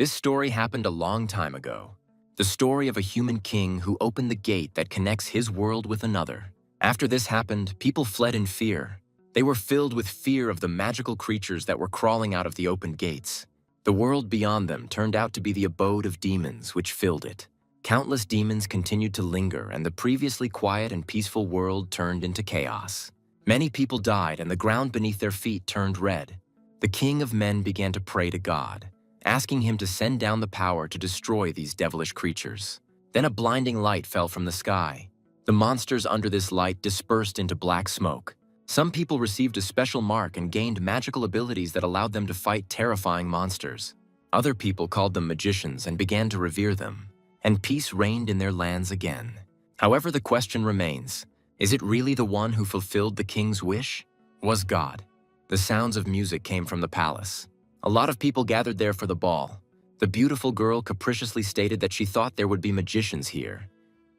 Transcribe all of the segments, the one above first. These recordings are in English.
This story happened a long time ago. The story of a human king who opened the gate that connects his world with another. After this happened, people fled in fear. They were filled with fear of the magical creatures that were crawling out of the opened gates. The world beyond them turned out to be the abode of demons which filled it. Countless demons continued to linger, and the previously quiet and peaceful world turned into chaos. Many people died, and the ground beneath their feet turned red. The king of men began to pray to God, asking him to send down the power to destroy these devilish creatures. Then a blinding light fell from the sky. The monsters under this light dispersed into black smoke. Some people received a special mark and gained magical abilities that allowed them to fight terrifying monsters. Other people called them magicians and began to revere them, and peace reigned in their lands again. However, the question remains, is it really the one who fulfilled the king's wish? Was God? The sounds of music came from the palace. A lot of people gathered there for the ball. The beautiful girl capriciously stated that she thought there would be magicians here.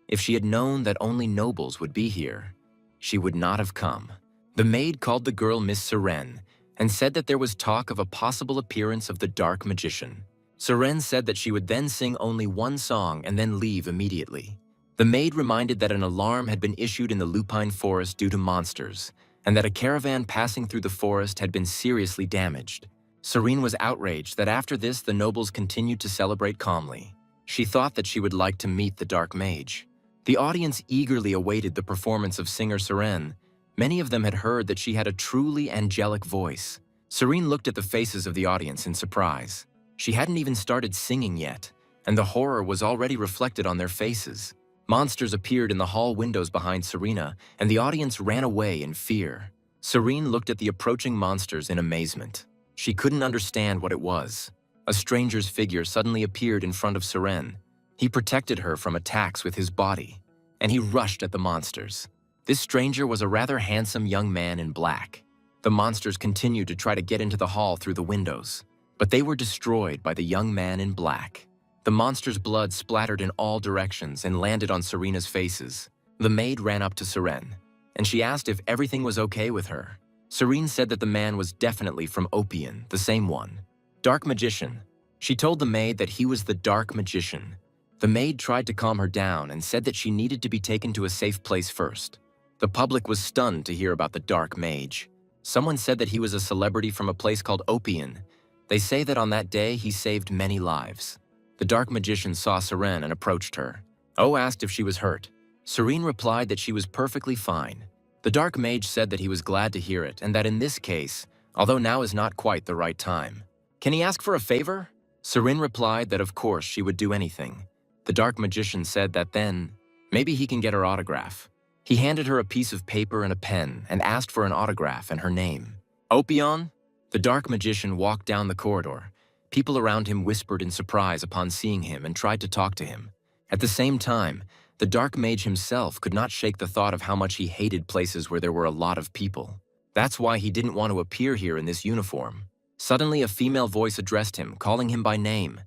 If she had known that only nobles would be here, she would not have come. The maid called the girl Miss Siren and said that there was talk of a possible appearance of the dark magician. Siren said that she would then sing only one song and then leave immediately. The maid reminded that an alarm had been issued in the lupine forest due to monsters, and that a caravan passing through the forest had been seriously damaged. Serene was outraged that after this the nobles continued to celebrate calmly. She thought that she would like to meet the dark mage. The audience eagerly awaited the performance of singer Siren. Many of them had heard that she had a truly angelic voice. Serene looked at the faces of the audience in surprise. She hadn't even started singing yet, and the horror was already reflected on their faces. Monsters appeared in the hall windows behind Serena, and the audience ran away in fear. Serene looked at the approaching monsters in amazement. She couldn't understand what it was. A stranger's figure suddenly appeared in front of Serene. He protected her from attacks with his body, and he rushed at the monsters. This stranger was a rather handsome young man in black. The monsters continued to try to get into the hall through the windows, but they were destroyed by the young man in black. The monster's blood splattered in all directions and landed on Serena's faces. The maid ran up to Serene, and she asked if everything was okay with her. Serene said that the man was definitely from Opian, the same one. Dark magician. She told the maid that he was the dark magician. The maid tried to calm her down and said that she needed to be taken to a safe place first. The public was stunned to hear about the dark mage. Someone said that he was a celebrity from a place called Opian. They say that on that day he saved many lives. The dark magician saw Serene and approached her. O asked if she was hurt. Serene replied that she was perfectly fine. The dark mage said that he was glad to hear it and that in this case, although now is not quite the right time. Can he ask for a favor? Serene replied that of course she would do anything. The dark magician said that then, maybe he can get her autograph. He handed her a piece of paper and a pen and asked for an autograph and her name. Opion? The dark magician walked down the corridor. People around him whispered in surprise upon seeing him and tried to talk to him. At the same time, the dark mage himself could not shake the thought of how much he hated places where there were a lot of people. That's why he didn't want to appear here in this uniform. Suddenly, a female voice addressed him, calling him by name.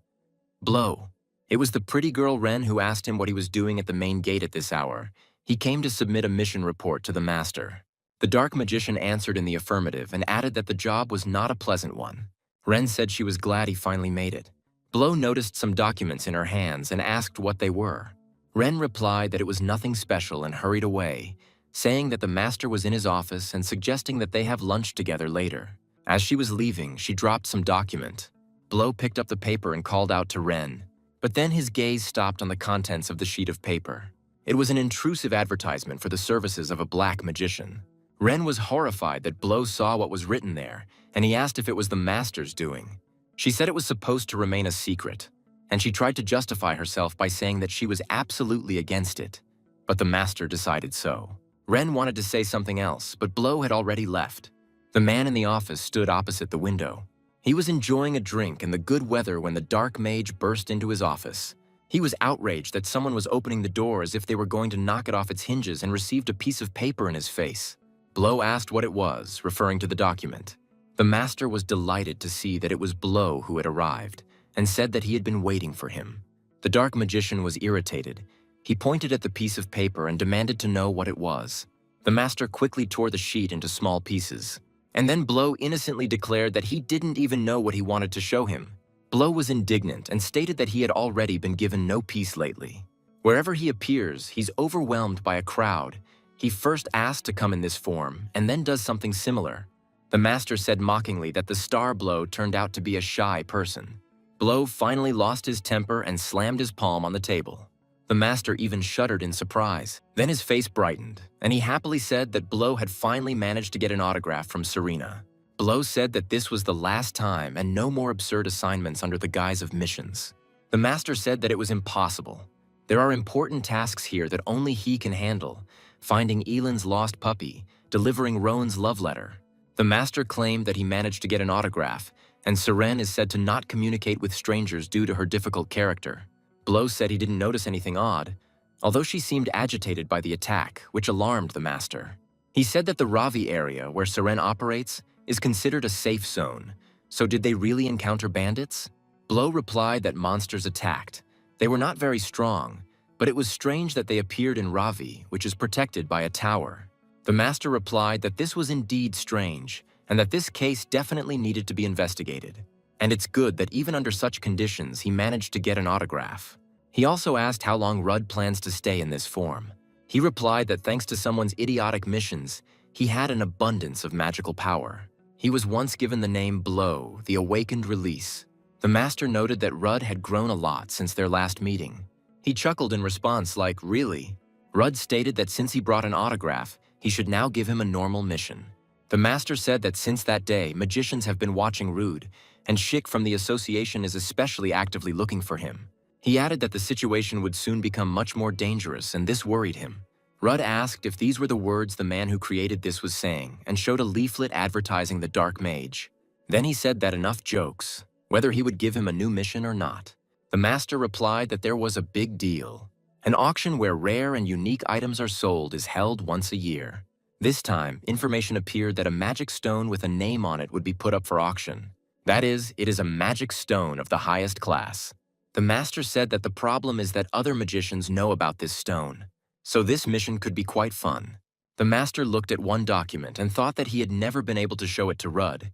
Blow. It was the pretty girl Ren who asked him what he was doing at the main gate at this hour. He came to submit a mission report to the master. The dark magician answered in the affirmative and added that the job was not a pleasant one. Ren said she was glad he finally made it. Blow noticed some documents in her hands and asked what they were. Ren replied that it was nothing special and hurried away, saying that the master was in his office and suggesting that they have lunch together later. As she was leaving, she dropped some document. Blow picked up the paper and called out to Ren, but then his gaze stopped on the contents of the sheet of paper. It was an intrusive advertisement for the services of a black magician. Ren was horrified that Blow saw what was written there, and he asked if it was the master's doing. She said it was supposed to remain a secret, and she tried to justify herself by saying that she was absolutely against it. But the master decided so. Ren wanted to say something else, but Blow had already left. The man in the office stood opposite the window. He was enjoying a drink in the good weather when the dark mage burst into his office. He was outraged that someone was opening the door as if they were going to knock it off its hinges and received a piece of paper in his face. Blow asked what it was, referring to the document. The master was delighted to see that it was Blow who had arrived, and said that he had been waiting for him. The dark magician was irritated. He pointed at the piece of paper and demanded to know what it was. The master quickly tore the sheet into small pieces, and then Blow innocently declared that he didn't even know what he wanted to show him. Blow was indignant and stated that he had already been given no peace lately. Wherever he appears, he's overwhelmed by a crowd. He first asked to come in this form and then does something similar. The master said mockingly that the star Blow turned out to be a shy person. Blow finally lost his temper and slammed his palm on the table. The master even shuddered in surprise. Then his face brightened, and he happily said that Blow had finally managed to get an autograph from Serena. Blow said that this was the last time and no more absurd assignments under the guise of missions. The master said that it was impossible. There are important tasks here that only he can handle, finding Elin's lost puppy, delivering Rowan's love letter. The master claimed that he managed to get an autograph, and Seren is said to not communicate with strangers due to her difficult character. Blow said he didn't notice anything odd, although she seemed agitated by the attack, which alarmed the master. He said that the Ravi area where Seren operates is considered a safe zone, so did they really encounter bandits? Blow replied that monsters attacked. They were not very strong, but it was strange that they appeared in Ravi, which is protected by a tower. The master replied that this was indeed strange, and that this case definitely needed to be investigated. And it's good that even under such conditions he managed to get an autograph. He also asked how long Rudd plans to stay in this form. He replied that thanks to someone's idiotic missions, he had an abundance of magical power. He was once given the name Blow, the Awakened Release. The master noted that Rudd had grown a lot since their last meeting. He chuckled in response like, "Really?" Rudd stated that since he brought an autograph, he should now give him a normal mission. The master said that since that day, magicians have been watching Rudd, and Schick from the association is especially actively looking for him. He added that the situation would soon become much more dangerous, and this worried him. Rudd asked if these were the words the man who created this was saying, and showed a leaflet advertising the Dark Mage. Then he said that enough jokes, whether he would give him a new mission or not. The master replied that there was a big deal. An auction where rare and unique items are sold is held once a year. This time, information appeared that a magic stone with a name on it would be put up for auction. That is, it is a magic stone of the highest class. The master said that the problem is that other magicians know about this stone, so this mission could be quite fun. The master looked at one document and thought that he had never been able to show it to Rudd.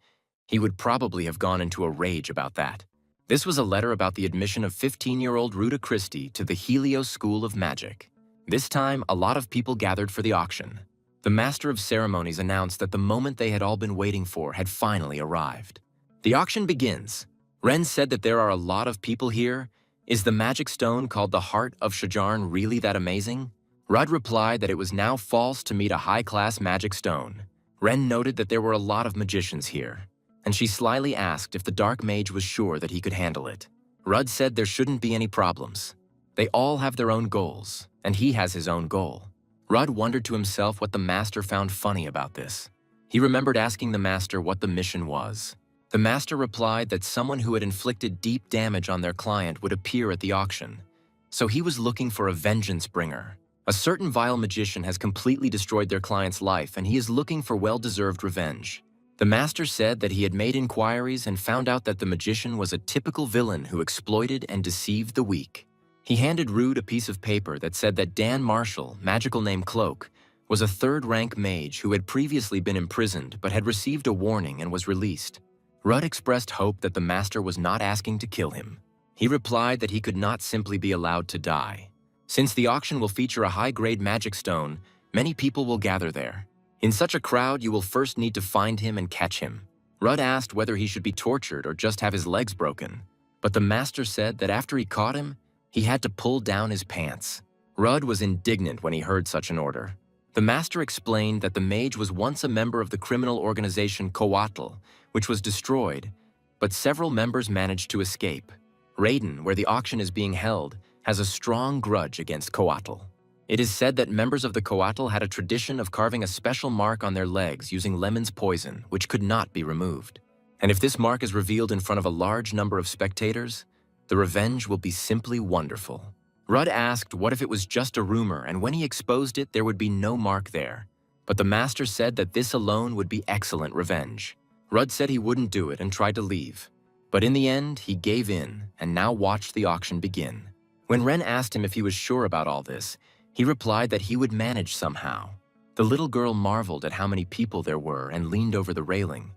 He would probably have gone into a rage about that. This was a letter about the admission of 15-year-old Ruta Christie to the Helios School of Magic. This time, a lot of people gathered for the auction. The master of ceremonies announced that the moment they had all been waiting for had finally arrived. The auction begins. Ren said that there are a lot of people here. Is the magic stone called the Heart of Shajarn really that amazing? Rudd replied that it was now false to meet a high-class magic stone. Ren noted that there were a lot of magicians here, and she slyly asked if the Dark Mage was sure that he could handle it. Rudd said there shouldn't be any problems. They all have their own goals, and he has his own goal. Rudd wondered to himself what the master found funny about this. He remembered asking the master what the mission was. The master replied that someone who had inflicted deep damage on their client would appear at the auction. So he was looking for a vengeance bringer. A certain vile magician has completely destroyed their client's life, and he is looking for well-deserved revenge. The master said that he had made inquiries and found out that the magician was a typical villain who exploited and deceived the weak. He handed Rude a piece of paper that said that Dan Marshall, magical name Cloak, was a third-rank mage who had previously been imprisoned but had received a warning and was released. Rudd expressed hope that the master was not asking to kill him. He replied that he could not simply be allowed to die. Since the auction will feature a high-grade magic stone, many people will gather there. In such a crowd, you will first need to find him and catch him. Rudd asked whether he should be tortured or just have his legs broken, but the master said that after he caught him, he had to pull down his pants. Rudd was indignant when he heard such an order. The master explained that the mage was once a member of the criminal organization Coatl, which was destroyed, but several members managed to escape. Raiden, where the auction is being held, has a strong grudge against Coatl. It is said that members of the Coatl had a tradition of carving a special mark on their legs using Lemon's poison, which could not be removed. And if this mark is revealed in front of a large number of spectators, the revenge will be simply wonderful. Rudd asked what if it was just a rumor, and when he exposed it, there would be no mark there. But the master said that this alone would be excellent revenge. Rudd said he wouldn't do it and tried to leave. But in the end, he gave in and now watched the auction begin. When Ren asked him if he was sure about all this, he replied that he would manage somehow. The little girl marveled at how many people there were and leaned over the railing.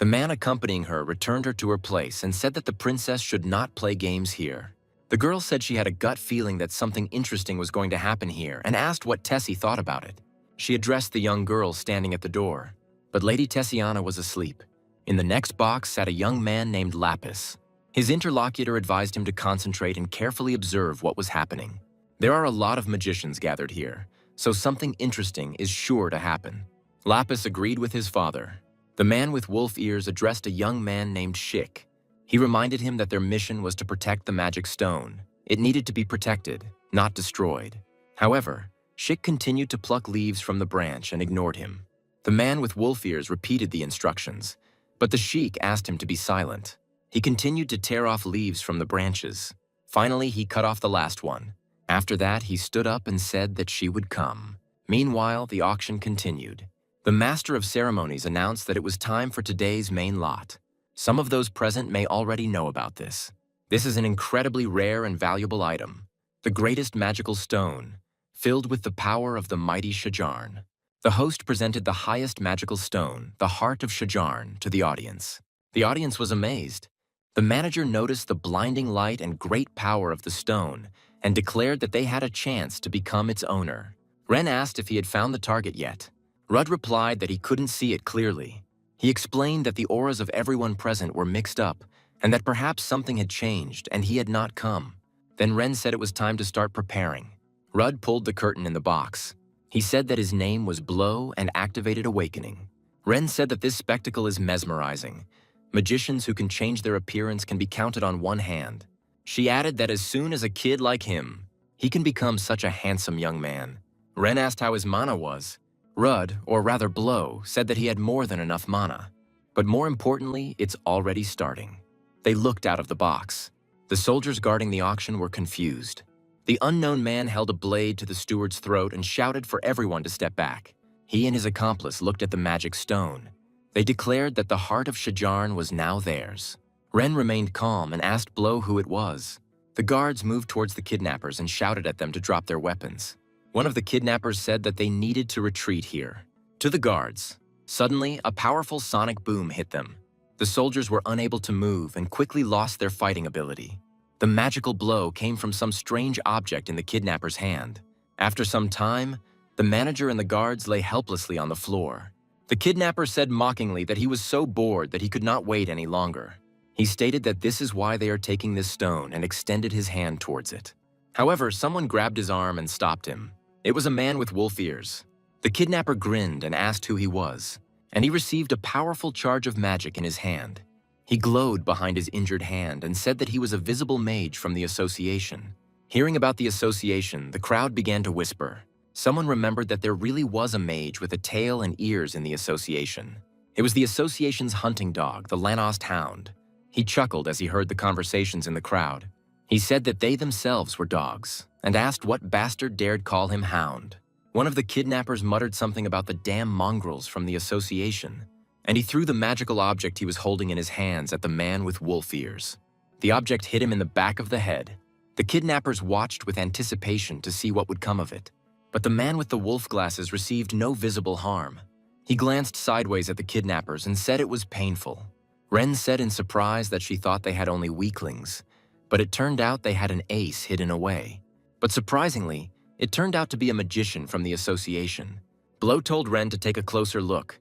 The man accompanying her returned her to her place and said that the princess should not play games here. The girl said she had a gut feeling that something interesting was going to happen here and asked what Tessie thought about it. She addressed the young girl standing at the door, but Lady Tessiana was asleep. In the next box sat a young man named Lapis. His interlocutor advised him to concentrate and carefully observe what was happening. There are a lot of magicians gathered here, so something interesting is sure to happen. Lapis agreed with his father. The man with wolf ears addressed a young man named Shik. He reminded him that their mission was to protect the magic stone. It needed to be protected, not destroyed. However, Shik continued to pluck leaves from the branch and ignored him. The man with wolf ears repeated the instructions, but the Sheik asked him to be silent. He continued to tear off leaves from the branches. Finally, he cut off the last one. After that, he stood up and said that she would come. Meanwhile, the auction continued. The master of ceremonies announced that it was time for today's main lot. Some of those present may already know about this. This is an incredibly rare and valuable item, the greatest magical stone, filled with the power of the mighty Shajarn. The host presented the highest magical stone, the heart of Shajarn, to the audience. The audience was amazed. The manager noticed the blinding light and great power of the stone and declared that they had a chance to become its owner. Ren asked if he had found the target yet. Rudd replied that he couldn't see it clearly. He explained that the auras of everyone present were mixed up and that perhaps something had changed and he had not come. Then Ren said it was time to start preparing. Rudd pulled the curtain in the box. He said that his name was Blow and activated Awakening. Ren said that this spectacle is mesmerizing. Magicians who can change their appearance can be counted on one hand. She added that as soon as a kid like him, he can become such a handsome young man. Ren asked how his mana was. Rudd, or rather Blow, said that he had more than enough mana. But more importantly, it's already starting. They looked out of the box. The soldiers guarding the auction were confused. The unknown man held a blade to the steward's throat and shouted for everyone to step back. He and his accomplice looked at the magic stone. They declared that the heart of Shajarn was now theirs. Ren remained calm and asked Blow who it was. The guards moved towards the kidnappers and shouted at them to drop their weapons. One of the kidnappers said that they needed to retreat here. To the guards. Suddenly, a powerful sonic boom hit them. The soldiers were unable to move and quickly lost their fighting ability. The magical blow came from some strange object in the kidnapper's hand. After some time, the manager and the guards lay helplessly on the floor. The kidnapper said mockingly that he was so bored that he could not wait any longer. He stated that this is why they are taking this stone and extended his hand towards it. However, someone grabbed his arm and stopped him. It was a man with wolf ears. The kidnapper grinned and asked who he was, and he received a powerful charge of magic in his hand. He glowed behind his injured hand and said that he was a visible mage from the association. Hearing about the association, the crowd began to whisper. Someone remembered that there really was a mage with a tail and ears in the association. It was the association's hunting dog, the Lanost Hound. He chuckled as he heard the conversations in the crowd. He said that they themselves were dogs, and asked what bastard dared call him Hound. One of the kidnappers muttered something about the damn mongrels from the association, and he threw the magical object he was holding in his hands at the man with wolf ears. The object hit him in the back of the head. The kidnappers watched with anticipation to see what would come of it, but the man with the wolf glasses received no visible harm. He glanced sideways at the kidnappers and said it was painful. Ren said in surprise that she thought they had only weaklings, but it turned out they had an ace hidden away. But surprisingly, it turned out to be a magician from the association. Blow told Ren to take a closer look.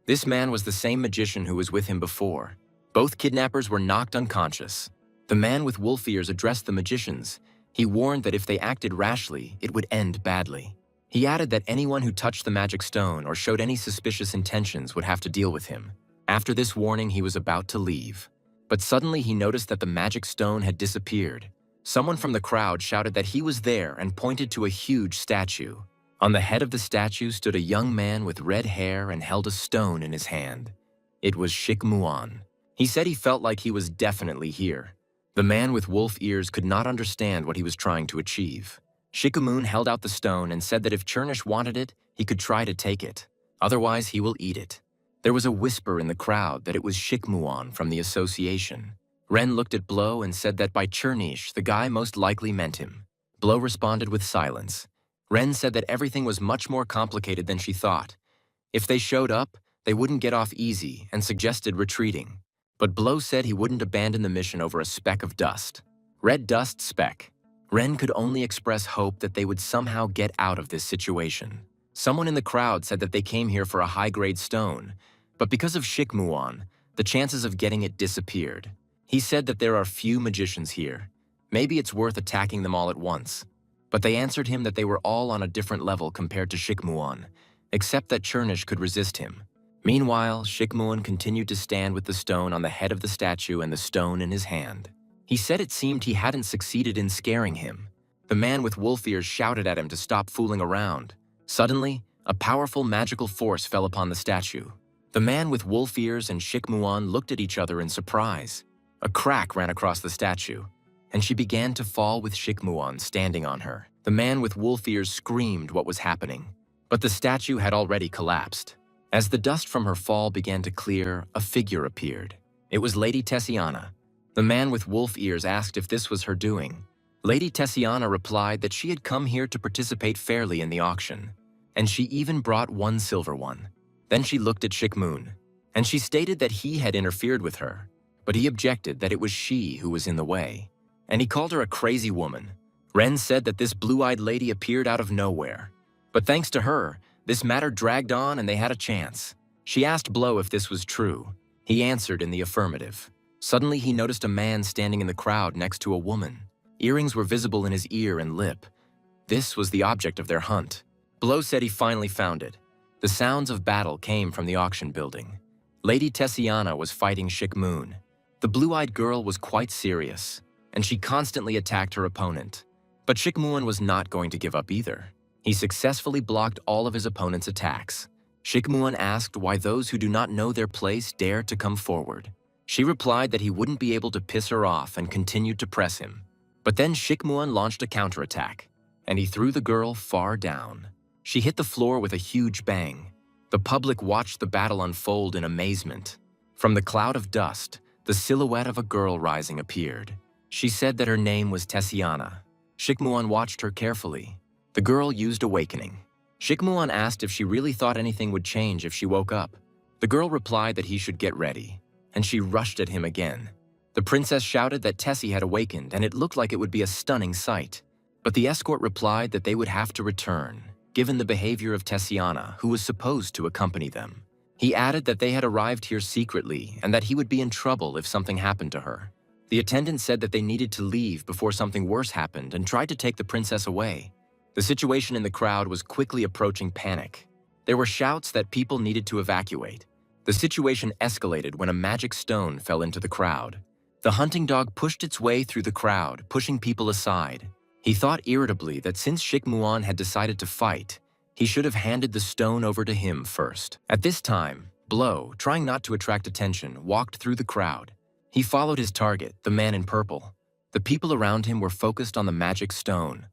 This man was the same magician who was with him before. Both kidnappers were knocked unconscious. The man with wolf ears addressed the magicians. He warned that if they acted rashly, it would end badly. He added that anyone who touched the magic stone or showed any suspicious intentions would have to deal with him. After this warning, he was about to leave. But suddenly he noticed that the magic stone had disappeared. Someone from the crowd shouted that he was there and pointed to a huge statue. On the head of the statue stood a young man with red hair and held a stone in his hand. It was Shikmuan. He said he felt like he was definitely here. The man with wolf ears could not understand what he was trying to achieve. Shikamun held out the stone and said that if Chernish wanted it, he could try to take it. Otherwise, he will eat it. There was a whisper in the crowd that it was Shikmuan from the association. Ren looked at Blow and said that by Chernish, the guy most likely meant him. Blow responded with silence. Ren said that everything was much more complicated than she thought. If they showed up, They wouldn't get off easy and suggested retreating. But Blow said he wouldn't abandon the mission over a speck of dust. Red dust speck. Ren could only express hope that they would somehow get out of this situation. Someone in the crowd said that they came here for a high-grade stone, but because of Shikmuan, the chances of getting it disappeared. He said that there are few magicians here. Maybe it's worth attacking them all at once. But they answered him that they were all on a different level compared to Shikmuan, except that Chernish could resist him. Meanwhile, Shikmuan continued to stand with the stone on the head of the statue and the stone in his hand. He said it seemed he hadn't succeeded in scaring him. The man with wolf ears shouted at him to stop fooling around. Suddenly, a powerful magical force fell upon the statue. The man with wolf ears and Shikmuan looked at each other in surprise. A crack ran across the statue, and she began to fall with Shikmuan standing on her. The man with wolf ears screamed what was happening, but the statue had already collapsed. As the dust from her fall began to clear, a figure appeared. It was Lady Tessiana. The man with wolf ears asked if this was her doing. Lady Tessiana replied that she had come here to participate fairly in the auction, and she even brought one silver one. Then she looked at Shikmun, and she stated that he had interfered with her, but he objected that it was she who was in the way, and he called her a crazy woman. Ren said that this blue-eyed lady appeared out of nowhere, but thanks to her, this matter dragged on and they had a chance. She asked Blow if this was true. He answered in the affirmative. Suddenly he noticed a man standing in the crowd next to a woman. Earrings were visible in his ear and lip. This was the object of their hunt. Blow said he finally found it. The sounds of battle came from the auction building. Lady Tessiana was fighting Shikmun. The blue-eyed girl was quite serious, and she constantly attacked her opponent. But Shikmun was not going to give up either. He successfully blocked all of his opponent's attacks. Shikmuan asked why those who do not know their place dare to come forward. She replied that he wouldn't be able to piss her off and continued to press him. But then Shikmuan launched a counterattack, and he threw the girl far down. She hit the floor with a huge bang. The public watched the battle unfold in amazement. From the cloud of dust, the silhouette of a girl rising appeared. She said that her name was Tessiana. Shikmuan watched her carefully. The girl used awakening. Shikmuan asked if she really thought anything would change if she woke up. The girl replied that he should get ready, and she rushed at him again. The princess shouted that Tessie had awakened, and it looked like it would be a stunning sight. But the escort replied that they would have to return, given the behavior of Tessiana, who was supposed to accompany them. He added that they had arrived here secretly and that he would be in trouble if something happened to her. The attendant said that they needed to leave before something worse happened and tried to take the princess away. The situation in the crowd was quickly approaching panic. There were shouts that people needed to evacuate. The situation escalated when a magic stone fell into the crowd. The hunting dog pushed its way through the crowd, pushing people aside. He thought irritably that since Shikmuan had decided to fight, he should have handed the stone over to him first. At this time, Blow, trying not to attract attention, walked through the crowd. He followed his target, the man in purple. The people around him were focused on the magic stone.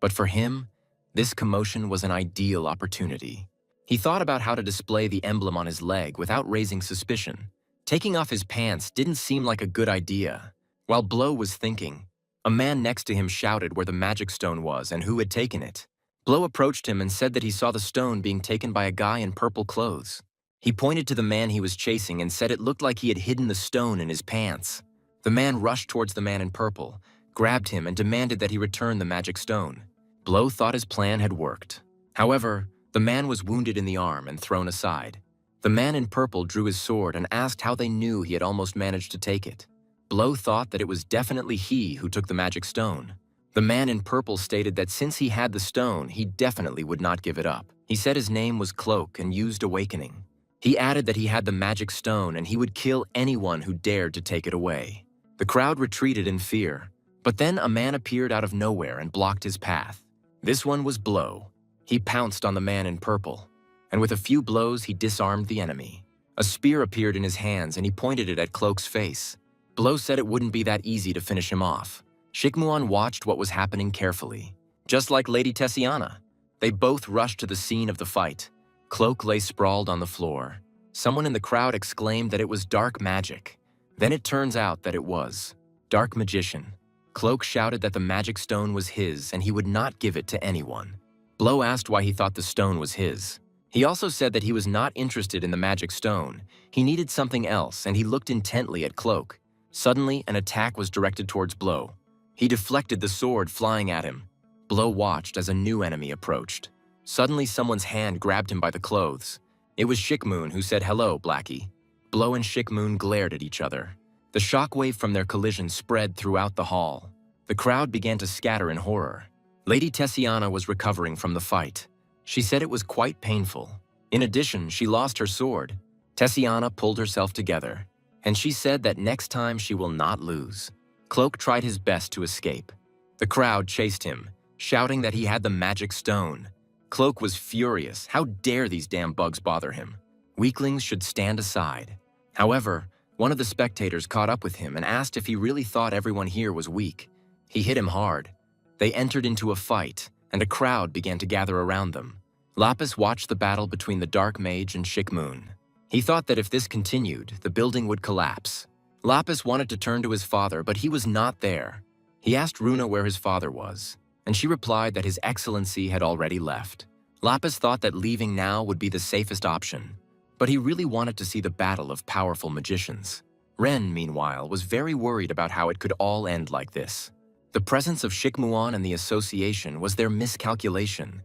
But for him, this commotion was an ideal opportunity. He thought about how to display the emblem on his leg without raising suspicion. Taking off his pants didn't seem like a good idea. While Blow was thinking, a man next to him shouted where the magic stone was and who had taken it. Blow approached him and said that he saw the stone being taken by a guy in purple clothes. He pointed to the man he was chasing and said it looked like he had hidden the stone in his pants. The man rushed towards the man in purple, grabbed him, and demanded that he return the magic stone. Blow thought his plan had worked. However, the man was wounded in the arm and thrown aside. The man in purple drew his sword and asked how they knew he had almost managed to take it. Blow thought that it was definitely he who took the magic stone. The man in purple stated that since he had the stone, he definitely would not give it up. He said his name was Cloak and used awakening. He added that he had the magic stone and he would kill anyone who dared to take it away. The crowd retreated in fear, but then a man appeared out of nowhere and blocked his path. This one was Blow. He pounced on the man in purple, and with a few blows he disarmed the enemy. A spear appeared in his hands and he pointed it at Cloak's face. Blow said it wouldn't be that easy to finish him off. Shikmuan watched what was happening carefully. Just like Lady Tessiana, they both rushed to the scene of the fight. Cloak lay sprawled on the floor. Someone in the crowd exclaimed that it was dark magic. Then it turns out that it was dark magician. Cloak shouted that the magic stone was his and he would not give it to anyone. Blow asked why he thought the stone was his. He also said that he was not interested in the magic stone. He needed something else, and he looked intently at Cloak. Suddenly, an attack was directed towards Blow. He deflected the sword flying at him. Blow watched as a new enemy approached. Suddenly, someone's hand grabbed him by the clothes. It was Shikmoon, who said, "Hello, Blackie." Blow and Shikmoon glared at each other. The shockwave from their collision spread throughout the hall. The crowd began to scatter in horror. Lady Tessiana was recovering from the fight. She said it was quite painful. In addition, she lost her sword. Tessiana pulled herself together, and she said that next time she will not lose. Cloak tried his best to escape. The crowd chased him, shouting that he had the magic stone. Cloak was furious. How dare these damn bugs bother him? Weaklings should stand aside. However, one of the spectators caught up with him and asked if he really thought everyone here was weak. He hit him hard. They entered into a fight, and a crowd began to gather around them. Lapis watched the battle between the Dark Mage and Shikmoon. He thought that if this continued, the building would collapse. Lapis wanted to turn to his father, but he was not there. He asked Runa where his father was, and she replied that His Excellency had already left. Lapis thought that leaving now would be the safest option, but he really wanted to see the battle of powerful magicians. Ren, meanwhile, was very worried about how it could all end like this. The presence of Shikmuan and the association was their miscalculation,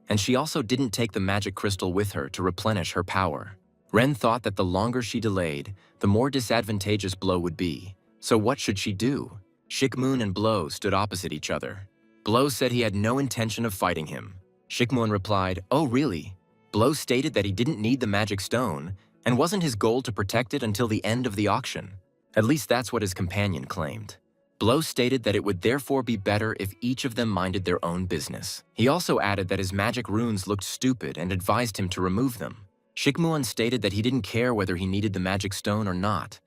and she also didn't take the magic crystal with her to replenish her power. Ren thought that the longer she delayed, the more disadvantageous Blow would be. So what should she do? Shikmoon and Blow stood opposite each other. Blow said he had no intention of fighting him. Shikmoon replied, "Oh, really?" Blow stated that he didn't need the magic stone, and wasn't his goal to protect it until the end of the auction. At least that's what his companion claimed. Blow stated that it would therefore be better if each of them minded their own business. He also added that his magic runes looked stupid and advised him to remove them. Shikmuan stated that he didn't care whether he needed the magic stone or not,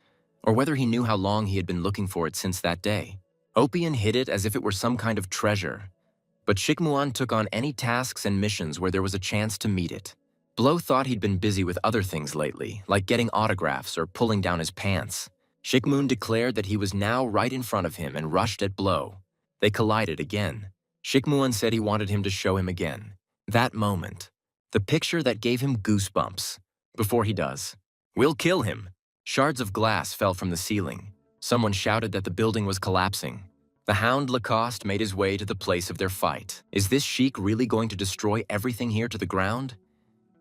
or whether he knew how long he had been looking for it since that day. Opian hid it as if it were some kind of treasure, but Shikmuan took on any tasks and missions where there was a chance to meet it. Blow thought he'd been busy with other things lately, like getting autographs or pulling down his pants. Shikmoon declared that he was now right in front of him and rushed at Blow. They collided again. Shikmuan said he wanted him to show him again. That moment. The picture that gave him goosebumps. Before he does. "We'll kill him." Shards of glass fell from the ceiling. Someone shouted that the building was collapsing. The Hound Lacoste made his way to the place of their fight. Is this Sheik really going to destroy everything here to the ground?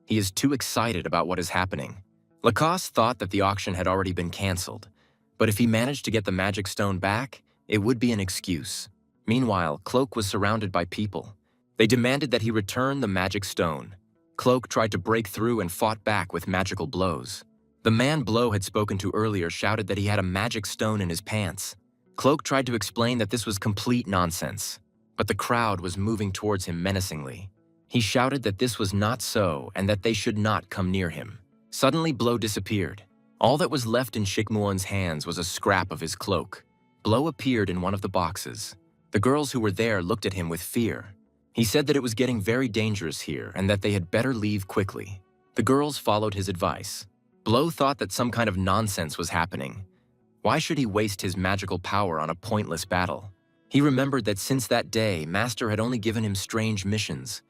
He is too excited about what is happening. Lacoste thought that the auction had already been cancelled, but if he managed to get the magic stone back, it would be an excuse. Meanwhile, Cloak was surrounded by people. They demanded that he return the magic stone. Cloak tried to break through and fought back with magical blows. The man Blow had spoken to earlier shouted that he had a magic stone in his pants. Cloak tried to explain that this was complete nonsense, but the crowd was moving towards him menacingly. He shouted that this was not so and that they should not come near him. Suddenly, Blow disappeared. All that was left in Shikmuan's hands was a scrap of his cloak. Blow appeared in one of the boxes. The girls who were there looked at him with fear. He said that it was getting very dangerous here and that they had better leave quickly. The girls followed his advice. Blow thought that some kind of nonsense was happening. Why should he waste his magical power on a pointless battle? He remembered that since that day, Master had only given him strange missions.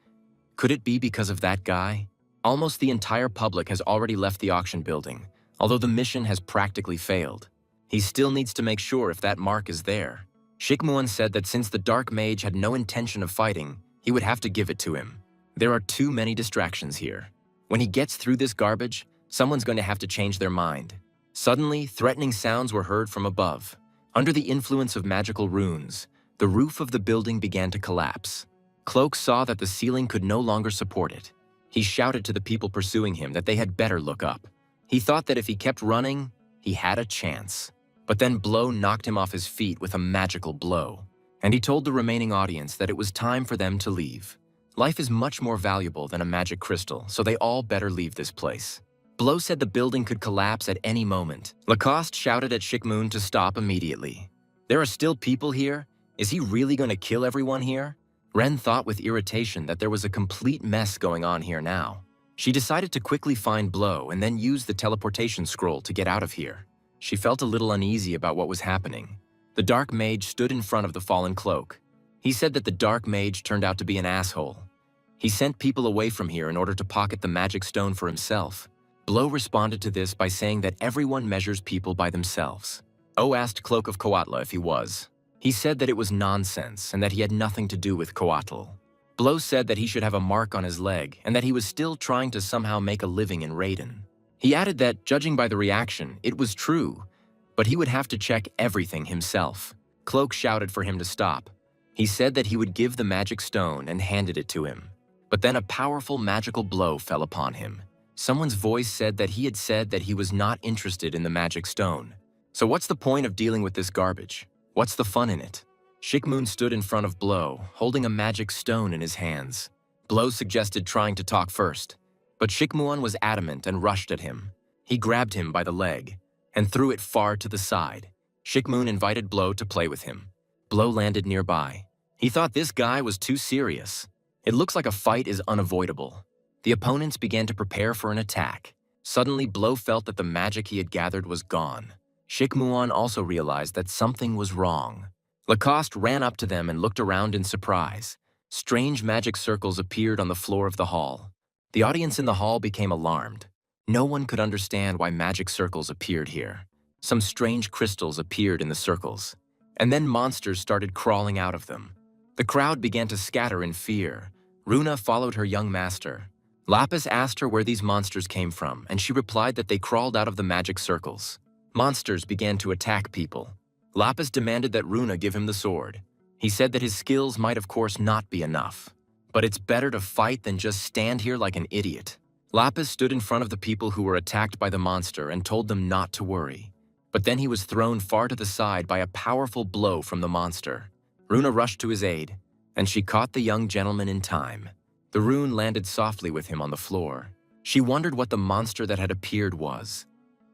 Could it be because of that guy? Almost the entire public has already left the auction building, although the mission has practically failed. He still needs to make sure if that mark is there. Shikmuan said that since the Dark Mage had no intention of fighting, he would have to give it to him. There are too many distractions here. When he gets through this garbage, someone's going to have to change their mind. Suddenly, threatening sounds were heard from above. Under the influence of magical runes, the roof of the building began to collapse. Cloak saw that the ceiling could no longer support it. He shouted to the people pursuing him that they had better look up. He thought that if he kept running, he had a chance. But then Blow knocked him off his feet with a magical blow, and he told the remaining audience that it was time for them to leave. Life is much more valuable than a magic crystal, so they all better leave this place. Blow said the building could collapse at any moment. Lacoste shouted at Shikmoon to stop immediately. There are still people here? Is he really going to kill everyone here? Ren thought with irritation that there was a complete mess going on here now. She decided to quickly find Blow and then use the teleportation scroll to get out of here. She felt a little uneasy about what was happening. The Dark Mage stood in front of the fallen Cloak. He said that the Dark Mage turned out to be an asshole. He sent people away from here in order to pocket the magic stone for himself. Blow responded to this by saying that everyone measures people by themselves. O asked Cloak of Coatl if he was. He said that it was nonsense and that he had nothing to do with Coatl. Blow said that he should have a mark on his leg and that he was still trying to somehow make a living in Raiden. He added that, judging by the reaction, it was true, but he would have to check everything himself. Cloak shouted for him to stop. He said that he would give the magic stone and handed it to him. But then a powerful magical blow fell upon him. Someone's voice said that he had said that he was not interested in the magic stone. So what's the point of dealing with this garbage? What's the fun in it? Shikmun stood in front of Blow, holding a magic stone in his hands. Blow suggested trying to talk first, but Shikmun was adamant and rushed at him. He grabbed him by the leg and threw it far to the side. Shikmun invited Blow to play with him. Blow landed nearby. He thought this guy was too serious. It looks like a fight is unavoidable. The opponents began to prepare for an attack. Suddenly, Blow felt that the magic he had gathered was gone. Shikmun also realized that something was wrong. Lacoste ran up to them and looked around in surprise. Strange magic circles appeared on the floor of the hall. The audience in the hall became alarmed. No one could understand why magic circles appeared here. Some strange crystals appeared in the circles, and then monsters started crawling out of them. The crowd began to scatter in fear. Runa followed her young master. Lapis asked her where these monsters came from, and she replied that they crawled out of the magic circles. Monsters began to attack people. Lapis demanded that Runa give him the sword. He said that his skills might of course not be enough, but it's better to fight than just stand here like an idiot. Lapis stood in front of the people who were attacked by the monster and told them not to worry. But then he was thrown far to the side by a powerful blow from the monster. Runa rushed to his aid, and she caught the young gentleman in time. The rune landed softly with him on the floor. She wondered what the monster that had appeared was.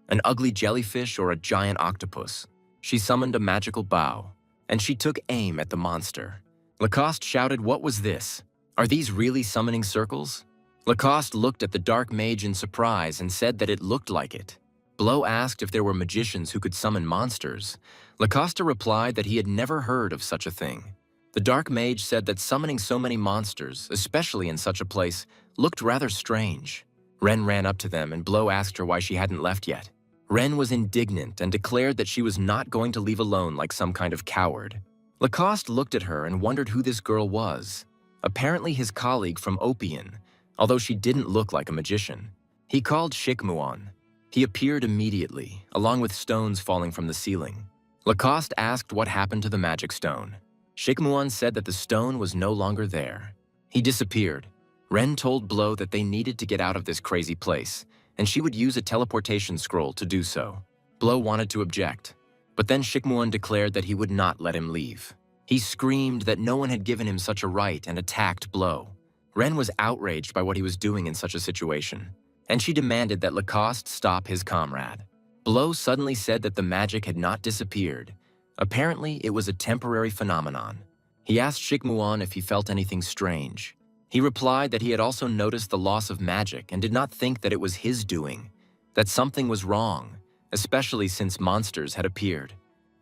An ugly jellyfish or a giant octopus. She summoned a magical bow, and she took aim at the monster. Lacoste shouted, "What was this? Are these really summoning circles?" Lacoste looked at the dark mage in surprise and said that it looked like it. Blow asked if there were magicians who could summon monsters. Lacoste replied that he had never heard of such a thing. The dark mage said that summoning so many monsters, especially in such a place, looked rather strange. Ren ran up to them and Blow asked her why she hadn't left yet. Ren was indignant and declared that she was not going to leave alone like some kind of coward. Lacoste looked at her and wondered who this girl was. Apparently his colleague from Opian, although she didn't look like a magician. He called Shikmun. He appeared immediately, along with stones falling from the ceiling. Lacoste asked what happened to the magic stone. Shikmun said that the stone was no longer there. He disappeared. Ren told Blow that they needed to get out of this crazy place, and she would use a teleportation scroll to do so. Blow wanted to object, but then Shikmun declared that he would not let him leave. He screamed that no one had given him such a right and attacked Blow. Ren was outraged by what he was doing in such a situation, and she demanded that Lacoste stop his comrade. Blow suddenly said that the magic had not disappeared. Apparently, it was a temporary phenomenon. He asked Shikmun if he felt anything strange. He replied that he had also noticed the loss of magic and did not think that it was his doing, that something was wrong, especially since monsters had appeared.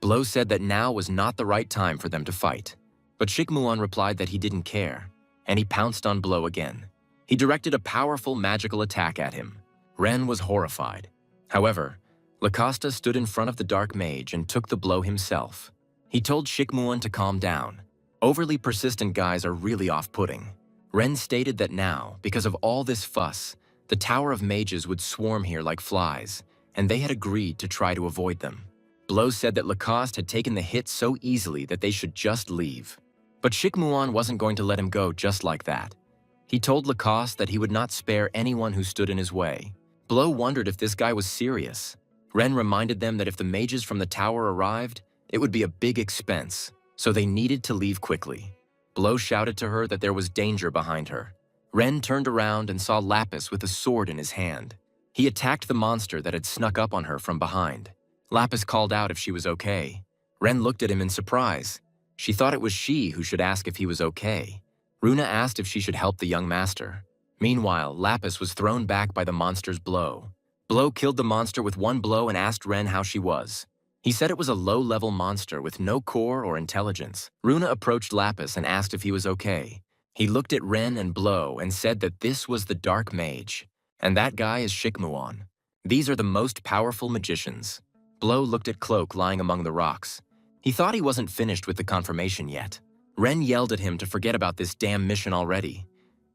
Blow said that now was not the right time for them to fight, but Shikmun replied that he didn't care, and he pounced on Blow again. He directed a powerful magical attack at him. Ren was horrified. However, Lacoste stood in front of the dark mage and took the blow himself. He told Shikmun to calm down. Overly persistent guys are really off-putting. Ren stated that now, because of all this fuss, the Tower of Mages would swarm here like flies, and they had agreed to try to avoid them. Blow said that Lacoste had taken the hit so easily that they should just leave. But Shikmun wasn't going to let him go just like that. He told Lacoste that he would not spare anyone who stood in his way. Blow wondered if this guy was serious. Ren reminded them that if the mages from the tower arrived, it would be a big expense, so they needed to leave quickly. Blow shouted to her that there was danger behind her. Ren turned around and saw Lapis with a sword in his hand. He attacked the monster that had snuck up on her from behind. Lapis called out if she was okay. Ren looked at him in surprise. She thought it was she who should ask if he was okay. Runa asked if she should help the young master. Meanwhile, Lapis was thrown back by the monster's blow. Blow killed the monster with one blow and asked Ren how she was. He said it was a low-level monster with no core or intelligence. Runa approached Lapis and asked if he was okay. He looked at Ren and Blow and said that this was the Dark Mage, and that guy is Shikmuon. These are the most powerful magicians. Blow looked at Cloak lying among the rocks. He thought he wasn't finished with the confirmation yet. Ren yelled at him to forget about this damn mission already.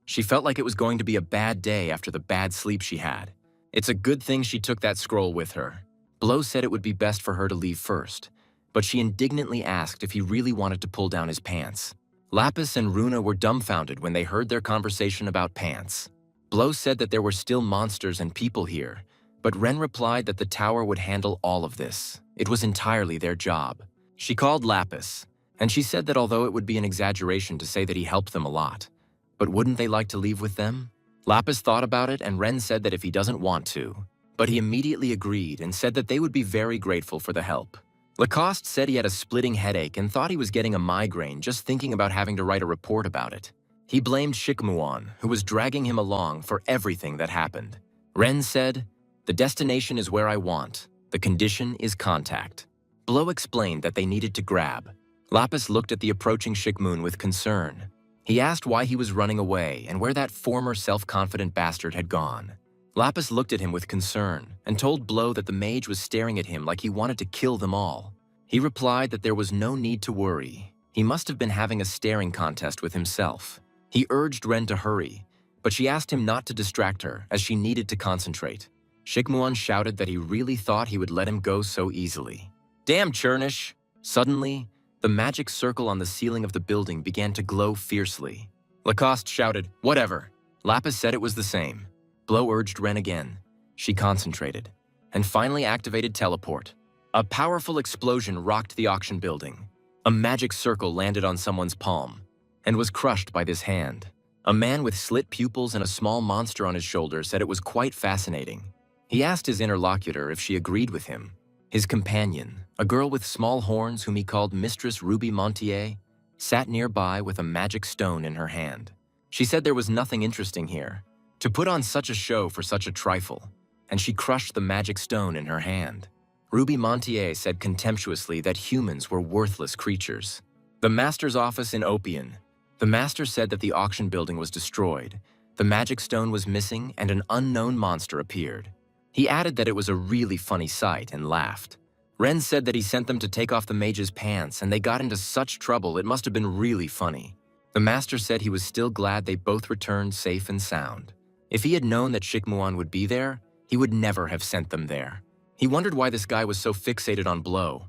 She felt like it was going to be a bad day after the bad sleep she had. It's a good thing she took that scroll with her. Blow said it would be best for her to leave first, but she indignantly asked if he really wanted to pull down his pants. Lapis and Runa were dumbfounded when they heard their conversation about pants. Blow said that there were still monsters and people here, but Ren replied that the tower would handle all of this. It was entirely their job. She called Lapis, and she said that although it would be an exaggeration to say that he helped them a lot, but wouldn't they like to leave with them? Lapis thought about it, and Ren said that if he doesn't want to, but he immediately agreed and said that they would be very grateful for the help. Lacoste said he had a splitting headache and thought he was getting a migraine just thinking about having to write a report about it. He blamed Shikmuon, who was dragging him along, for everything that happened. Ren said, "The destination is where I want. The condition is contact." Blow explained that they needed to grab. Lapis looked at the approaching Shikmun with concern. He asked why he was running away and where that former self-confident bastard had gone. Lapis looked at him with concern and told Blow that the mage was staring at him like he wanted to kill them all. He replied that there was no need to worry. He must have been having a staring contest with himself. He urged Ren to hurry, but she asked him not to distract her as she needed to concentrate. Shikmuon shouted that he really thought he would let him go so easily. "Damn, Churnish!" Suddenly, the magic circle on the ceiling of the building began to glow fiercely. Lacoste shouted, "Whatever." Lapis said it was the same. Blow urged Ren again. She concentrated, and finally activated teleport. A powerful explosion rocked the auction building. A magic circle landed on someone's palm, and was crushed by this hand. A man with slit pupils and a small monster on his shoulder said it was quite fascinating. He asked his interlocutor if she agreed with him. His companion, a girl with small horns whom he called Mistress Ruby Montier, sat nearby with a magic stone in her hand. She said there was nothing interesting here. To put on such a show for such a trifle, and she crushed the magic stone in her hand. Ruby Montier said contemptuously that humans were worthless creatures. The master's office in Opian. The master said that the auction building was destroyed, the magic stone was missing, and an unknown monster appeared. He added that it was a really funny sight and laughed. Ren said that he sent them to take off the mage's pants and they got into such trouble it must have been really funny. The master said he was still glad they both returned safe and sound. If he had known that Shikmuon would be there, he would never have sent them there. He wondered why this guy was so fixated on Blow.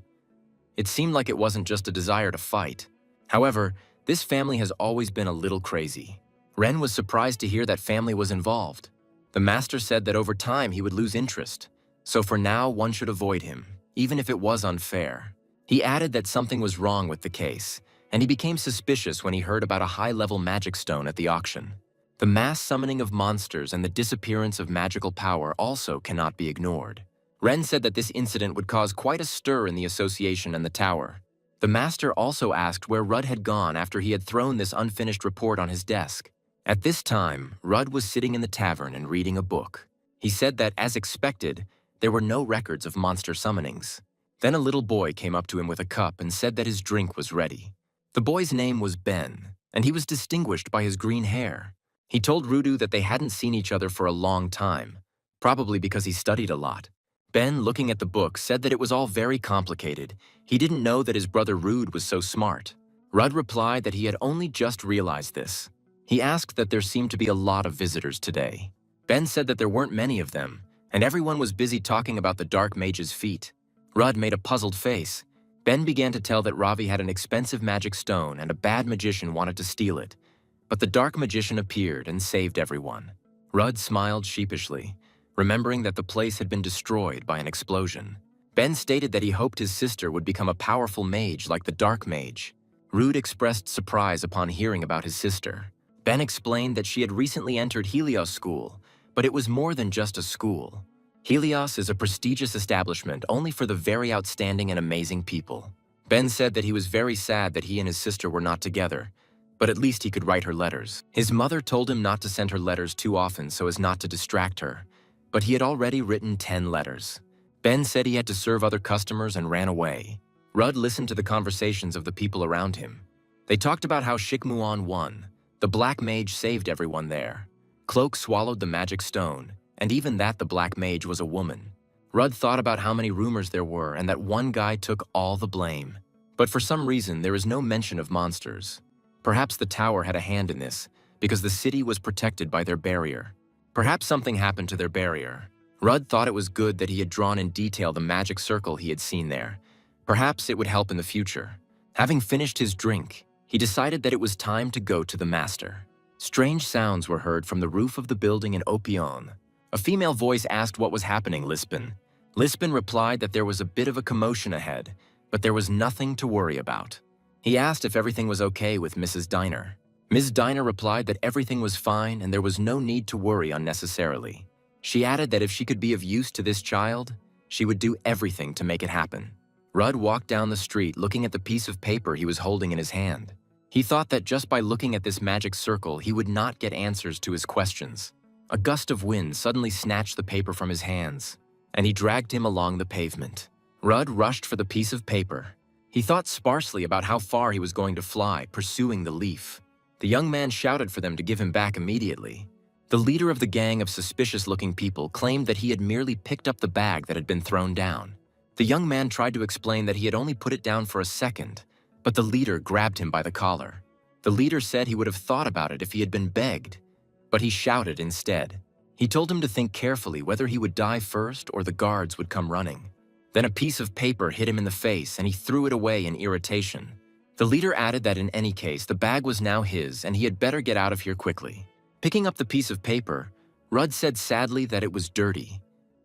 It seemed like it wasn't just a desire to fight. However, this family has always been a little crazy. Ren was surprised to hear that family was involved. The master said that over time he would lose interest, so for now one should avoid him, even if it was unfair. He added that something was wrong with the case, and he became suspicious when he heard about a high-level magic stone at the auction. The mass summoning of monsters and the disappearance of magical power also cannot be ignored. Ren said that this incident would cause quite a stir in the association and the tower. The master also asked where Rudd had gone after he had thrown this unfinished report on his desk. At this time, Rudd was sitting in the tavern and reading a book. He said that, as expected, there were no records of monster summonings. Then a little boy came up to him with a cup and said that his drink was ready. The boy's name was Ben, and he was distinguished by his green hair. He told Rudu that they hadn't seen each other for a long time, probably because he studied a lot. Ben, looking at the book, said that it was all very complicated. He didn't know that his brother Rude was so smart. Rudd replied that he had only just realized this. He asked that there seemed to be a lot of visitors today. Ben said that there weren't many of them, and everyone was busy talking about the Dark Mage's feat. Rudd made a puzzled face. Ben began to tell that Ravi had an expensive magic stone and a bad magician wanted to steal it. But the Dark Magician appeared and saved everyone. Rudd smiled sheepishly, remembering that the place had been destroyed by an explosion. Ben stated that he hoped his sister would become a powerful mage like the Dark Mage. Rude expressed surprise upon hearing about his sister. Ben explained that she had recently entered Helios School, but it was more than just a school. Helios is a prestigious establishment only for the very outstanding and amazing people. Ben said that he was very sad that he and his sister were not together, but at least he could write her letters. His mother told him not to send her letters too often so as not to distract her, but he had already written 10 letters. Ben said he had to serve other customers and ran away. Rudd listened to the conversations of the people around him. They talked about how Shikmuon won, The black mage saved everyone there. Cloak swallowed the magic stone, and even that the black mage was a woman. Rudd thought about how many rumors there were and that one guy took all the blame. But for some reason, there is no mention of monsters. Perhaps the tower had a hand in this, because the city was protected by their barrier. Perhaps something happened to their barrier. Rudd thought it was good that he had drawn in detail the magic circle he had seen there. Perhaps it would help in the future. Having finished his drink, he decided that it was time to go to the master. Strange sounds were heard from the roof of the building in Opion. A female voice asked what was happening, Lisbon. Lisbon replied that there was a bit of a commotion ahead, but there was nothing to worry about. He asked if everything was okay with Mrs. Diner. Ms. Diner replied that everything was fine and there was no need to worry unnecessarily. She added that if she could be of use to this child, she would do everything to make it happen. Rudd walked down the street looking at the piece of paper he was holding in his hand. He thought that just by looking at this magic circle, he would not get answers to his questions. A gust of wind suddenly snatched the paper from his hands, and he dragged him along the pavement. Rudd rushed for the piece of paper. He thought sparsely about how far he was going to fly, pursuing the leaf. The young man shouted for them to give him back immediately. The leader of the gang of suspicious-looking people claimed that he had merely picked up the bag that had been thrown down. The young man tried to explain that he had only put it down for a second, but the leader grabbed him by the collar. The leader said he would have thought about it if he had been begged, but he shouted instead. He told him to think carefully whether he would die first or the guards would come running. Then a piece of paper hit him in the face and he threw it away in irritation. The leader added that in any case, the bag was now his and he had better get out of here quickly. Picking up the piece of paper, Rudd said sadly that it was dirty.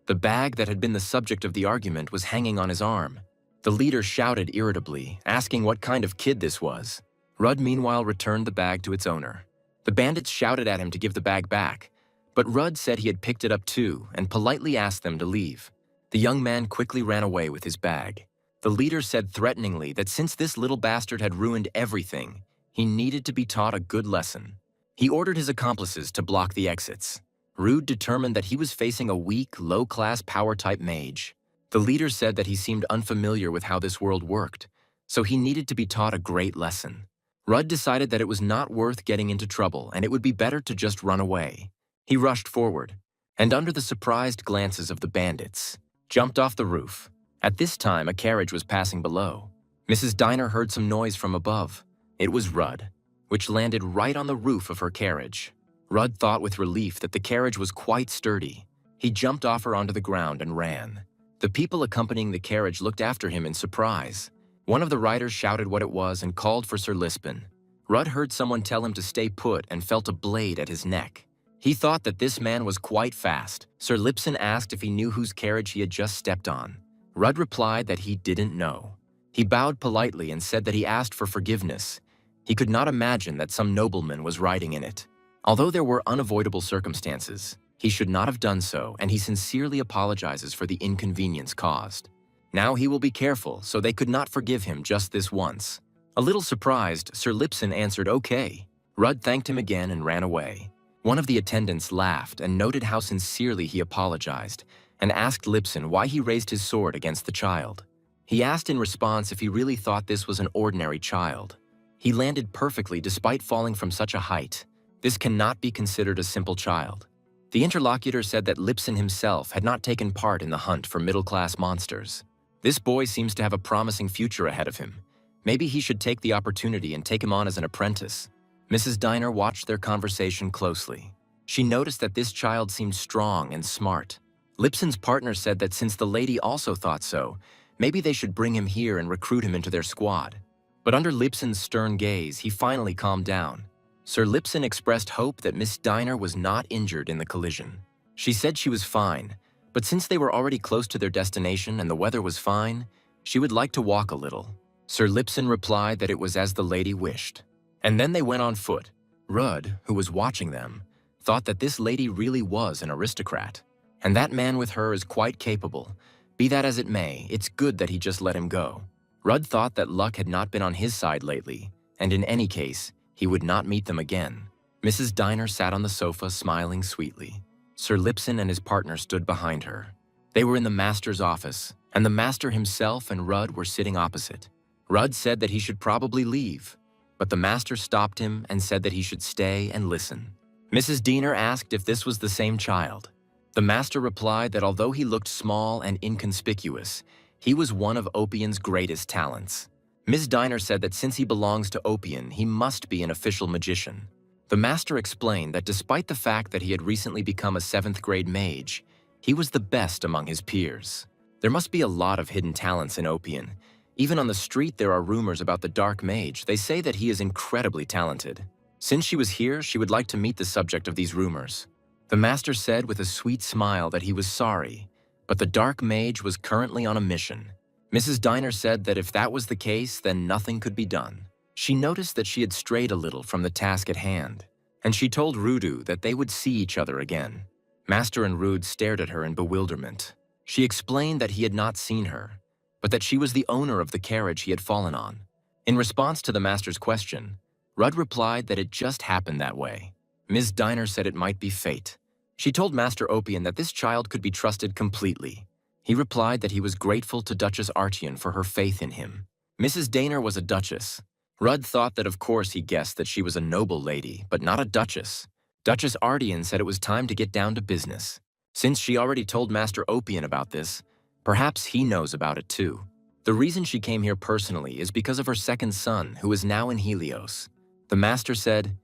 The bag that had been the subject of the argument was hanging on his arm. The leader shouted irritably, asking what kind of kid this was. Rudd meanwhile returned the bag to its owner. The bandits shouted at him to give the bag back, but Rudd said he had picked it up too and politely asked them to leave. The young man quickly ran away with his bag. The leader said threateningly that since this little bastard had ruined everything, he needed to be taught a good lesson. He ordered his accomplices to block the exits. Rude determined that he was facing a weak, low-class power-type mage. The leader said that he seemed unfamiliar with how this world worked, so he needed to be taught a great lesson. Rudd decided that it was not worth getting into trouble and it would be better to just run away. He rushed forward, and under the surprised glances of the bandits, jumped off the roof. At this time, a carriage was passing below. Mrs. Diner heard some noise from above. It was Rudd, which landed right on the roof of her carriage. Rudd thought with relief that the carriage was quite sturdy. He jumped off her onto the ground and ran. The people accompanying the carriage looked after him in surprise. One of the riders shouted what it was and called for Sir Lisbon. Rudd heard someone tell him to stay put and felt a blade at his neck. He thought that this man was quite fast. Sir Lisbon asked if he knew whose carriage he had just stepped on. Rudd replied that he didn't know. He bowed politely and said that he asked for forgiveness. He could not imagine that some nobleman was riding in it. Although there were unavoidable circumstances, he should not have done so, and he sincerely apologizes for the inconvenience caused. Now he will be careful, so they could not forgive him just this once. A little surprised, Sir Lisbon answered okay. Rudd thanked him again and ran away. One of the attendants laughed and noted how sincerely he apologized, and asked Lisbon why he raised his sword against the child. He asked in response if he really thought this was an ordinary child. He landed perfectly despite falling from such a height. This cannot be considered a simple child. The interlocutor said that Lisbon himself had not taken part in the hunt for middle-class monsters. This boy seems to have a promising future ahead of him. Maybe he should take the opportunity and take him on as an apprentice. Mrs. Diner watched their conversation closely. She noticed that this child seemed strong and smart. Lisbon's partner said that since the lady also thought so, maybe they should bring him here and recruit him into their squad. But under Lisbon's stern gaze, he finally calmed down. Sir Lisbon expressed hope that Miss Diner was not injured in the collision. She said she was fine, but since they were already close to their destination and the weather was fine, she would like to walk a little. Sir Lisbon replied that it was as the lady wished. And then they went on foot. Rudd, who was watching them, thought that this lady really was an aristocrat. And that man with her is quite capable. Be that as it may, it's good that he just let him go. Rudd thought that luck had not been on his side lately, and in any case, he would not meet them again. Mrs. Diner sat on the sofa smiling sweetly. Sir Lisbon and his partner stood behind her. They were in the master's office, and the master himself and Rudd were sitting opposite. Rudd said that he should probably leave, but the master stopped him and said that he should stay and listen. Mrs. Diener asked if this was the same child. The master replied that although he looked small and inconspicuous, he was one of Opian's greatest talents. Ms. Diener said that since he belongs to Opian, he must be an official magician. The master explained that despite the fact that he had recently become a 7th grade mage, he was the best among his peers. There must be a lot of hidden talents in Opian. Even on the street there are rumors about the dark mage. They say that he is incredibly talented. Since she was here, she would like to meet the subject of these rumors. The master said with a sweet smile that he was sorry, but the dark mage was currently on a mission. Mrs. Diener said that if that was the case, then nothing could be done. She noticed that she had strayed a little from the task at hand, and she told Rudu that they would see each other again. Master and Rud stared at her in bewilderment. She explained that he had not seen her, but that she was the owner of the carriage he had fallen on. In response to the master's question, Rud replied that it just happened that way. Ms. Diener said it might be fate. She told Master Opian that this child could be trusted completely. He replied that he was grateful to Duchess Artian for her faith in him. Mrs. Diener was a duchess. Rud thought that of course he guessed that she was a noble lady, but not a duchess. Duchess Artian said it was time to get down to business. Since she already told Master Opian about this, perhaps he knows about it too. The reason she came here personally is because of her second son, who is now in Helios. The master said,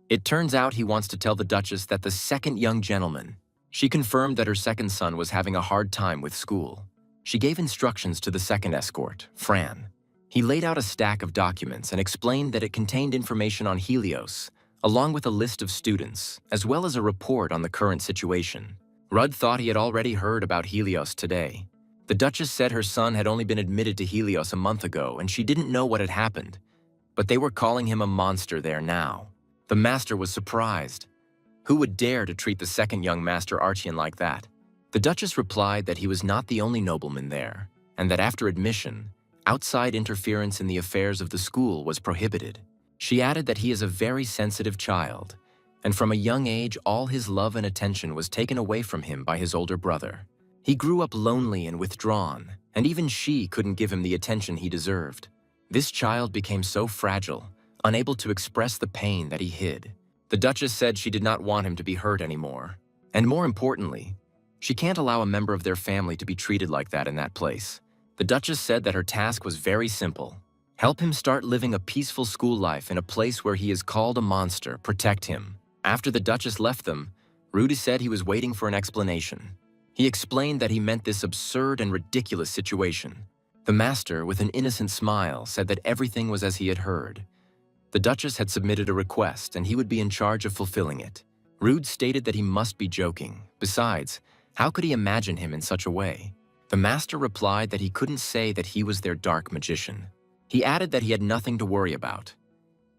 "It turns out he wants to tell the Duchess that the second young gentleman." She confirmed that her second son was having a hard time with school. She gave instructions to the second escort, Fran. He laid out a stack of documents and explained that it contained information on Helios, along with a list of students, as well as a report on the current situation. Rud thought he had already heard about Helios today. The Duchess said her son had only been admitted to Helios a month ago and she didn't know what had happened, but they were calling him a monster there now. The master was surprised. Who would dare to treat the second young Master Artian like that? The Duchess replied that he was not the only nobleman there, and that after admission, outside interference in the affairs of the school was prohibited. She added that he is a very sensitive child, and from a young age all his love and attention was taken away from him by his older brother. He grew up lonely and withdrawn, and even she couldn't give him the attention he deserved. This child became so fragile, unable to express the pain that he hid. The Duchess said she did not want him to be hurt anymore. And more importantly, she can't allow a member of their family to be treated like that in that place. The Duchess said that her task was very simple. Help him start living a peaceful school life in a place where he is called a monster, protect him. After the Duchess left them, Rudy said he was waiting for an explanation. He explained that he meant this absurd and ridiculous situation. The master, with an innocent smile, said that everything was as he had heard. The Duchess had submitted a request and he would be in charge of fulfilling it. Rude stated that he must be joking. Besides, how could he imagine him in such a way? The master replied that he couldn't say that he was their dark magician. He added that he had nothing to worry about.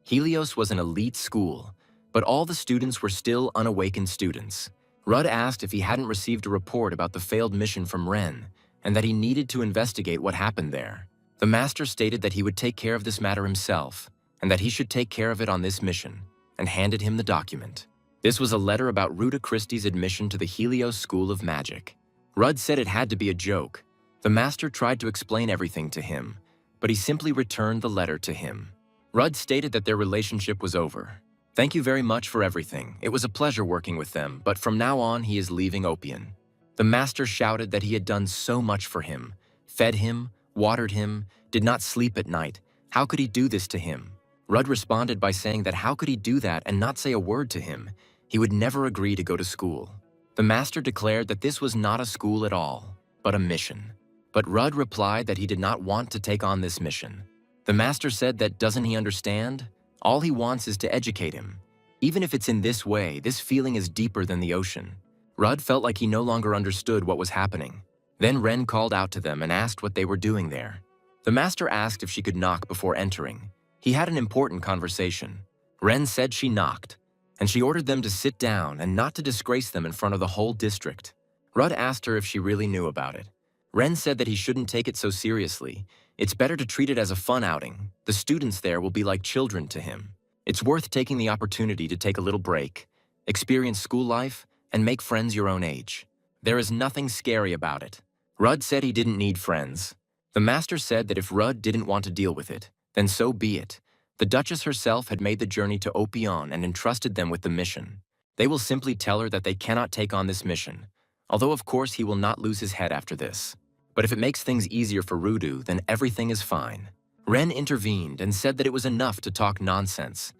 Helios was an elite school, but all the students were still unawakened students. Rudd asked if he hadn't received a report about the failed mission from Ren, and that he needed to investigate what happened there. The master stated that he would take care of this matter himself, and that he should take care of it on this mission, and handed him the document. This was a letter about Ruta Christie's admission to the Helios School of Magic. Rudd said it had to be a joke. The master tried to explain everything to him, but he simply returned the letter to him. Rudd stated that their relationship was over. "Thank you very much for everything. It was a pleasure working with them, but from now on he is leaving Opian." The master shouted that he had done so much for him, fed him, watered him, did not sleep at night. How could he do this to him? Rudd responded by saying that how could he do that and not say a word to him? He would never agree to go to school. The master declared that this was not a school at all, but a mission. But Rudd replied that he did not want to take on this mission. The master said that doesn't he understand? All he wants is to educate him. Even if it's in this way, this feeling is deeper than the ocean. Rudd felt like he no longer understood what was happening. Then Ren called out to them and asked what they were doing there. The master asked if she could knock before entering. He had an important conversation. Ren said she knocked, and she ordered them to sit down and not to disgrace them in front of the whole district. Rudd asked her if she really knew about it. Ren said that he shouldn't take it so seriously. It's better to treat it as a fun outing. The students there will be like children to him. It's worth taking the opportunity to take a little break, experience school life, and make friends your own age. There is nothing scary about it. Rudd said he didn't need friends. The master said that if Rudd didn't want to deal with it, then so be it. The Duchess herself had made the journey to Opion and entrusted them with the mission. They will simply tell her that they cannot take on this mission, although of course he will not lose his head after this. But if it makes things easier for Rudu, then everything is fine. Ren intervened and said that it was enough to talk nonsense.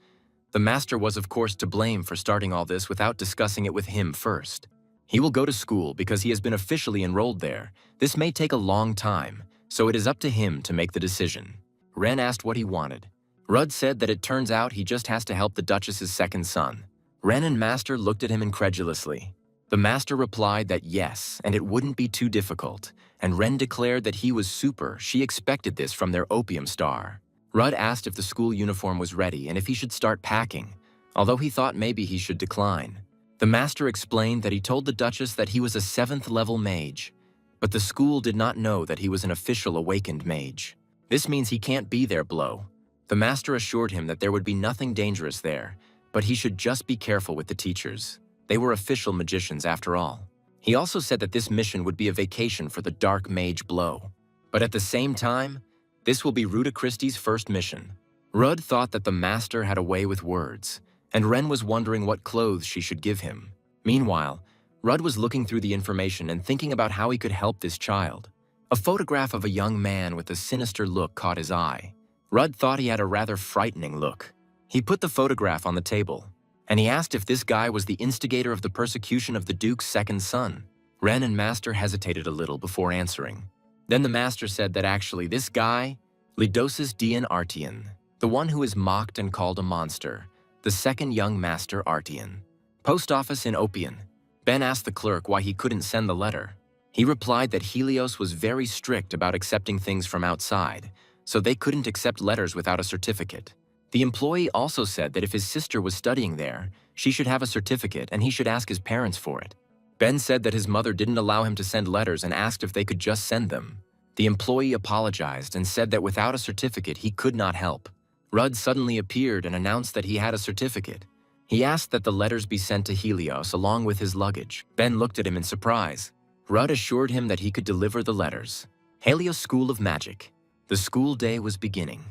The master was of course to blame for starting all this without discussing it with him first. He will go to school because he has been officially enrolled there. This may take a long time, so it is up to him to make the decision. Ren asked what he wanted. Rud said that it turns out he just has to help the Duchess's second son. Ren and Master looked at him incredulously. The Master replied that yes, and it wouldn't be too difficult, and Ren declared that he was super. She expected this from their opium star. Rud asked if the school uniform was ready and if he should start packing, although he thought maybe he should decline. The Master explained that he told the Duchess that he was a 7th level mage, but the school did not know that he was an official awakened mage. This means he can't be there below. The Master assured him that there would be nothing dangerous there, but he should just be careful with the teachers. They were official magicians after all. He also said that this mission would be a vacation for the Dark Mage Blow. But at the same time, this will be Ruda Christie's first mission. Rud thought that the Master had a way with words, and Ren was wondering what clothes she should give him. Meanwhile, Rud was looking through the information and thinking about how he could help this child. A photograph of a young man with a sinister look caught his eye. Rud thought he had a rather frightening look. He put the photograph on the table, and he asked if this guy was the instigator of the persecution of the Duke's second son. Ren and Master hesitated a little before answering. Then the Master said that actually this guy, Lidosis Dian Artian, the one who is mocked and called a monster, the second young Master Artian. Post office in Opion. Ben asked the clerk why he couldn't send the letter. He replied that Helios was very strict about accepting things from outside, so they couldn't accept letters without a certificate. The employee also said that if his sister was studying there, she should have a certificate and he should ask his parents for it. Ben said that his mother didn't allow him to send letters and asked if they could just send them. The employee apologized and said that without a certificate he could not help. Rud suddenly appeared and announced that he had a certificate. He asked that the letters be sent to Helios along with his luggage. Ben looked at him in surprise. Rud assured him that he could deliver the letters. Helios School of Magic. The school day was beginning.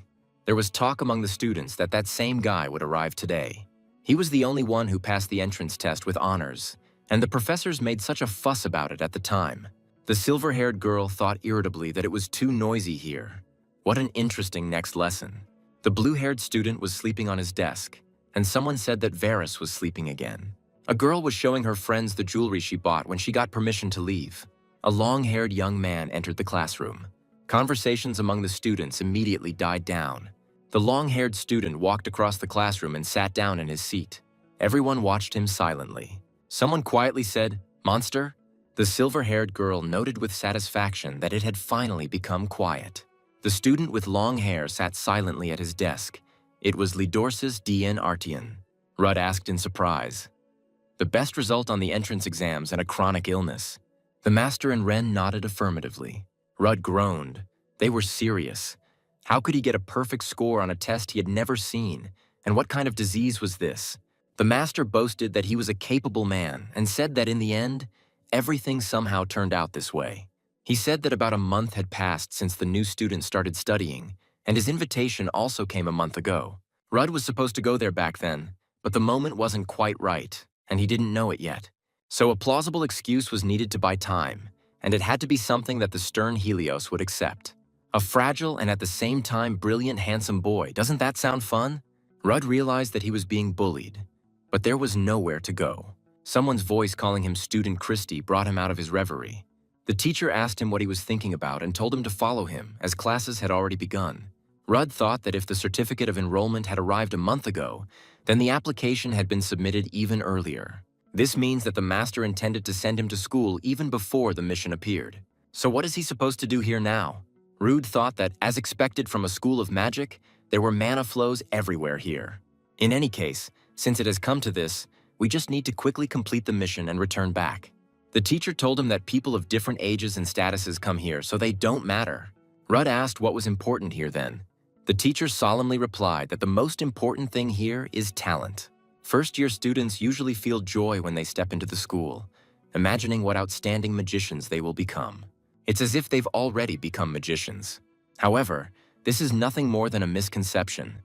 There was talk among the students that that same guy would arrive today. He was the only one who passed the entrance test with honors, and the professors made such a fuss about it at the time. The silver-haired girl thought irritably that it was too noisy here. What an interesting next lesson. The blue-haired student was sleeping on his desk, and someone said that Varys was sleeping again. A girl was showing her friends the jewelry she bought when she got permission to leave. A long-haired young man entered the classroom. Conversations among the students immediately died down. The long-haired student walked across the classroom and sat down in his seat. Everyone watched him silently. Someone quietly said, "Monster?" The silver-haired girl noted with satisfaction that it had finally become quiet. The student with long hair sat silently at his desk. It was Lidorsis Dien Artian. Rud asked in surprise. The best result on the entrance exams and a chronic illness. The Master and Ren nodded affirmatively. Rud groaned. They were serious. How could he get a perfect score on a test he had never seen? And what kind of disease was this? The Master boasted that he was a capable man and said that in the end, everything somehow turned out this way. He said that about a month had passed since the new student started studying, and his invitation also came a month ago. Rud was supposed to go there back then, but the moment wasn't quite right, and he didn't know it yet. So a plausible excuse was needed to buy time, and it had to be something that the stern Helios would accept. A fragile and at the same time brilliant handsome boy, doesn't that sound fun? Rud realized that he was being bullied, but there was nowhere to go. Someone's voice calling him Student Christie brought him out of his reverie. The teacher asked him what he was thinking about and told him to follow him, as classes had already begun. Rud thought that if the certificate of enrollment had arrived a month ago, then the application had been submitted even earlier. This means that the Master intended to send him to school even before the mission appeared. So what is he supposed to do here now? Rud thought that, as expected from a school of magic, there were mana flows everywhere here. In any case, since it has come to this, we just need to quickly complete the mission and return back. The teacher told him that people of different ages and statuses come here, so they don't matter. Rud asked what was important here then. The teacher solemnly replied that the most important thing here is talent. First-year students usually feel joy when they step into the school, imagining what outstanding magicians they will become. It's as if they've already become magicians. However, this is nothing more than a misconception.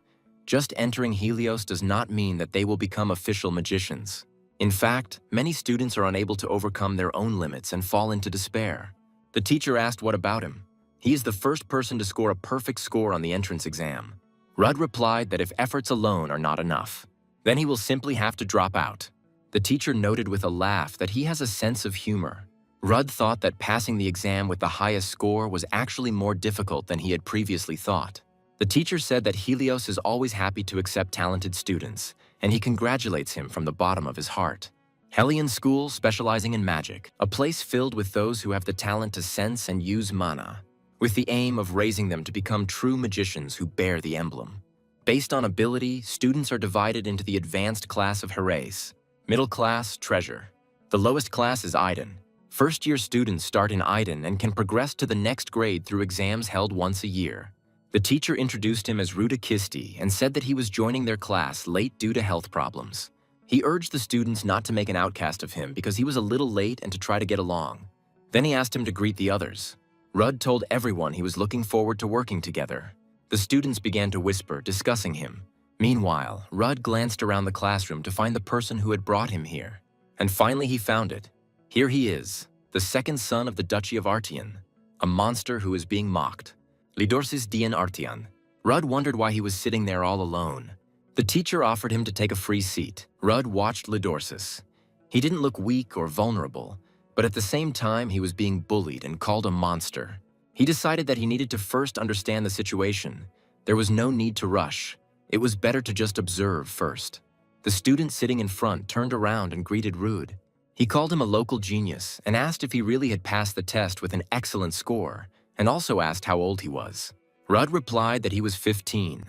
just entering Helios does not mean that they will become official magicians. In fact, many students are unable to overcome their own limits and fall into despair. The teacher asked what about him. He is the first person to score a perfect score on the entrance exam. Rudd replied that if efforts alone are not enough, then he will simply have to drop out. The teacher noted with a laugh that he has a sense of humor. Rudd thought that passing the exam with the highest score was actually more difficult than he had previously thought. The teacher said that Helios is always happy to accept talented students, and he congratulates him from the bottom of his heart. Hellion School, specializing in magic, a place filled with those who have the talent to sense and use mana, with the aim of raising them to become true magicians who bear the emblem. Based on ability, students are divided into the advanced class of Herace, middle class, Treasure. The lowest class is Iden. First-year students start in Iden and can progress to the next grade through exams held once a year. The teacher introduced him as Rudakisti and said that he was joining their class late due to health problems. He urged the students not to make an outcast of him because he was a little late and to try to get along. Then he asked him to greet the others. Rudd told everyone he was looking forward to working together. The students began to whisper, discussing him. Meanwhile, Rudd glanced around the classroom to find the person who had brought him here. And finally he found it. Here he is, the second son of the Duchy of Artian, a monster who is being mocked. Lidorsis Dian Artian. Rudd wondered why he was sitting there all alone. The teacher offered him to take a free seat. Rudd watched Lidorsis. He didn't look weak or vulnerable, but at the same time he was being bullied and called a monster. He decided that he needed to first understand the situation. There was no need to rush. It was better to just observe first. The student sitting in front turned around and greeted Rudd. He called him a local genius and asked if he really had passed the test with an excellent score, and also asked how old he was. Rudd replied that he was 15.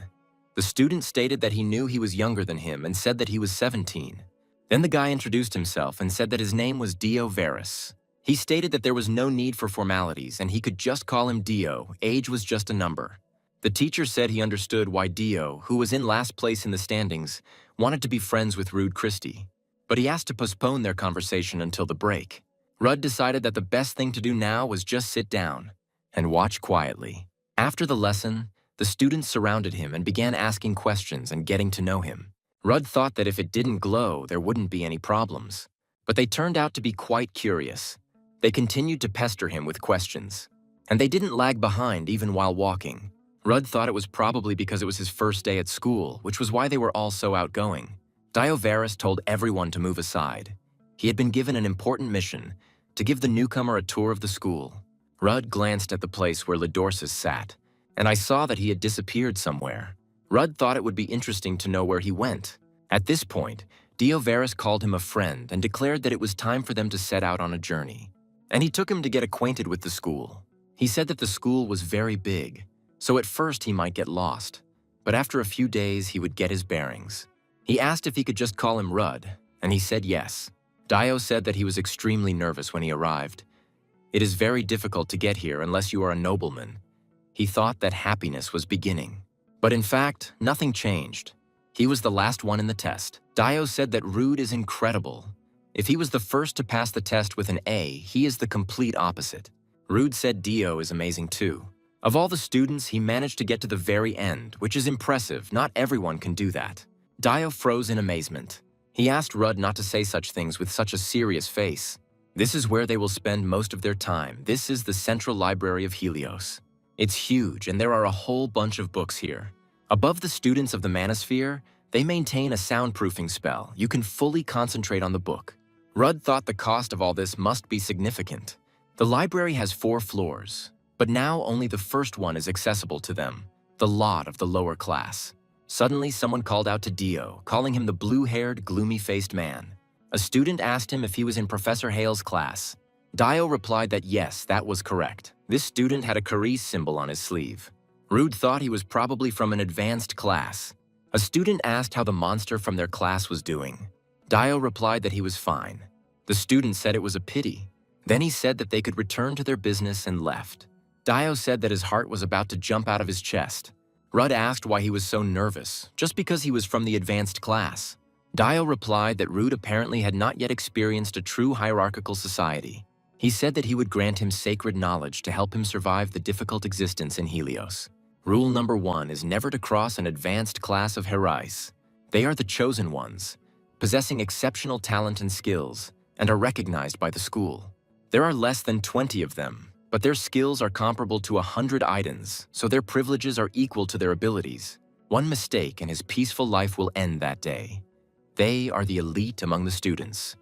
The student stated that he knew he was younger than him and said that he was 17. Then the guy introduced himself and said that his name was Dio Varus. He stated that there was no need for formalities and he could just call him Dio, age was just a number. The teacher said he understood why Dio, who was in last place in the standings, wanted to be friends with Rude Christie, but he asked to postpone their conversation until the break. Rudd decided that the best thing to do now was just sit down and watch quietly. After the lesson, the students surrounded him and began asking questions and getting to know him. Rudd thought that if it didn't glow, there wouldn't be any problems. But they turned out to be quite curious. They continued to pester him with questions. And they didn't lag behind even while walking. Rudd thought it was probably because it was his first day at school, which was why they were all so outgoing. Diovarus told everyone to move aside. He had been given an important mission, to give the newcomer a tour of the school. Rudd glanced at the place where Lidorsis sat, and I saw that he had disappeared somewhere. Rudd thought it would be interesting to know where he went. At this point, Diovarus called him a friend and declared that it was time for them to set out on a journey. And he took him to get acquainted with the school. He said that the school was very big, so at first he might get lost. But after a few days, he would get his bearings. He asked if he could just call him Rudd, and he said yes. Dio said that he was extremely nervous when he arrived. It is very difficult to get here unless you are a nobleman. He thought that happiness was beginning. But in fact, nothing changed. He was the last one in the test. Dio said that Rude is incredible. If he was the first to pass the test with an A, he is the complete opposite. Rude said Dio is amazing too. Of all the students, he managed to get to the very end, which is impressive. Not everyone can do that. Dio froze in amazement. He asked Rudd not to say such things with such a serious face. This is where they will spend most of their time. This is the Central Library of Helios. It's huge, and there are a whole bunch of books here. Above the students of the Manosphere, they maintain a soundproofing spell. You can fully concentrate on the book. Rudd thought the cost of all this must be significant. The library has 4 floors, but now only the first one is accessible to them, the lot of the lower class. Suddenly, someone called out to Dio, calling him the blue-haired, gloomy-faced man. A student asked him if he was in Professor Hale's class. Dio replied that yes, that was correct. This student had a Carice symbol on his sleeve. Rude thought he was probably from an advanced class. A student asked how the monster from their class was doing. Dio replied that he was fine. The student said it was a pity. Then he said that they could return to their business and left. Dio said that his heart was about to jump out of his chest. Rudd asked why he was so nervous, just because he was from the advanced class. Dio replied that Rude apparently had not yet experienced a true hierarchical society. He said that he would grant him sacred knowledge to help him survive the difficult existence in Helios. Rule number 1 is never to cross an advanced class of Herais. They are the chosen ones, possessing exceptional talent and skills, and are recognized by the school. There are less than 20 of them, but their skills are comparable to 100 Idens, so their privileges are equal to their abilities. One mistake and his peaceful life will end that day. They are the elite among the students.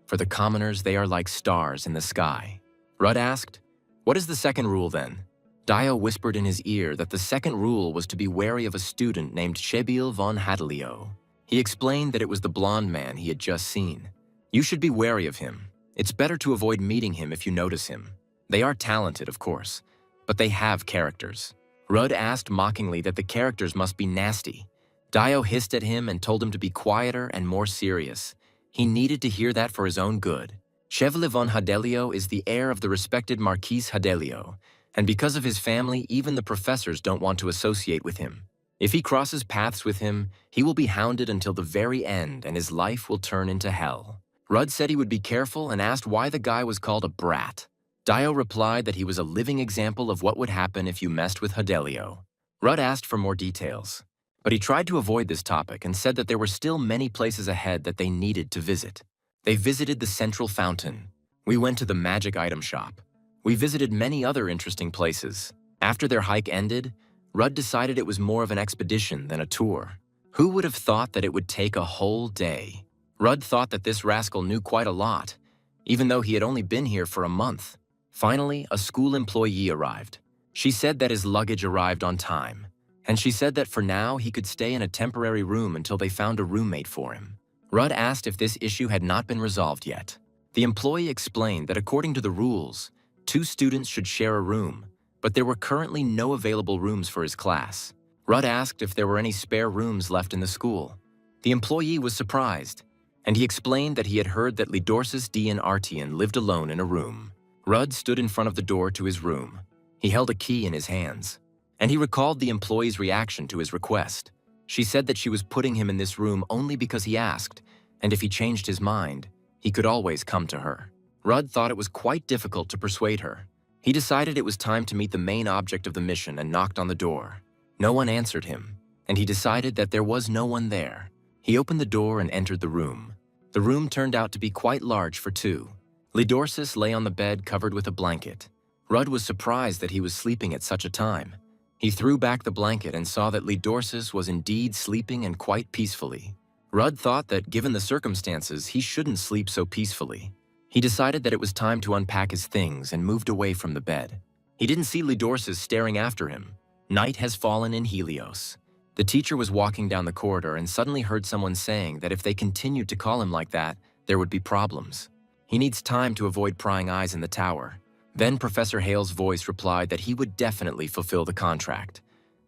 For the commoners, they are like stars in the sky. Rudd asked, "What is the second rule then?" Dio whispered in his ear that the second rule was to be wary of a student named Shebil von Hadelio. He explained that it was the blonde man he had just seen. "You should be wary of him. It's better to avoid meeting him if you notice him. They are talented, of course, but they have characters." Rudd asked mockingly that the characters must be nasty. Dio hissed at him and told him to be quieter and more serious. He needed to hear that for his own good. Shebil von Hadelio is the heir of the respected Marquis Hadelio, and because of his family, even the professors don't want to associate with him. If he crosses paths with him, he will be hounded until the very end and his life will turn into hell. Rudd said he would be careful and asked why the guy was called a brat. Dio replied that he was a living example of what would happen if you messed with Hadelio. Rudd asked for more details, but he tried to avoid this topic and said that there were still many places ahead that they needed to visit. They visited the central fountain. We went to the magic item shop. We visited many other interesting places. After their hike ended, Rudd decided it was more of an expedition than a tour. Who would have thought that it would take a whole day? Rudd thought that this rascal knew quite a lot, even though he had only been here for a month. Finally, a school employee arrived. She said that his luggage arrived on time, and she said that for now he could stay in a temporary room until they found a roommate for him. Rudd asked if this issue had not been resolved yet. The employee explained that according to the rules, 2 students should share a room, but there were currently no available rooms for his class. Rudd asked if there were any spare rooms left in the school. The employee was surprised, and he explained that he had heard that Lidorsis D and Artian lived alone in a room. Rudd stood in front of the door to his room. He held a key in his hands, and he recalled the employee's reaction to his request. She said that she was putting him in this room only because he asked, and if he changed his mind, he could always come to her. Rudd thought it was quite difficult to persuade her. He decided it was time to meet the main object of the mission and knocked on the door. No one answered him, and he decided that there was no one there. He opened the door and entered the room. The room turned out to be quite large for 2. Lidorsis lay on the bed covered with a blanket. Rudd was surprised that he was sleeping at such a time. He threw back the blanket and saw that Lidorsis was indeed sleeping and quite peacefully. Rudd thought that given the circumstances, he shouldn't sleep so peacefully. He decided that it was time to unpack his things and moved away from the bed. He didn't see Lidorsis staring after him. Night has fallen in Helios. The teacher was walking down the corridor and suddenly heard someone saying that if they continued to call him like that, there would be problems. He needs time to avoid prying eyes in the tower. Then Professor Hale's voice replied that he would definitely fulfill the contract,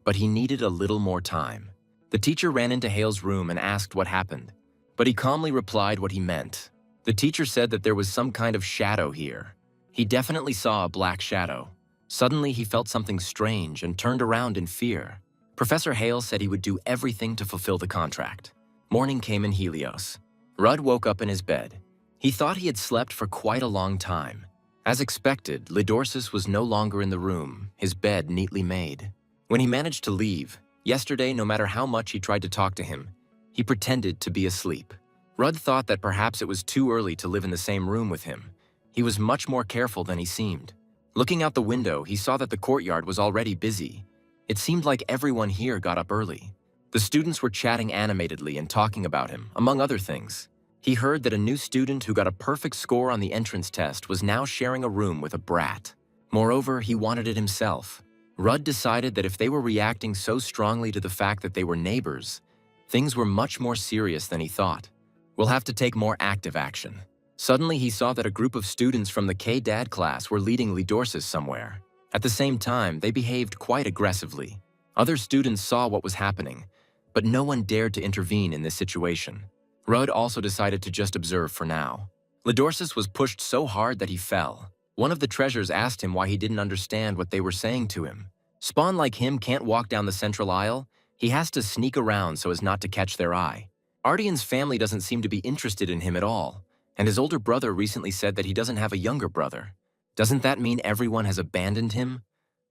but he needed a little more time. The teacher ran into Hale's room and asked what happened, but he calmly replied what he meant. The teacher said that there was some kind of shadow here. He definitely saw a black shadow. Suddenly, he felt something strange and turned around in fear. Professor Hale said he would do everything to fulfill the contract. Morning came in Helios. Rudd woke up in his bed. He thought he had slept for quite a long time. As expected, Lidorsis was no longer in the room, his bed neatly made. When he managed to leave, yesterday, no matter how much he tried to talk to him, he pretended to be asleep. Rudd thought that perhaps it was too early to live in the same room with him. He was much more careful than he seemed. Looking out the window, he saw that the courtyard was already busy. It seemed like everyone here got up early. The students were chatting animatedly and talking about him, among other things. He heard that a new student who got a perfect score on the entrance test was now sharing a room with a brat. Moreover, he wanted it himself. Rudd decided that if they were reacting so strongly to the fact that they were neighbors, things were much more serious than he thought. We'll have to take more active action. Suddenly, he saw that a group of students from the K-Dad class were leading Lidorsis somewhere. At the same time, they behaved quite aggressively. Other students saw what was happening, but no one dared to intervene in this situation. Rudd also decided to just observe for now. Lidorsis was pushed so hard that he fell. One of the treasures asked him why he didn't understand what they were saying to him. Spawn like him can't walk down the central aisle. He has to sneak around so as not to catch their eye. Ardian's family doesn't seem to be interested in him at all, and his older brother recently said that he doesn't have a younger brother. Doesn't that mean everyone has abandoned him?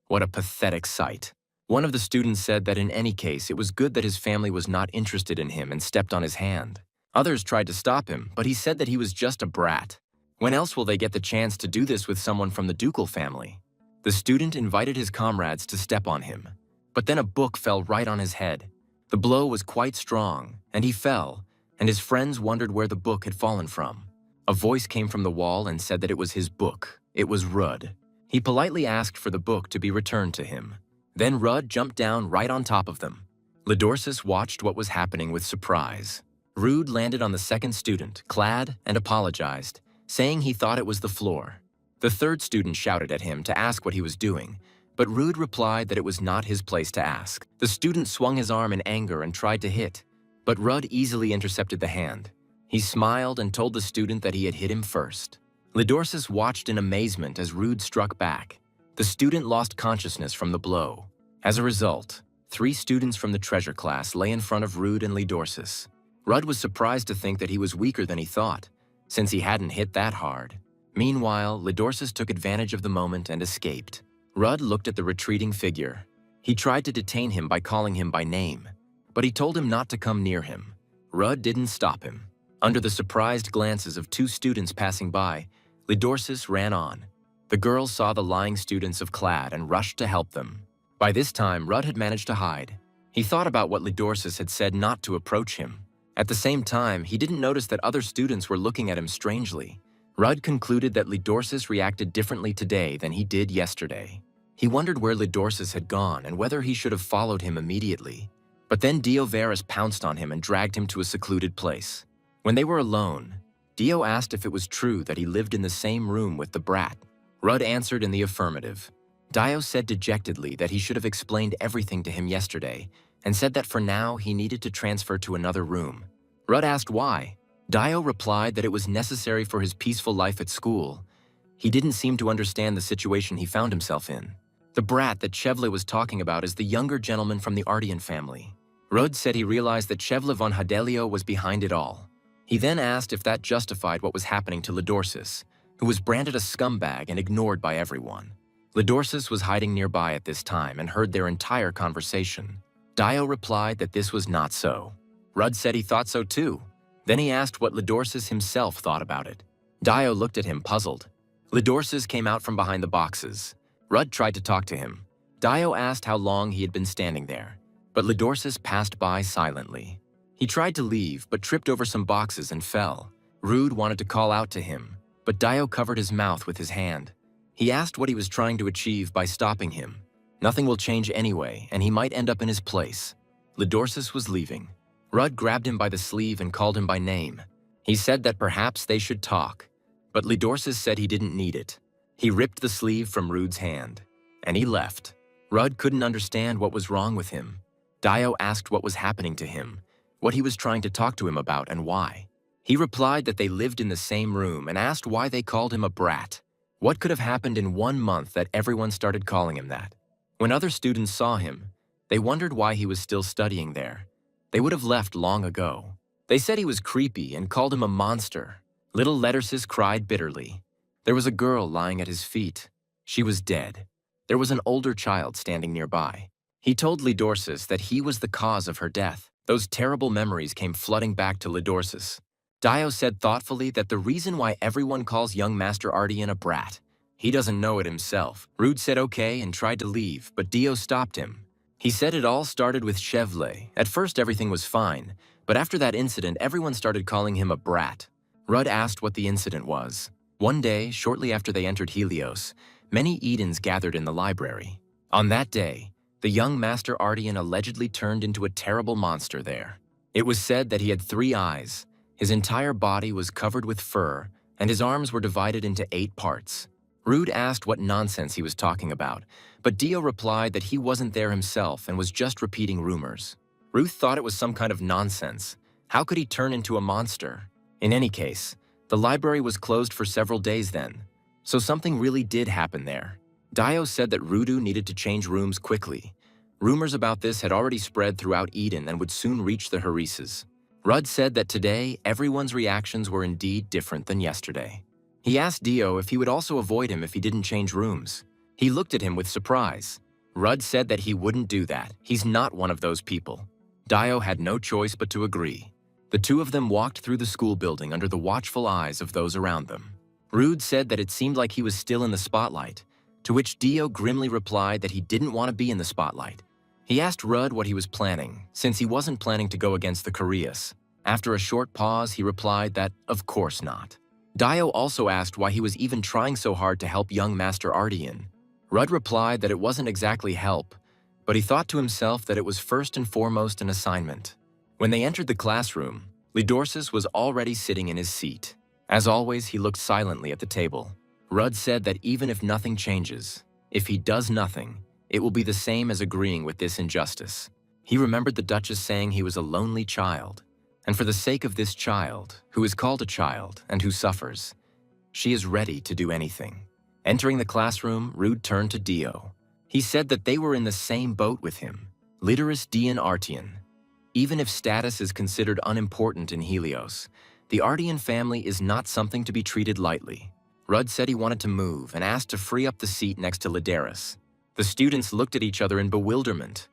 What a pathetic sight. One of the students said that in any case, it was good that his family was not interested in him and stepped on his hand. Others tried to stop him, but he said that he was just a brat. When else will they get the chance to do this with someone from the ducal family? The student invited his comrades to step on him, but then a book fell right on his head. The blow was quite strong, and he fell, and his friends wondered where the book had fallen from. A voice came from the wall and said that it was his book. It was Rudd. He politely asked for the book to be returned to him. Then Rudd jumped down right on top of them. Lidorsis watched what was happening with surprise. Rudd landed on the second student, clad, and apologized, saying he thought it was the floor. The third student shouted at him to ask what he was doing, but Rudd replied that it was not his place to ask. The student swung his arm in anger and tried to hit, but Rudd easily intercepted the hand. He smiled and told the student that he had hit him first. Lidorsis watched in amazement as Rudd struck back. The student lost consciousness from the blow. As a result, 3 students from the treasure class lay in front of Rudd and Lidorsis. Rudd was surprised to think that he was weaker than he thought, since he hadn't hit that hard. Meanwhile, Lidorsis took advantage of the moment and escaped. Rudd looked at the retreating figure. He tried to detain him by calling him by name, but he told him not to come near him. Rudd didn't stop him. Under the surprised glances of 2 students passing by, Lidorsis ran on. The girls saw the lying students of Clad and rushed to help them. By this time, Rudd had managed to hide. He thought about what Lidorsis had said not to approach him. At the same time, he didn't notice that other students were looking at him strangely. Rudd concluded that Lidorsis reacted differently today than he did yesterday. He wondered where Lidorsis had gone and whether he should have followed him immediately. But then Dio Varus pounced on him and dragged him to a secluded place. When they were alone, Dio asked if it was true that he lived in the same room with the brat. Rudd answered in the affirmative. Dio said dejectedly that he should have explained everything to him yesterday and said that for now he needed to transfer to another room. Rudd asked why. Dio replied that it was necessary for his peaceful life at school. He didn't seem to understand the situation he found himself in. The brat that Chevle was talking about is the younger gentleman from the Ardian family. Rudd said he realized that Chevle von Hadelio was behind it all. He then asked if that justified what was happening to Lidorsis, who was branded a scumbag and ignored by everyone. Lidorsis was hiding nearby at this time and heard their entire conversation. Dio replied that this was not so. Rudd said he thought so too. Then he asked what Lidorsis himself thought about it. Dio looked at him puzzled. Lidorsis came out from behind the boxes. Rudd tried to talk to him. Dio asked how long he had been standing there, but Lidorsis passed by silently. He tried to leave, but tripped over some boxes and fell. Rudd wanted to call out to him, but Dio covered his mouth with his hand. He asked what he was trying to achieve by stopping him. Nothing will change anyway, and he might end up in his place. Lidorsis was leaving. Rudd grabbed him by the sleeve and called him by name. He said that perhaps they should talk, but Lidorsis said he didn't need it. He ripped the sleeve from Rudd's hand, and he left. Rudd couldn't understand what was wrong with him. Dio asked what was happening to him, what he was trying to talk to him about and why. He replied that they lived in the same room and asked why they called him a brat. What could have happened in 1 month that everyone started calling him that? When other students saw him, they wondered why he was still studying there. They would have left long ago. They said he was creepy and called him a monster. Little Lidorsis cried bitterly. There was a girl lying at his feet. She was dead. There was an older child standing nearby. He told Lidorsis that he was the cause of her death. Those terrible memories came flooding back to Lidorsis. Dio said thoughtfully that the reason why everyone calls young Master Ardian a brat, he doesn't know it himself. Rudd said okay and tried to leave, but Dio stopped him. He said it all started with Chevle. At first everything was fine, but after that incident everyone started calling him a brat. Rudd asked what the incident was. One day, shortly after they entered Helios, many Edens gathered in the library. On that day, the young Master Ardian allegedly turned into a terrible monster there. It was said that he had 3 eyes. His entire body was covered with fur, and his arms were divided into 8 parts. Rudd asked what nonsense he was talking about, but Dio replied that he wasn't there himself and was just repeating rumors. Ruth thought it was some kind of nonsense. How could he turn into a monster? In any case, the library was closed for several days then, so something really did happen there. Dio said that Rudu needed to change rooms quickly. Rumors about this had already spread throughout Eden and would soon reach the Harises. Rudd said that today, everyone's reactions were indeed different than yesterday. He asked Dio if he would also avoid him if he didn't change rooms. He looked at him with surprise. Rudd said that he wouldn't do that. He's not one of those people. Dio had no choice but to agree. The two of them walked through the school building under the watchful eyes of those around them. Rudd said that it seemed like he was still in the spotlight, to which Dio grimly replied that he didn't want to be in the spotlight. He asked Rudd what he was planning, since he wasn't planning to go against the Koreas. After a short pause, he replied that, of course not. Dio also asked why he was even trying so hard to help young Master Artian. Rudd replied that it wasn't exactly help, but he thought to himself that it was first and foremost an assignment. When they entered the classroom, Lidorsis was already sitting in his seat. As always, he looked silently at the table. Rudd said that even if nothing changes, if he does nothing, it will be the same as agreeing with this injustice. He remembered the Duchess saying he was a lonely child, and for the sake of this child, who is called a child and who suffers, she is ready to do anything. Entering the classroom, Rudd turned to Dio. He said that they were in the same boat with him, Lidoris Dian Artian. Even if status is considered unimportant in Helios, the Artian family is not something to be treated lightly. Rudd said he wanted to move and asked to free up the seat next to Lidaris. The students looked at each other in bewilderment.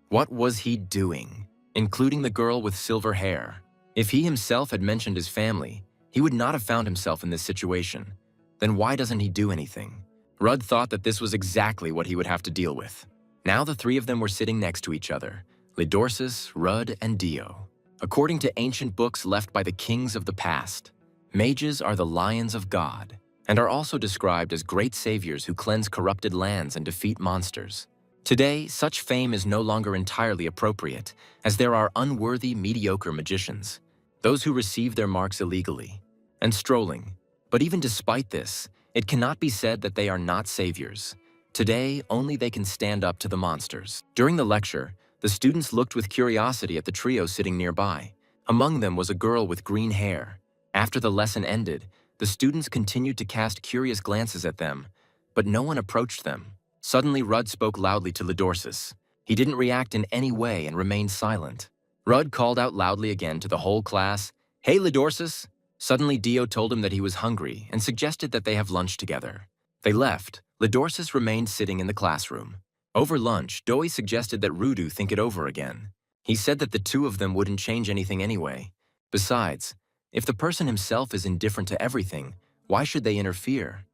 What was he doing, including the girl with silver hair? If he himself had mentioned his family, he would not have found himself in this situation. Then why doesn't he do anything? Rudd thought that this was exactly what he would have to deal with. Now the three of them were sitting next to each other, Lidorsis, Rudd, and Dio. According to ancient books left by the kings of the past, mages are the lions of God, and are also described as great saviors who cleanse corrupted lands and defeat monsters. Today, such fame is no longer entirely appropriate, as there are unworthy, mediocre magicians, those who receive their marks illegally, and strolling. But even despite this, it cannot be said that they are not saviors. Today, only they can stand up to the monsters. During the lecture, the students looked with curiosity at the trio sitting nearby. Among them was a girl with green hair. After the lesson ended, the students continued to cast curious glances at them, but no one approached them. Suddenly, Rudd spoke loudly to Lidorsis. He didn't react in any way and remained silent. Rudd called out loudly again to the whole class, "Hey, Lidorsis!" Suddenly, Dio told him that he was hungry and suggested that they have lunch together. They left. Lidorsis remained sitting in the classroom. Over lunch, Doi suggested that Rudu think it over again. He said that the two of them wouldn't change anything anyway. Besides, if the person himself is indifferent to everything, why should they interfere?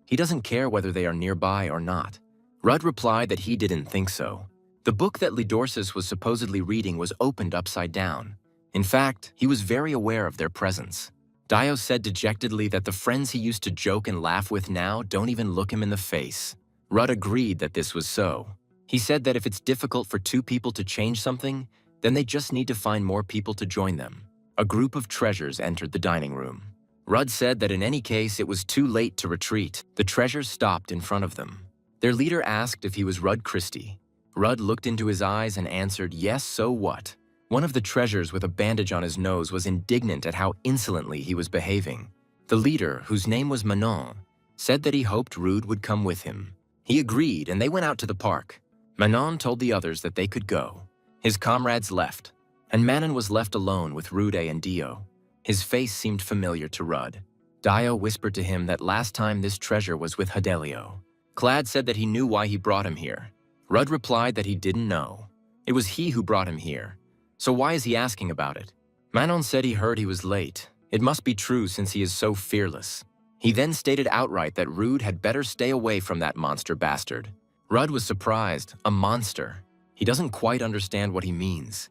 He doesn't care whether they are nearby or not. Rudd replied that he didn't think so. The book that Lidorsis was supposedly reading was opened upside down. In fact, he was very aware of their presence. Dio said dejectedly that the friends he used to joke and laugh with now don't even look him in the face. Rudd agreed that this was so. He said that if it's difficult for two people to change something, then they just need to find more people to join them. A group of treasures entered the dining room. Rudd said that in any case it was too late to retreat. The treasures stopped in front of them. Their leader asked if he was Rudd Christie. Rudd looked into his eyes and answered, "Yes, so what?" One of the treasures with a bandage on his nose was indignant at how insolently he was behaving. The leader, whose name was Manon, said that he hoped Rudd would come with him. He agreed, and they went out to the park. Manon told the others that they could go. His comrades left, and Manon was left alone with Rude and Dio. His face seemed familiar to Rudd. Dio whispered to him that last time this treasure was with Yahello. Clad said that he knew why he brought him here. Rudd replied that he didn't know. It was he who brought him here. So why is he asking about it? Manon said he heard he was late. It must be true since he is so fearless. He then stated outright that Rudd had better stay away from that monster bastard. Rudd was surprised. A monster? He doesn't quite understand what he means.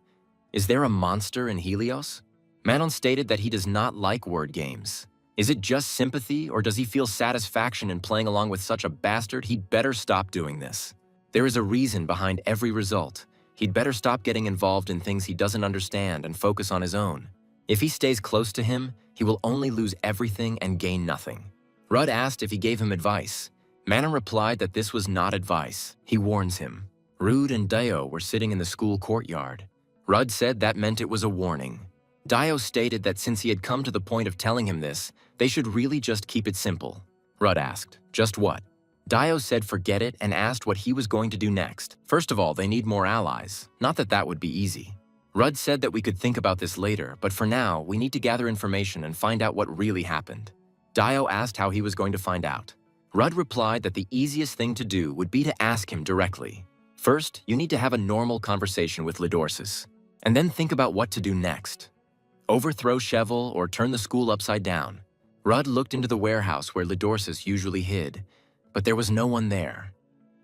Is there a monster in Helios? Manon stated that he does not like word games. Is it just sympathy, or does he feel satisfaction in playing along with such a bastard? He'd better stop doing this. There is a reason behind every result. He'd better stop getting involved in things he doesn't understand and focus on his own. If he stays close to him, he will only lose everything and gain nothing. Rudd asked if he gave him advice. Manon replied that this was not advice. He warns him. Rudd and Dio were sitting in the school courtyard. Rudd said that meant it was a warning. Dio stated that since he had come to the point of telling him this, they should really just keep it simple. Rudd asked, "Just what?" Dio said forget it and asked what he was going to do next. First of all, they need more allies. Not that that would be easy. Rudd said that we could think about this later, but for now, we need to gather information and find out what really happened. Dio asked how he was going to find out. Rudd replied that the easiest thing to do would be to ask him directly. First, you need to have a normal conversation with Lidorsis, and then think about what to do next. Overthrow Cheval or turn the school upside down. Rudd looked into the warehouse where Lidorsis usually hid, but there was no one there.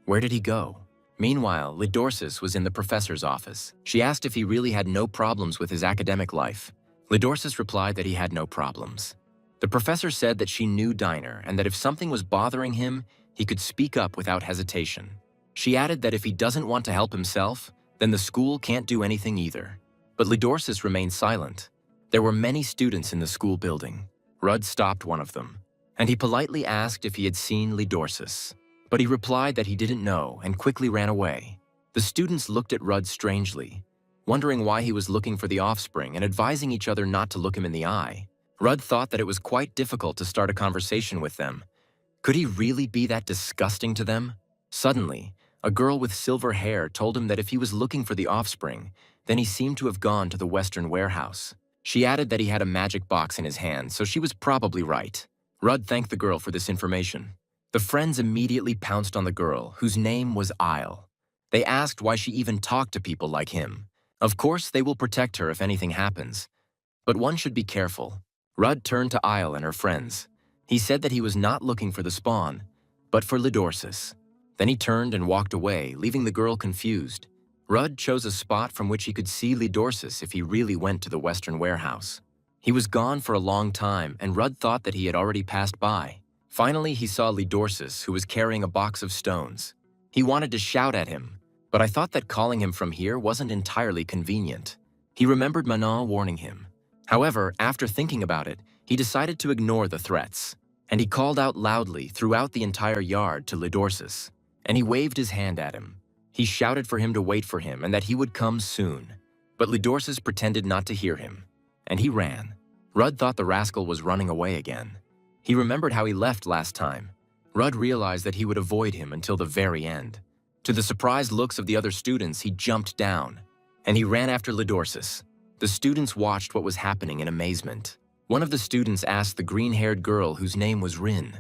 Where did he go? Meanwhile, Lidorsis was in the professor's office. She asked if he really had no problems with his academic life. Lidorsis replied that he had no problems. The professor said that she knew Diner and that if something was bothering him, he could speak up without hesitation. She added that if he doesn't want to help himself, then the school can't do anything either. But Lidorsis remained silent. There were many students in the school building. Rudd stopped one of them, and he politely asked if he had seen Lidorsis. But he replied that he didn't know and quickly ran away. The students looked at Rudd strangely, wondering why he was looking for the offspring and advising each other not to look him in the eye. Rudd thought that it was quite difficult to start a conversation with them. Could he really be that disgusting to them? Suddenly, a girl with silver hair told him that if he was looking for the offspring, then he seemed to have gone to the Western warehouse. She added that he had a magic box in his hand, so she was probably right. Rudd thanked the girl for this information. The friends immediately pounced on the girl, whose name was Isle. They asked why she even talked to people like him. Of course, they will protect her if anything happens. But one should be careful. Rudd turned to Isle and her friends. He said that he was not looking for the spawn, but for Lidorsis. Then he turned and walked away, leaving the girl confused. Rudd chose a spot from which he could see Lidorsis if he really went to the Western warehouse. He was gone for a long time, and Rudd thought that he had already passed by. Finally, he saw Lidorsis, who was carrying a box of stones. He wanted to shout at him, but I thought that calling him from here wasn't entirely convenient. He remembered Manhwa warning him. However, after thinking about it, he decided to ignore the threats, and he called out loudly throughout the entire yard to Lidorsis, and he waved his hand at him. He shouted for him to wait for him and that he would come soon. But Lidorsis pretended not to hear him, and he ran. Rudd thought the rascal was running away again. He remembered how he left last time. Rudd realized that he would avoid him until the very end. To the surprised looks of the other students, he jumped down, and he ran after Lidorsis. The students watched what was happening in amazement. One of the students asked the green-haired girl whose name was Rin,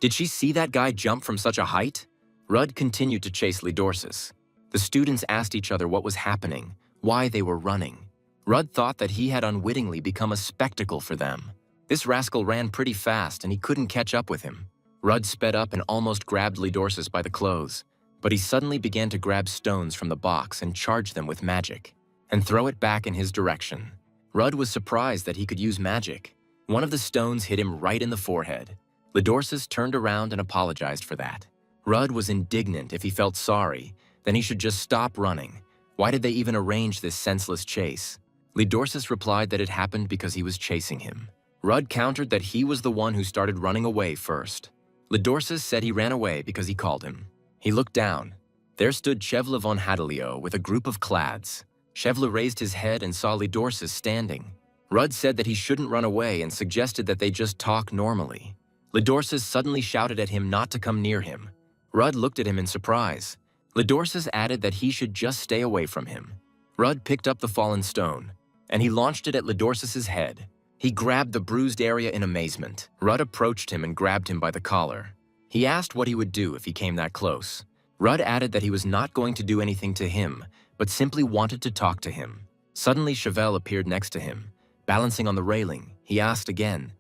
"Did she see that guy jump from such a height?" Rudd continued to chase Lidorsis. The students asked each other what was happening, why they were running. Rudd thought that he had unwittingly become a spectacle for them. This rascal ran pretty fast and he couldn't catch up with him. Rudd sped up and almost grabbed Lidorsis by the clothes, but he suddenly began to grab stones from the box and charge them with magic, and throw it back in his direction. Rudd was surprised that he could use magic. One of the stones hit him right in the forehead. Lidorsis turned around and apologized for that. Rudd was indignant. If he felt sorry, then he should just stop running. Why did they even arrange this senseless chase? Lidorsis replied that it happened because he was chasing him. Rudd countered that he was the one who started running away first. Lidorsis said he ran away because he called him. He looked down. There stood Chevla von Hadelio with a group of clads. Chevla raised his head and saw Lidorsis standing. Rudd said that he shouldn't run away and suggested that they just talk normally. Lidorsis suddenly shouted at him not to come near him. Rudd looked at him in surprise. Lidorsis added that he should just stay away from him. Rudd picked up the fallen stone, and he launched it at Lidorsis's head. He grabbed the bruised area in amazement. Rudd approached him and grabbed him by the collar. He asked what he would do if he came that close. Rudd added that he was not going to do anything to him, but simply wanted to talk to him. Suddenly, Chevelle appeared next to him. Balancing on the railing, he asked again,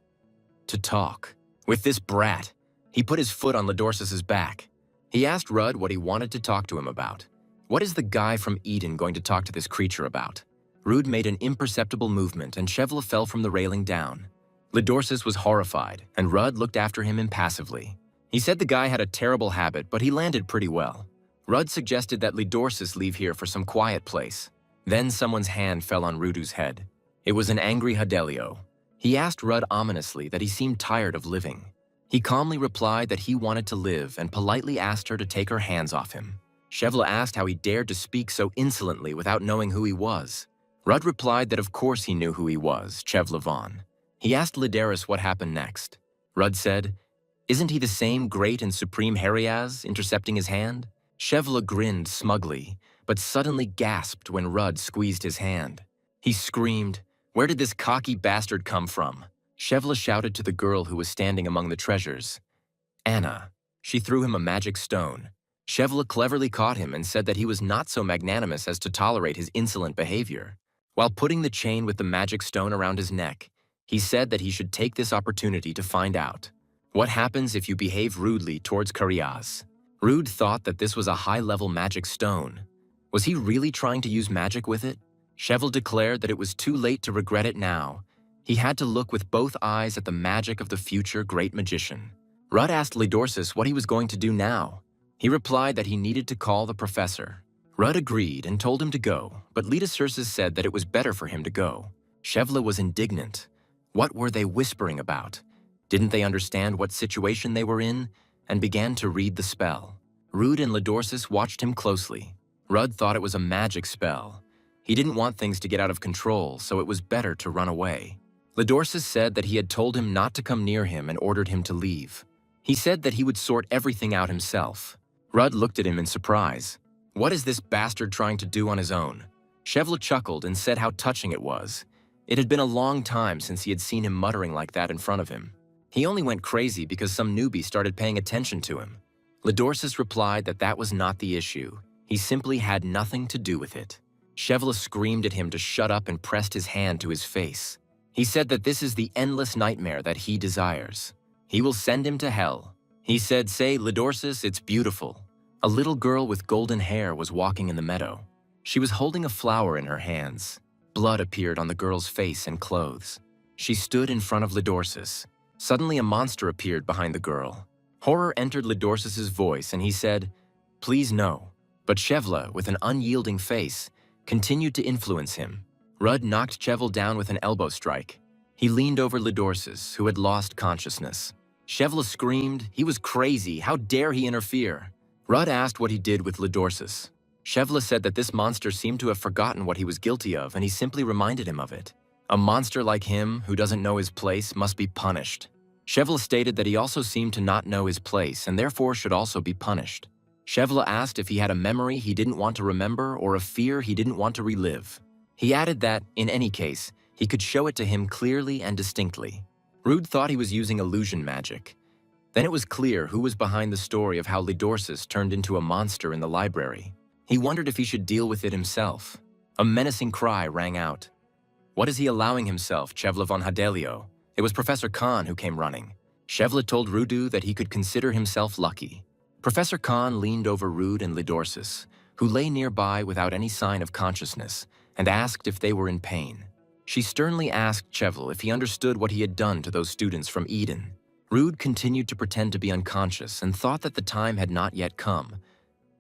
"To talk with this brat?" He put his foot on Lidorsis's back. He asked Rudd what he wanted to talk to him about. What is the guy from Eden going to talk to this creature about? Rudd made an imperceptible movement and Chevelle fell from the railing down. Lidorsis was horrified, and Rudd looked after him impassively. He said the guy had a terrible habit, but he landed pretty well. Rudd suggested that Lidorsis leave here for some quiet place. Then someone's hand fell on Rudu's head. It was an angry Hadelio. He asked Rudd ominously that he seemed tired of living. He calmly replied that he wanted to live and politely asked her to take her hands off him. Chevelle asked how he dared to speak so insolently without knowing who he was. Rudd replied that of course he knew who he was, Chevelle Von. He asked Lidaris what happened next. Rudd said, "Isn't he the same great and supreme Heriaz?" intercepting his hand. Chevelle grinned smugly, but suddenly gasped when Rudd squeezed his hand. He screamed, "Where did this cocky bastard come from?" Chevelle shouted to the girl who was standing among the treasures, "Anna." She threw him a magic stone. Shevla cleverly caught him and said that he was not so magnanimous as to tolerate his insolent behavior. While putting the chain with the magic stone around his neck, he said that he should take this opportunity to find out what happens if you behave rudely towards Karyaz. Rude thought that this was a high-level magic stone. Was he really trying to use magic with it? Shevla declared that it was too late to regret it now. He had to look with both eyes at the magic of the future great magician. Rudd asked Lidorsis what he was going to do now. He replied that he needed to call the professor. Rudd agreed and told him to go, but Lidorsis said that it was better for him to go. Shevla was indignant. What were they whispering about? Didn't they understand what situation they were in? And began to read the spell. Rudd and Lidorsis watched him closely. Rudd thought it was a magic spell. He didn't want things to get out of control, so it was better to run away. Lidorsis said that he had told him not to come near him and ordered him to leave. He said that he would sort everything out himself. Rudd looked at him in surprise. What is this bastard trying to do on his own? Shevla chuckled and said how touching it was. It had been a long time since he had seen him muttering like that in front of him. He only went crazy because some newbie started paying attention to him. Lidorsis replied that that was not the issue. He simply had nothing to do with it. Shevla screamed at him to shut up and pressed his hand to his face. He said that this is the endless nightmare that he desires. He will send him to hell. He said, "Say, Lidorsis, it's beautiful." A little girl with golden hair was walking in the meadow. She was holding a flower in her hands. Blood appeared on the girl's face and clothes. She stood in front of Lidorsis. Suddenly a monster appeared behind the girl. Horror entered Lidorsis's voice and he said, "Please no." But Shevla, with an unyielding face, continued to influence him. Rudd knocked Shevla down with an elbow strike. He leaned over Lidorsis, who had lost consciousness. Shevla screamed, he was crazy, how dare he interfere? Rudd asked what he did with Lidorsis. Shevla said that this monster seemed to have forgotten what he was guilty of and he simply reminded him of it. A monster like him, who doesn't know his place, must be punished. Shevla stated that he also seemed to not know his place and therefore should also be punished. Shevla asked if he had a memory he didn't want to remember or a fear he didn't want to relive. He added that, in any case, he could show it to him clearly and distinctly. Rude thought he was using illusion magic. Then it was clear who was behind the story of how Lidorsis turned into a monster in the library. He wondered if he should deal with it himself. A menacing cry rang out. What is he allowing himself, Shevla von Hadelio? It was Professor Khan who came running. Shevla told Rudu that he could consider himself lucky. Professor Khan leaned over Rude and Lidorsis, who lay nearby without any sign of consciousness, and asked if they were in pain. She sternly asked Shevla if he understood what he had done to those students from Eden. Rude continued to pretend to be unconscious and thought that the time had not yet come.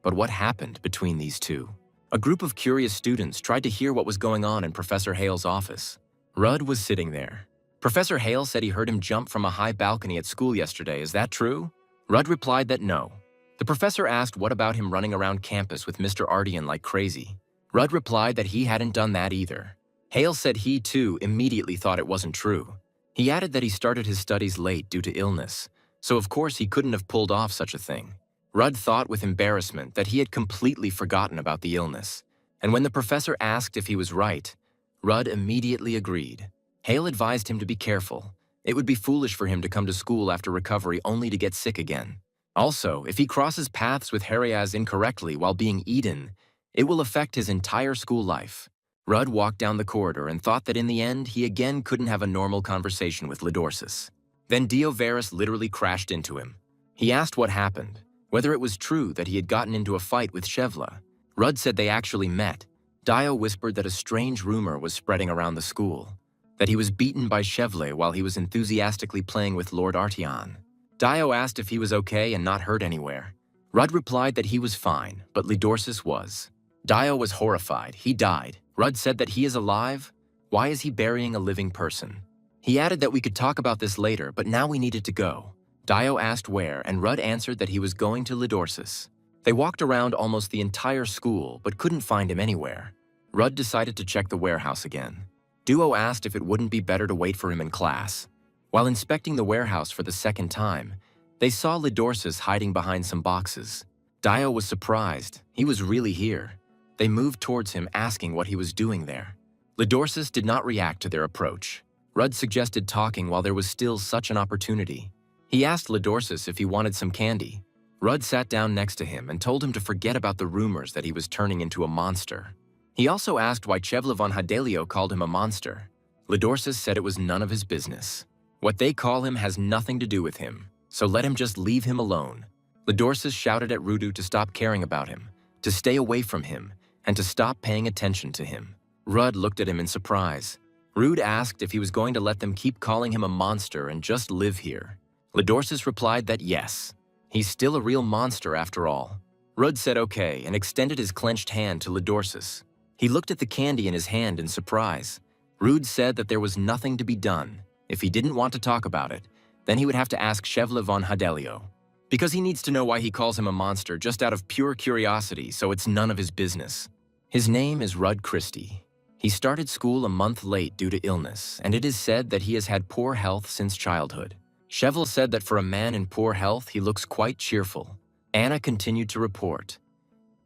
But what happened between these two? A group of curious students tried to hear what was going on in Professor Hale's office. Rudd was sitting there. Professor Hale said he heard him jump from a high balcony at school yesterday. Is that true? Rudd replied that no. The professor asked what about him running around campus with Mr. Ardian like crazy. Rudd replied that he hadn't done that either. Hale said he, too, immediately thought it wasn't true. He added that he started his studies late due to illness, so of course he couldn't have pulled off such a thing. Rudd thought with embarrassment that he had completely forgotten about the illness, and when the professor asked if he was right, Rudd immediately agreed. Hale advised him to be careful. It would be foolish for him to come to school after recovery only to get sick again. Also, if he crosses paths with Hariaz incorrectly while being Eden, it will affect his entire school life. Rudd walked down the corridor and thought that in the end, he again couldn't have a normal conversation with Lidorsis. Then Dio Varus literally crashed into him. He asked what happened, whether it was true that he had gotten into a fight with Shevla. Rudd said they actually met. Dio whispered that a strange rumor was spreading around the school, that he was beaten by Shevle while he was enthusiastically playing with Lord Artian. Dio asked if he was okay and not hurt anywhere. Rudd replied that he was fine, but Lidorsis was. Dio was horrified. He died. Rudd said that he is alive. Why is he burying a living person? He added that we could talk about this later, but now we needed to go. Dio asked where, and Rudd answered that he was going to Lidorsis. They walked around almost the entire school, but couldn't find him anywhere. Rudd decided to check the warehouse again. Duo asked if it wouldn't be better to wait for him in class. While inspecting the warehouse for the second time, they saw Lidorsis hiding behind some boxes. Dio was surprised. He was really here. They moved towards him, asking what he was doing there. Lidorsis did not react to their approach. Rudd suggested talking while there was still such an opportunity. He asked Lidorsis if he wanted some candy. Rudd sat down next to him and told him to forget about the rumors that he was turning into a monster. He also asked why Chevla von Hadelio called him a monster. Lidorsis said it was none of his business. What they call him has nothing to do with him, so let him just leave him alone. Lidorsis shouted at Rudu to stop caring about him, to stay away from him, and to stop paying attention to him. Rudd looked at him in surprise. Rude asked if he was going to let them keep calling him a monster and just live here. Lidorsis replied that yes, he's still a real monster after all. Rudd said okay and extended his clenched hand to Lidorsis. He looked at the candy in his hand in surprise. Rude said that there was nothing to be done. If he didn't want to talk about it, then he would have to ask Chevla von Hadelio. Because he needs to know why he calls him a monster just out of pure curiosity, so it's none of his business. His name is Rudd Christie. He started school a month late due to illness, and it is said that he has had poor health since childhood. Chevla said that for a man in poor health, he looks quite cheerful. Anna continued to report.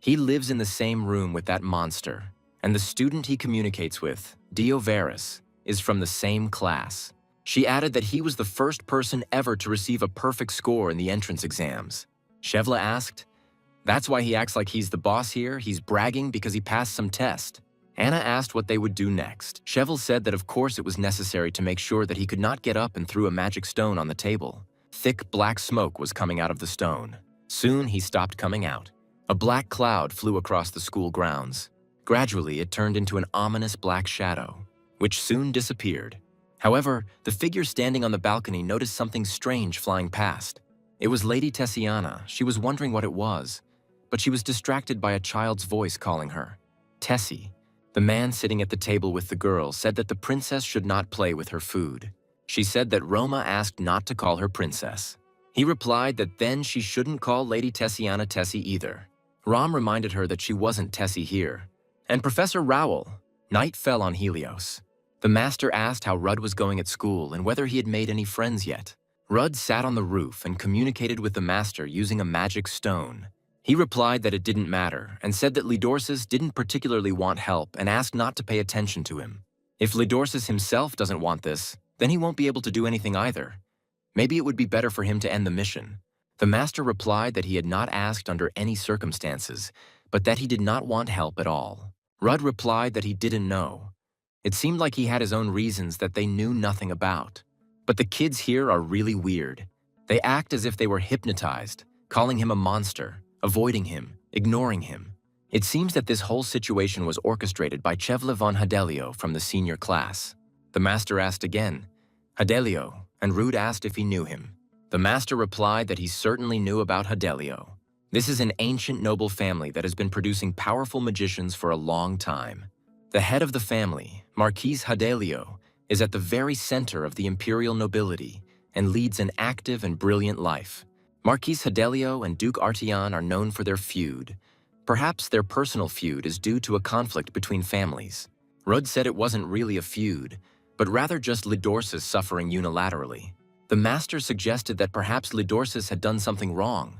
He lives in the same room with that monster, and the student he communicates with, Dio Varus, is from the same class. She added that he was the first person ever to receive a perfect score in the entrance exams. Chevla asked, "That's why he acts like he's the boss here? He's bragging because he passed some test?" Anna asked what they would do next. Chevla said that of course it was necessary to make sure that he could not get up and threw a magic stone on the table. Thick black smoke was coming out of the stone. Soon he stopped coming out. A black cloud flew across the school grounds. Gradually it turned into an ominous black shadow, which soon disappeared. However, the figure standing on the balcony noticed something strange flying past. It was Lady Tessiana. She was wondering what it was, but she was distracted by a child's voice calling her. Tessie. The man sitting at the table with the girl said that the princess should not play with her food. She said that Roma asked not to call her princess. He replied that then she shouldn't call Lady Tessiana Tessie either. Rom reminded her that she wasn't Tessie here. And Professor Rowell. Night fell on Helios. The master asked how Rudd was going at school and whether he had made any friends yet. Rudd sat on the roof and communicated with the master using a magic stone. He replied that it didn't matter and said that Lidorsis didn't particularly want help and asked not to pay attention to him. If Lidorsis himself doesn't want this, then he won't be able to do anything either. Maybe it would be better for him to end the mission. The master replied that he had not asked under any circumstances, but that he did not want help at all. Rudd replied that he didn't know. It seemed like he had his own reasons that they knew nothing about. But the kids here are really weird. They act as if they were hypnotized, calling him a monster, avoiding him, ignoring him. It seems that this whole situation was orchestrated by Chevla von Hadelio from the senior class. The master asked again, Hadelio, and Rude asked if he knew him. The master replied that he certainly knew about Hadelio. This is an ancient noble family that has been producing powerful magicians for a long time. The head of the family, Marquis Hadelio, is at the very center of the imperial nobility and leads an active and brilliant life. Marquis Hadelio and Duke Artion are known for their feud. Perhaps their personal feud is due to a conflict between families. Rudd said it wasn't really a feud, but rather just Lidorsis suffering unilaterally. The master suggested that perhaps Lidorsis had done something wrong.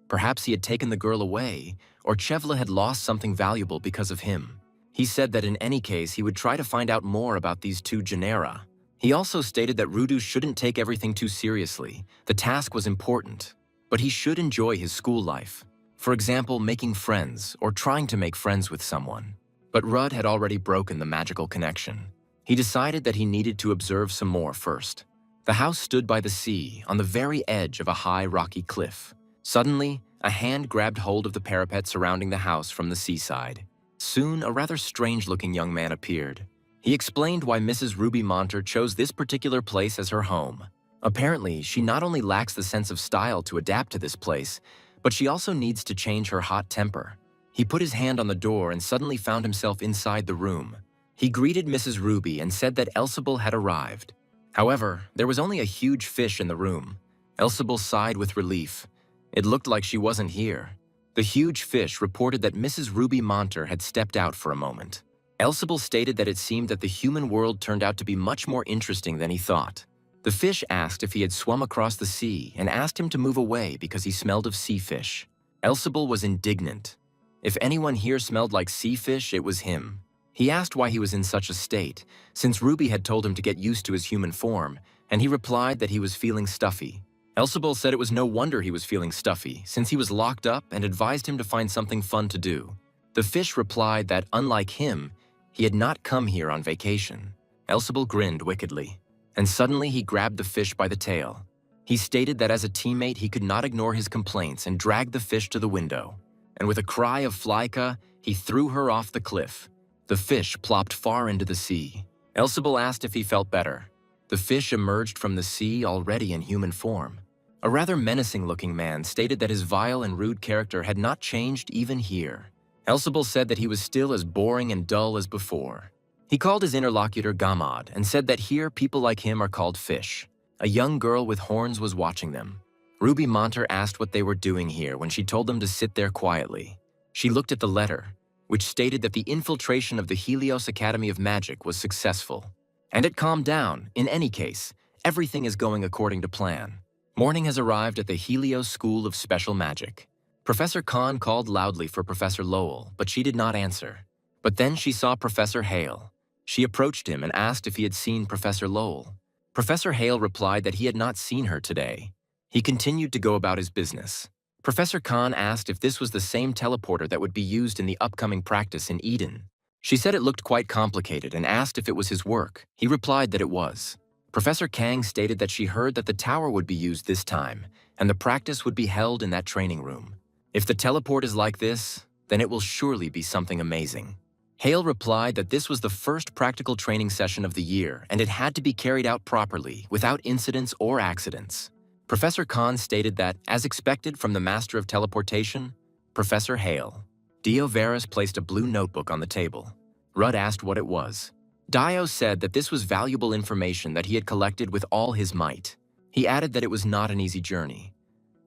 Perhaps he had taken the girl away, or Chevla had lost something valuable because of him. He said that in any case he would try to find out more about these two genera. He also stated that Rudu shouldn't take everything too seriously. The task was important, but he should enjoy his school life. For example, making friends or trying to make friends with someone. But Rudd had already broken the magical connection. He decided that he needed to observe some more first. The house stood by the sea on the very edge of a high rocky cliff. Suddenly, a hand grabbed hold of the parapet surrounding the house from the seaside. Soon, a rather strange-looking young man appeared. He explained why Mrs. Ruby Monter chose this particular place as her home. Apparently, she not only lacks the sense of style to adapt to this place, but she also needs to change her hot temper. He put his hand on the door and suddenly found himself inside the room. He greeted Mrs. Ruby and said that Elsible had arrived. However, there was only a huge fish in the room. Elsible sighed with relief. It looked like she wasn't here. The huge fish reported that Mrs. Ruby Monter had stepped out for a moment. Elsible stated that it seemed that the human world turned out to be much more interesting than he thought. The fish asked if he had swum across the sea and asked him to move away because he smelled of sea fish. Elsible was indignant. If anyone here smelled like sea fish, it was him. He asked why he was in such a state, since Ruby had told him to get used to his human form, and he replied that he was feeling stuffy. Elsebull said it was no wonder he was feeling stuffy, since he was locked up, and advised him to find something fun to do. The fish replied that, unlike him, he had not come here on vacation. Elsebull grinned wickedly, and suddenly he grabbed the fish by the tail. He stated that as a teammate he could not ignore his complaints and dragged the fish to the window. And with a cry of Flyka, he threw her off the cliff. The fish plopped far into the sea. Elsebull asked if he felt better. The fish emerged from the sea already in human form. A rather menacing-looking man stated that his vile and rude character had not changed even here. Elsebull said that he was still as boring and dull as before. He called his interlocutor Gamad and said that here people like him are called fish. A young girl with horns was watching them. Ruby Monter asked what they were doing here when she told them to sit there quietly. She looked at the letter, which stated that the infiltration of the Helios Academy of Magic was successful. And it calmed down. In any case, everything is going according to plan. Morning has arrived at the Helios School of Special Magic. Professor Khan called loudly for Professor Lowell, but she did not answer. But then she saw Professor Hale. She approached him and asked if he had seen Professor Lowell. Professor Hale replied that he had not seen her today. He continued to go about his business. Professor Khan asked if this was the same teleporter that would be used in the upcoming practice in Eden. She said it looked quite complicated and asked if it was his work. He replied that it was. Professor Kang stated that she heard that the tower would be used this time, and the practice would be held in that training room. If the teleport is like this, then it will surely be something amazing. Hale replied that this was the first practical training session of the year, and it had to be carried out properly, without incidents or accidents. Professor Khan stated that, as expected from the Master of Teleportation, Professor Hale. Dio Veras placed a blue notebook on the table. Rudd asked what it was. Dio said that this was valuable information that he had collected with all his might. He added that it was not an easy journey.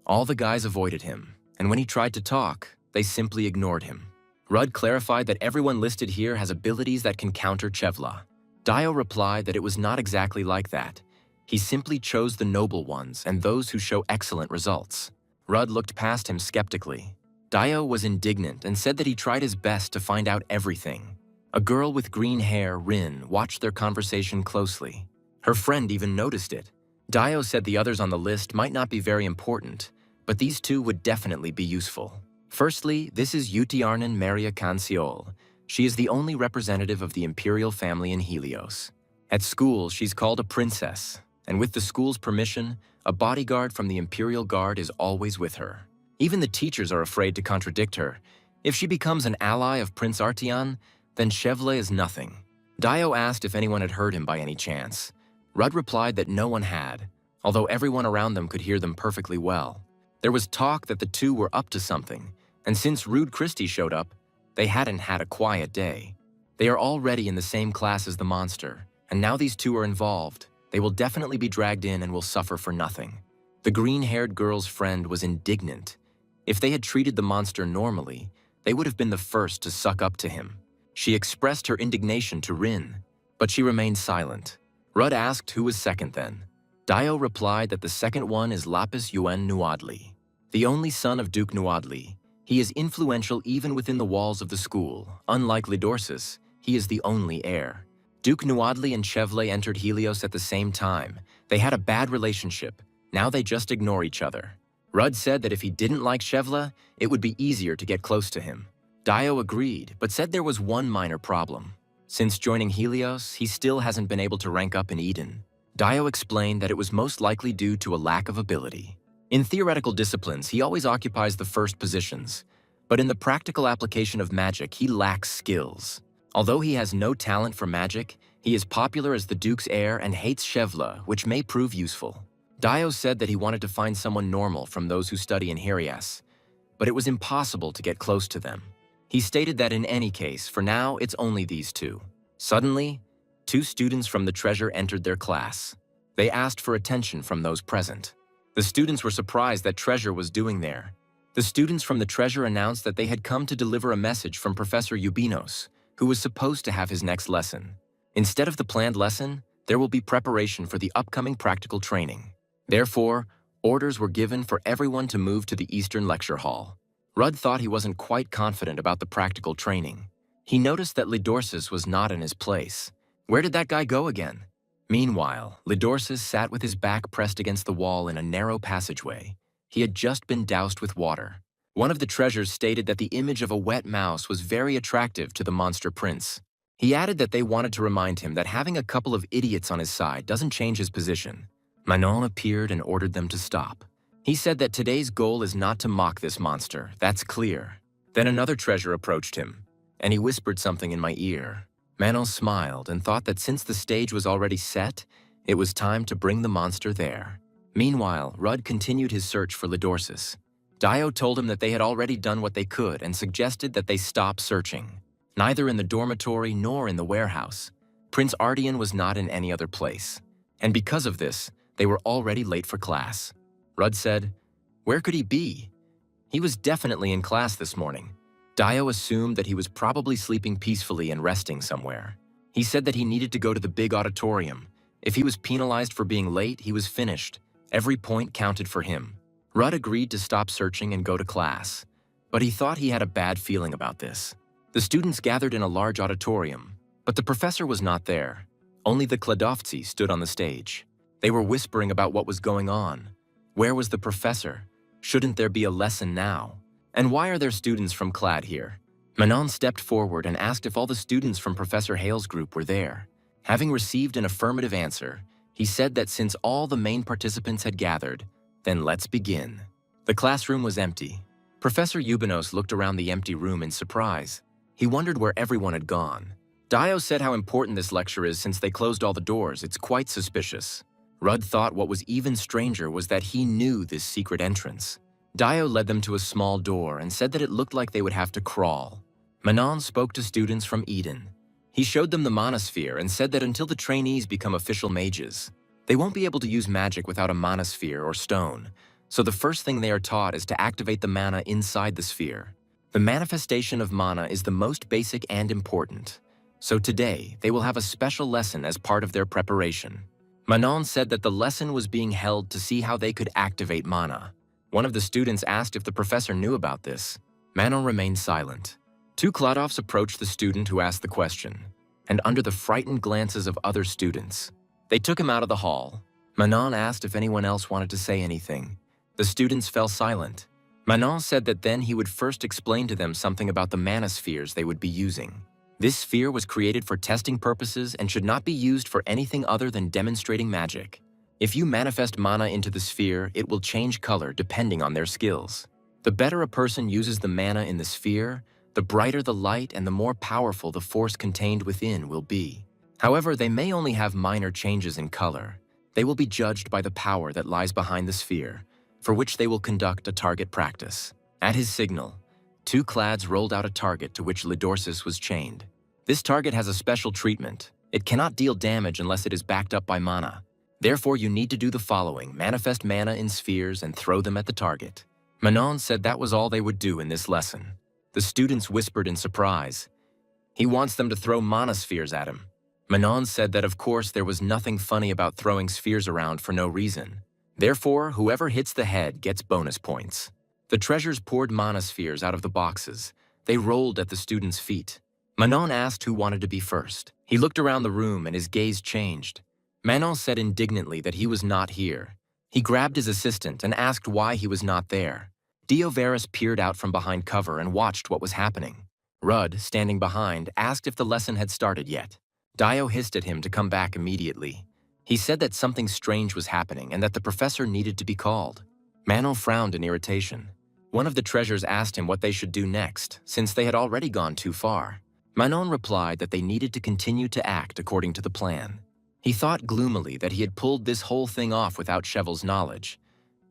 All the guys avoided him, and when he tried to talk, they simply ignored him. Rudd clarified that everyone listed here has abilities that can counter Chevla. Dio replied that it was not exactly like that. He simply chose the noble ones and those who show excellent results. Rudd looked past him skeptically. Dio was indignant and said that he tried his best to find out everything. A girl with green hair, Rin, watched their conversation closely. Her friend even noticed it. Dio said the others on the list might not be very important, but these two would definitely be useful. Firstly, this is Utiarnan Maria Canciol. She is the only representative of the imperial family in Helios. At school, she's called a princess, and with the school's permission, a bodyguard from the Imperial Guard is always with her. Even the teachers are afraid to contradict her. If she becomes an ally of Prince Artian, then Chevle is nothing. Dio asked if anyone had heard him by any chance. Rudd replied that no one had, although everyone around them could hear them perfectly well. There was talk that the two were up to something, and since Rude Christie showed up, they hadn't had a quiet day. They are already in the same class as the monster, and now these two are involved. They will definitely be dragged in and will suffer for nothing. The green-haired girl's friend was indignant. If they had treated the monster normally, they would have been the first to suck up to him. She expressed her indignation to Rin, but she remained silent. Rudd asked who was second then. Dio replied that the second one is Lapis Yuen Nuadli. The only son of Duke Nuadli, he is influential even within the walls of the school. Unlike Lidorsis, he is the only heir. Duke Nuadli and Chevle entered Helios at the same time. They had a bad relationship. Now they just ignore each other. Rudd said that if he didn't like Chevle, it would be easier to get close to him. Dio agreed, but said there was one minor problem. Since joining Helios, he still hasn't been able to rank up in Eden. Dio explained that it was most likely due to a lack of ability. In theoretical disciplines, he always occupies the first positions, but in the practical application of magic, he lacks skills. Although he has no talent for magic, he is popular as the Duke's heir and hates Chevle, which may prove useful. Dio said that he wanted to find someone normal from those who study in Herias, but it was impossible to get close to them. He stated that in any case, for now, it's only these two. Suddenly, two students from the treasure entered their class. They asked for attention from those present. The students were surprised that Treasure was doing there. The students from the treasure announced that they had come to deliver a message from Professor Ubinos, who was supposed to have his next lesson. Instead of the planned lesson, there will be preparation for the upcoming practical training. Therefore, orders were given for everyone to move to the Eastern Lecture Hall. Rudd thought he wasn't quite confident about the practical training. He noticed that Lidorsis was not in his place. Where did that guy go again? Meanwhile, Lidorsis sat with his back pressed against the wall in a narrow passageway. He had just been doused with water. One of the treasures stated that the image of a wet mouse was very attractive to the monster prince. He added that they wanted to remind him that having a couple of idiots on his side doesn't change his position. Manon appeared and ordered them to stop. He said that today's goal is not to mock this monster, that's clear. Then another treasure approached him, and he whispered something in my ear. Manon smiled and thought that since the stage was already set, it was time to bring the monster there. Meanwhile, Rudd continued his search for Lidorsis. Dio told him that they had already done what they could and suggested that they stop searching. Neither in the dormitory nor in the warehouse. Prince Ardian was not in any other place. And because of this, they were already late for class. Rudd said, "Where could he be?" He was definitely in class this morning. Dio assumed that he was probably sleeping peacefully and resting somewhere. He said that he needed to go to the big auditorium. If he was penalized for being late, he was finished. Every point counted for him. Rudd agreed to stop searching and go to class. But he thought he had a bad feeling about this. The students gathered in a large auditorium, but the professor was not there. Only the Kladovtsi stood on the stage. They were whispering about what was going on. Where was the professor? Shouldn't there be a lesson now? And why are there students from Clad here? Manon stepped forward and asked if all the students from Professor Hale's group were there. Having received an affirmative answer, he said that since all the main participants had gathered, then let's begin. The classroom was empty. Professor Ubinos looked around the empty room in surprise. He wondered where everyone had gone. Dio said how important this lecture is since they closed all the doors. It's quite suspicious. Rudd thought what was even stranger was that he knew this secret entrance. Dio led them to a small door and said that it looked like they would have to crawl. Manon spoke to students from Eden. He showed them the manosphere and said that until the trainees become official mages, they won't be able to use magic without a manosphere or stone, so the first thing they are taught is to activate the mana inside the sphere. The manifestation of mana is the most basic and important, so today they will have a special lesson as part of their preparation. Manon said that the lesson was being held to see how they could activate mana. One of the students asked if the professor knew about this. Manon remained silent. Two Kladovs approached the student who asked the question, and under the frightened glances of other students, they took him out of the hall. Manon asked if anyone else wanted to say anything. The students fell silent. Manon said that then he would first explain to them something about the manospheres they would be using. This sphere was created for testing purposes and should not be used for anything other than demonstrating magic. If you manifest mana into the sphere, it will change color depending on their skills. The better a person uses the mana in the sphere, the brighter the light and the more powerful the force contained within will be. However, they may only have minor changes in color. They will be judged by the power that lies behind the sphere, for which they will conduct a target practice. At his signal, two Clads rolled out a target to which Lidorsis was chained. This target has a special treatment. It cannot deal damage unless it is backed up by mana. Therefore, you need to do the following: manifest mana in spheres and throw them at the target. Manon said that was all they would do in this lesson. The students whispered in surprise. He wants them to throw mana spheres at him. Manon said that of course there was nothing funny about throwing spheres around for no reason. Therefore, whoever hits the head gets bonus points. The treasures poured mana spheres out of the boxes. They rolled at the students' feet. Manon asked who wanted to be first. He looked around the room and his gaze changed. Manon said indignantly that he was not here. He grabbed his assistant and asked why he was not there. Dio Varus peered out from behind cover and watched what was happening. Rudd, standing behind, asked if the lesson had started yet. Dio hissed at him to come back immediately. He said that something strange was happening and that the professor needed to be called. Manon frowned in irritation. One of the treasures asked him what they should do next, since they had already gone too far. Manon replied that they needed to continue to act according to the plan. He thought gloomily that he had pulled this whole thing off without Chevel's knowledge,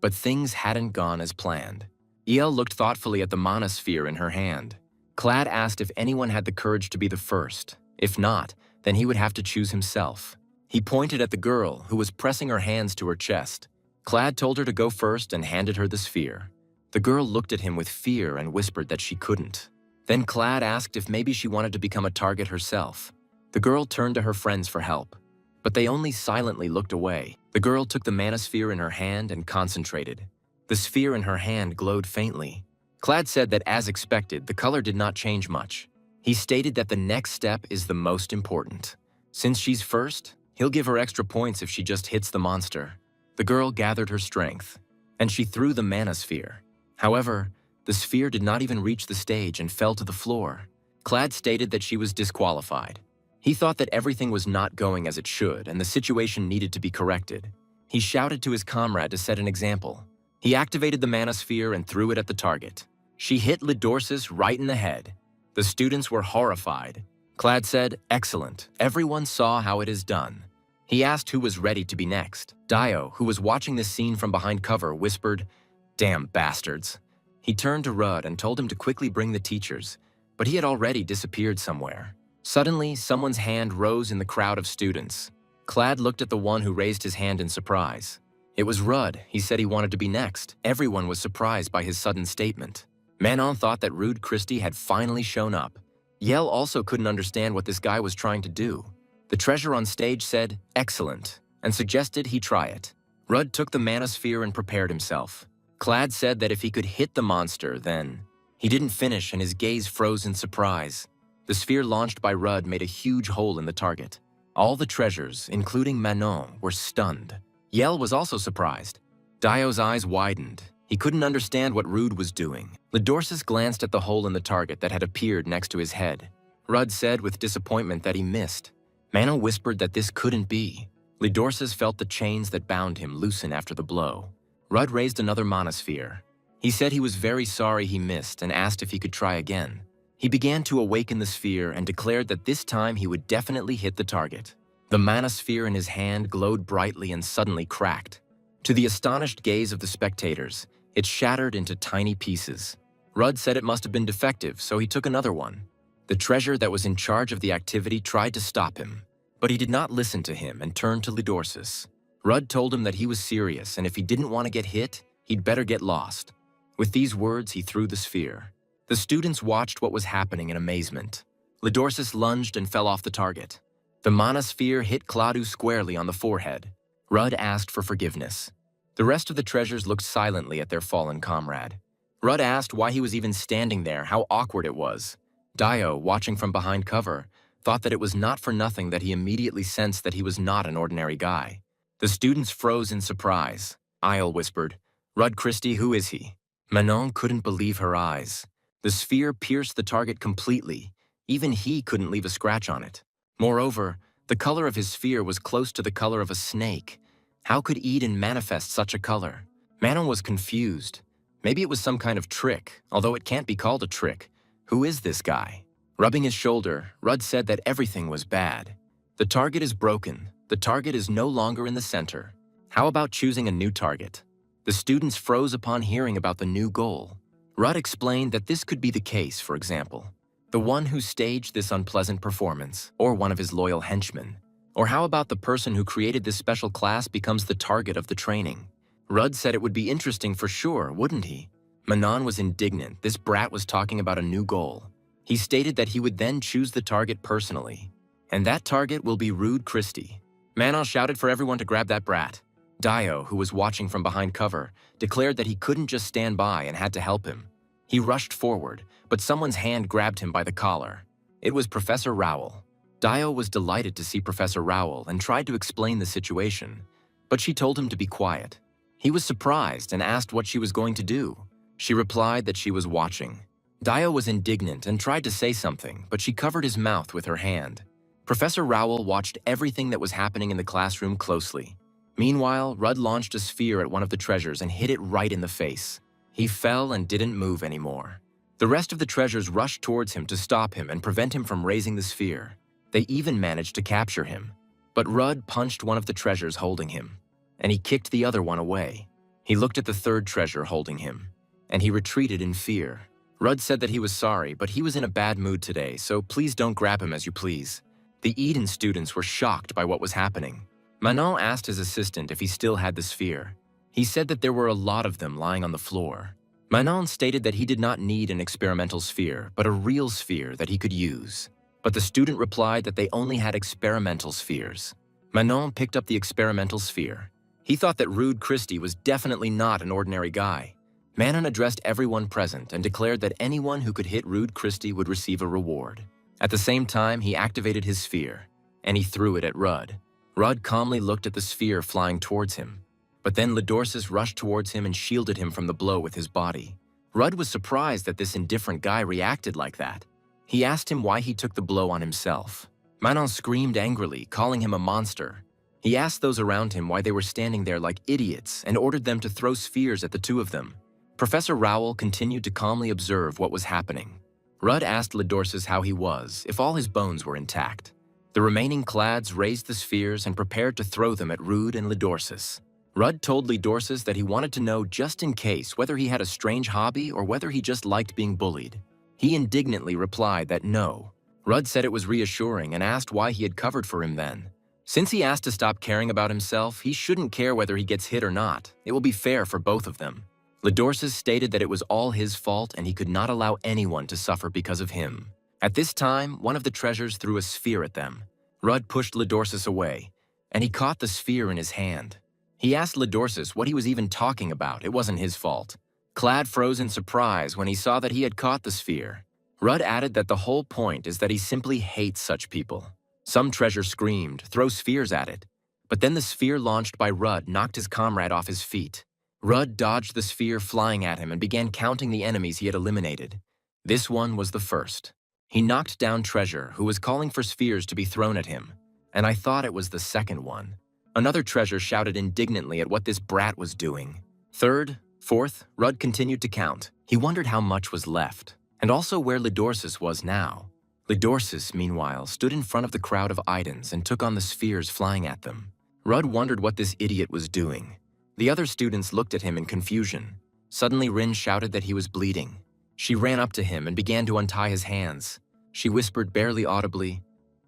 but things hadn't gone as planned. El looked thoughtfully at the manosphere in her hand. Clad asked if anyone had the courage to be the first. If not, then he would have to choose himself. He pointed at the girl, who was pressing her hands to her chest. Clad told her to go first and handed her the sphere. The girl looked at him with fear and whispered that she couldn't. Then Clad asked if maybe she wanted to become a target herself. The girl turned to her friends for help, but they only silently looked away. The girl took the manosphere in her hand and concentrated. The sphere in her hand glowed faintly. Clad said that, as expected, the color did not change much. He stated that the next step is the most important. Since she's first, He'll give her extra points if she just hits the monster. The girl gathered her strength, and she threw the mana sphere. However, the sphere did not even reach the stage and fell to the floor. Clad stated that she was disqualified. He thought that everything was not going as it should and the situation needed to be corrected. He shouted to his comrade to set an example. He activated the mana sphere and threw it at the target. She hit Lidorsis right in the head. The students were horrified. Clad said, "Excellent. Everyone saw how it is done." He asked who was ready to be next. Dio, who was watching this scene from behind cover, whispered, "Damn bastards." He turned to Rudd and told him to quickly bring the teachers, but he had already disappeared somewhere. Suddenly, someone's hand rose in the crowd of students. Clad looked at the one who raised his hand in surprise. It was Rudd. He said he wanted to be next. Everyone was surprised by his sudden statement. Manon thought that Rude Christie had finally shown up. Yell also couldn't understand what this guy was trying to do. The treasure on stage said, "Excellent," and suggested he try it. Rudd took the mana sphere and prepared himself. Clad said that if he could hit the monster, then... He didn't finish and his gaze froze in surprise. The sphere launched by Rudd made a huge hole in the target. All the treasures, including Manon, were stunned. Yell was also surprised. Dio's eyes widened. He couldn't understand what Rude was doing. Lidorsis glanced at the hole in the target that had appeared next to his head. Rudd said with disappointment that he missed. Manon whispered that this couldn't be. Lidorsis felt the chains that bound him loosen after the blow. Rudd raised another monosphere. He said he was very sorry he missed and asked if he could try again. He began to awaken the sphere and declared that this time he would definitely hit the target. The manosphere in his hand glowed brightly and suddenly cracked. To the astonished gaze of the spectators, it shattered into tiny pieces. Rudd said it must have been defective, so he took another one. The treasure that was in charge of the activity tried to stop him, but he did not listen to him and turned to Lidorsis. Rudd told him that he was serious and if he didn't want to get hit, he'd better get lost. With these words, he threw the sphere. The students watched what was happening in amazement. Lidorsis lunged and fell off the target. The monosphere hit Cladu squarely on the forehead. Rudd asked for forgiveness. The rest of the treasures looked silently at their fallen comrade. Rudd asked why he was even standing there, how awkward it was. Dio, watching from behind cover, thought that it was not for nothing that he immediately sensed that he was not an ordinary guy. The students froze in surprise. Isle whispered, "Rudd Christie, who is he?" Manon couldn't believe her eyes. The sphere pierced the target completely. Even he couldn't leave a scratch on it. Moreover, the color of his sphere was close to the color of a snake. How could Eden manifest such a color? Manon was confused. Maybe it was some kind of trick, although it can't be called a trick. Who is this guy? Rubbing his shoulder, Rudd said that everything was bad. The target is broken. The target is no longer in the center. How about choosing a new target? The students froze upon hearing about the new goal. Rudd explained that this could be the case, for example. The one who staged this unpleasant performance, or one of his loyal henchmen. Or how about the person who created this special class becomes the target of the training? Rudd said it would be interesting for sure, wouldn't he? Manon was indignant. This brat was talking about a new goal. He stated that he would then choose the target personally. And that target will be Rude Christie. Manon shouted for everyone to grab that brat. Dio, who was watching from behind cover, declared that he couldn't just stand by and had to help him. He rushed forward, but someone's hand grabbed him by the collar. It was Professor Rowell. Dio was delighted to see Professor Rowell and tried to explain the situation, but she told him to be quiet. He was surprised and asked what she was going to do. She replied that she was watching. Dio was indignant and tried to say something, but she covered his mouth with her hand. Professor Rowell watched everything that was happening in the classroom closely. Meanwhile, Rudd launched a sphere at one of the treasures and hit it right in the face. He fell and didn't move anymore. The rest of the treasures rushed towards him to stop him and prevent him from raising the sphere. They even managed to capture him. But Rudd punched one of the treasures holding him, and he kicked the other one away. He looked at the third treasure holding him, and he retreated in fear. Rudd said that he was sorry, but he was in a bad mood today, so please don't grab him as you please. The Eden students were shocked by what was happening. Manon asked his assistant if he still had the sphere. He said that there were a lot of them lying on the floor. Manon stated that he did not need an experimental sphere, but a real sphere that he could use. But the student replied that they only had experimental spheres. Manon picked up the experimental sphere. He thought that Rude Christie was definitely not an ordinary guy. Manon addressed everyone present and declared that anyone who could hit Rude Christie would receive a reward. At the same time, he activated his sphere, and he threw it at Rudd. Rudd calmly looked at the sphere flying towards him. But then Lidorsis rushed towards him and shielded him from the blow with his body. Rudd was surprised that this indifferent guy reacted like that. He asked him why he took the blow on himself. Manon screamed angrily, calling him a monster. He asked those around him why they were standing there like idiots and ordered them to throw spheres at the two of them. Professor Rowell continued to calmly observe what was happening. Rudd asked Lidorsis how he was, if all his bones were intact. The remaining clads raised the spheres and prepared to throw them at Rudd and Lidorsis. Rudd told Lidorsis that he wanted to know just in case whether he had a strange hobby or whether he just liked being bullied. He indignantly replied that no. Rudd said it was reassuring and asked why he had covered for him then. Since he asked to stop caring about himself, he shouldn't care whether he gets hit or not. It will be fair for both of them. Lidorsis stated that it was all his fault and he could not allow anyone to suffer because of him. At this time, one of the treasures threw a sphere at them. Rudd pushed Lidorsis away, and he caught the sphere in his hand. He asked Lidorsis what he was even talking about. It wasn't his fault. Clad froze in surprise when he saw that he had caught the sphere. Rudd added that the whole point is that he simply hates such people. Some treasure screamed, "Throw spheres at it." But then the sphere launched by Rudd knocked his comrade off his feet. Rudd dodged the sphere flying at him and began counting the enemies he had eliminated. This one was the first. He knocked down Treasure, who was calling for spheres to be thrown at him, and I thought it was the second one. Another Treasure shouted indignantly at what this brat was doing. Third, fourth, Rudd continued to count. He wondered how much was left, and also where Lidorsis was now. Lidorsis, meanwhile, stood in front of the crowd of Idens and took on the spheres flying at them. Rudd wondered what this idiot was doing. The other students looked at him in confusion. Suddenly Rin shouted that he was bleeding. She ran up to him and began to untie his hands. She whispered barely audibly,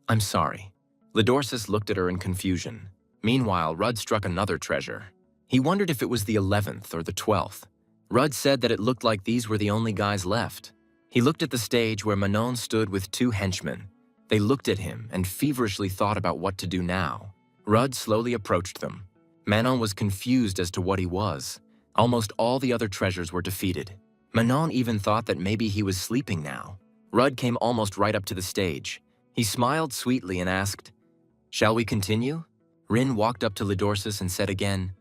"I'm sorry." Lidorsis looked at her in confusion. Meanwhile, Rudd struck another treasure. He wondered if it was the 11th or the 12th. Rudd said that it looked like these were the only guys left. He looked at the stage where Manon stood with two henchmen. They looked at him and feverishly thought about what to do now. Rudd slowly approached them. Manon was confused as to what he was. Almost all the other treasures were defeated. Manon even thought that maybe he was sleeping now. Rudd came almost right up to the stage. He smiled sweetly and asked, "Shall we continue?" Rin walked up to Lidorsis and said again,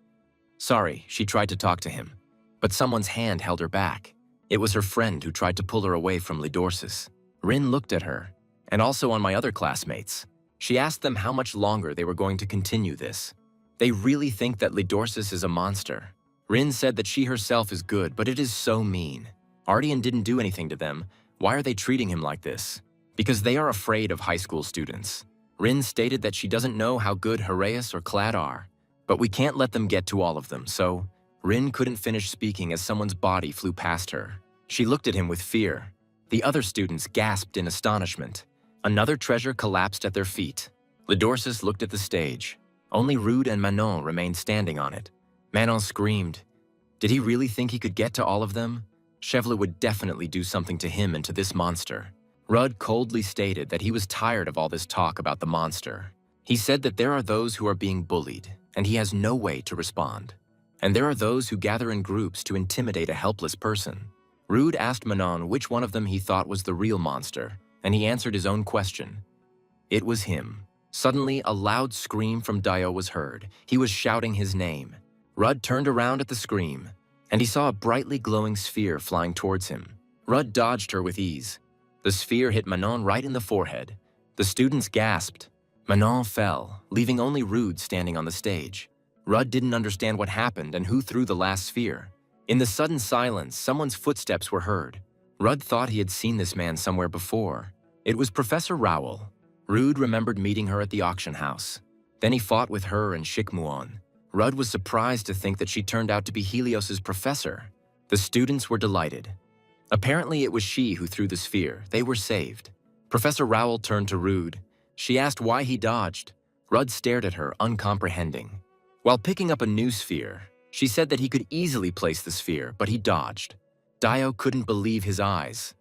"Sorry," she tried to talk to him, but someone's hand held her back. It was her friend who tried to pull her away from Lidorsis. Rin looked at her, and also on my other classmates. She asked them how much longer they were going to continue this. They really think that Lidorsis is a monster. Rin said that she herself is good, but it is so mean. Ardian didn't do anything to them. Why are they treating him like this? Because they are afraid of high school students. Rin stated that she doesn't know how good Haraeus or Clad are, but we can't let them get to all of them, so Rin couldn't finish speaking as someone's body flew past her. She looked at him with fear. The other students gasped in astonishment. Another treasure collapsed at their feet. Lidorsis looked at the stage. Only Rudd and Manon remained standing on it. Manon screamed. Did he really think he could get to all of them? Chevla would definitely do something to him and to this monster. Rudd coldly stated that he was tired of all this talk about the monster. He said that there are those who are being bullied, and he has no way to respond. And there are those who gather in groups to intimidate a helpless person. Rudd asked Manon which one of them he thought was the real monster, and he answered his own question. It was him. Suddenly, a loud scream from Dio was heard. He was shouting his name. Rudd turned around at the scream, and he saw a brightly glowing sphere flying towards him. Rudd dodged her with ease. The sphere hit Manon right in the forehead. The students gasped. Manon fell, leaving only Rudd standing on the stage. Rudd didn't understand what happened and who threw the last sphere. In the sudden silence, someone's footsteps were heard. Rudd thought he had seen this man somewhere before. It was Professor Rowell. Rudd remembered meeting her at the auction house. Then he fought with her and Shikmuon. Rudd was surprised to think that she turned out to be Helios's professor. The students were delighted. Apparently it was she who threw the sphere. They were saved. Professor Rowell turned to Rudd. She asked why he dodged. Rudd stared at her, uncomprehending. While picking up a new sphere, she said that he could easily place the sphere, but he dodged. Dio couldn't believe his eyes.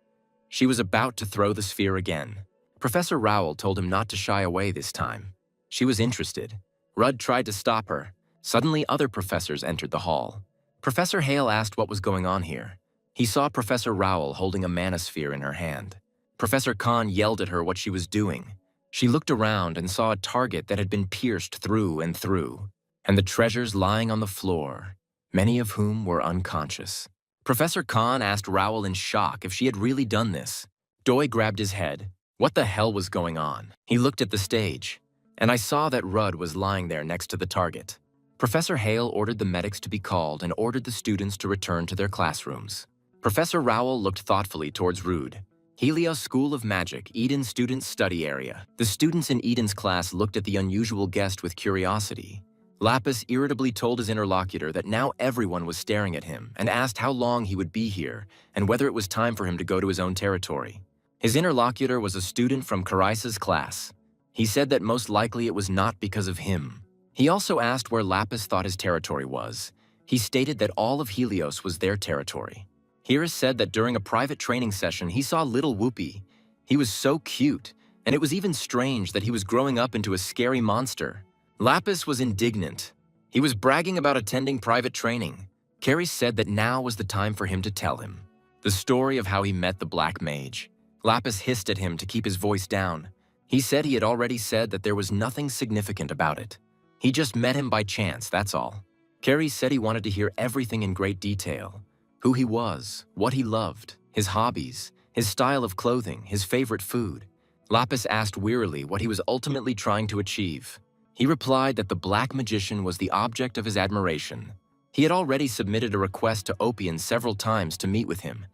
She was about to throw the sphere again. Professor Rowell told him not to shy away this time. She was interested. Rudd tried to stop her. Suddenly, other professors entered the hall. Professor Hale asked what was going on here. He saw Professor Rowell holding a manosphere in her hand. Professor Khan yelled at her what she was doing. She looked around and saw a target that had been pierced through and through, and the treasures lying on the floor, many of whom were unconscious. Professor Khan asked Raoul in shock if she had really done this. Doi grabbed his head. What the hell was going on? He looked at the stage, and I saw that Rudd was lying there next to the target. Professor Hale ordered the medics to be called and ordered the students to return to their classrooms. Professor Raoul looked thoughtfully towards Rude. Helios School of Magic, Eden Students Study Area. The students in Eden's class looked at the unusual guest with curiosity. Lapis irritably told his interlocutor that now everyone was staring at him and asked how long he would be here and whether it was time for him to go to his own territory. His interlocutor was a student from Carice's class. He said that most likely it was not because of him. He also asked where Lapis thought his territory was. He stated that all of Helios was their territory. Hearus said that during a private training session, he saw little Whoopi. He was so cute, and it was even strange that he was growing up into a scary monster. Lapis was indignant. He was bragging about attending private training. Carrie said that now was the time for him to tell him the story of how he met the Black Mage. Lapis hissed at him to keep his voice down. He said he had already said that there was nothing significant about it. He just met him by chance, that's all. Carrie said he wanted to hear everything in great detail. Who he was, what he loved, his hobbies, his style of clothing, his favorite food. Lapis asked wearily what he was ultimately trying to achieve. He replied that the Black Magician was the object of his admiration. He had already submitted a request to Opian several times to meet with him,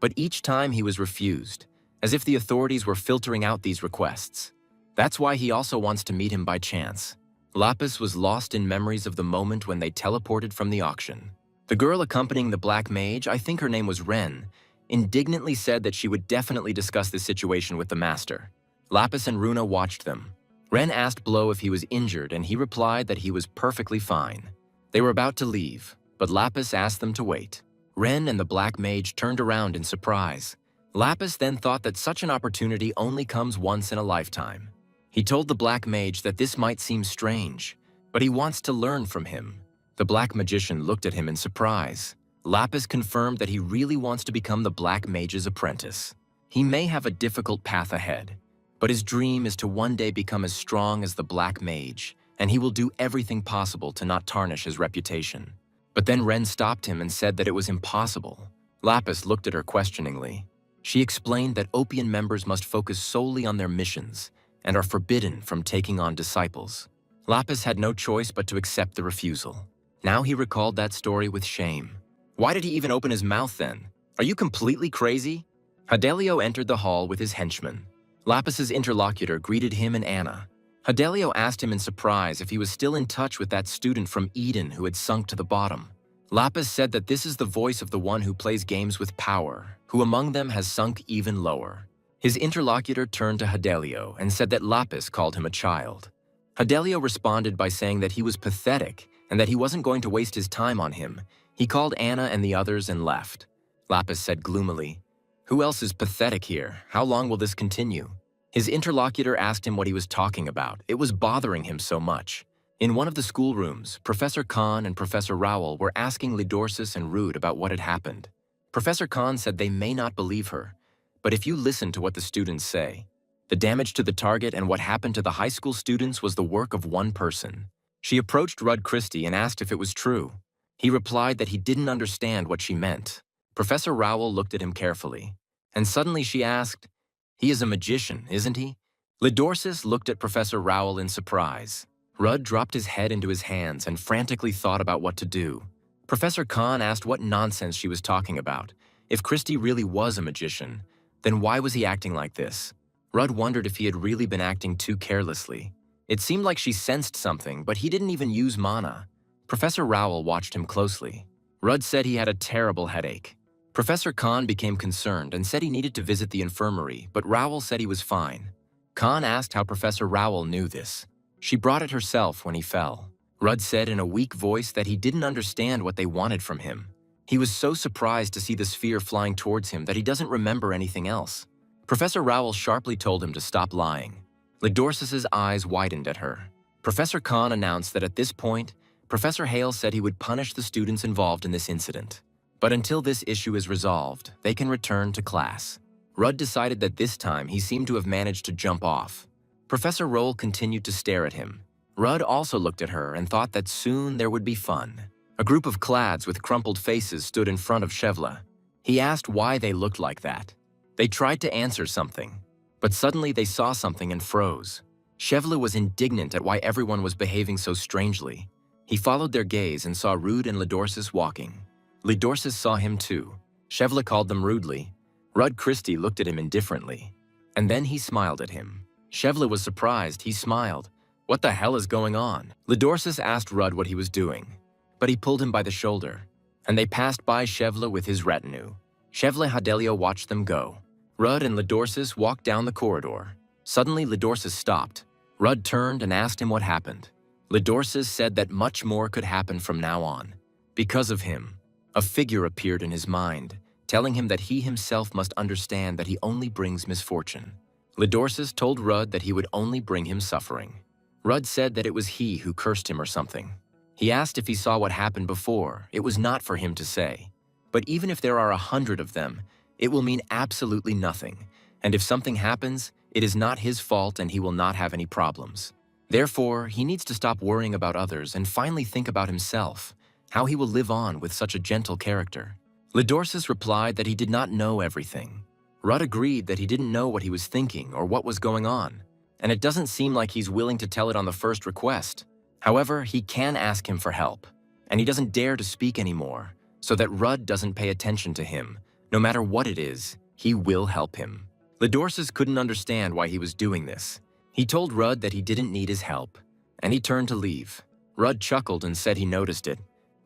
but each time he was refused, as if the authorities were filtering out these requests. That's why he also wants to meet him by chance. Lapis was lost in memories of the moment when they teleported from the auction. The girl accompanying the Black Mage, I think her name was Ren, indignantly said that she would definitely discuss this situation with the master. Lapis and Runa watched them. Ren asked Blow if he was injured, and he replied that he was perfectly fine. They were about to leave, but Lapis asked them to wait. Ren and the Black Mage turned around in surprise. Lapis then thought that such an opportunity only comes once in a lifetime. He told the Black Mage that this might seem strange, but he wants to learn from him. The Black Magician looked at him in surprise. Lapis confirmed that he really wants to become the Black Mage's apprentice. He may have a difficult path ahead, but his dream is to one day become as strong as the Black Mage, and he will do everything possible to not tarnish his reputation. But then Ren stopped him and said that it was impossible. Lapis looked at her questioningly. She explained that Opian members must focus solely on their missions and are forbidden from taking on disciples. Lapis had no choice but to accept the refusal. Now he recalled that story with shame. Why did he even open his mouth then? Are you completely crazy? Hadelio entered the hall with his henchmen. Lapis's interlocutor greeted him and Anna. Hadelio asked him in surprise if he was still in touch with that student from Eden who had sunk to the bottom. Lapis said that this is the voice of the one who plays games with power, who among them has sunk even lower. His interlocutor turned to Hadelio and said that Lapis called him a child. Hadelio responded by saying that he was pathetic and that he wasn't going to waste his time on him. He called Anna and the others and left. Lapis said gloomily, "Who else is pathetic here? How long will this continue?" His interlocutor asked him what he was talking about. It was bothering him so much. In one of the schoolrooms, Professor Khan and Professor Raoul were asking Lidorsis and Rude about what had happened. Professor Khan said they may not believe her, but if you listen to what the students say, the damage to the target and what happened to the high school students was the work of one person. She approached Rudd Christie and asked if it was true. He replied that he didn't understand what she meant. Professor Raoul looked at him carefully, and suddenly she asked, "He is a magician, isn't he?" Lidorsis looked at Professor Raoul in surprise. Rudd dropped his head into his hands and frantically thought about what to do. Professor Khan asked what nonsense she was talking about. If Christie really was a magician, then why was he acting like this? Rudd wondered if he had really been acting too carelessly. It seemed like she sensed something, but he didn't even use mana. Professor Raoul watched him closely. Rudd said he had a terrible headache. Professor Khan became concerned and said he needed to visit the infirmary, but Raoul said he was fine. Khan asked how Professor Raoul knew this. She brought it herself when he fell. Rudd said in a weak voice that he didn't understand what they wanted from him. He was so surprised to see the sphere flying towards him that he doesn't remember anything else. Professor Raoul sharply told him to stop lying. Lidorsis's eyes widened at her. Professor Khan announced that at this point, Professor Hale said he would punish the students involved in this incident. But until this issue is resolved, they can return to class. Rudd decided that this time he seemed to have managed to jump off. Professor Roll continued to stare at him. Rudd also looked at her and thought that soon there would be fun. A group of clads with crumpled faces stood in front of Shevla. He asked why they looked like that. They tried to answer something, but suddenly they saw something and froze. Shevla was indignant at why everyone was behaving so strangely. He followed their gaze and saw Rudd and Lidorsis walking. Lidorsis saw him too. Shevla called them rudely. Rudd Christie looked at him indifferently. And then he smiled at him. Shevla was surprised. He smiled. What the hell is going on? Lidorsis asked Rudd what he was doing, but he pulled him by the shoulder, and they passed by Shevla with his retinue. Shevla Hadelio watched them go. Rudd and Lidorsis walked down the corridor. Suddenly, Lidorsis stopped. Rudd turned and asked him what happened. Lidorsis said that much more could happen from now on. Because of him, a figure appeared in his mind, telling him that he himself must understand that he only brings misfortune. Lidorsis told Rudd that he would only bring him suffering. Rudd said that it was he who cursed him or something. He asked if he saw what happened before. It was not for him to say. But even if there are 100 of them, it will mean absolutely nothing. And if something happens, it is not his fault and he will not have any problems. Therefore, he needs to stop worrying about others and finally think about himself, how he will live on with such a gentle character. Lidorsis replied that he did not know everything. Rudd agreed that he didn't know what he was thinking or what was going on, and it doesn't seem like he's willing to tell it on the first request. However, he can ask him for help, and he doesn't dare to speak anymore, so that Rudd doesn't pay attention to him. No matter what it is, he will help him. Lidorsis couldn't understand why he was doing this. He told Rudd that he didn't need his help, and he turned to leave. Rudd chuckled and said he noticed it,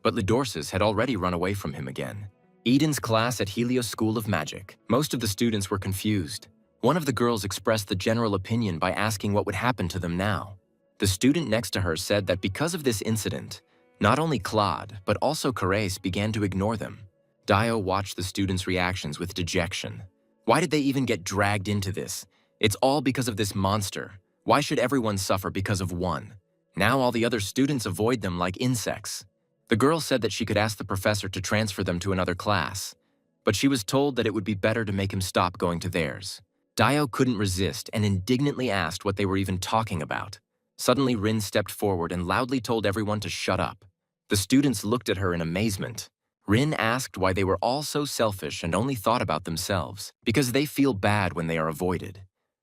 but Lidorsis had already run away from him again. Eden's class at Helios School of Magic. Most of the students were confused. One of the girls expressed the general opinion by asking what would happen to them now. The student next to her said that because of this incident, not only Claude, but also Caresse began to ignore them. Dio watched the students' reactions with dejection. Why did they even get dragged into this? It's all because of this monster. Why should everyone suffer because of one? Now all the other students avoid them like insects. The girl said that she could ask the professor to transfer them to another class, but she was told that it would be better to make him stop going to theirs. Dio couldn't resist and indignantly asked what they were even talking about. Suddenly, Rin stepped forward and loudly told everyone to shut up. The students looked at her in amazement. Rin asked why they were all so selfish and only thought about themselves, because they feel bad when they are avoided,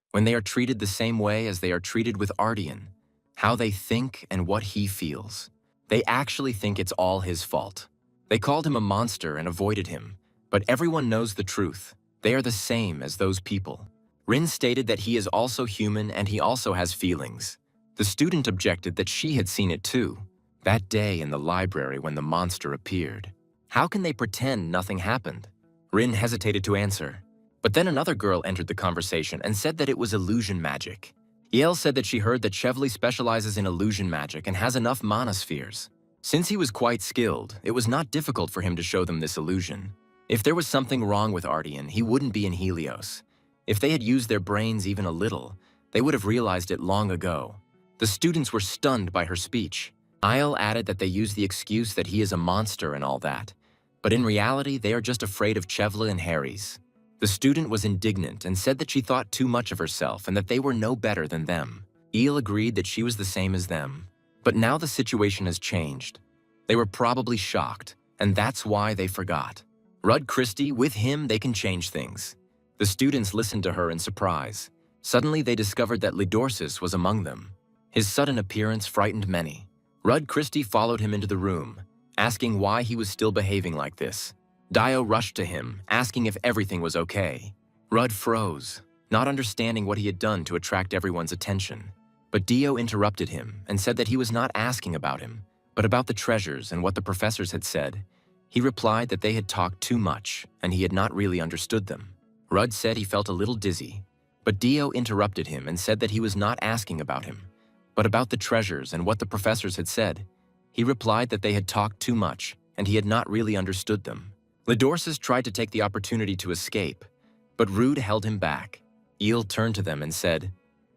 when they are treated the same way as they are treated with Ardian, how they think and what he feels. They actually think it's all his fault. They called him a monster and avoided him, but everyone knows the truth. They are the same as those people. Rin stated that he is also human and he also has feelings. The student objected that she had seen it too, that day in the library when the monster appeared. How can they pretend nothing happened? Rin hesitated to answer, but then another girl entered the conversation and said that it was illusion magic. Yael said that she heard that Chevly specializes in illusion magic and has enough mana spheres. Since he was quite skilled, it was not difficult for him to show them this illusion. If there was something wrong with Ardian, he wouldn't be in Helios. If they had used their brains even a little, they would have realized it long ago. The students were stunned by her speech. Yael added that they use the excuse that he is a monster and all that, but in reality, they are just afraid of Chevla and Harry's. The student was indignant and said that she thought too much of herself and that they were no better than them. Eel agreed that she was the same as them. But now the situation has changed. They were probably shocked, and that's why they forgot. Rudd Christie, with him they can change things. The students listened to her in surprise. Suddenly they discovered that Lidorsis was among them. His sudden appearance frightened many. Rudd Christie followed him into the room, asking why he was still behaving like this. Dio rushed to him, asking if everything was okay. Rudd froze, not understanding what he had done to attract everyone's attention. But Dio interrupted him and said that he was not asking about him, but about the treasures and what the professors had said. He replied that they had talked too much and he had not really understood them. Rudd said he felt a little dizzy, but Dio interrupted him and said that he was not asking about him, but about the treasures and what the professors had said. He replied that they had talked too much and he had not really understood them. Lidorsis tried to take the opportunity to escape, but Rude held him back. Eel turned to them and said,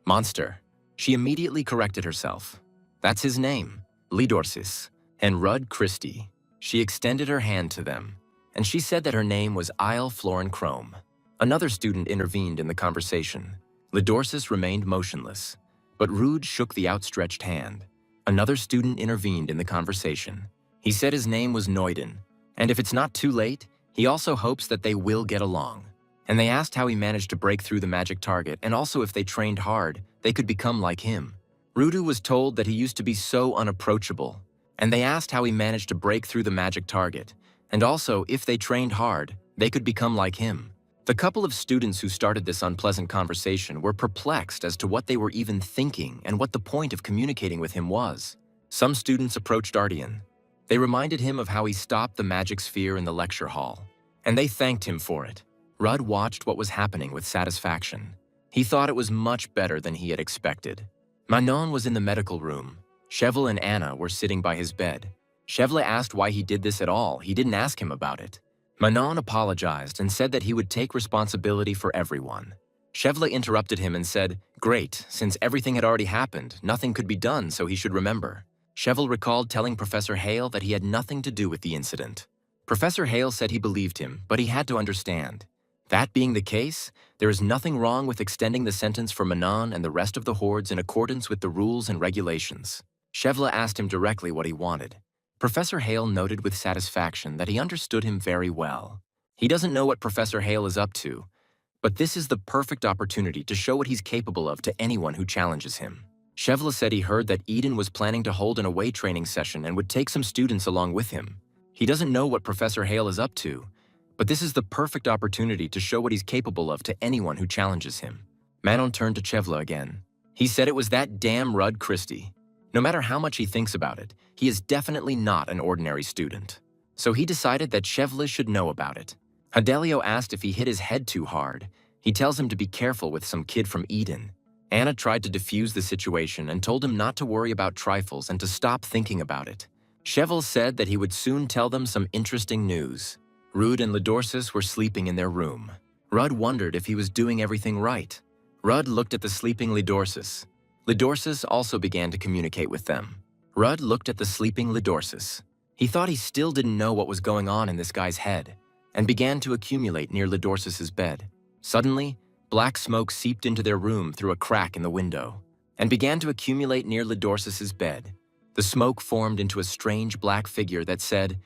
"Monster." She immediately corrected herself. That's his name, Lidorsis, and Rudd Christie. She extended her hand to them, and she said that her name was Isle Florin Chrome. Another student intervened in the conversation. Lidorsis remained motionless. But Rude shook the outstretched hand. Another student intervened in the conversation. He said his name was Noiden, and if it's not too late, he also hopes that they will get along. And they asked how he managed to break through the magic target, and also if they trained hard, they could become like him. Rudu was told that he used to be so unapproachable, and they asked how he managed to break through the magic target, and also if they trained hard, they could become like him. The couple of students who started this unpleasant conversation were perplexed as to what they were even thinking and what the point of communicating with him was. Some students approached Ardian. They reminded him of how he stopped the magic sphere in the lecture hall, and they thanked him for it. Rudd watched what was happening with satisfaction. He thought it was much better than he had expected. Manon was in the medical room. Chevelle and Anna were sitting by his bed. Chevelle asked why he did this at all. He didn't ask him about it. Manon apologized and said that he would take responsibility for everyone. Chevelle interrupted him and said, "Great, since everything had already happened, nothing could be done, so he should remember." Chevelle recalled telling Professor Hale that he had nothing to do with the incident. Professor Hale said he believed him, but he had to understand. That being the case, there is nothing wrong with extending the sentence for Manon and the rest of the hordes in accordance with the rules and regulations. Chevelle asked him directly what he wanted. Professor Hale noted with satisfaction that he understood him very well. He doesn't know what Professor Hale is up to, but this is the perfect opportunity to show what he's capable of to anyone who challenges him. Chevelle said he heard that Eden was planning to hold an away training session and would take some students along with him. He doesn't know what Professor Hale is up to, but this is the perfect opportunity to show what he's capable of to anyone who challenges him. Manon turned to Chevelle again. He said it was that damn Rudd Christie. No matter how much he thinks about it, he is definitely not an ordinary student. So he decided that Chevelle should know about it. Hadelio asked if he hit his head too hard. He tells him to be careful with some kid from Eden. Anna tried to defuse the situation and told him not to worry about trifles and to stop thinking about it. Chevelle said that he would soon tell them some interesting news. Rudd and Lidorsis were sleeping in their room. Rudd wondered if he was doing everything right. Rudd looked at the sleeping Lidorsis. Lidorsis also began to communicate with them. Rudd looked at the sleeping Lidorsis. He thought he still didn't know what was going on in this guy's head, and began to accumulate near Lidorsis's bed. Suddenly, black smoke seeped into their room through a crack in the window, and began to accumulate near Lidorsis's bed. The smoke formed into a strange black figure that said,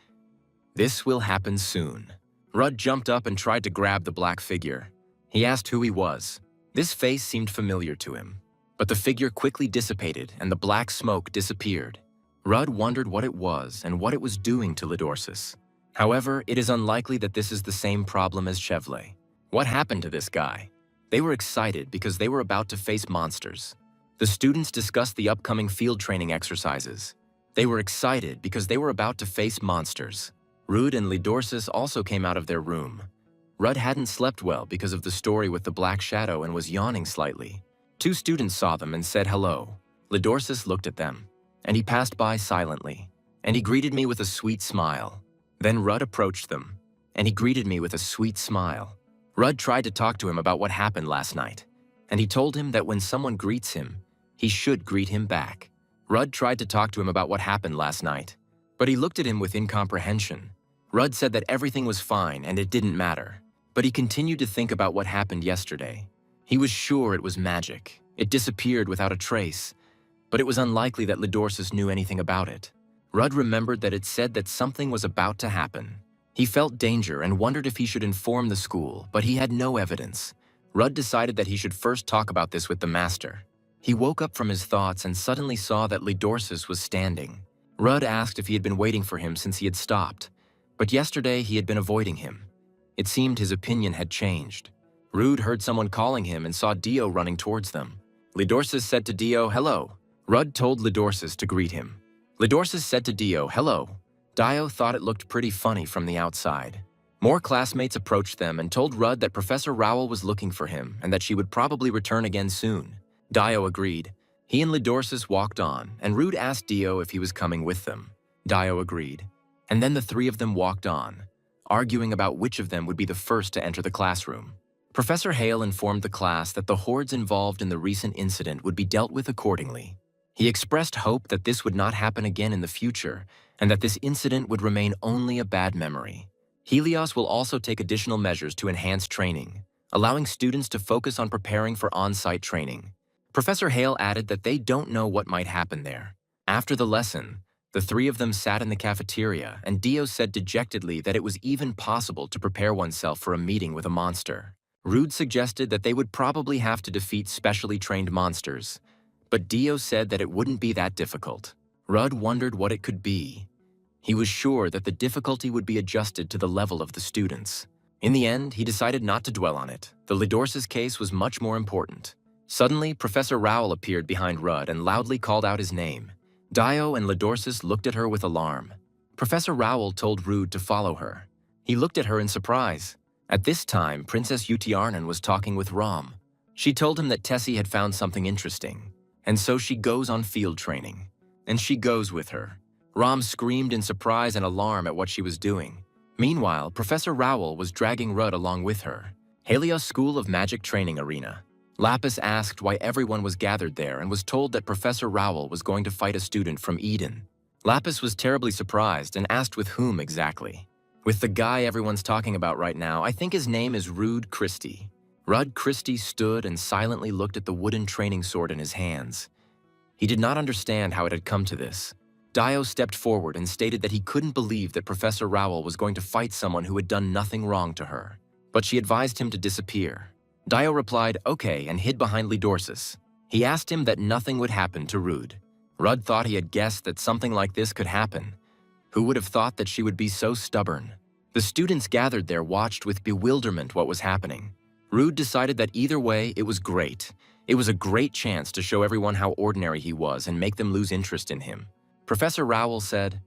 "This will happen soon." Rudd jumped up and tried to grab the black figure. He asked who he was. This face seemed familiar to him. But the figure quickly dissipated and the black smoke disappeared. Rudd wondered what it was and what it was doing to Lidorsis. However, it is unlikely that this is the same problem as Chevelle. What happened to this guy? They were excited because they were about to face monsters. The students discussed the upcoming field training exercises. They were excited because they were about to face monsters. Rudd and Lidorsis also came out of their room. Rudd hadn't slept well because of the story with the black shadow and was yawning slightly. Two students saw them and said hello. Lidorsis looked at them, and he passed by silently, and he greeted me with a sweet smile. Then Rudd approached them, and he greeted me with a sweet smile. Rudd tried to talk to him about what happened last night, and he told him that when someone greets him, he should greet him back. Rudd tried to talk to him about what happened last night, but he looked at him with incomprehension. Rudd said that everything was fine and it didn't matter, but he continued to think about what happened yesterday. He was sure it was magic. It disappeared without a trace, but it was unlikely that Lidorsis knew anything about it. Rudd remembered that it said that something was about to happen. He felt danger and wondered if he should inform the school, but he had no evidence. Rudd decided that he should first talk about this with the master. He woke up from his thoughts and suddenly saw that Lidorsis was standing. Rudd asked if he had been waiting for him since he had stopped, but yesterday he had been avoiding him. It seemed his opinion had changed. Rudd heard someone calling him and saw Dio running towards them. Lidorsis said to Dio, "Hello." Rudd told Lidorsis to greet him. Lidorsis said to Dio, "Hello." Dio thought it looked pretty funny from the outside. More classmates approached them and told Rudd that Professor Rowell was looking for him and that she would probably return again soon. Dio agreed. He and Lidorsis walked on, and Rudd asked Dio if he was coming with them. Dio agreed. And then the three of them walked on, arguing about which of them would be the first to enter the classroom. Professor Hale informed the class that the hordes involved in the recent incident would be dealt with accordingly. He expressed hope that this would not happen again in the future and that this incident would remain only a bad memory. Helios will also take additional measures to enhance training, allowing students to focus on preparing for on-site training. Professor Hale added that they don't know what might happen there. After the lesson, the three of them sat in the cafeteria, and Dio said dejectedly that it was even possible to prepare oneself for a meeting with a monster. Rude suggested that they would probably have to defeat specially trained monsters, but Dio said that it wouldn't be that difficult. Rudd wondered what it could be. He was sure that the difficulty would be adjusted to the level of the students. In the end, he decided not to dwell on it. The Lidorsis case was much more important. Suddenly, Professor Rowell appeared behind Rudd and loudly called out his name. Dio and Lidorsis looked at her with alarm. Professor Rowell told Rude to follow her. He looked at her in surprise. At this time, Princess Utiarnan was talking with Rom. She told him that Tessie had found something interesting, and so she goes on field training. And she goes with her. Rom screamed in surprise and alarm at what she was doing. Meanwhile, Professor Rowell was dragging Rudd along with her. Helios School of Magic Training Arena. Lapis asked why everyone was gathered there and was told that Professor Rowell was going to fight a student from Eden. Lapis was terribly surprised and asked with whom exactly. With the guy everyone's talking about right now, I think his name is Rude Christie. Rudd Christie stood and silently looked at the wooden training sword in his hands. He did not understand how it had come to this. Dio stepped forward and stated that he couldn't believe that Professor Rowell was going to fight someone who had done nothing wrong to her. But she advised him to disappear. Dio replied, okay, and hid behind Lidorsis. He asked him that nothing would happen to Rude. Rudd thought he had guessed that something like this could happen. Who would have thought that she would be so stubborn? The students gathered there watched with bewilderment what was happening. Rude decided that either way, it was great. It was a great chance to show everyone how ordinary he was and make them lose interest in him. Professor Rowell said,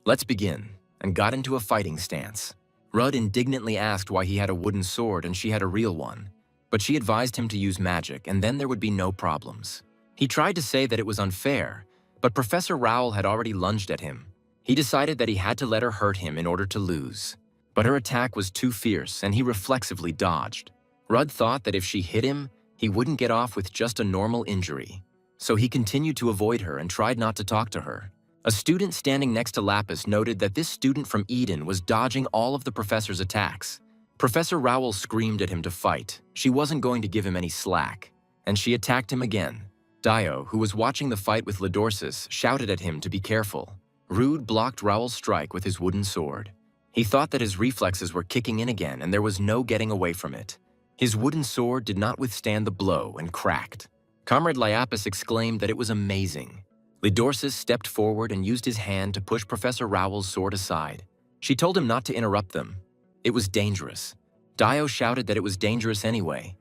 let's begin, and got into a fighting stance. Rudd indignantly asked why he had a wooden sword and she had a real one, but she advised him to use magic and then there would be no problems. He tried to say that it was unfair, but Professor Rowell had already lunged at him. He decided that he had to let her hurt him in order to lose. But her attack was too fierce and he reflexively dodged. Rudd thought that if she hit him, he wouldn't get off with just a normal injury. So he continued to avoid her and tried not to talk to her. A student standing next to Lapis noted that this student from Eden was dodging all of the professor's attacks. Professor Rowell screamed at him to fight. She wasn't going to give him any slack, and she attacked him again. Dio, who was watching the fight with Lidorsis, shouted at him to be careful. Rude blocked Rowell's strike with his wooden sword. He thought that his reflexes were kicking in again and there was no getting away from it. His wooden sword did not withstand the blow and cracked. Comrade Liapis exclaimed that it was amazing. Lidorsis stepped forward and used his hand to push Professor Rowell's sword aside. She told him not to interrupt them. It was dangerous. Dio shouted that it was dangerous anyway.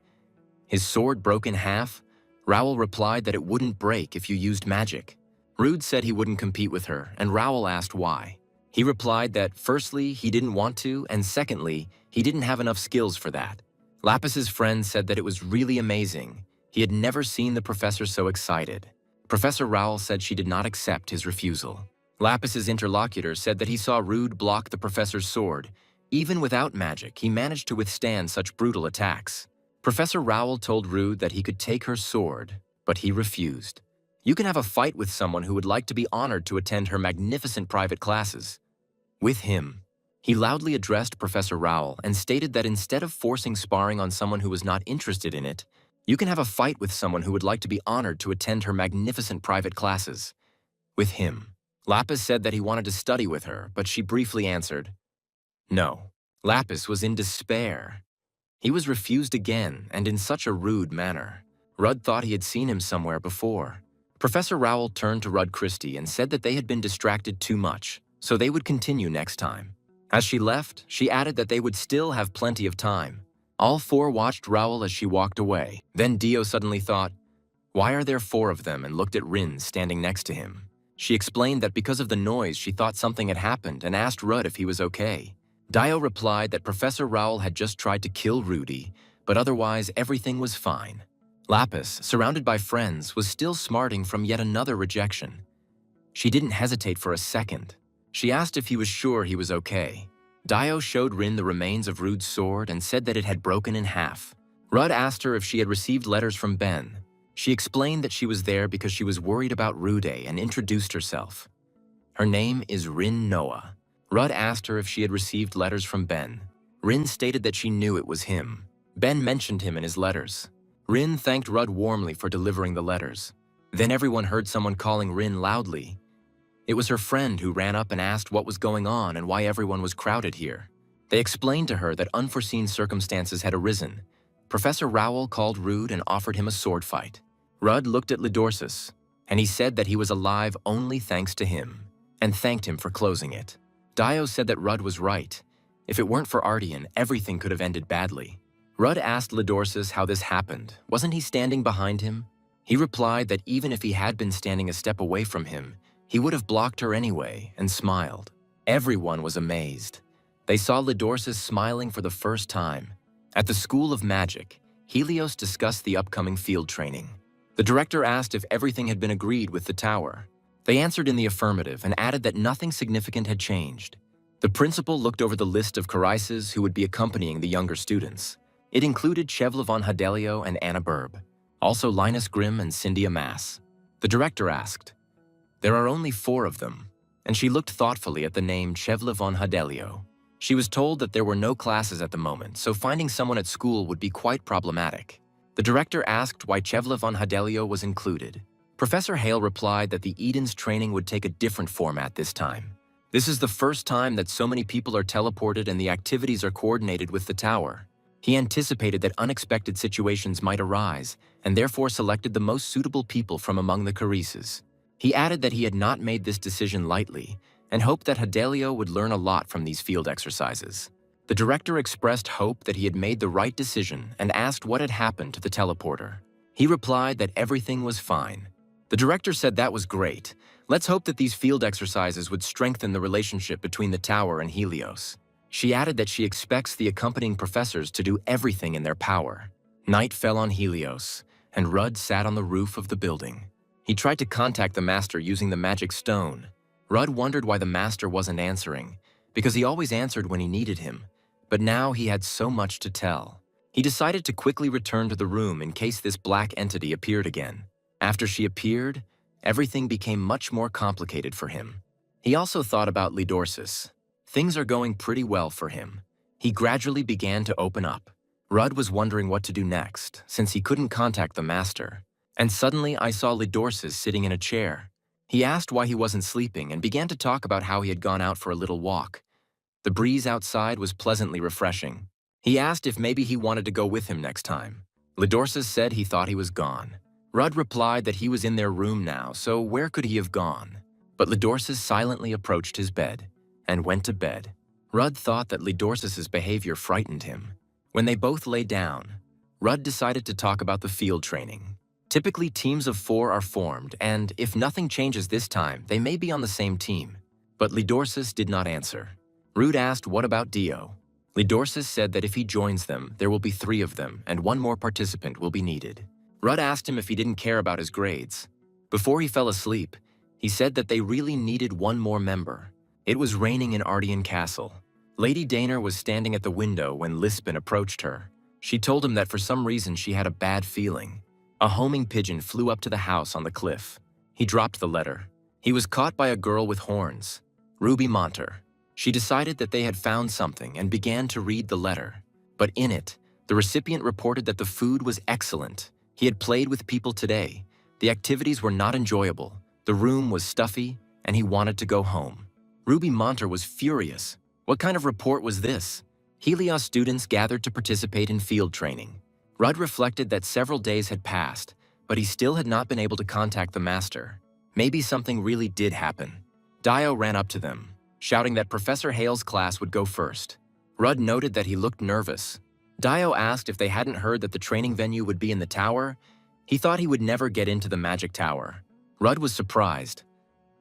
His sword broke in half. Rowell replied that it wouldn't break if you used magic. Rude said he wouldn't compete with her, and Rowell asked why. He replied that firstly, he didn't want to, and secondly, he didn't have enough skills for that. Lapis's friend said that it was really amazing. He had never seen the professor so excited. Professor Rowell said she did not accept his refusal. Lapis's interlocutor said that he saw Rude block the professor's sword. Even without magic, he managed to withstand such brutal attacks. Professor Rowell told Rude that he could take her sword, but he refused. You can have a fight with someone who would like to be honored to attend her magnificent private classes. With him. He loudly addressed Professor Rowell and stated that instead of forcing sparring on someone who was not interested in it, you can have a fight with someone who would like to be honored to attend her magnificent private classes. With him. Lapis said that he wanted to study with her, but she briefly answered, no. Lapis was in despair. He was refused again, and in such a rude manner. Rudd thought he had seen him somewhere before. Professor Rowell turned to Rudd Christie and said that they had been distracted too much, so they would continue next time. As she left, she added that they would still have plenty of time. All four watched Rowell as she walked away. Then Dio suddenly thought, why are there four of them, and looked at Rin standing next to him. She explained that because of the noise she thought something had happened and asked Rudd if he was okay. Dio replied that Professor Rowell had just tried to kill Rudy, but otherwise everything was fine. Lapis, surrounded by friends, was still smarting from yet another rejection. She didn't hesitate for a second. She asked if he was sure he was okay. Dio showed Rin the remains of Rude's sword and said that it had broken in half. Rudd asked her if she had received letters from Ben. She explained that she was there because she was worried about Rude and introduced herself. Her name is Rin Noah. Rudd asked her if she had received letters from Ben. Rin stated that she knew it was him. Ben mentioned him in his letters. Rin thanked Rudd warmly for delivering the letters. Then everyone heard someone calling Rin loudly. It was her friend who ran up and asked what was going on and why everyone was crowded here. They explained to her that unforeseen circumstances had arisen. Professor Rowell called Rude and offered him a sword fight. Rudd looked at Lidorsus, and he said that he was alive only thanks to him, and thanked him for closing it. Dio said that Rudd was right. If it weren't for Ardian, everything could have ended badly. Rudd asked Lidorsus how this happened. Wasn't he standing behind him? He replied that even if he had been standing a step away from him, he would have blocked her anyway, and smiled. Everyone was amazed. They saw Lidorsus smiling for the first time. At the School of Magic, Helios discussed the upcoming field training. The director asked if everything had been agreed with the tower. They answered in the affirmative and added that nothing significant had changed. The principal looked over the list of Charises who would be accompanying the younger students. It included Chevla von Hadelio and Anna Burb, also Linus Grimm and Cyndia Mass. The director asked, "There are only 4 of them," and she looked thoughtfully at the name Chevla von Hadelio. She was told that there were no classes at the moment, so finding someone at school would be quite problematic. The director asked why Chevla von Hadelio was included. Professor Hale replied that the Eden's training would take a different format this time. This is the first time that so many people are teleported and the activities are coordinated with the tower. He anticipated that unexpected situations might arise, and therefore selected the most suitable people from among the Charises. He added that he had not made this decision lightly, and hoped that Hadelio would learn a lot from these field exercises. The director expressed hope that he had made the right decision and asked what had happened to the teleporter. He replied that everything was fine. The director said that was great. Let's hope that these field exercises would strengthen the relationship between the tower and Helios. She added that she expects the accompanying professors to do everything in their power. Night fell on Helios, and Rudd sat on the roof of the building. He tried to contact the master using the magic stone. Rudd wondered why the master wasn't answering, because he always answered when he needed him, but now he had so much to tell. He decided to quickly return to the room in case this black entity appeared again. After she appeared, everything became much more complicated for him. He also thought about Lidorsus. Things are going pretty well for him. He gradually began to open up. Rudd was wondering what to do next, since he couldn't contact the master. And suddenly I saw Lidorsus sitting in a chair. He asked why he wasn't sleeping and began to talk about how he had gone out for a little walk. The breeze outside was pleasantly refreshing. He asked if maybe he wanted to go with him next time. Lidorsus said he thought he was gone. Rudd replied that he was in their room now, so where could he have gone? But Lidorsus silently approached his bed and went to bed. Rudd thought that Lidorsus's behavior frightened him. When they both lay down, Rudd decided to talk about the field training. Typically, teams of 4 are formed, and if nothing changes this time, they may be on the same team. But Lidorsus did not answer. Rude asked what about Dio. Lidorsus said that if he joins them, there will be 3 of them, and 1 more participant will be needed. Rudd asked him if he didn't care about his grades. Before he fell asleep, he said that they really needed 1 more member. It was raining in Ardian Castle. Lady Daner was standing at the window when Lispin approached her. She told him that for some reason she had a bad feeling. A homing pigeon flew up to the house on the cliff. He dropped the letter. He was caught by a girl with horns, Ruby Monter. She decided that they had found something and began to read the letter. But in it, the recipient reported that the food was excellent. He had played with people today. The activities were not enjoyable. The room was stuffy, and he wanted to go home. Ruby Monter was furious. What kind of report was this? Helios students gathered to participate in field training. Rudd reflected that several days had passed, but he still had not been able to contact the master. Maybe something really did happen. Dio ran up to them, shouting that Professor Hale's class would go first. Rudd noted that he looked nervous. Dio asked if they hadn't heard that the training venue would be in the tower. He thought he would never get into the magic tower. Rudd was surprised.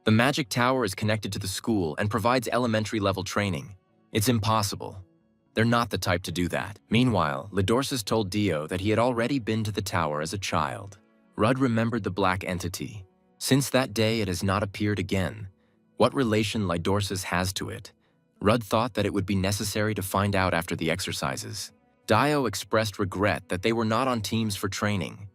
The magic tower is connected to the school and provides elementary-level training. It's impossible. They're not the type to do that. Meanwhile, Lidorsus told Dio that he had already been to the tower as a child. Rudd remembered the black entity. Since that day, it has not appeared again. What relation Lidorsus has to it? Rudd thought that it would be necessary to find out after the exercises. Dio expressed regret that they were not on teams for training.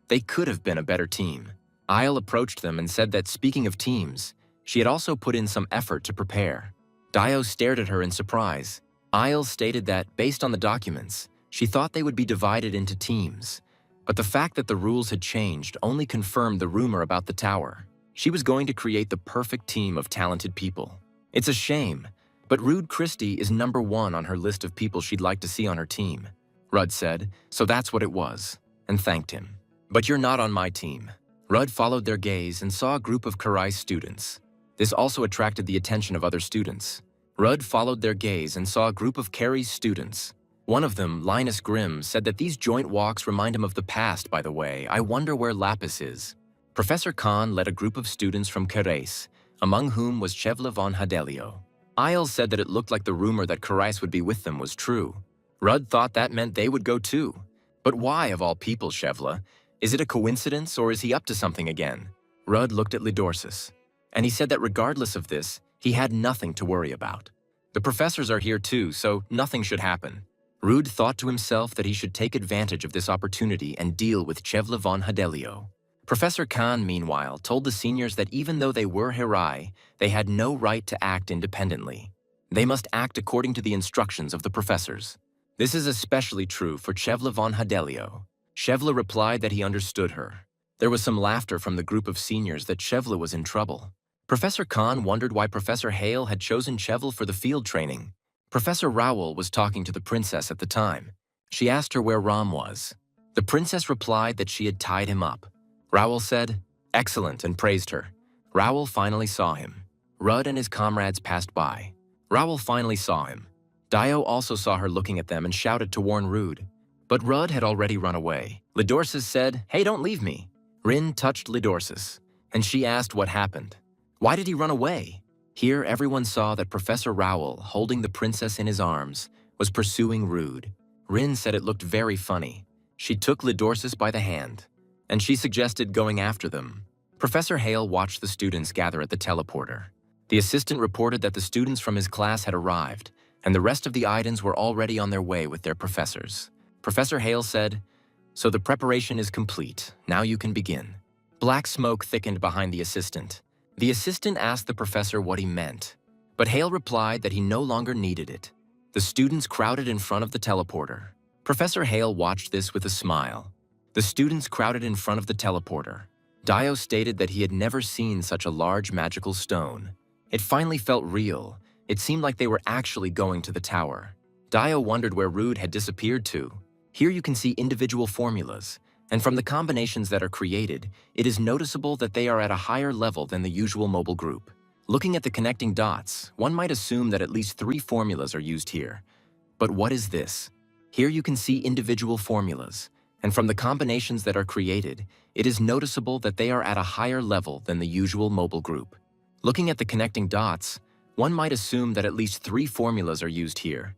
They could have been a better team. Isle approached them and said that speaking of teams, she had also put in some effort to prepare. Dio stared at her in surprise. Isle stated that, based on the documents, she thought they would be divided into teams. But the fact that the rules had changed only confirmed the rumor about the tower. She was going to create the perfect team of talented people. It's a shame, but Rude Christie is #1 on her list of people she'd like to see on her team. Rudd said, so that's what it was, and thanked him. But you're not on my team. Rudd followed their gaze and saw a group of Karai students. This also attracted the attention of other students. Rudd followed their gaze and saw a group of Carrie's students. One of them, Linus Grimm, said that these joint walks remind him of the past, by the way. I wonder where Lapis is. Professor Khan led a group of students from Carres, among whom was Chevla von Hadelio. Isles said that it looked like the rumor that Carres would be with them was true. Rudd thought that meant they would go too. But why, of all people, Chevla? Is it a coincidence, or is he up to something again? Rudd looked at Lidorsis, and he said that regardless of this, he had nothing to worry about. The professors are here too, so nothing should happen. Rudd thought to himself that he should take advantage of this opportunity and deal with Chevla von Hadelio. Professor Khan, meanwhile, told the seniors that even though they were Hirai, they had no right to act independently. They must act according to the instructions of the professors. This is especially true for Chevla von Hadelio. Chevla replied that he understood her. There was some laughter from the group of seniors that Chevla was in trouble. Professor Khan wondered why Professor Hale had chosen Chevla for the field training. Professor Raoul was talking to the princess at the time. She asked her where Ram was. The princess replied that she had tied him up. Raoul said, "Excellent," and praised her. Raoul finally saw him. Rudd and his comrades passed by. Raoul finally saw him. Dio also saw her looking at them and shouted to warn Rudd. But Rudd had already run away. Lidorsis said, "Hey, don't leave me." Rin touched Lidorsis, and she asked what happened. Why did he run away? Here, everyone saw that Professor Raoul, holding the princess in his arms, was pursuing Rudd. Rin said it looked very funny. She took Lidorsis by the hand, and she suggested going after them. Professor Hale watched the students gather at the teleporter. The assistant reported that the students from his class had arrived, and the rest of the Idens were already on their way with their professors. Professor Hale said, "So the preparation is complete. Now you can begin." Black smoke thickened behind the assistant. The assistant asked the professor what he meant, but Hale replied that he no longer needed it. The students crowded in front of the teleporter. Professor Hale watched this with a smile. The students crowded in front of the teleporter. Dio stated that he had never seen such a large magical stone. It finally felt real. It seemed like they were actually going to the tower. Dio wondered where Rudd had disappeared to. Here you can see individual formulas, and from the combinations that are created, it is noticeable that they are at a higher level than the usual mobile group. Looking at the connecting dots, one might assume that at least 3 formulas are used here. But what is this? Here you can see individual formulas, and from the combinations that are created, it is noticeable that they are at a higher level than the usual mobile group. Looking at the connecting dots, one might assume that at least 3 formulas are used here.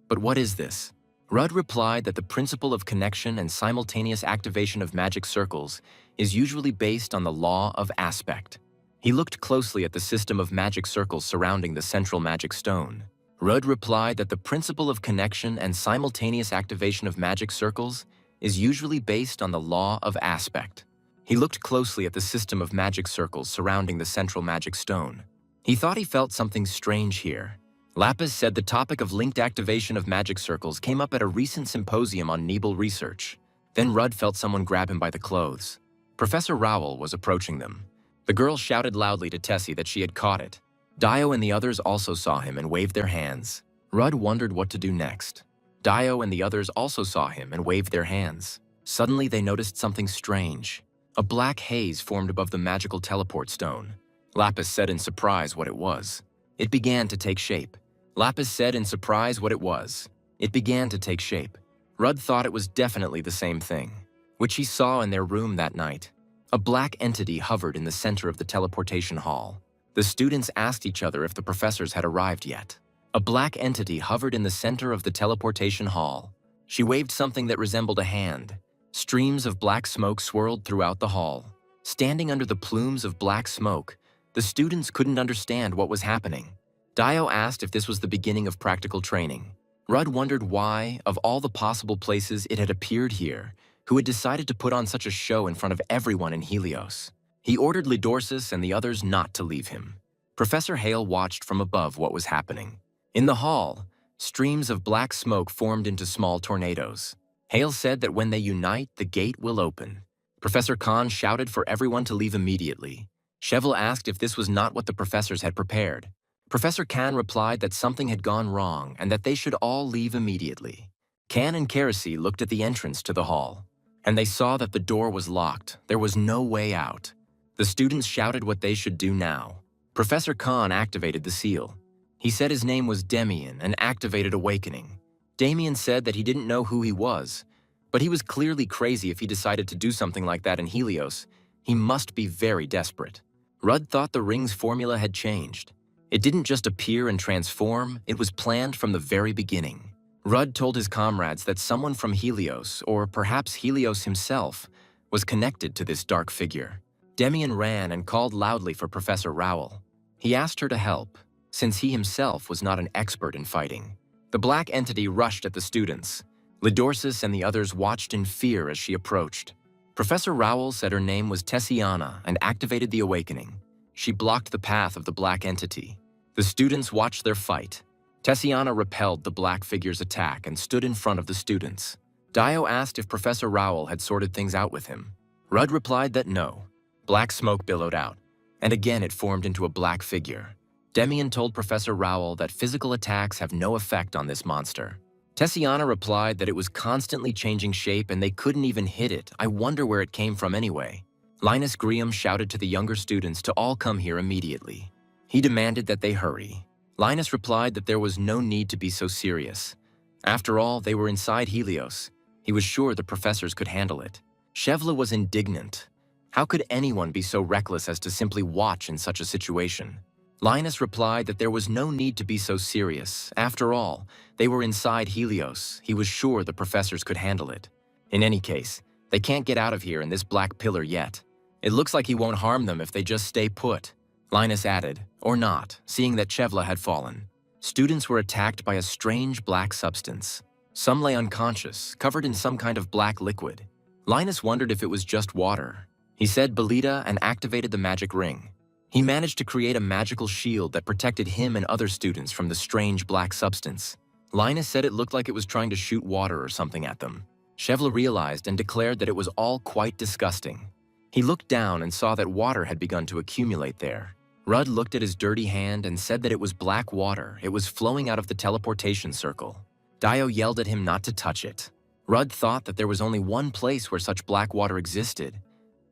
But what is this? Rudd replied that the principle of connection and simultaneous activation of magic circles is usually based on the law of aspect. He looked closely at the system of magic circles surrounding the central magic stone. Rudd replied that the principle of connection and simultaneous activation of magic circles is usually based on the law of aspect. He looked closely at the system of magic circles surrounding the central magic stone. He thought he felt something strange here. Lapis said the topic of linked activation of magic circles came up at a recent symposium on Nebel research. Then Rudd felt someone grab him by the clothes. Professor Raoul was approaching them. The girl shouted loudly to Tessie that she had caught it. Dio and the others also saw him and waved their hands. Rudd wondered what to do next. Dio and the others also saw him and waved their hands. Suddenly they noticed something strange. A black haze formed above the magical teleport stone. Lapis said in surprise what it was. It began to take shape. Lapis said in surprise what it was. It began to take shape. Rudd thought it was definitely the same thing, which he saw in their room that night. A black entity hovered in the center of the teleportation hall. The students asked each other if the professors had arrived yet. A black entity hovered in the center of the teleportation hall. She waved something that resembled a hand. Streams of black smoke swirled throughout the hall. Standing under the plumes of black smoke, the students couldn't understand what was happening. Dio asked if this was the beginning of practical training. Rudd wondered why, of all the possible places it had appeared here, who had decided to put on such a show in front of everyone in Helios. He ordered Lidorsis and the others not to leave him. Professor Hale watched from above what was happening. In the hall, streams of black smoke formed into small tornadoes. Hale said that when they unite, the gate will open. Professor Khan shouted for everyone to leave immediately. Cheval asked if this was not what the professors had prepared. Professor Khan replied that something had gone wrong and that they should all leave immediately. Khan and Keresi looked at the entrance to the hall, and they saw that the door was locked. There was no way out. The students shouted what they should do now. Professor Khan activated the seal. He said his name was Demian and activated Awakening. Damien said that he didn't know who he was, but he was clearly crazy if he decided to do something like that in Helios. He must be very desperate. Rudd thought the ring's formula had changed. It didn't just appear and transform, it was planned from the very beginning. Rudd told his comrades that someone from Helios, or perhaps Helios himself, was connected to this dark figure. Demian ran and called loudly for Professor Rowell. He asked her to help, since he himself was not an expert in fighting. The black entity rushed at the students. Lidorsis and the others watched in fear as she approached. Professor Rowell said her name was Tessiana and activated the Awakening. She blocked the path of the black entity. The students watched their fight. Tessiana repelled the black figure's attack and stood in front of the students. Dio asked if Professor Rowell had sorted things out with him. Rudd replied that no. Black smoke billowed out, and again it formed into a black figure. Demian told Professor Rowell that physical attacks have no effect on this monster. Tessiana replied that it was constantly changing shape and they couldn't even hit it. I wonder where it came from anyway. Linus Griam shouted to the younger students to all come here immediately. He demanded that they hurry. Linus replied that there was no need to be so serious. After all, they were inside Helios. He was sure the professors could handle it. Shevla was indignant. How could anyone be so reckless as to simply watch in such a situation? Linus replied that there was no need to be so serious. After all, they were inside Helios. He was sure the professors could handle it. In any case, they can't get out of here in this black pillar yet. It looks like he won't harm them if they just stay put. Linus added, or not, seeing that Chevla had fallen. Students were attacked by a strange black substance. Some lay unconscious, covered in some kind of black liquid. Linus wondered if it was just water. He said Belita and activated the magic ring. He managed to create a magical shield that protected him and other students from the strange black substance. Linus said it looked like it was trying to shoot water or something at them. Chevla realized and declared that it was all quite disgusting. He looked down and saw that water had begun to accumulate there. Rudd looked at his dirty hand and said that it was black water. It was flowing out of the teleportation circle. Dio yelled at him not to touch it. Rudd thought that there was only one place where such black water existed.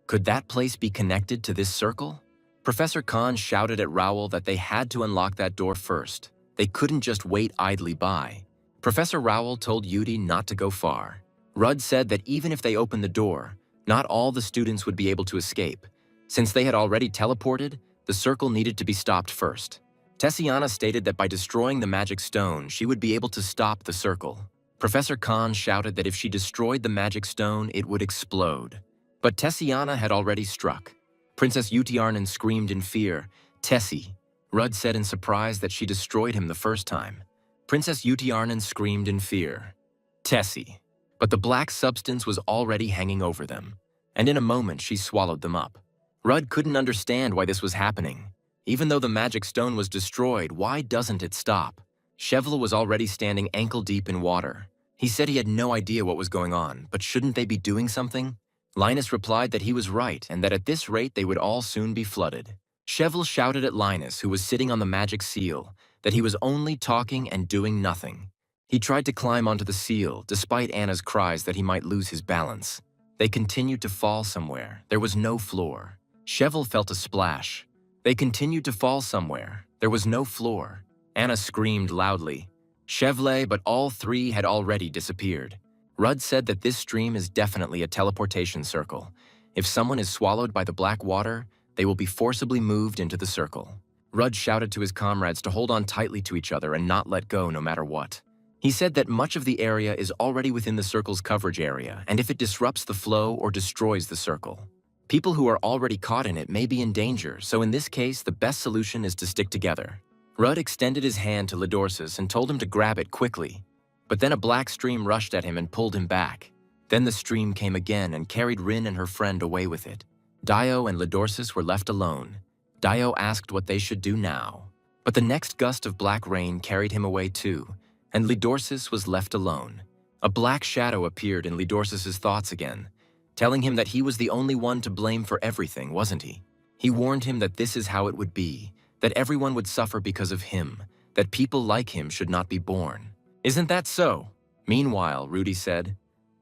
Could that place be connected to this circle? Professor Khan shouted at Rowell that they had to unlock that door first. They couldn't just wait idly by. Professor Rowell told Yudi not to go far. Rudd said that even if they opened the door, not all the students would be able to escape. Since they had already teleported, the circle needed to be stopped first. Tessiana stated that by destroying the magic stone, she would be able to stop the circle. Professor Khan shouted that if she destroyed the magic stone, it would explode. But Tessiana had already struck. Princess Utiarnan screamed in fear, "Tessie!" Rudd said in surprise that she destroyed him the first time. Princess Utiarnan screamed in fear, "Tessie!" But the black substance was already hanging over them, and in a moment she swallowed them up. Rudd couldn't understand why this was happening. Even though the magic stone was destroyed, why doesn't it stop? Chevla was already standing ankle-deep in water. He said he had no idea what was going on, but shouldn't they be doing something? Linus replied that he was right and that at this rate they would all soon be flooded. Chevla shouted at Linus, who was sitting on the magic seal, that he was only talking and doing nothing. He tried to climb onto the seal, despite Anna's cries that he might lose his balance. They continued to fall somewhere. There was no floor. Chevla felt a splash. They continued to fall somewhere. There was no floor. Anna screamed loudly, "Chevla," but all three had already disappeared. Rudd said that this stream is definitely a teleportation circle. If someone is swallowed by the black water, they will be forcibly moved into the circle. Rudd shouted to his comrades to hold on tightly to each other and not let go no matter what. He said that much of the area is already within the circle's coverage area, and if it disrupts the flow or destroys the circle, people who are already caught in it may be in danger, so in this case, the best solution is to stick together. Rudd extended his hand to Lidorsis and told him to grab it quickly. But then a black stream rushed at him and pulled him back. Then the stream came again and carried Rin and her friend away with it. Dio and Lidorsis were left alone. Dio asked what they should do now. But the next gust of black rain carried him away too, and Lidorsis was left alone. A black shadow appeared in Lidorsus's thoughts again, telling him that he was the only one to blame for everything, wasn't he? He warned him that this is how it would be, that everyone would suffer because of him, that people like him should not be born. Isn't that so? Meanwhile, Rudy said,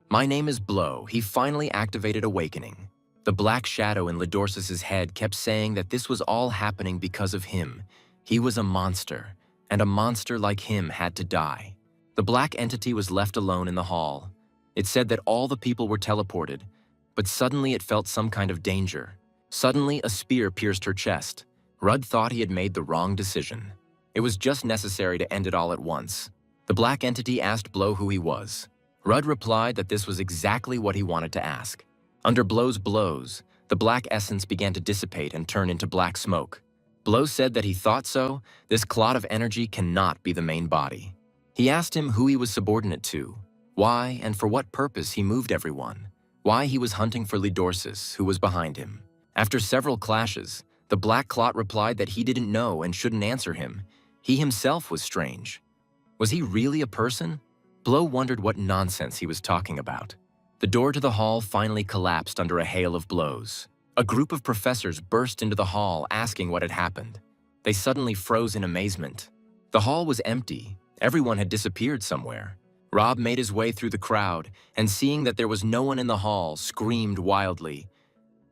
"My name is Blow." He finally activated Awakening. The black shadow in Lidorsus's head kept saying that this was all happening because of him. He was a monster, and a monster like him had to die. The black entity was left alone in the hall. It said that all the people were teleported, but suddenly it felt some kind of danger. Suddenly, a spear pierced her chest. Rudd thought he had made the wrong decision. It was just necessary to end it all at once. The black entity asked Blow who he was. Rudd replied that this was exactly what he wanted to ask. Under Blow's blows, the black essence began to dissipate and turn into black smoke. Blow said that he thought so. This clot of energy cannot be the main body. He asked him who he was subordinate to, why and for what purpose he moved everyone, why he was hunting for Lidorsus, who was behind him. After several clashes, the black clot replied that he didn't know and shouldn't answer him. He himself was strange. Was he really a person? Blow wondered what nonsense he was talking about. The door to the hall finally collapsed under a hail of blows. A group of professors burst into the hall asking what had happened. They suddenly froze in amazement. The hall was empty. Everyone had disappeared somewhere. Rob made his way through the crowd, and seeing that there was no one in the hall, screamed wildly,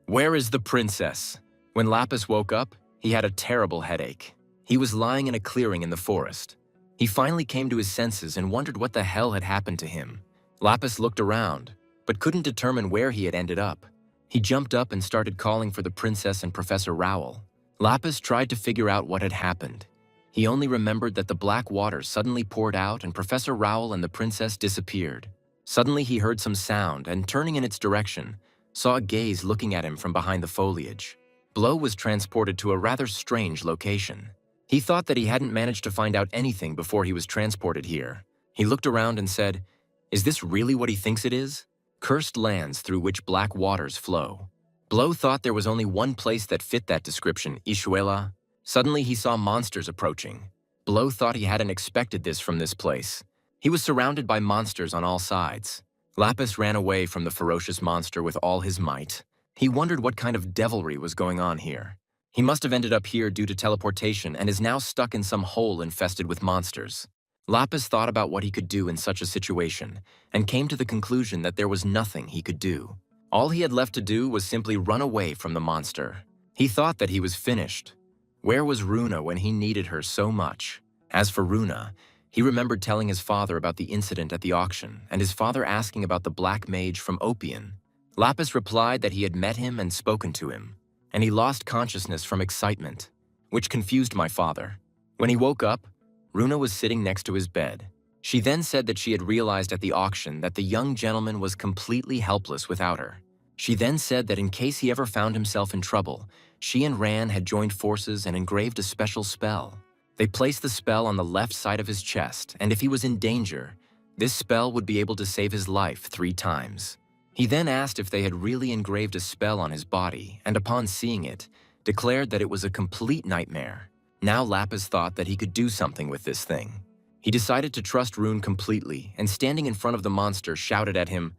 "Where is the princess?" When Lapis woke up, he had a terrible headache. He was lying in a clearing in the forest. He finally came to his senses and wondered what the hell had happened to him. Lapis looked around, but couldn't determine where he had ended up. He jumped up and started calling for the princess and Professor Rowell. Lapis tried to figure out what had happened. He only remembered that the black water suddenly poured out and Professor Rowell and the princess disappeared. Suddenly he heard some sound and, turning in its direction, saw a gaze looking at him from behind the foliage. Blow was transported to a rather strange location. He thought that he hadn't managed to find out anything before he was transported here. He looked around and said, "Is this really what he thinks it is?" Cursed lands through which black waters flow. Blow thought there was only one place that fit that description, Ishuela. Suddenly he saw monsters approaching. Blow thought he hadn't expected this from this place. He was surrounded by monsters on all sides. Lapis ran away from the ferocious monster with all his might. He wondered what kind of devilry was going on here. He must have ended up here due to teleportation and is now stuck in some hole infested with monsters. Lapis thought about what he could do in such a situation and came to the conclusion that there was nothing he could do. All he had left to do was simply run away from the monster. He thought that he was finished. Where was Runa when he needed her so much? As for Runa, he remembered telling his father about the incident at the auction and his father asking about the black mage from Opian. Lapis replied that he had met him and spoken to him, and he lost consciousness from excitement, which confused my father. When he woke up, Runa was sitting next to his bed. She then said that she had realized at the auction that the young gentleman was completely helpless without her. She then said that in case he ever found himself in trouble, she and Ran had joined forces and engraved a special spell. They placed the spell on the left side of his chest, and if he was in danger, this spell would be able to save his life 3 times. He then asked if they had really engraved a spell on his body, and upon seeing it, declared that it was a complete nightmare. Now Lapis thought that he could do something with this thing. He decided to trust Rune completely, and standing in front of the monster, shouted at him,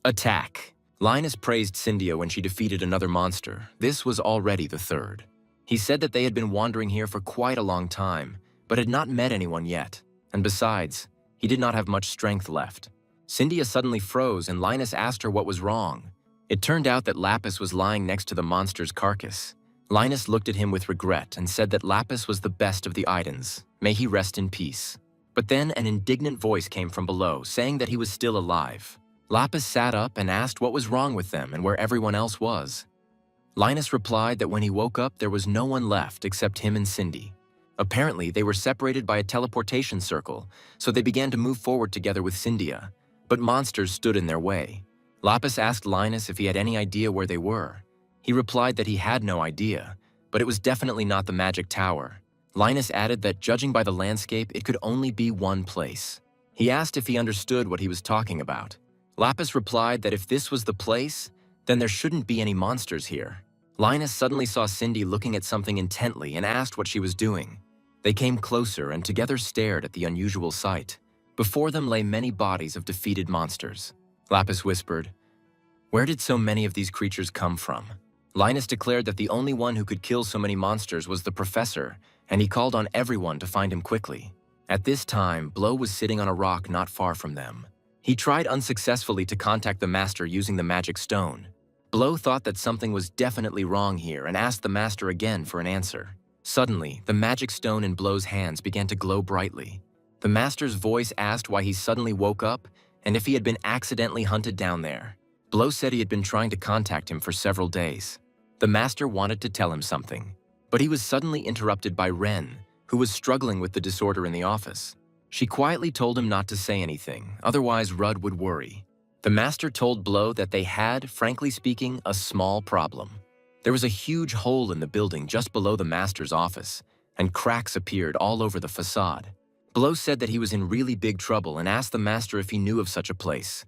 "Attack!" Linus praised Cyndia when she defeated another monster. This was already the 3rd. He said that they had been wandering here for quite a long time, but had not met anyone yet, and besides, he did not have much strength left. Cyndia suddenly froze and Linus asked her what was wrong. It turned out that Lapis was lying next to the monster's carcass. Linus looked at him with regret and said that Lapis was the best of the Idans. May he rest in peace. But then an indignant voice came from below, saying that he was still alive. Lapis sat up and asked what was wrong with them and where everyone else was. Linus replied that when he woke up, there was no one left except him and Cindy. Apparently, they were separated by a teleportation circle, so they began to move forward together with Cyndia, but monsters stood in their way. Lapis asked Linus if he had any idea where they were. He replied that he had no idea, but it was definitely not the magic tower. Linus added that judging by the landscape, it could only be one place. He asked if he understood what he was talking about. Lapis replied that if this was the place, then there shouldn't be any monsters here. Linus suddenly saw Cindy looking at something intently and asked what she was doing. They came closer and together stared at the unusual sight. Before them lay many bodies of defeated monsters. Lapis whispered, "Where did so many of these creatures come from?" Linus declared that the only one who could kill so many monsters was the professor, and he called on everyone to find him quickly. At this time, Blow was sitting on a rock not far from them. He tried unsuccessfully to contact the master using the magic stone. Blow thought that something was definitely wrong here and asked the master again for an answer. Suddenly, the magic stone in Blow's hands began to glow brightly. The master's voice asked why he suddenly woke up and if he had been accidentally hunted down there. Blow said he had been trying to contact him for several days. The master wanted to tell him something, but he was suddenly interrupted by Ren, who was struggling with the disorder in the office. She quietly told him not to say anything, otherwise Rudd would worry. The master told Blow that they had, frankly speaking, a small problem. There was a huge hole in the building just below the master's office, and cracks appeared all over the facade. Blow said that he was in really big trouble and asked the master if he knew of such a place.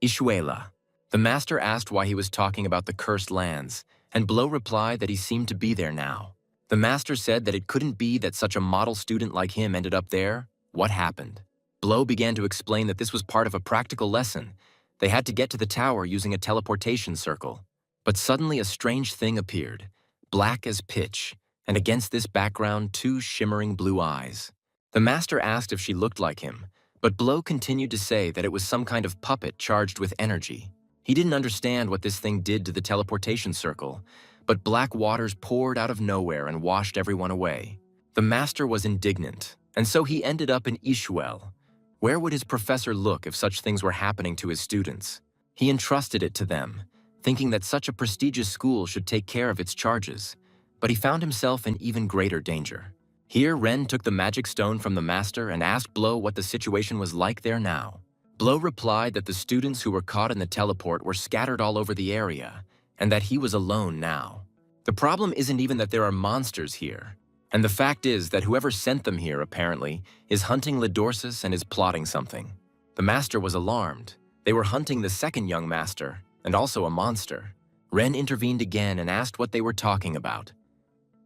Ishuela. The master asked why he was talking about the cursed lands, and Blow replied that he seemed to be there now. The master said that it couldn't be that such a model student like him ended up there. What happened? Blow began to explain that this was part of a practical lesson. They had to get to the tower using a teleportation circle. But suddenly a strange thing appeared, black as pitch, and against this background 2 shimmering blue eyes. The master asked if she looked like him, but Blow continued to say that it was some kind of puppet charged with energy. He didn't understand what this thing did to the teleportation circle, but black waters poured out of nowhere and washed everyone away. The master was indignant, and so he ended up in Ishuel. Where would his professor look if such things were happening to his students? He entrusted it to them, thinking that such a prestigious school should take care of its charges, but he found himself in even greater danger. Here, Ren took the magic stone from the master and asked Blow what the situation was like there now. Blow replied that the students who were caught in the teleport were scattered all over the area, and that he was alone now. The problem isn't even that there are monsters here, and the fact is that whoever sent them here, apparently, is hunting Lidorsis and is plotting something. The master was alarmed. They were hunting the second young master, and also a monster. Ren intervened again and asked what they were talking about.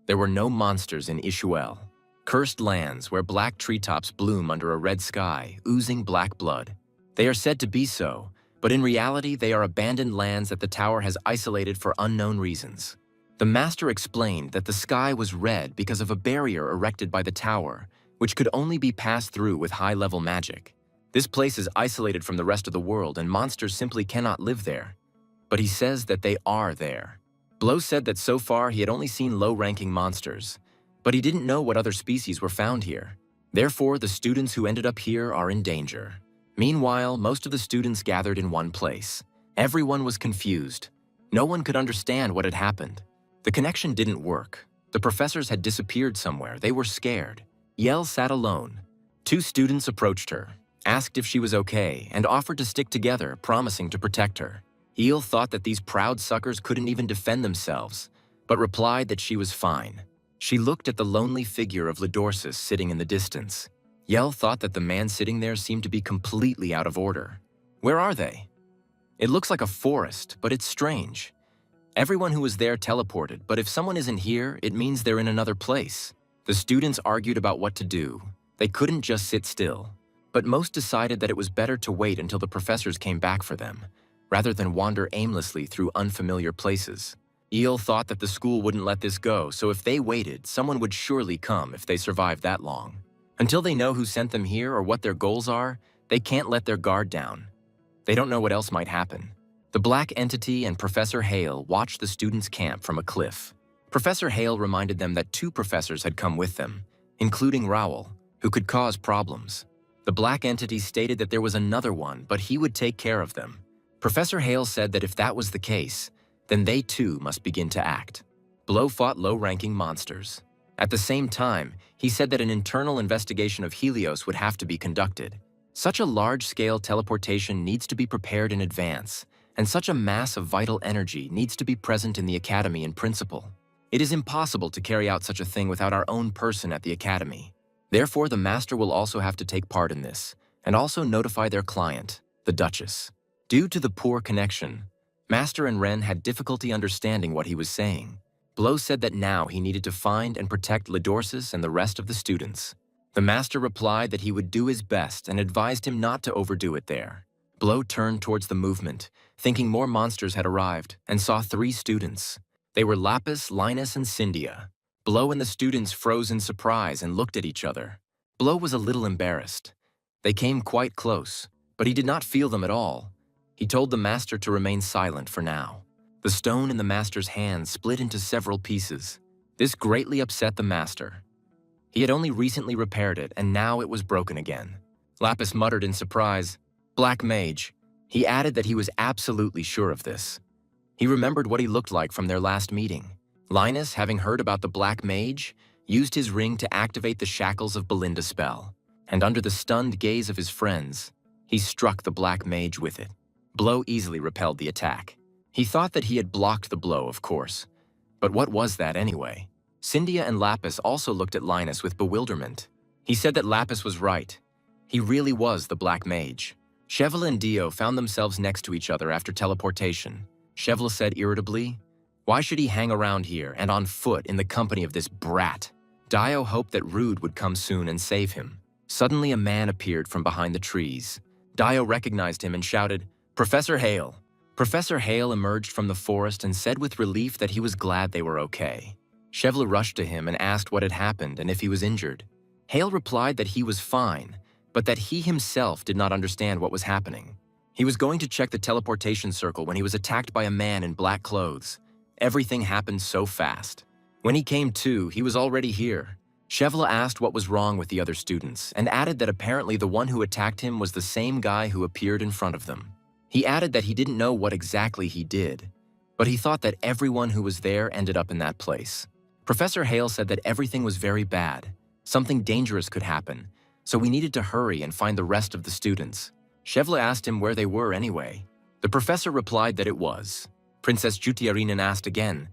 There were no monsters in Ishuel. Cursed lands where black treetops bloom under a red sky, oozing black blood. They are said to be so, but in reality they are abandoned lands that the tower has isolated for unknown reasons. The master explained that the sky was red because of a barrier erected by the tower, which could only be passed through with high-level magic. This place is isolated from the rest of the world and monsters simply cannot live there. But he says that they are there. Blow said that so far he had only seen low-ranking monsters, but he didn't know what other species were found here. Therefore, the students who ended up here are in danger. Meanwhile, most of the students gathered in one place. Everyone was confused. No one could understand what had happened. The connection didn't work. The professors had disappeared somewhere. They were scared. Yell sat alone. 2 students approached her, asked if she was okay, and offered to stick together, promising to protect her. Eel thought that these proud suckers couldn't even defend themselves, but replied that she was fine. She looked at the lonely figure of Lidorsis sitting in the distance. Yell thought that the man sitting there seemed to be completely out of order. Where are they? It looks like a forest, but it's strange. Everyone who was there teleported, but if someone isn't here, it means they're in another place. The students argued about what to do. They couldn't just sit still, but most decided that it was better to wait until the professors came back for them, rather than wander aimlessly through unfamiliar places. Eel thought that the school wouldn't let this go, so if they waited, someone would surely come if they survived that long. Until they know who sent them here or what their goals are, they can't let their guard down. They don't know what else might happen. The Black Entity and Professor Hale watched the students' camp from a cliff. Professor Hale reminded them that 2 professors had come with them, including Rowell, who could cause problems. The Black Entity stated that there was another one, but he would take care of them. Professor Hale said that if that was the case, then they too must begin to act. Blow fought low-ranking monsters. At the same time, he said that an internal investigation of Helios would have to be conducted. Such a large-scale teleportation needs to be prepared in advance, and such a mass of vital energy needs to be present in the Academy in principle. It is impossible to carry out such a thing without our own person at the Academy. Therefore, the Master will also have to take part in this, and also notify their client, the Duchess. Due to the poor connection, Master and Ren had difficulty understanding what he was saying. Blow said that now he needed to find and protect Lidorsis and the rest of the students. The master replied that he would do his best and advised him not to overdo it there. Blow turned towards the movement, thinking more monsters had arrived, and saw 3 students. They were Lapis, Linus, and Cyndia. Blow and the students froze in surprise and looked at each other. Blow was a little embarrassed. They came quite close, but he did not feel them at all. He told the master to remain silent for now. The stone in the master's hand split into several pieces. This greatly upset the master. He had only recently repaired it, and now it was broken again. Lapis muttered in surprise, "Black Mage." He added that he was absolutely sure of this. He remembered what he looked like from their last meeting. Linus, having heard about the Black Mage, used his ring to activate the shackles of Belinda's spell, and under the stunned gaze of his friends, he struck the Black Mage with it. Blow easily repelled the attack. He thought that he had blocked the blow, of course. But what was that anyway? Cyndia and Lapis also looked at Linus with bewilderment. He said that Lapis was right. He really was the Black Mage. Chevla and Dio found themselves next to each other after teleportation. Chevla said irritably, "Why should he hang around here and on foot in the company of this brat?" Dio hoped that Rude would come soon and save him. Suddenly a man appeared from behind the trees. Dio recognized him and shouted, "Professor Hale." Professor Hale emerged from the forest and said with relief that he was glad they were okay. Chevla rushed to him and asked what had happened and if he was injured. Hale replied that he was fine, but that he himself did not understand what was happening. He was going to check the teleportation circle when he was attacked by a man in black clothes. Everything happened so fast. When he came to, he was already here. Chevla asked what was wrong with the other students and added that apparently the one who attacked him was the same guy who appeared in front of them. He added that he didn't know what exactly he did, but he thought that everyone who was there ended up in that place. Professor Hale said that everything was very bad. Something dangerous could happen, so we needed to hurry and find the rest of the students. Chevla asked him where they were anyway. The professor replied that it was. Princess Jutiarinen asked again,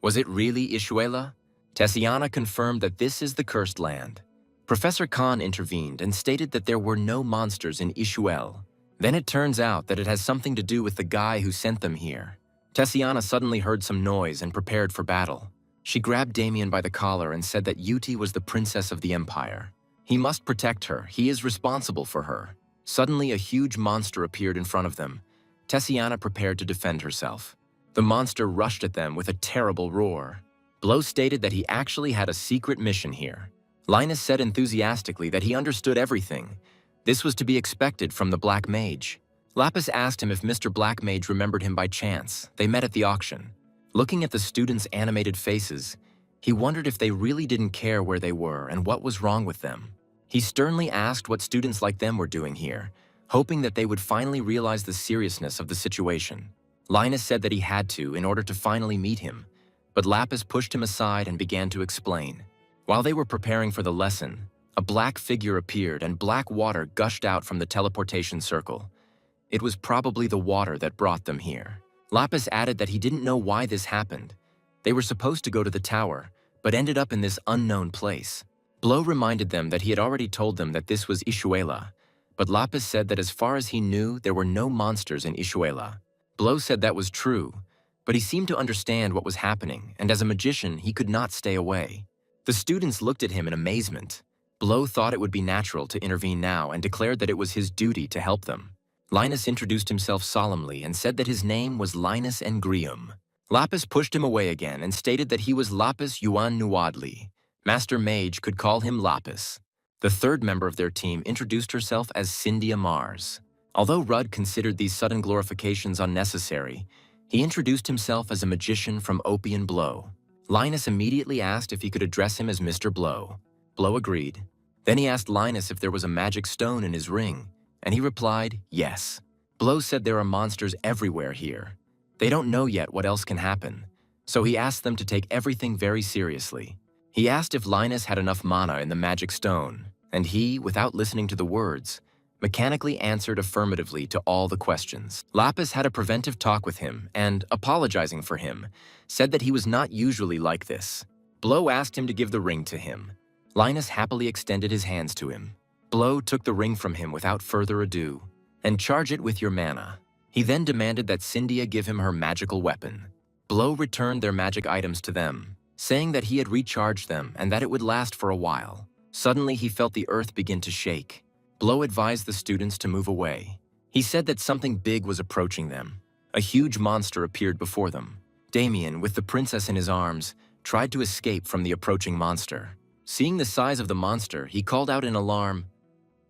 "Was it really Ishuela?" Tessiana confirmed that this is the cursed land. Professor Khan intervened and stated that there were no monsters in Ishuel. Then it turns out that it has something to do with the guy who sent them here. Tessiana suddenly heard some noise and prepared for battle. She grabbed Damien by the collar and said that Yuti was the princess of the empire. He must protect her. He is responsible for her. Suddenly, a huge monster appeared in front of them. Tessiana prepared to defend herself. The monster rushed at them with a terrible roar. Blow stated that he actually had a secret mission here. Linus said enthusiastically that he understood everything. This was to be expected from the Black Mage. Lapis asked him if Mr. Black Mage remembered him by chance. They met at the auction. Looking at the students' animated faces, he wondered if they really didn't care where they were and what was wrong with them. He sternly asked what students like them were doing here, hoping that they would finally realize the seriousness of the situation. Linus said that he had to in order to finally meet him, but Lapis pushed him aside and began to explain. While they were preparing for the lesson, a black figure appeared and black water gushed out from the teleportation circle. It was probably the water that brought them here. Lapis added that he didn't know why this happened. They were supposed to go to the tower, but ended up in this unknown place. Blow reminded them that he had already told them that this was Ishuela, but Lapis said that as far as he knew, there were no monsters in Ishuela. Blow said that was true, but he seemed to understand what was happening, and as a magician, he could not stay away. The students looked at him in amazement. Blow thought it would be natural to intervene now and declared that it was his duty to help them. Linus introduced himself solemnly and said that his name was Linus Engrium. Lapis pushed him away again and stated that he was Lapis Yuan Nuadli. Master Mage could call him Lapis. The third member of their team introduced herself as Cyndia Mars. Although Rudd considered these sudden glorifications unnecessary, he introduced himself as a magician from Opian Blow. Linus immediately asked if he could address him as Mr. Blow. Blow agreed. Then he asked Linus if there was a magic stone in his ring, and he replied, yes. Blow said there are monsters everywhere here. They don't know yet what else can happen, so he asked them to take everything very seriously. He asked if Linus had enough mana in the magic stone, and he, without listening to the words, mechanically answered affirmatively to all the questions. Lapis had a preventive talk with him and, apologizing for him, said that he was not usually like this. Blow asked him to give the ring to him. Linus happily extended his hands to him. Blow took the ring from him without further ado, and charge it with your mana. He then demanded that Cyndia give him her magical weapon. Blow returned their magic items to them, saying that he had recharged them and that it would last for a while. Suddenly, he felt the earth begin to shake. Blow advised the students to move away. He said that something big was approaching them. A huge monster appeared before them. Damien, with the princess in his arms, tried to escape from the approaching monster. Seeing the size of the monster, he called out in alarm,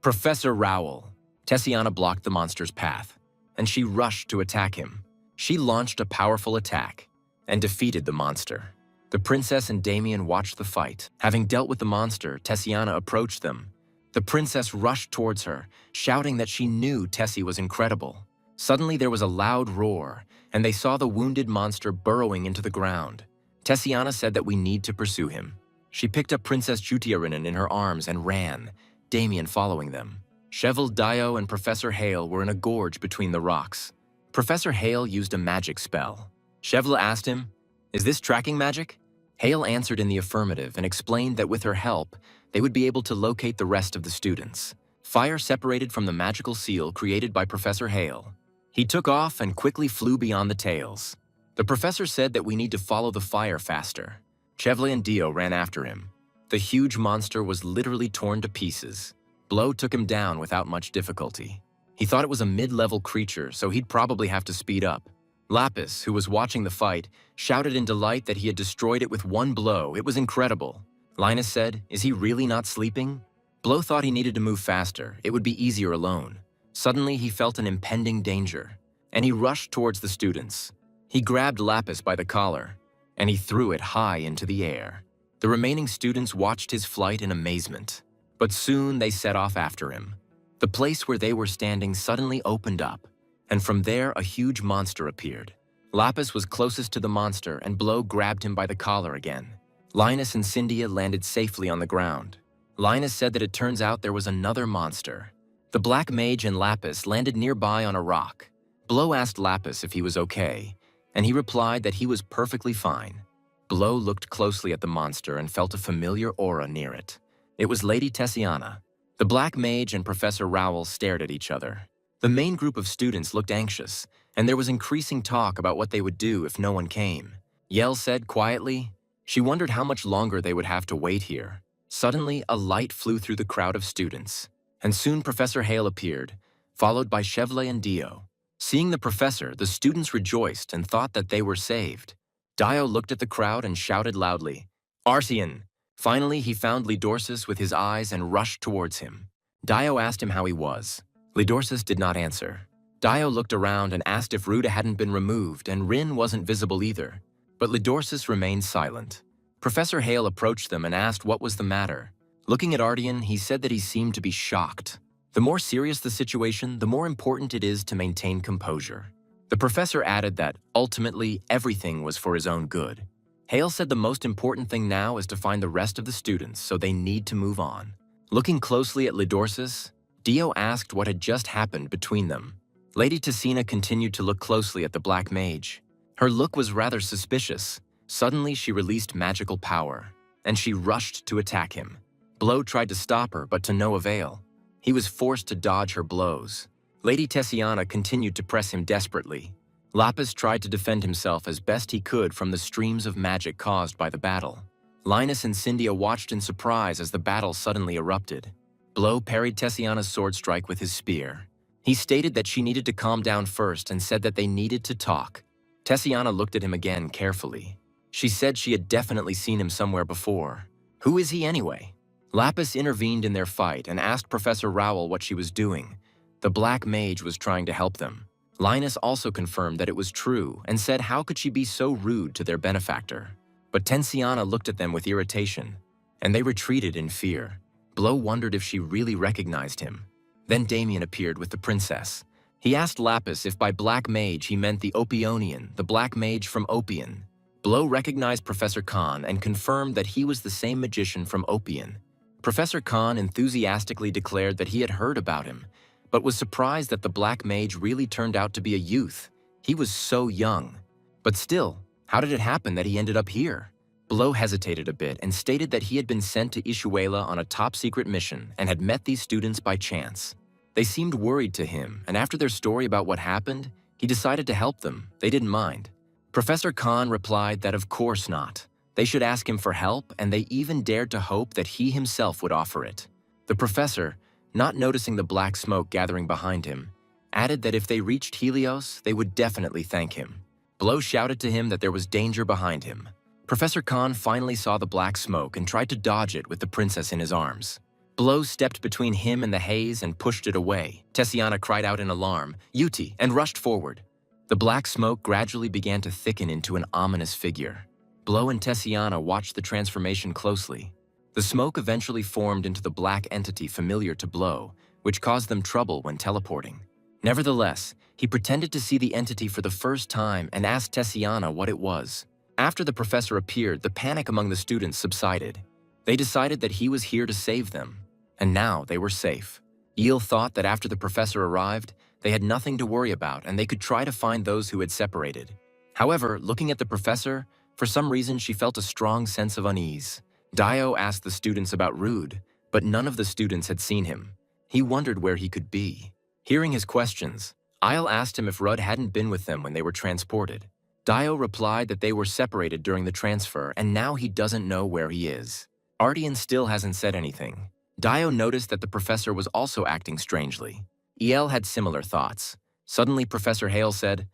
"Professor Rowell!" Tessiana blocked the monster's path, and she rushed to attack him. She launched a powerful attack and defeated the monster. The princess and Damien watched the fight. Having dealt with the monster, Tessiana approached them. The princess rushed towards her, shouting that she knew Tessie was incredible. Suddenly there was a loud roar, and they saw the wounded monster burrowing into the ground. Tessiana said that we need to pursue him. She picked up Princess Jutiarinen in her arms and ran, Damien following them. Cheval, Dio, and Professor Hale were in a gorge between the rocks. Professor Hale used a magic spell. Cheval asked him, "Is this tracking magic?" Hale answered in the affirmative and explained that with her help, they would be able to locate the rest of the students. Fire separated from the magical seal created by Professor Hale. He took off and quickly flew beyond the tails. The professor said that we need to follow the fire faster. Chevle and Dio ran after him. The huge monster was literally torn to pieces. Blow took him down without much difficulty. He thought it was a mid-level creature, so he'd probably have to speed up. Lapis, who was watching the fight, shouted in delight that he had destroyed it with one blow. It was incredible. Linus said, "Is he really not sleeping?" Blow thought he needed to move faster. It would be easier alone. Suddenly, he felt an impending danger, and he rushed towards the students. He grabbed Lapis by the collar, and he threw it high into the air. The remaining students watched his flight in amazement, but soon they set off after him. The place where they were standing suddenly opened up, and from there a huge monster appeared. Lapis was closest to the monster, and Blow grabbed him by the collar again. Linus and Cyndia landed safely on the ground. Linus said that it turns out there was another monster. The Black Mage and Lapis landed nearby on a rock. Blow asked Lapis if he was okay, and he replied that he was perfectly fine. Blow looked closely at the monster and felt a familiar aura near it. It was Lady Tessiana. The Black Mage and Professor Rowell stared at each other. The main group of students looked anxious, and there was increasing talk about what they would do if no one came. Yell said quietly, she wondered how much longer they would have to wait here. Suddenly, a light flew through the crowd of students, and soon Professor Hale appeared, followed by Chevle and Dio. Seeing the professor, the students rejoiced and thought that they were saved. Dio looked at the crowd and shouted loudly, "Arcean!" Finally, he found Lidorsis with his eyes and rushed towards him. Dio asked him how he was. Lidorsis did not answer. Dio looked around and asked if Ruda hadn't been removed, and Rin wasn't visible either. But Lidorsis remained silent. Professor Hale approached them and asked what was the matter. Looking at Ardean, he said that he seemed to be shocked. The more serious the situation, the more important it is to maintain composure. The professor added that, ultimately, everything was for his own good. Hale said the most important thing now is to find the rest of the students, so they need to move on. Looking closely at Lidorsis, Dio asked what had just happened between them. Lady Tessina continued to look closely at the Black Mage. Her look was rather suspicious. Suddenly, she released magical power, and she rushed to attack him. Blow tried to stop her, but to no avail. He was forced to dodge her blows. Lady Tessiana continued to press him desperately. Lapis tried to defend himself as best he could from the streams of magic caused by the battle. Linus and Cyndia watched in surprise as the battle suddenly erupted. Blow parried Tessiana's sword strike with his spear. He stated that she needed to calm down first and said that they needed to talk. Tessiana looked at him again carefully. She said she had definitely seen him somewhere before. Who is he anyway? Lapis intervened in their fight and asked Professor Rowell what she was doing. The Black Mage was trying to help them. Linus also confirmed that it was true and said how could she be so rude to their benefactor. But Tensiana looked at them with irritation, and they retreated in fear. Blow wondered if she really recognized him. Then Damien appeared with the princess. He asked Lapis if by Black Mage he meant the Opionian, the Black Mage from Opion. Blow recognized Professor Khan and confirmed that he was the same magician from Opion. Professor Khan enthusiastically declared that he had heard about him, but was surprised that the Black Mage really turned out to be a youth. He was so young. But still, how did it happen that he ended up here? Blow hesitated a bit and stated that he had been sent to Ishuela on a top-secret mission and had met these students by chance. They seemed worried to him, and after their story about what happened, he decided to help them. They didn't mind. Professor Khan replied that of course not. They should ask him for help, and they even dared to hope that he himself would offer it. The professor, not noticing the black smoke gathering behind him, added that if they reached Helios, they would definitely thank him. Blow shouted to him that there was danger behind him. Professor Khan finally saw the black smoke and tried to dodge it with the princess in his arms. Blow stepped between him and the haze and pushed it away. Tessiana cried out in alarm, "Yuti," and rushed forward. The black smoke gradually began to thicken into an ominous figure. Blow and Tessiana watched the transformation closely. The smoke eventually formed into the black entity familiar to Blow, which caused them trouble when teleporting. Nevertheless, he pretended to see the entity for the first time and asked Tessiana what it was. After the professor appeared, the panic among the students subsided. They decided that he was here to save them, and now they were safe. Eel thought that after the professor arrived, they had nothing to worry about and they could try to find those who had separated. However, looking at the professor, for some reason she felt a strong sense of unease. Dio asked the students about Rude, but none of the students had seen him. He wondered where he could be. Hearing his questions, Isle asked him if Rudd hadn't been with them when they were transported. Dio replied that they were separated during the transfer and now he doesn't know where he is. Ardian still hasn't said anything. Dio noticed that the professor was also acting strangely. El had similar thoughts. Suddenly, Professor Hale said,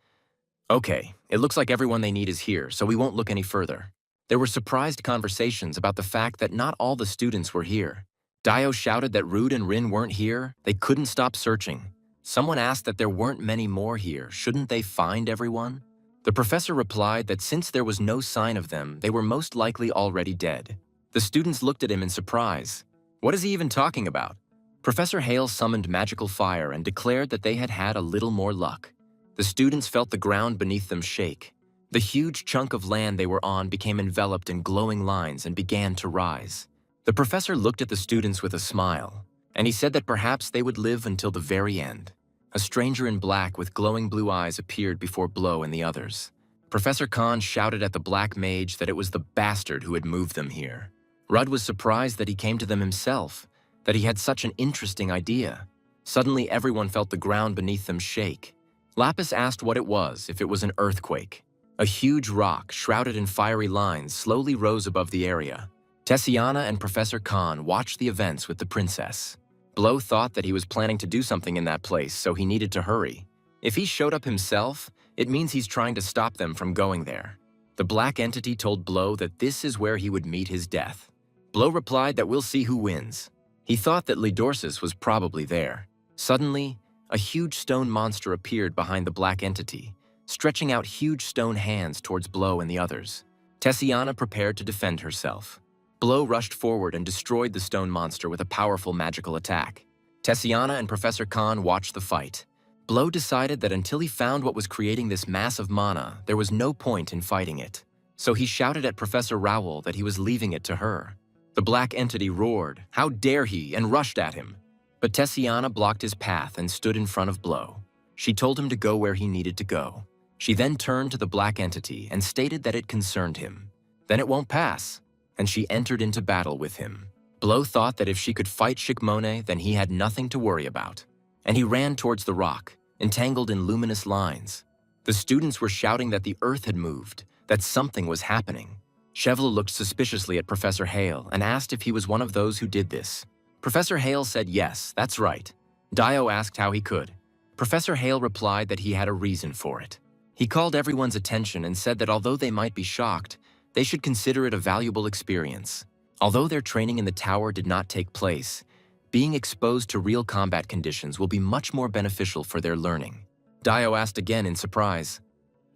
"Okay, it looks like everyone they need is here, so we won't look any further." There were surprised conversations about the fact that not all the students were here. Dio shouted that Rude and Rin weren't here. They couldn't stop searching. Someone asked that there weren't many more here. Shouldn't they find everyone? The professor replied that since there was no sign of them, they were most likely already dead. The students looked at him in surprise. What is he even talking about? Professor Hale summoned magical fire and declared that they had had a little more luck. The students felt the ground beneath them shake. The huge chunk of land they were on became enveloped in glowing lines and began to rise. The professor looked at the students with a smile, and he said that perhaps they would live until the very end. A stranger in black with glowing blue eyes appeared before Blow and the others. Professor Khan shouted at the black mage that it was the bastard who had moved them here. Rudd was surprised that he came to them himself, that he had such an interesting idea. Suddenly, everyone felt the ground beneath them shake. Lapis asked what it was, if it was an earthquake. A huge rock, shrouded in fiery lines, slowly rose above the area. Tessiana and Professor Khan watched the events with the princess. Blow thought that he was planning to do something in that place, so he needed to hurry. If he showed up himself, it means he's trying to stop them from going there. The black entity told Blow that this is where he would meet his death. Blow replied that we'll see who wins. He thought that Lidorsis was probably there. Suddenly, a huge stone monster appeared behind the black entity, stretching out huge stone hands towards Blow and the others. Tessiana prepared to defend herself. Blow rushed forward and destroyed the stone monster with a powerful magical attack. Tessiana and Professor Khan watched the fight. Blow decided that until he found what was creating this mass of mana, there was no point in fighting it. So he shouted at Professor Rowell that he was leaving it to her. The black entity roared, "How dare he!" and rushed at him. But Tessiana blocked his path and stood in front of Blow. She told him to go where he needed to go. She then turned to the black entity and stated that it concerned him. Then it won't pass, and she entered into battle with him. Blow thought that if she could fight Shikmone, then he had nothing to worry about. And he ran towards the rock, entangled in luminous lines. The students were shouting that the earth had moved, that something was happening. Chevla looked suspiciously at Professor Hale and asked if he was one of those who did this. Professor Hale said yes, that's right. Dio asked how he could. Professor Hale replied that he had a reason for it. He called everyone's attention and said that although they might be shocked, they should consider it a valuable experience. Although their training in the tower did not take place, being exposed to real combat conditions will be much more beneficial for their learning. Dio asked again in surprise.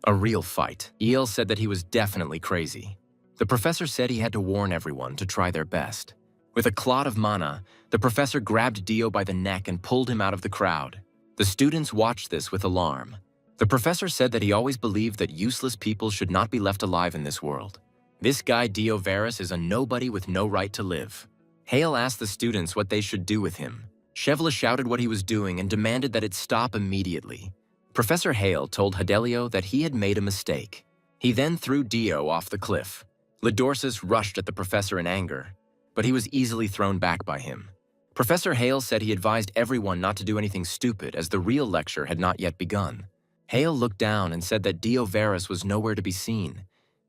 A real fight. El said that he was definitely crazy. The professor said he had to warn everyone to try their best. With a clot of mana, the professor grabbed Dio by the neck and pulled him out of the crowd. The students watched this with alarm. The professor said that he always believed that useless people should not be left alive in this world. This guy Dio Varus is a nobody with no right to live. Hale asked the students what they should do with him. Chevla shouted what he was doing and demanded that it stop immediately. Professor Hale told Hadelio that he had made a mistake. He then threw Dio off the cliff. Lidorsis rushed at the professor in anger, but he was easily thrown back by him. Professor Hale said he advised everyone not to do anything stupid as the real lecture had not yet begun. Hale looked down and said that Dio Varus was nowhere to be seen.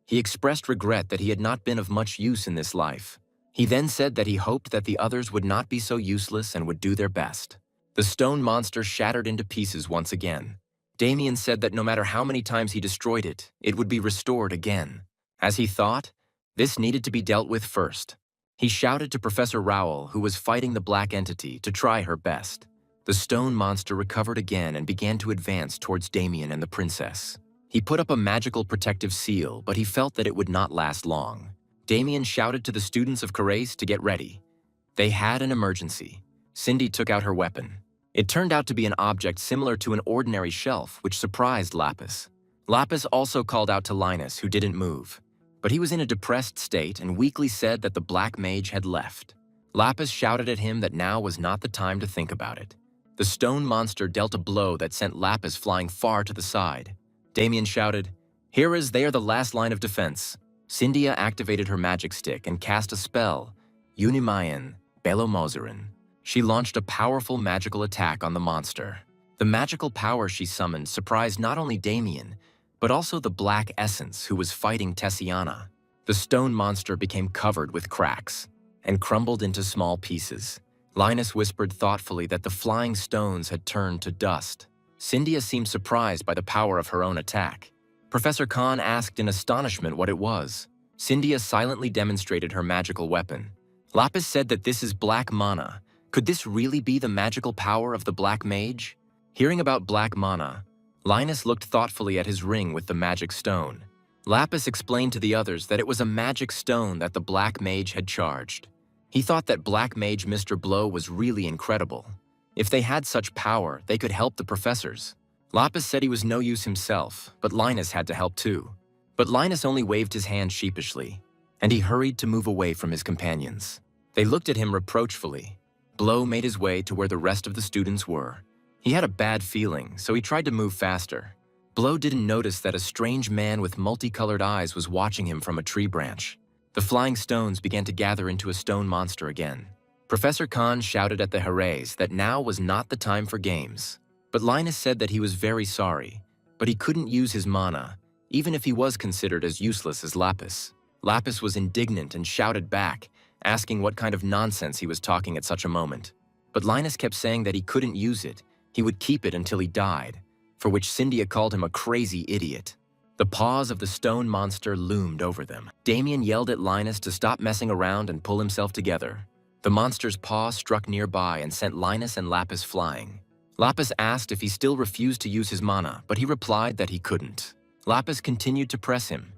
He expressed regret that he had not been of much use in this life. He then said that he hoped that the others would not be so useless and would do their best. The stone monster shattered into pieces once again. Damien said that no matter how many times he destroyed it, it would be restored again. As he thought, this needed to be dealt with first. He shouted to Professor Rowell, who was fighting the black entity, to try her best. The stone monster recovered again and began to advance towards Damien and the princess. He put up a magical protective seal, but he felt that it would not last long. Damien shouted to the students of Carace to get ready. They had an emergency. Cindy took out her weapon. It turned out to be an object similar to an ordinary shelf, which surprised Lapis. Lapis also called out to Linus, who didn't move. But he was in a depressed state and weakly said that the black mage had left. Lapis shouted at him that now was not the time to think about it. The stone monster dealt a blow that sent Lapis flying far to the side. Damien shouted, "Heroes, they are the last line of defense." Cyndia activated her magic stick and cast a spell, Unimayan Belomozarin. She launched a powerful magical attack on the monster. The magical power she summoned surprised not only Damien, but also the Black Essence who was fighting Tessiana. The stone monster became covered with cracks and crumbled into small pieces. Linus whispered thoughtfully that the flying stones had turned to dust. Cyndia seemed surprised by the power of her own attack. Professor Khan asked in astonishment what it was. Cyndia silently demonstrated her magical weapon. Lapis said that this is black mana. Could this really be the magical power of the black mage? Hearing about black mana, Linus looked thoughtfully at his ring with the magic stone. Lapis explained to the others that it was a magic stone that the black mage had charged. He thought that black mage Mr. Blow was really incredible. If they had such power, they could help the professors. Lapis said he was no use himself, but Linus had to help too. But Linus only waved his hand sheepishly, and he hurried to move away from his companions. They looked at him reproachfully. Blow made his way to where the rest of the students were. He had a bad feeling, so he tried to move faster. Blow didn't notice that a strange man with multicolored eyes was watching him from a tree branch. The flying stones began to gather into a stone monster again. Professor Khan shouted at the Herays that now was not the time for games. But Linus said that he was very sorry, but he couldn't use his mana, even if he was considered as useless as Lapis. Lapis was indignant and shouted back, asking what kind of nonsense he was talking at such a moment. But Linus kept saying that he couldn't use it. He would keep it until he died, for which Cyndia called him a crazy idiot. The paws of the stone monster loomed over them. Damien yelled at Linus to stop messing around and pull himself together. The monster's paw struck nearby and sent Linus and Lapis flying. Lapis asked if he still refused to use his mana, but he replied that he couldn't. Lapis continued to press him.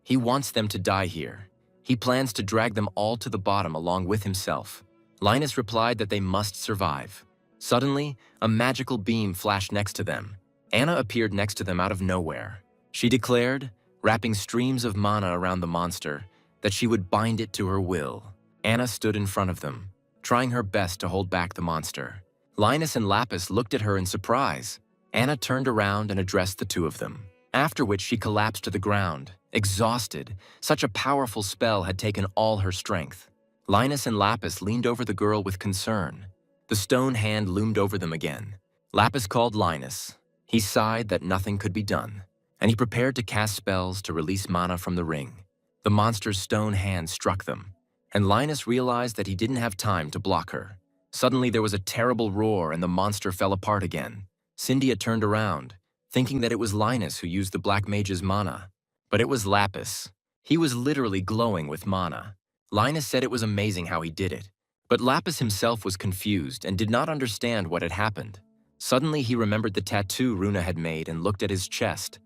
He wants them to die here. He plans to drag them all to the bottom along with himself. Linus replied that they must survive. Suddenly, a magical beam flashed next to them. Anna appeared next to them out of nowhere. She declared, wrapping streams of mana around the monster, that she would bind it to her will. Anna stood in front of them, trying her best to hold back the monster. Linus and Lapis looked at her in surprise. Anna turned around and addressed the two of them, after which she collapsed to the ground, exhausted. Such a powerful spell had taken all her strength. Linus and Lapis leaned over the girl with concern. The stone hand loomed over them again. Lapis called Linus. He sighed that nothing could be done, and he prepared to cast spells to release mana from the ring. The monster's stone hand struck them, and Linus realized that he didn't have time to block her. Suddenly there was a terrible roar and the monster fell apart again. Cyndia turned around, thinking that it was Linus who used the black mage's mana. But it was Lapis. He was literally glowing with mana. Linus said it was amazing how he did it. But Lapis himself was confused and did not understand what had happened. Suddenly he remembered the tattoo Runa had made and looked at his chest.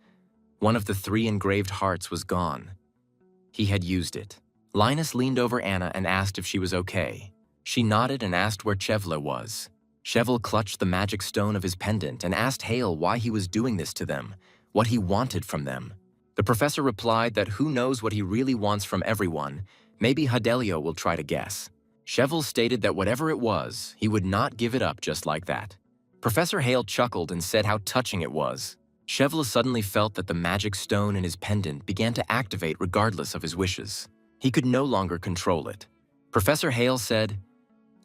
One of the 3 engraved hearts was gone. He had used it. Linus leaned over Anna and asked if she was okay. She nodded and asked where Chevla was. Chevel clutched the magic stone of his pendant and asked Hale why he was doing this to them, what he wanted from them. The professor replied that who knows what he really wants from everyone, maybe Hadelio will try to guess. Chevel stated that whatever it was, he would not give it up just like that. Professor Hale chuckled and said how touching it was. Chevel suddenly felt that the magic stone in his pendant began to activate regardless of his wishes. He could no longer control it. Professor Hale said,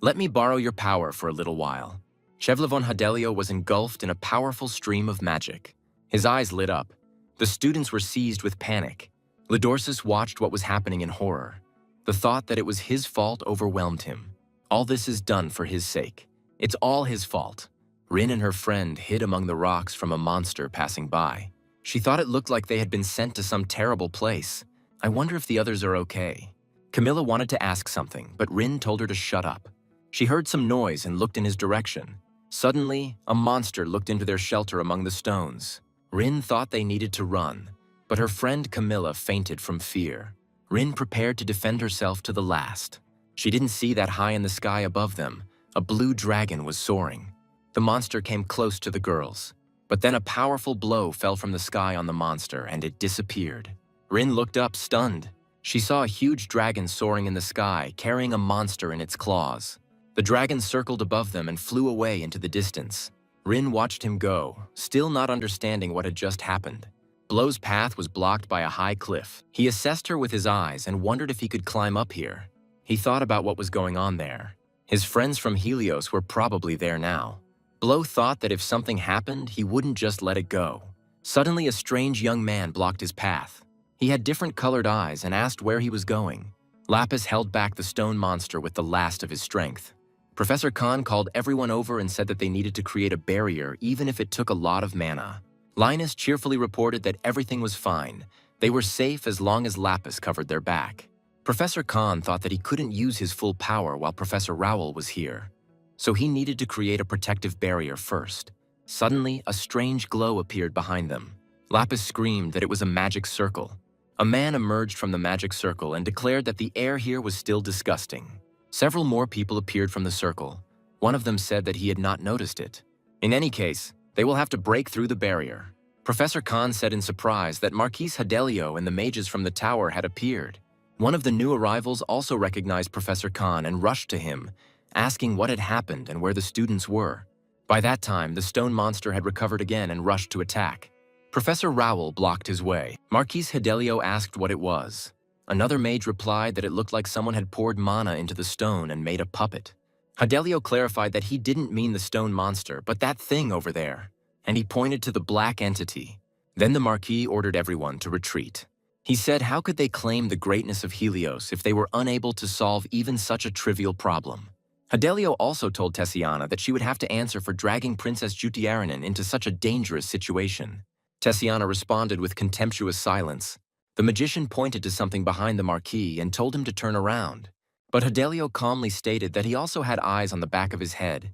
"Let me borrow your power for a little while." Chevla von Hadelio was engulfed in a powerful stream of magic. His eyes lit up. The students were seized with panic. Lidorsis watched what was happening in horror. The thought that it was his fault overwhelmed him. All this is done for his sake. It's all his fault. Rin and her friend hid among the rocks from a monster passing by. She thought it looked like they had been sent to some terrible place. I wonder if the others are okay. Camilla wanted to ask something, but Rin told her to shut up. She heard some noise and looked in his direction. Suddenly, a monster looked into their shelter among the stones. Rin thought they needed to run, but her friend Camilla fainted from fear. Rin prepared to defend herself to the last. She didn't see that high in the sky above them, a blue dragon was soaring. The monster came close to the girls, but then a powerful blow fell from the sky on the monster and it disappeared. Rin looked up, stunned. She saw a huge dragon soaring in the sky, carrying a monster in its claws. The dragon circled above them and flew away into the distance. Rin watched him go, still not understanding what had just happened. Blow's path was blocked by a high cliff. He assessed her with his eyes and wondered if he could climb up here. He thought about what was going on there. His friends from Helios were probably there now. Blow thought that if something happened, he wouldn't just let it go. Suddenly, a strange young man blocked his path. He had different colored eyes and asked where he was going. Lapis held back the stone monster with the last of his strength. Professor Khan called everyone over and said that they needed to create a barrier even if it took a lot of mana. Linus cheerfully reported that everything was fine. They were safe as long as Lapis covered their back. Professor Khan thought that he couldn't use his full power while Professor Rowell was here, so he needed to create a protective barrier first. Suddenly, a strange glow appeared behind them. Lapis screamed that it was a magic circle. A man emerged from the magic circle and declared that the air here was still disgusting. Several more people appeared from the circle. One of them said that he had not noticed it. In any case, they will have to break through the barrier. Professor Khan said in surprise that Marquis Yahello and the mages from the tower had appeared. One of the new arrivals also recognized Professor Khan and rushed to him, asking what had happened and where the students were. By that time, the stone monster had recovered again and rushed to attack. Professor Rowell blocked his way. Marquis Yahello asked what it was. Another mage replied that it looked like someone had poured mana into the stone and made a puppet. Yahello clarified that he didn't mean the stone monster, but that thing over there, and he pointed to the black entity. Then the Marquis ordered everyone to retreat. He said how could they claim the greatness of Helios if they were unable to solve even such a trivial problem? Yahello also told Tessiana that she would have to answer for dragging Princess Jutiaranen into such a dangerous situation. Tessiana responded with contemptuous silence. The magician pointed to something behind the Marquis and told him to turn around. But Yahello calmly stated that he also had eyes on the back of his head.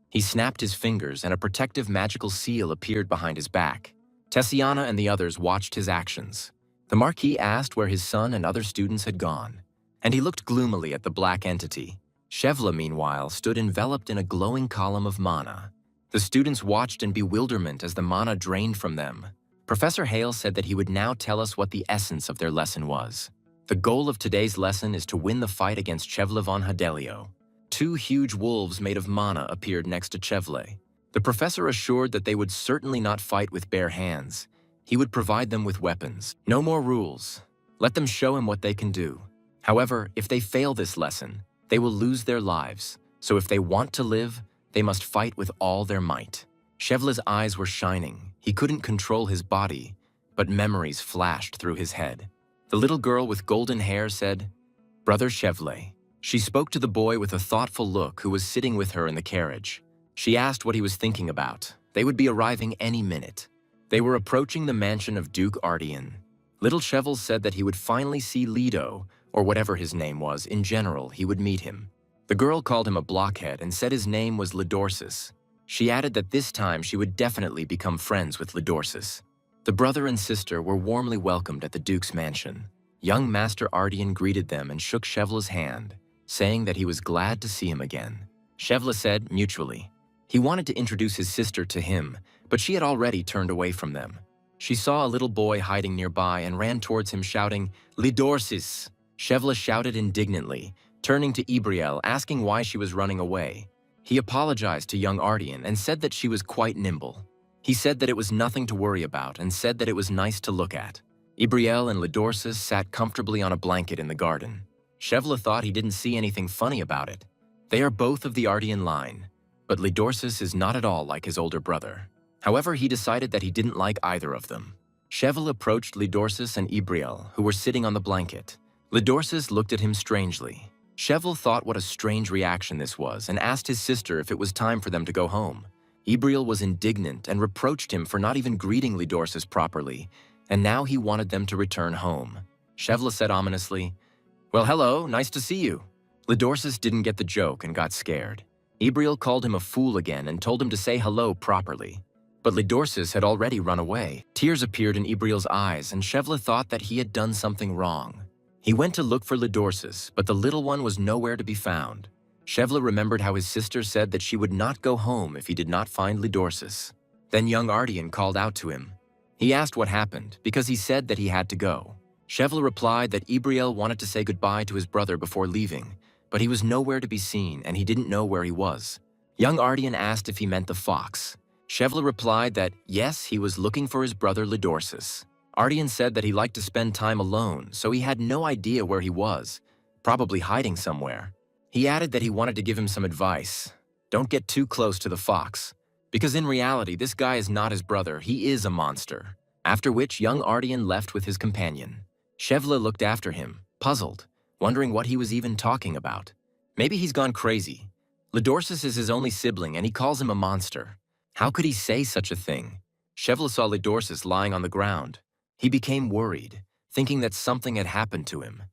He snapped his fingers and a protective magical seal appeared behind his back. Tessiana and the others watched his actions. The Marquis asked where his son and other students had gone, and he looked gloomily at the black entity. Shevla, meanwhile, stood enveloped in a glowing column of mana. The students watched in bewilderment as the mana drained from them. Professor Hale said that he would now tell us what the essence of their lesson was. The goal of today's lesson is to win the fight against Chevle von Yahello. Two huge wolves made of mana appeared next to Chevle. The professor assured that they would certainly not fight with bare hands. He would provide them with weapons. No more rules. Let them show him what they can do. However, if they fail this lesson, they will lose their lives. So if they want to live, they must fight with all their might. Chevle's eyes were shining. He couldn't control his body, but memories flashed through his head. The little girl with golden hair said, "Brother Chevle." She spoke to the boy with a thoughtful look who was sitting with her in the carriage. She asked what he was thinking about. They would be arriving any minute. They were approaching the mansion of Duke Ardian. Little Chevle said that he would finally see Lido, or whatever his name was. In general, he would meet him. The girl called him a blockhead and said his name was Lidorsis. She added that this time she would definitely become friends with Lidorsis. The brother and sister were warmly welcomed at the Duke's mansion. Young Master Ardian greeted them and shook Chevle's hand, saying that he was glad to see him again. Chevle said mutually. He wanted to introduce his sister to him, but she had already turned away from them. She saw a little boy hiding nearby and ran towards him shouting, "Lidorsis!" Chevle shouted indignantly, turning to Ibriel, asking why she was running away. He apologized to young Ardian and said that she was quite nimble. He said that it was nothing to worry about and said that it was nice to look at. Ibriel and Lidorsis sat comfortably on a blanket in the garden. Chevle thought he didn't see anything funny about it. They are both of the Ardian line, but Lidorsis is not at all like his older brother. However, he decided that he didn't like either of them. Cheval approached Lidorsis and Ibriel, who were sitting on the blanket. Lidorsis looked at him strangely. Cheval thought what a strange reaction this was and asked his sister if it was time for them to go home. Ibriel was indignant and reproached him for not even greeting Lidorsis properly, and now he wanted them to return home. Cheval said ominously, "Well, hello, nice to see you." Lidorsis didn't get the joke and got scared. Ibriel called him a fool again and told him to say hello properly. But Lidorsis had already run away. Tears appeared in Ibriel's eyes, and Cheval thought that he had done something wrong. He went to look for Lidorsis, but the little one was nowhere to be found. Cheval remembered how his sister said that she would not go home if he did not find Lidorsis. Then young Ardian called out to him. He asked what happened, because he said that he had to go. Cheval replied that Ibriel wanted to say goodbye to his brother before leaving, but he was nowhere to be seen and he didn't know where he was. Young Ardian asked if he meant the fox. Cheval replied that yes, he was looking for his brother Lidorsis. Ardian said that he liked to spend time alone, so he had no idea where he was, probably hiding somewhere. He added that he wanted to give him some advice. Don't get too close to the fox, because in reality, this guy is not his brother, he is a monster. After which, young Ardian left with his companion. Cheval looked after him, puzzled, wondering what he was even talking about. Maybe he's gone crazy. Lidorsis is his only sibling and he calls him a monster. How could he say such a thing? Cheval saw Lidorsis lying on the ground. He became worried, thinking that something had happened to him.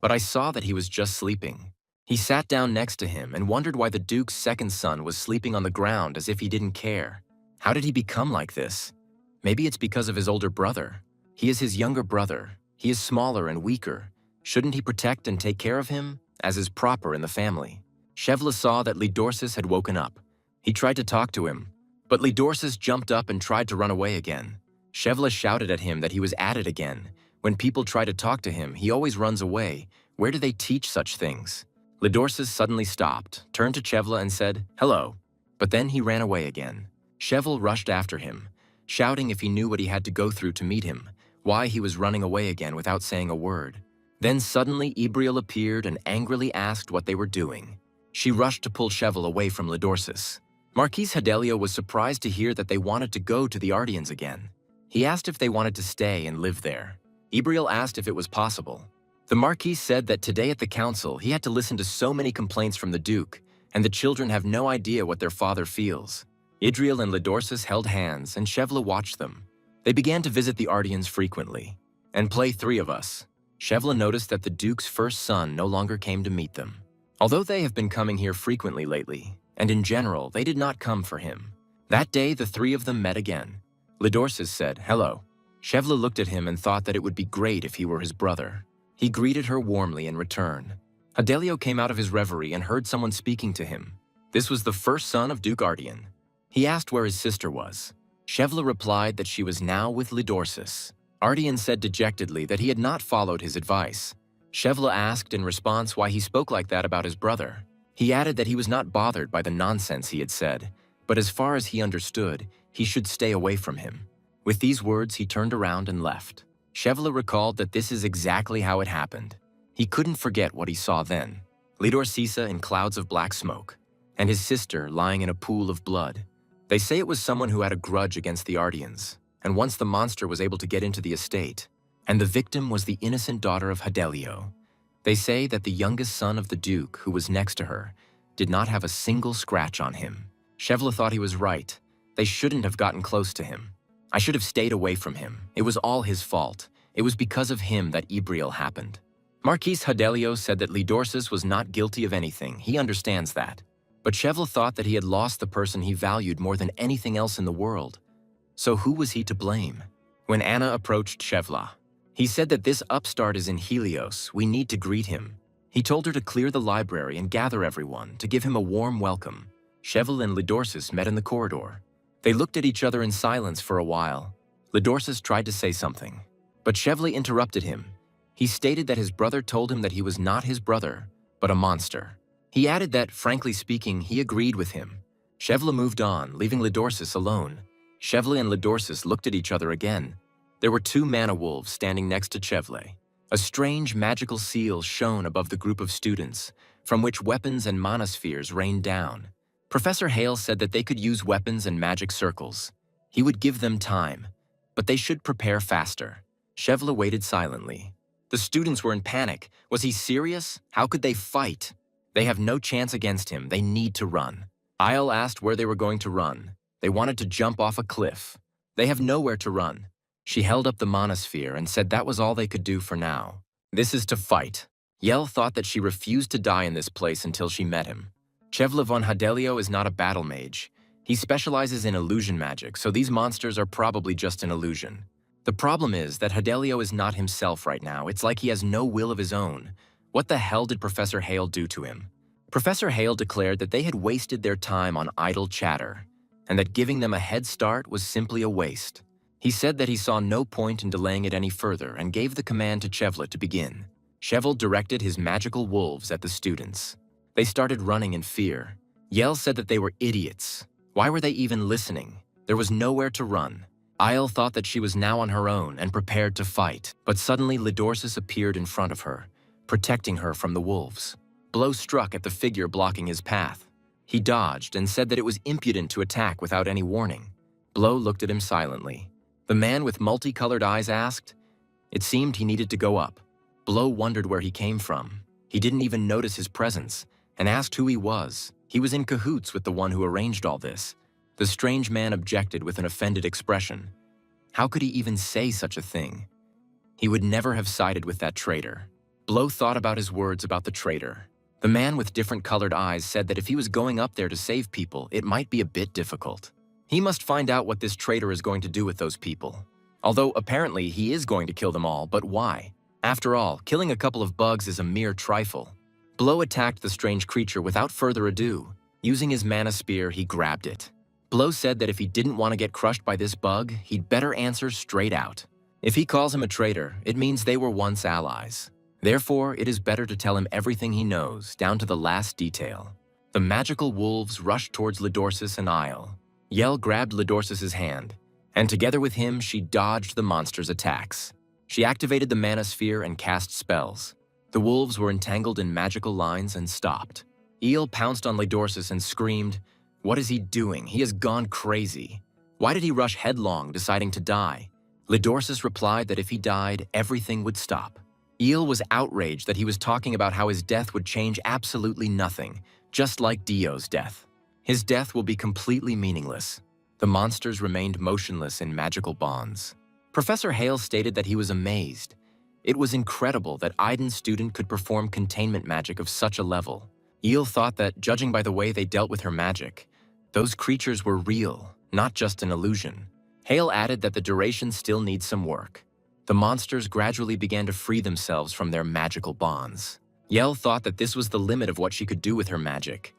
But I saw that he was just sleeping. He sat down next to him and wondered why the Duke's second son was sleeping on the ground as if he didn't care. How did he become like this? Maybe it's because of his older brother. He is his younger brother. He is smaller and weaker. Shouldn't he protect and take care of him, as is proper in the family? Cheval saw that Lidorsis had woken up. He tried to talk to him, but Lidorsis jumped up and tried to run away again. Cheval shouted at him that he was at it again. When people try to talk to him, he always runs away. Where do they teach such things? Lidorsis suddenly stopped, turned to Cheval and said, "Hello." But then he ran away again. Cheval rushed after him, shouting if he knew what he had to go through to meet him, why he was running away again without saying a word. Then suddenly Ibriel appeared and angrily asked what they were doing. She rushed to pull Cheval away from Lidorsis. Marquis Yahello was surprised to hear that they wanted to go to the Ardians again. He asked if they wanted to stay and live there. Ibriel asked if it was possible. The Marquis said that today at the council he had to listen to so many complaints from the Duke, and the children have no idea what their father feels. Ibriel and Lidorsis held hands and Cheval watched them. They began to visit the Ardians frequently and play Three of Us. Cheval noticed that the Duke's first son no longer came to meet them. Although they have been coming here frequently lately, and in general, they did not come for him. That day, the three of them met again. Lidorsis said, "Hello." Cheval looked at him and thought that it would be great if he were his brother. He greeted her warmly in return. Yahello came out of his reverie and heard someone speaking to him. This was the first son of Duke Ardian. He asked where his sister was. Cheval replied that she was now with Lidorsis. Ardian said dejectedly that he had not followed his advice. Cheval asked in response why he spoke like that about his brother. He added that he was not bothered by the nonsense he had said, but as far as he understood, he should stay away from him. With these words, he turned around and left. Cheval recalled that this is exactly how it happened. He couldn't forget what he saw then. Lidorsis in clouds of black smoke, and his sister lying in a pool of blood. They say it was someone who had a grudge against the Ardians, and once the monster was able to get into the estate, and the victim was the innocent daughter of Yahello. They say that the youngest son of the Duke, who was next to her, did not have a single scratch on him. Cheval thought he was right. They shouldn't have gotten close to him. I should have stayed away from him. It was all his fault. It was because of him that Ibriel happened. Marquis Yahello said that Lidorsis was not guilty of anything. He understands that. But Cheval thought that he had lost the person he valued more than anything else in the world. So who was he to blame? When Anna approached Cheval, he said that this upstart is in Helios. We need to greet him. He told her to clear the library and gather everyone to give him a warm welcome. Cheval and Lidorsis met in the corridor. They looked at each other in silence for a while. Lidorsis tried to say something, but Cheval interrupted him. He stated that his brother told him that he was not his brother, but a monster. He added that, frankly speaking, he agreed with him. Cheval moved on, leaving Lidorsis alone. Cheval and Lidorsis looked at each other again. There were two mana wolves standing next to Cheval. A strange magical seal shone above the group of students, from which weapons and mana spheres rained down. Professor Hale said that they could use weapons and magic circles. He would give them time, but they should prepare faster. Chevla waited silently. The students were in panic. Was he serious? How could they fight? They have no chance against him. They need to run. Isle asked where they were going to run. They wanted to jump off a cliff. They have nowhere to run. She held up the monosphere and said that was all they could do for now. This is to fight. Yell thought that she refused to die in this place until she met him. Chevla von Hadelio is not a battle mage. He specializes in illusion magic, so these monsters are probably just an illusion. The problem is that Hadelio is not himself right now. It's like he has no will of his own. What the hell did Professor Hale do to him? Professor Hale declared that they had wasted their time on idle chatter, and that giving them a head start was simply a waste. He said that he saw no point in delaying it any further and gave the command to Chevla to begin. Chevel directed his magical wolves at the students. They started running in fear. Yell said that they were idiots. Why were they even listening? There was nowhere to run. Isle thought that she was now on her own and prepared to fight, but suddenly Lidorsis appeared in front of her, protecting her from the wolves. Blow struck at the figure blocking his path. He dodged and said that it was impudent to attack without any warning. Blow looked at him silently. The man with multicolored eyes asked. It seemed he needed to go up. Blow wondered where he came from. He didn't even notice his presence and asked who he was. He was in cahoots with the one who arranged all this. The strange man objected with an offended expression. How could he even say such a thing? He would never have sided with that traitor. Blow thought about his words about the traitor. The man with different colored eyes said that if he was going up there to save people, it might be a bit difficult. He must find out what this traitor is going to do with those people. Although apparently he is going to kill them all, but why? After all, killing a couple of bugs is a mere trifle. Blow attacked the strange creature without further ado. Using his mana spear, he grabbed it. Blow said that if he didn't want to get crushed by this bug, he'd better answer straight out. If he calls him a traitor, it means they were once allies. Therefore, it is better to tell him everything he knows, down to the last detail. The magical wolves rushed towards Lidorsis and Isle. Yell grabbed Lidorsis' hand, and together with him, she dodged the monster's attacks. She activated the mana sphere and cast spells. The wolves were entangled in magical lines and stopped. Eel pounced on Lidorsis and screamed, "What is he doing? He has gone crazy. Why did he rush headlong, deciding to die?" Lidorsis replied that if he died, everything would stop. Eel was outraged that he was talking about how his death would change absolutely nothing, just like Dio's death. His death will be completely meaningless. The monsters remained motionless in magical bonds. Professor Hale stated that he was amazed. It was incredible that Aiden's student could perform containment magic of such a level. Eel thought that, judging by the way they dealt with her magic, those creatures were real, not just an illusion. Hale added that the duration still needs some work. The monsters gradually began to free themselves from their magical bonds. Yell thought that this was the limit of what she could do with her magic.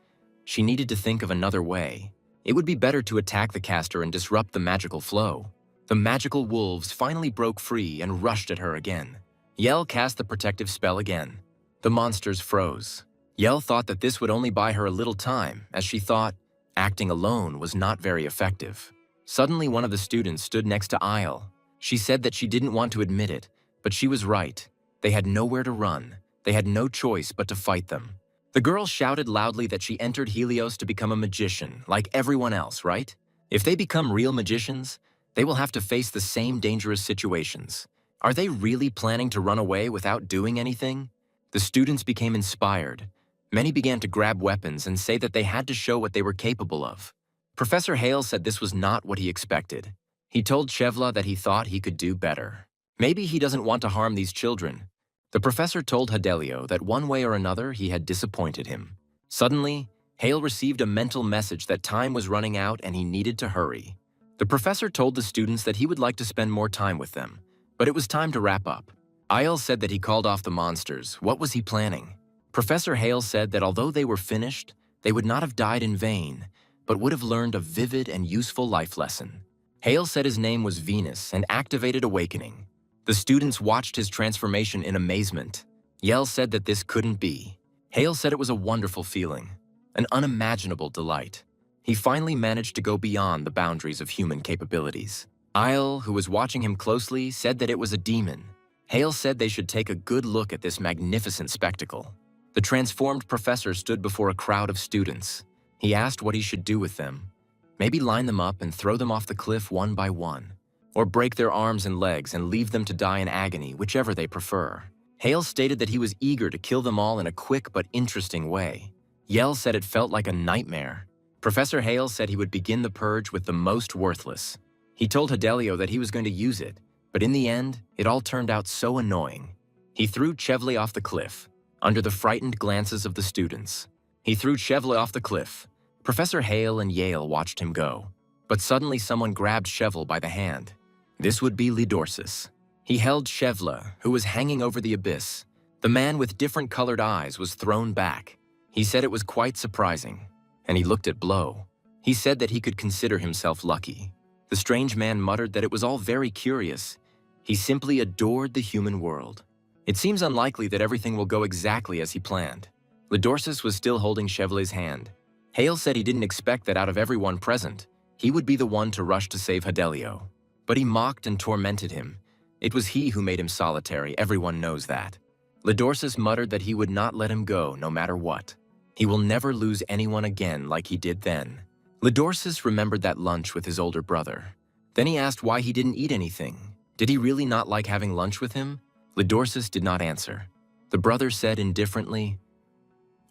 She needed to think of another way. It would be better to attack the caster and disrupt the magical flow. The magical wolves finally broke free and rushed at her again. Yell cast the protective spell again. The monsters froze. Yell thought that this would only buy her a little time, as she thought acting alone was not very effective. Suddenly, one of the students stood next to Isle. She said that she didn't want to admit it, but she was right. They had nowhere to run. They had no choice but to fight them. The girl shouted loudly that she entered Helios to become a magician, like everyone else, right? If they become real magicians, they will have to face the same dangerous situations. Are they really planning to run away without doing anything? The students became inspired. Many began to grab weapons and say that they had to show what they were capable of. Professor Hale said this was not what he expected. He told Chevla that he thought he could do better. Maybe he doesn't want to harm these children. The professor told Hadelio that one way or another he had disappointed him. Suddenly, Hale received a mental message that time was running out and he needed to hurry. The professor told the students that he would like to spend more time with them, but it was time to wrap up. Isle said that he called off the monsters. What was he planning? Professor Hale said that although they were finished, they would not have died in vain, but would have learned a vivid and useful life lesson. Hale said his name was Venus and activated Awakening. The students watched his transformation in amazement. Yell said that this couldn't be. Hale said it was a wonderful feeling, an unimaginable delight. He finally managed to go beyond the boundaries of human capabilities. Isle, who was watching him closely, said that it was a demon. Hale said they should take a good look at this magnificent spectacle. The transformed professor stood before a crowd of students. He asked what he should do with them. Maybe line them up and throw them off the cliff one by one. or break their arms and legs and leave them to die in agony, whichever they prefer. Hale stated that he was eager to kill them all in a quick but interesting way. Yell said it felt like a nightmare. Professor Hale said he would begin the purge with the most worthless. He told Hadelio that he was going to use it, but in the end, it all turned out so annoying. He threw Chevley off the cliff, under the frightened glances of the students. He threw Chevley off the cliff. Professor Hale and Yale watched him go, but suddenly someone grabbed Chevle by the hand. This would be Lidorsis. He held Chevle, who was hanging over the abyss. The man with different colored eyes was thrown back. He said it was quite surprising, and he looked at Blow. He said that he could consider himself lucky. The strange man muttered that it was all very curious. He simply adored the human world. It seems unlikely that everything will go exactly as he planned. Lidorsis was still holding Chevle's hand. Hale said he didn't expect that out of everyone present, he would be the one to rush to save Hadelio. But he mocked and tormented him. It was he who made him solitary, everyone knows that. Lidorsis muttered that he would not let him go no matter what. He will never lose anyone again like he did then. Lidorsis remembered that lunch with his older brother. Then he asked why he didn't eat anything. Did he really not like having lunch with him? Lidorsis did not answer. The brother said indifferently,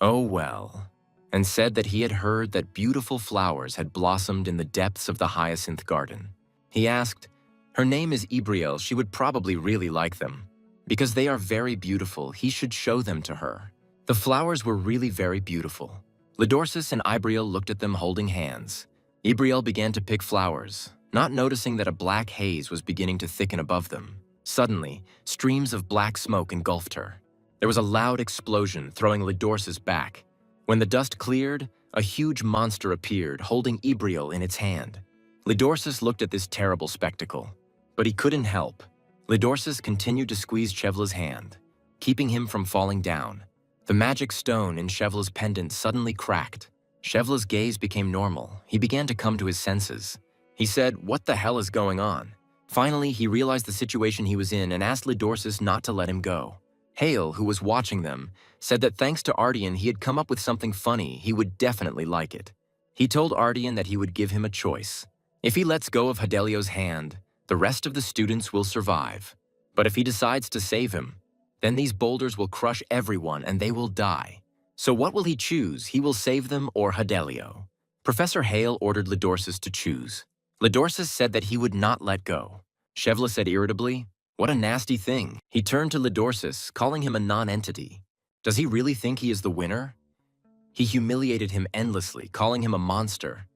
"Oh well," and said that he had heard that beautiful flowers had blossomed in the depths of the hyacinth garden. He asked, "Her name is Ibriel, she would probably really like them. Because they are very beautiful, he should show them to her." The flowers were really very beautiful. Lidorsis and Ibriel looked at them holding hands. Ibriel began to pick flowers, not noticing that a black haze was beginning to thicken above them. Suddenly, streams of black smoke engulfed her. There was a loud explosion, throwing Lidorsis back. When the dust cleared, a huge monster appeared, holding Ibriel in its hand. Lidorsis looked at this terrible spectacle, but he couldn't help. Lidorsis continued to squeeze Chevle's hand, keeping him from falling down. The magic stone in Chevle's pendant suddenly cracked. Chevle's gaze became normal. He began to come to his senses. He said, "What the hell is going on?" Finally, he realized the situation he was in and asked Lidorsis not to let him go. Hale, who was watching them, said that thanks to Ardian he had come up with something funny, he would definitely like it. He told Ardian that he would give him a choice. If he lets go of Hadelio's hand, the rest of the students will survive. But if he decides to save him, then these boulders will crush everyone and they will die. So what will he choose? He will save them or Hadelio? Professor Hale ordered Lidorsis to choose. Lidorsis said that he would not let go. Chevle said irritably, "What a nasty thing." He turned to Lidorsis, calling him a non-entity. Does he really think he is the winner? He humiliated him endlessly, calling him a monster.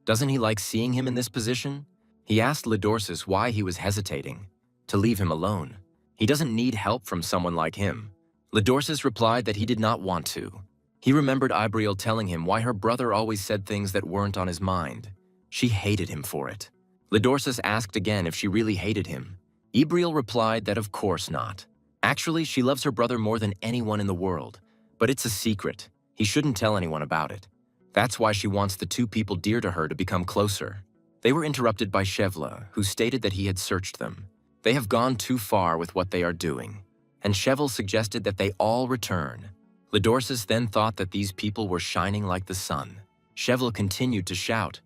Doesn't he like seeing him in this position? He asked Lidorsis why he was hesitating. To leave him alone. He doesn't need help from someone like him. Lidorsis replied that he did not want to. He remembered Ibriel telling him why her brother always said things that weren't on his mind. She hated him for it. Lidorsis asked again if she really hated him. Ibriel replied that of course not. Actually, she loves her brother more than anyone in the world, but it's a secret. He shouldn't tell anyone about it. That's why she wants the two people dear to her to become closer. They were interrupted by Chevle, who stated that he had searched them. They have gone too far with what they are doing, and Chevle suggested that they all return. Lidorsis then thought that these people were shining like the sun. Chevle continued to shout.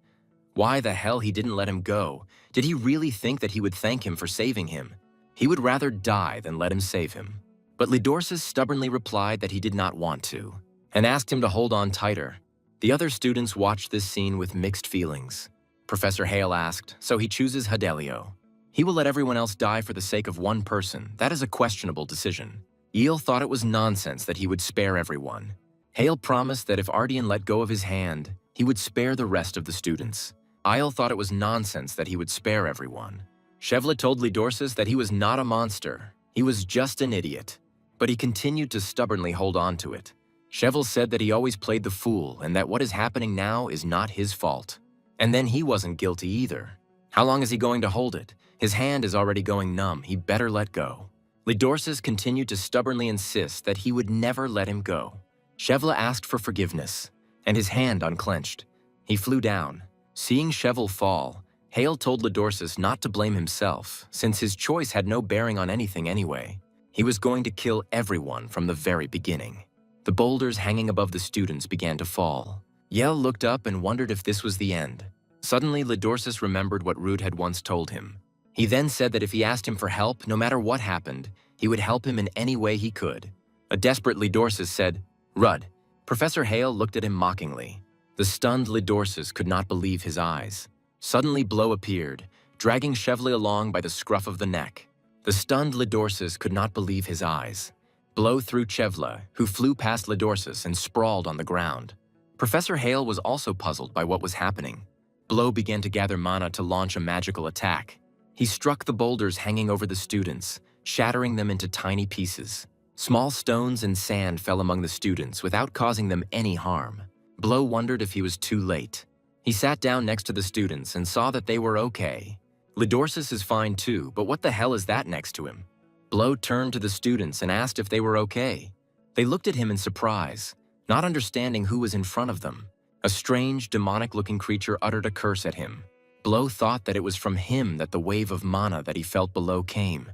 Why the hell he didn't let him go? Did he really think that he would thank him for saving him? He would rather die than let him save him. But Lidorsis stubbornly replied that he did not want to, and asked him to hold on tighter. The other students watched this scene with mixed feelings. Professor Hale asked, so he chooses Hadelio. He will let everyone else die for the sake of one person. That is a questionable decision. Eel thought it was nonsense that he would spare everyone. Hale promised that if Ardian let go of his hand, he would spare the rest of the students. Isle thought it was nonsense that he would spare everyone. Chevle told Lidorsis that he was not a monster. He was just an idiot. But he continued to stubbornly hold on to it. Chevle said that he always played the fool and that what is happening now is not his fault. And then he wasn't guilty either. How long is he going to hold it? His hand is already going numb. He better let go. Lidorsis continued to stubbornly insist that he would never let him go. Chevle asked for forgiveness, and his hand unclenched. He flew down. Seeing Chevle fall, Hale told Lidorsis not to blame himself, since his choice had no bearing on anything anyway. He was going to kill everyone from the very beginning. The boulders hanging above the students began to fall. Yell looked up and wondered if this was the end. Suddenly, Lidorsis remembered what Rude had once told him. He then said that if he asked him for help, no matter what happened, he would help him in any way he could. A desperate Lidorsis said, "Rudd." Professor Hale looked at him mockingly. The stunned Lidorsis could not believe his eyes. Suddenly Blow appeared, dragging Chevrolet along by the scruff of the neck. The stunned Lidorsis could not believe his eyes. Blow threw Chevrolet, who flew past Lidorsis and sprawled on the ground. Professor Hale was also puzzled by what was happening. Blow began to gather mana to launch a magical attack. He struck the boulders hanging over the students, shattering them into tiny pieces. Small stones and sand fell among the students without causing them any harm. Blow wondered if he was too late. He sat down next to the students and saw that they were okay. Lidorsis is fine too, but what the hell is that next to him? Blow turned to the students and asked if they were okay. They looked at him in surprise, not understanding who was in front of them. A strange, demonic-looking creature uttered a curse at him. Blow thought that it was from him that the wave of mana that he felt below came.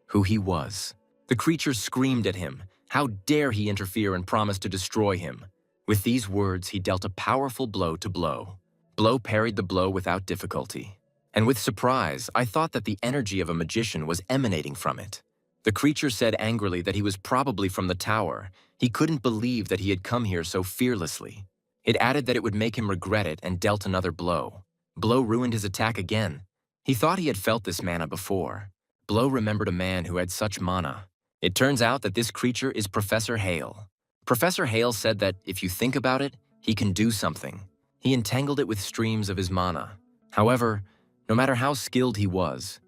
Who he was. The creature screamed at him. How dare he interfere and promise to destroy him? With these words, he dealt a powerful blow to Blow. Blow parried the blow without difficulty. And with surprise, I thought that the energy of a magician was emanating from it. The creature said angrily that he was probably from the tower. He couldn't believe that he had come here so fearlessly. It added that it would make him regret it and dealt another blow. Blow ruined his attack again. He thought he had felt this mana before. Blow remembered a man who had such mana. It turns out that this creature is Professor Hale. Professor Hale said that, if you think about it, he can do something. He entangled it with streams of his mana. However, no matter how skilled he was,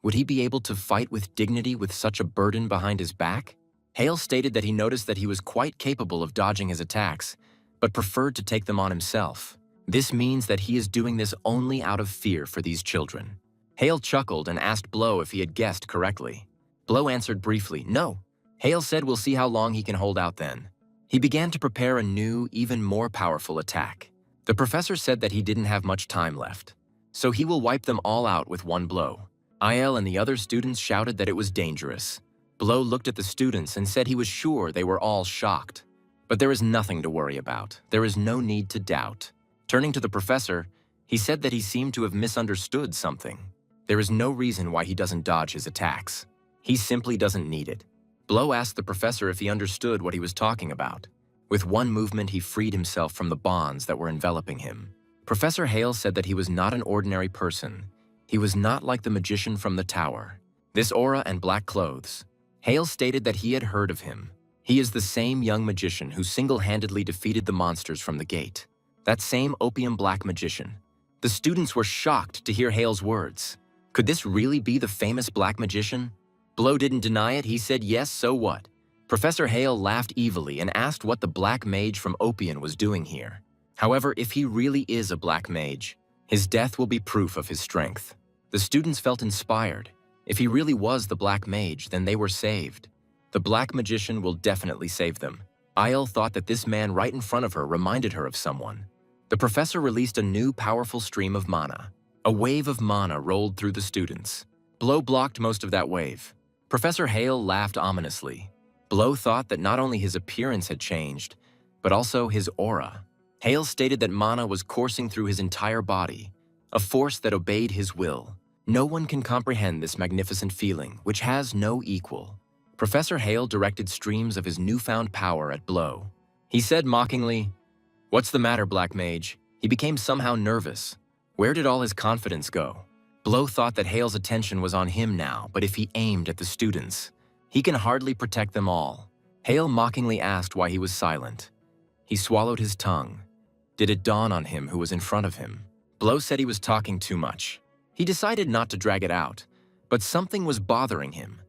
would he be able to fight with dignity with such a burden behind his back? Hale stated that he noticed that he was quite capable of dodging his attacks, but preferred to take them on himself. This means that he is doing this only out of fear for these children. Hale chuckled and asked Blow if he had guessed correctly. Blow answered briefly, no. Hale said we'll see how long he can hold out then. He began to prepare a new, even more powerful attack. The professor said that he didn't have much time left, so he will wipe them all out with one blow. IL and the other students shouted that it was dangerous. Blow looked at the students and said he was sure they were all shocked. But there is nothing to worry about. There is no need to doubt. Turning to the professor, he said that he seemed to have misunderstood something. There is no reason why he doesn't dodge his attacks. He simply doesn't need it. Blow asked the professor if he understood what he was talking about. With one movement, he freed himself from the bonds that were enveloping him. Professor Hale said that he was not an ordinary person. He was not like the magician from the tower. This aura and black clothes. Hale stated that he had heard of him. He is the same young magician who single-handedly defeated the monsters from the gate. That same opium black magician. The students were shocked to hear Hale's words. Could this really be the famous black magician? Blow didn't deny it. He said, yes, so what? Professor Hale laughed evilly and asked what the black mage from Opium was doing here. However, if he really is a black mage, his death will be proof of his strength. The students felt inspired. If he really was the black mage, then they were saved. The black magician will definitely save them. Isle thought that this man right in front of her reminded her of someone. The professor released a new powerful stream of mana. A wave of mana rolled through the students. Blow blocked most of that wave. Professor Hale laughed ominously. Blow thought that not only his appearance had changed, but also his aura. Hale stated that mana was coursing through his entire body, a force that obeyed his will. No one can comprehend this magnificent feeling, which has no equal. Professor Hale directed streams of his newfound power at Blow. He said mockingly, "What's the matter, Black Mage?" He became somehow nervous. Where did all his confidence go? Blow thought that Hale's attention was on him now, but if he aimed at the students, he can hardly protect them all. Hale mockingly asked why he was silent. He swallowed his tongue. Did it dawn on him who was in front of him? Blow said he was talking too much. He decided not to drag it out, but something was bothering him.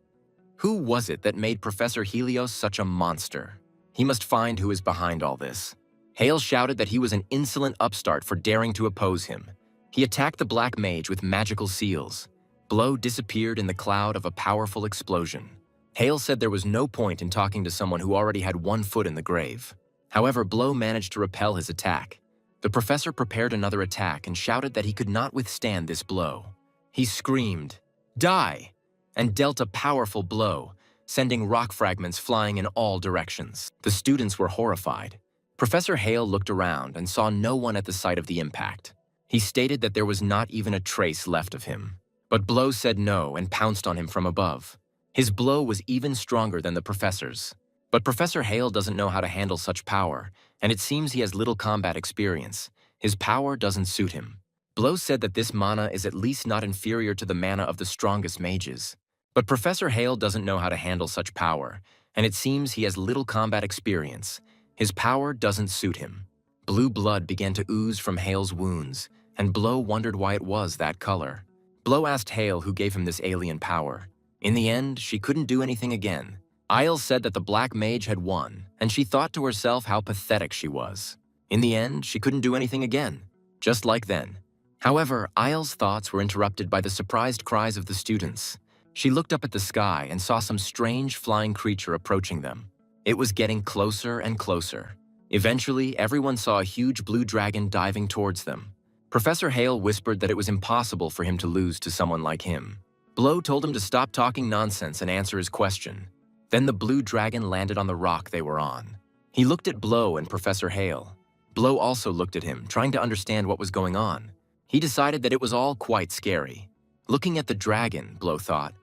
Who was it that made Professor Helios such a monster? He must find who is behind all this. Hale shouted that he was an insolent upstart for daring to oppose him. He attacked the Black Mage with magical seals. Blow disappeared in the cloud of a powerful explosion. Hale said there was no point in talking to someone who already had one foot in the grave. However, Blow managed to repel his attack. The professor prepared another attack and shouted that he could not withstand this blow. He screamed, "Die!" and dealt a powerful blow, sending rock fragments flying in all directions. The students were horrified. Professor Hale looked around and saw no one at the site of the impact. He stated that there was not even a trace left of him. But Blow said no and pounced on him from above. His blow was even stronger than the professor's. But Professor Hale doesn't know how to handle such power, and it seems he has little combat experience. His power doesn't suit him. Blow said that this mana is at least not inferior to the mana of the strongest mages. But Professor Hale doesn't know how to handle such power, and it seems he has little combat experience. His power doesn't suit him. Blue blood began to ooze from Hale's wounds, and Blow wondered why it was that color. Blow asked Hale who gave him this alien power. In the end, she couldn't do anything again. Isles said that the Black Mage had won, and she thought to herself how pathetic she was. In the end, she couldn't do anything again, just like then. However, Isles' thoughts were interrupted by the surprised cries of the students. She looked up at the sky and saw some strange flying creature approaching them. It was getting closer and closer. Eventually, everyone saw a huge blue dragon diving towards them. Professor Hale whispered that it was impossible for him to lose to someone like him. Blow told him to stop talking nonsense and answer his question. Then the blue dragon landed on the rock they were on. He looked at Blow and Professor Hale. Blow also looked at him, trying to understand what was going on. He decided that it was all quite scary. Looking at the dragon, Blow thought,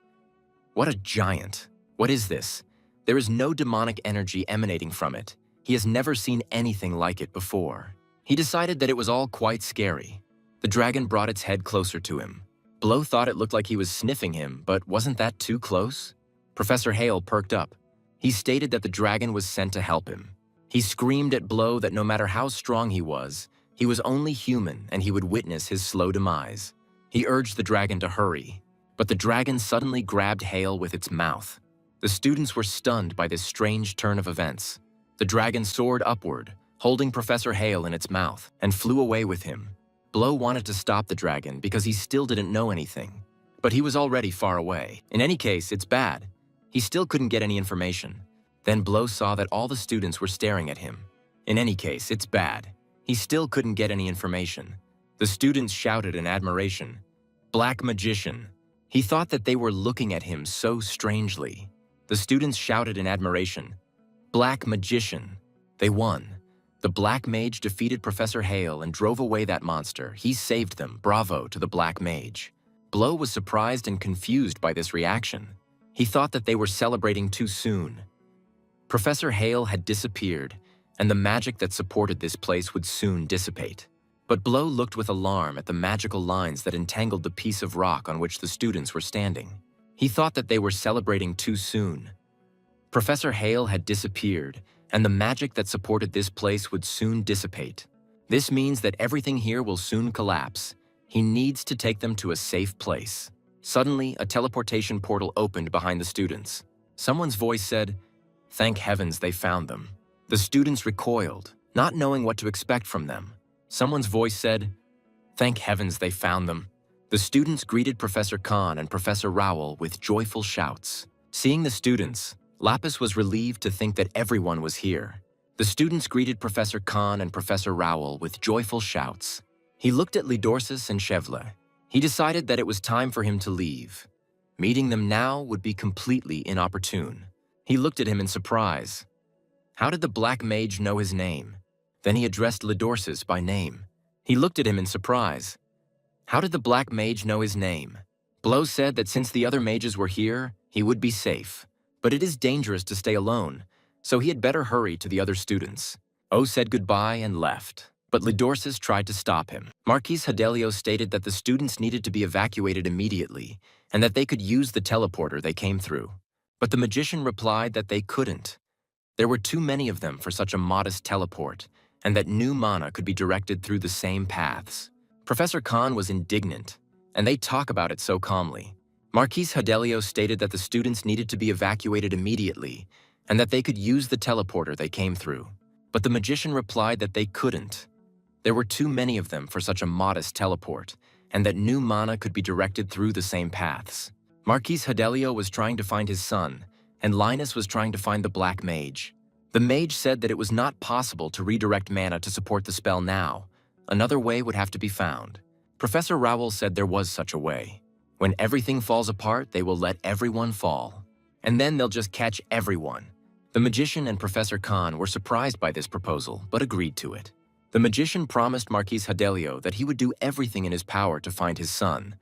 "What a giant! What is this? There is no demonic energy emanating from it. He has never seen anything like it before." He decided that it was all quite scary. The dragon brought its head closer to him. Blow thought it looked like he was sniffing him, but wasn't that too close? Professor Hale perked up. He stated that the dragon was sent to help him. He screamed at Blow that no matter how strong he was only human and he would witness his slow demise. He urged the dragon to hurry, but the dragon suddenly grabbed Hale with its mouth. The students were stunned by this strange turn of events. The dragon soared upward, holding Professor Hale in its mouth, and flew away with him. Blow wanted to stop the dragon because he still didn't know anything, but he was already far away. In any case, it's bad. He still couldn't get any information. Then Blow saw that all the students were staring at him. In any case, it's bad. He still couldn't get any information. The students shouted in admiration, "Black Magician!" He thought that they were looking at him so strangely. The students shouted in admiration, "Black Magician!" They won. The Black Mage defeated Professor Hale and drove away that monster. He saved them. Bravo to the Black Mage. Blow was surprised and confused by this reaction. He thought that they were celebrating too soon. Professor Hale had disappeared, and the magic that supported this place would soon dissipate. But Blow looked with alarm at the magical lines that entangled the piece of rock on which the students were standing. He thought that they were celebrating too soon. Professor Hale had disappeared, and the magic that supported this place would soon dissipate. This means that everything here will soon collapse. He needs to take them to a safe place. Suddenly, a teleportation portal opened behind the students. Someone's voice said, "Thank heavens they found them." The students recoiled, not knowing what to expect from them. Someone's voice said, "Thank heavens they found them." The students greeted Professor Khan and Professor Rowell with joyful shouts. Seeing the students, Lapis was relieved to think that everyone was here. The students greeted Professor Khan and Professor Rowell with joyful shouts. He looked at Lidorsis and Chevle. He decided that it was time for him to leave. Meeting them now would be completely inopportune. He looked at him in surprise. How did the Black Mage know his name? Then he addressed Lidorsis by name. He looked at him in surprise. How did the Black Mage know his name? Blow said that since the other mages were here, he would be safe. But it is dangerous to stay alone, so he had better hurry to the other students. O said goodbye and left, but Lidorsis tried to stop him. Marquis Hadelio stated that the students needed to be evacuated immediately and that they could use the teleporter they came through. But the magician replied that they couldn't. There were too many of them for such a modest teleport, and that new mana could be directed through the same paths. Professor Khan was indignant, and they talk about it so calmly. Marquis Hadelio stated that the students needed to be evacuated immediately and that they could use the teleporter they came through. But the magician replied that they couldn't. There were too many of them for such a modest teleport, and that new mana could be directed through the same paths. Marquis Hadelio was trying to find his son, and Linus was trying to find the Black Mage. The mage said that it was not possible to redirect mana to support the spell now. Another way would have to be found. Professor Rowell said there was such a way. When everything falls apart, they will let everyone fall. And then they'll just catch everyone. The magician and Professor Khan were surprised by this proposal, but agreed to it. The magician promised Marquis Hadelio that he would do everything in his power to find his son.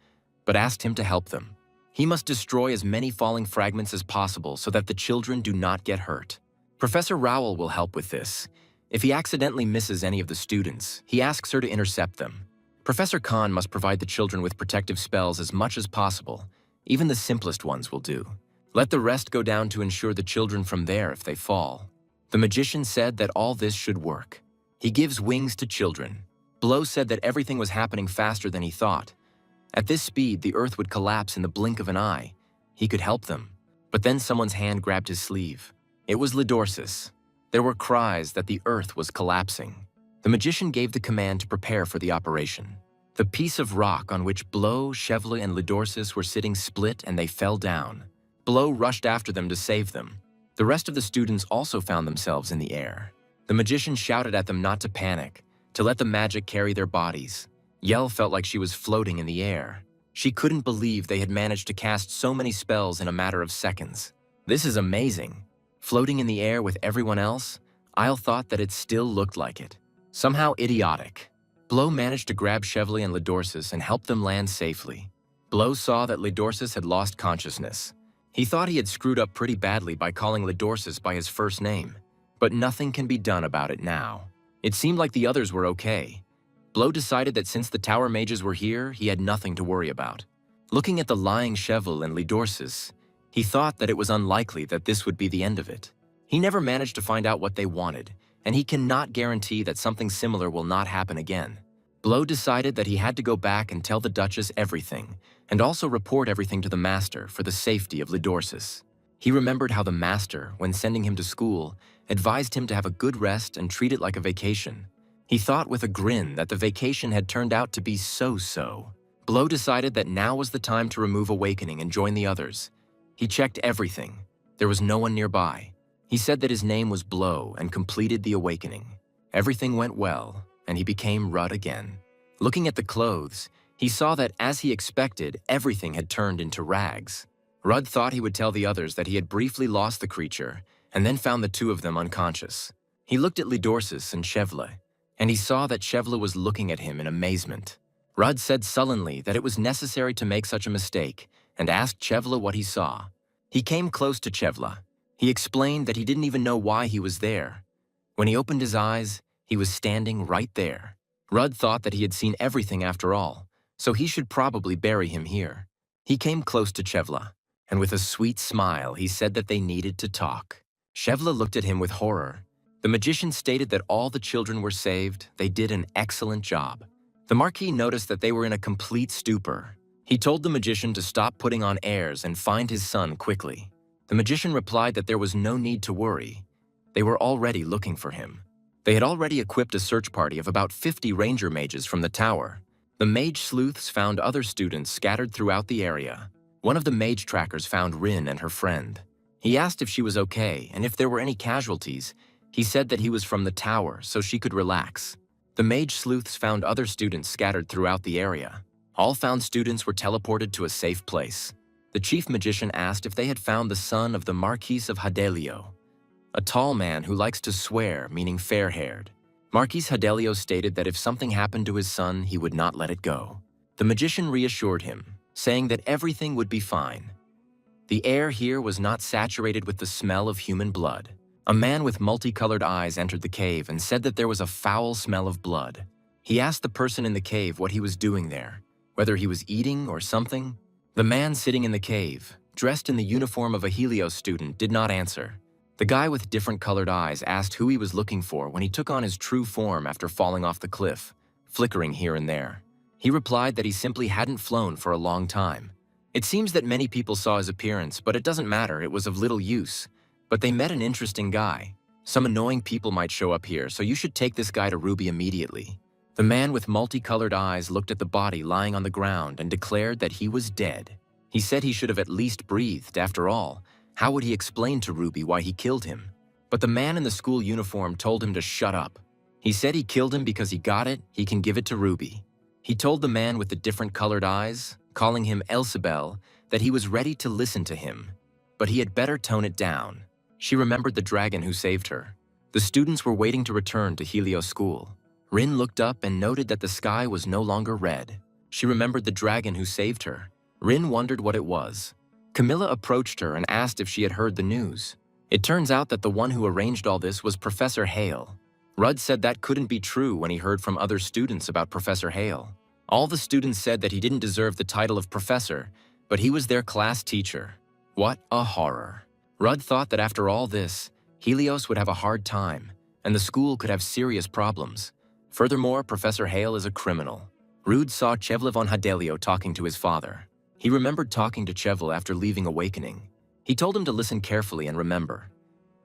but asked him to help them. He must destroy as many falling fragments as possible so that the children do not get hurt. Professor Rowell will help with this. If he accidentally misses any of the students, he asks her to intercept them. Professor Khan must provide the children with protective spells as much as possible. Even the simplest ones will do. Let the rest go down to ensure the children from there if they fall. The magician said that all this should work. He gives wings to children. Blow said that everything was happening faster than he thought. At this speed, the earth would collapse in the blink of an eye. He could help them. But then someone's hand grabbed his sleeve. It was Lidorsis. There were cries that the earth was collapsing. The magician gave the command to prepare for the operation. The piece of rock on which Blow, Chevla, and Lidorsis were sitting split and they fell down. Blow rushed after them to save them. The rest of the students also found themselves in the air. The magician shouted at them not to panic, to let the magic carry their bodies. Yell felt like she was floating in the air. She couldn't believe they had managed to cast so many spells in a matter of seconds. This is amazing. Floating in the air with everyone else, Isle thought that it still looked like it. Somehow idiotic. Blow managed to grab Chevalier and Lidorsis and help them land safely. Blow saw that Lidorsis had lost consciousness. He thought he had screwed up pretty badly by calling Lidorsis by his first name, but nothing can be done about it now. It seemed like the others were okay. Blow decided that since the tower mages were here, he had nothing to worry about. Looking at the lying Cheval and Lidorsis, he thought that it was unlikely that this would be the end of it. He never managed to find out what they wanted, and he cannot guarantee that something similar will not happen again. Blow decided that he had to go back and tell the Duchess everything, and also report everything to the Master for the safety of Lidorsis. He remembered how the Master, when sending him to school, advised him to have a good rest and treat it like a vacation. He thought with a grin that the vacation had turned out to be so-so. Blow decided that now was the time to remove Awakening and join the others. He checked everything. There was no one nearby. He said that his name was Blow and completed the Awakening. Everything went well, and he became Rudd again. Looking at the clothes, he saw that, as he expected, everything had turned into rags. Rudd thought he would tell the others that he had briefly lost the creature, and then found the two of them unconscious. He looked at Lidorsis and Chevla, and he saw that Chevla was looking at him in amazement. Rudd said sullenly that it was necessary to make such a mistake, and asked Chevla what he saw. He came close to Chevla. He explained that he didn't even know why he was there. When he opened his eyes, he was standing right there. Rudd thought that he had seen everything after all, so he should probably bury him here. He came close to Chevla, and with a sweet smile, he said that they needed to talk. Chevla looked at him with horror. The magician stated that all the children were saved. They did an excellent job. The Marquis noticed that they were in a complete stupor. He told the magician to stop putting on airs and find his son quickly. The magician replied that there was no need to worry. They were already looking for him. They had already equipped a search party of about 50 ranger mages from the tower. The mage sleuths found other students scattered throughout the area. One of the mage trackers found Rin and her friend. He asked if she was okay and if there were any casualties. He said that he was from the tower, so she could relax. The mage sleuths found other students scattered throughout the area. All found students were teleported to a safe place. The chief magician asked if they had found the son of the Marquis of Yahello, a tall man who likes to swear, meaning fair-haired. Marquis Yahello stated that if something happened to his son, he would not let it go. The magician reassured him, saying that everything would be fine. The air here was not saturated with the smell of human blood. A man with multicolored eyes entered the cave and said that there was a foul smell of blood. He asked the person in the cave what he was doing there, whether he was eating or something. The man sitting in the cave, dressed in the uniform of a Helios student, did not answer. The guy with different colored eyes asked who he was looking for when he took on his true form after falling off the cliff, flickering here and there. He replied that he simply hadn't flown for a long time. It seems that many people saw his appearance, but it doesn't matter, it was of little use. But they met an interesting guy. Some annoying people might show up here, so you should take this guy to Ruby immediately. The man with multicolored eyes looked at the body lying on the ground and declared that he was dead. He said he should have at least breathed. After all, how would he explain to Ruby why he killed him? But the man in the school uniform told him to shut up. He said he killed him because he got it, he can give it to Ruby. He told the man with the different colored eyes, calling him Elsabel, that he was ready to listen to him, but he had better tone it down. She remembered the dragon who saved her. The students were waiting to return to Helios School. Rin looked up and noted that the sky was no longer red. She remembered the dragon who saved her. Rin wondered what it was. Camilla approached her and asked if she had heard the news. It turns out that the one who arranged all this was Professor Hale. Rudd said that couldn't be true when he heard from other students about Professor Hale. All the students said that he didn't deserve the title of professor, but he was their class teacher. What a horror. Rudd thought that after all this, Helios would have a hard time, and the school could have serious problems. Furthermore, Professor Hale is a criminal. Rudd saw Chevle von Hadelio talking to his father. He remembered talking to Chevle after leaving Awakening. He told him to listen carefully and remember.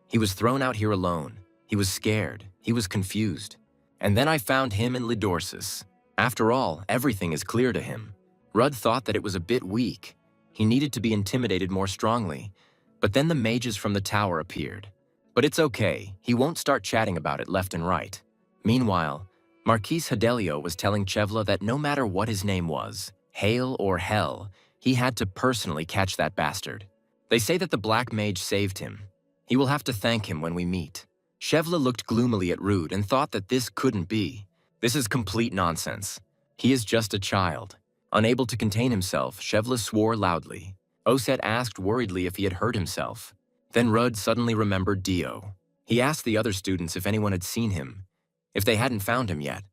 He was thrown out here alone. He was scared. He was confused. And then I found him in Lidorsis. After all, everything is clear to him. Rudd thought that it was a bit weak. He needed to be intimidated more strongly. But then the mages from the tower appeared. But it's okay. He won't start chatting about it left and right. Meanwhile, Marquise Hadelio was telling Chevle that no matter what his name was, Hale or Hell, he had to personally catch that bastard. They say that the Black Mage saved him. He will have to thank him when we meet. Chevle looked gloomily at Rude and thought that this couldn't be. This is complete nonsense. He is just a child. Unable to contain himself, Chevle swore loudly. Oset asked worriedly if he had hurt himself. Then Rudd suddenly remembered Dio. He asked the other students if anyone had seen him, if they hadn't found him yet.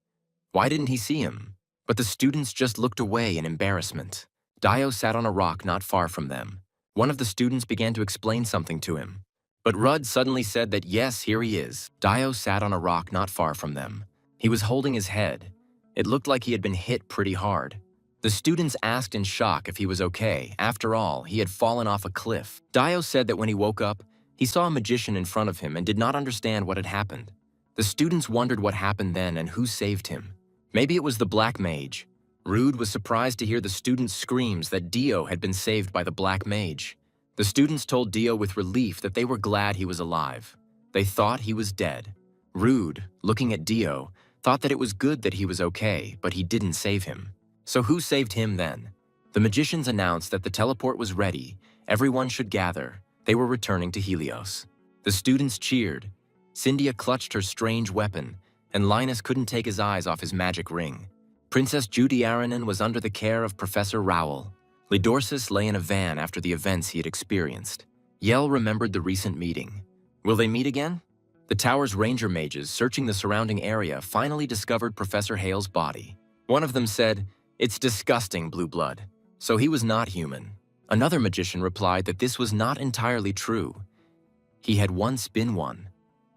Why didn't he see him? But the students just looked away in embarrassment. Dio sat on a rock not far from them. One of the students began to explain something to him. But Rudd suddenly said that yes, here he is. Dio sat on a rock not far from them. He was holding his head. It looked like he had been hit pretty hard. The students asked in shock if he was okay. After all, he had fallen off a cliff. Dio said that when he woke up, he saw a magician in front of him and did not understand what had happened. The students wondered what happened then and who saved him. Maybe it was the Black Mage. Rude was surprised to hear the students' screams that Dio had been saved by the Black Mage. The students told Dio with relief that they were glad he was alive. They thought he was dead. Rude, looking at Dio, thought that it was good that he was okay, but he didn't save him. So who saved him then? The magicians announced that the teleport was ready. Everyone should gather. They were returning to Helios. The students cheered. Cyndia clutched her strange weapon, and Linus couldn't take his eyes off his magic ring. Princess Judy Aranen was under the care of Professor Rowell. Lidorsis lay in a van after the events he had experienced. Yell remembered the recent meeting. Will they meet again? The tower's ranger mages, searching the surrounding area, finally discovered Professor Hale's body. One of them said, "It's disgusting, Blue Blood." So he was not human. Another magician replied that this was not entirely true. He had once been one.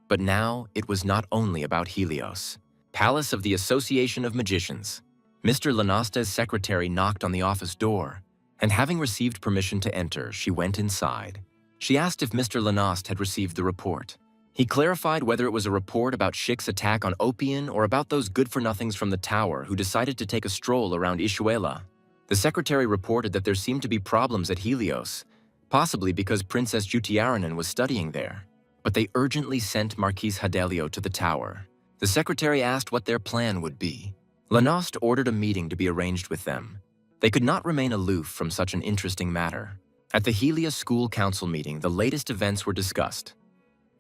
But now it was not only about Helios. Palace of the Association of Magicians. Mr. Lanasta's secretary knocked on the office door, and having received permission to enter, she went inside. She asked if Mr. Lanast had received the report. He clarified whether it was a report about Shik's attack on Opian or about those good-for-nothings from the tower who decided to take a stroll around Ishuela. The secretary reported that there seemed to be problems at Helios, possibly because Princess Jutiaranen was studying there. But they urgently sent Marquise Hadelio to the tower. The secretary asked what their plan would be. Lanast ordered a meeting to be arranged with them. They could not remain aloof from such an interesting matter. At the Helios School Council meeting, the latest events were discussed.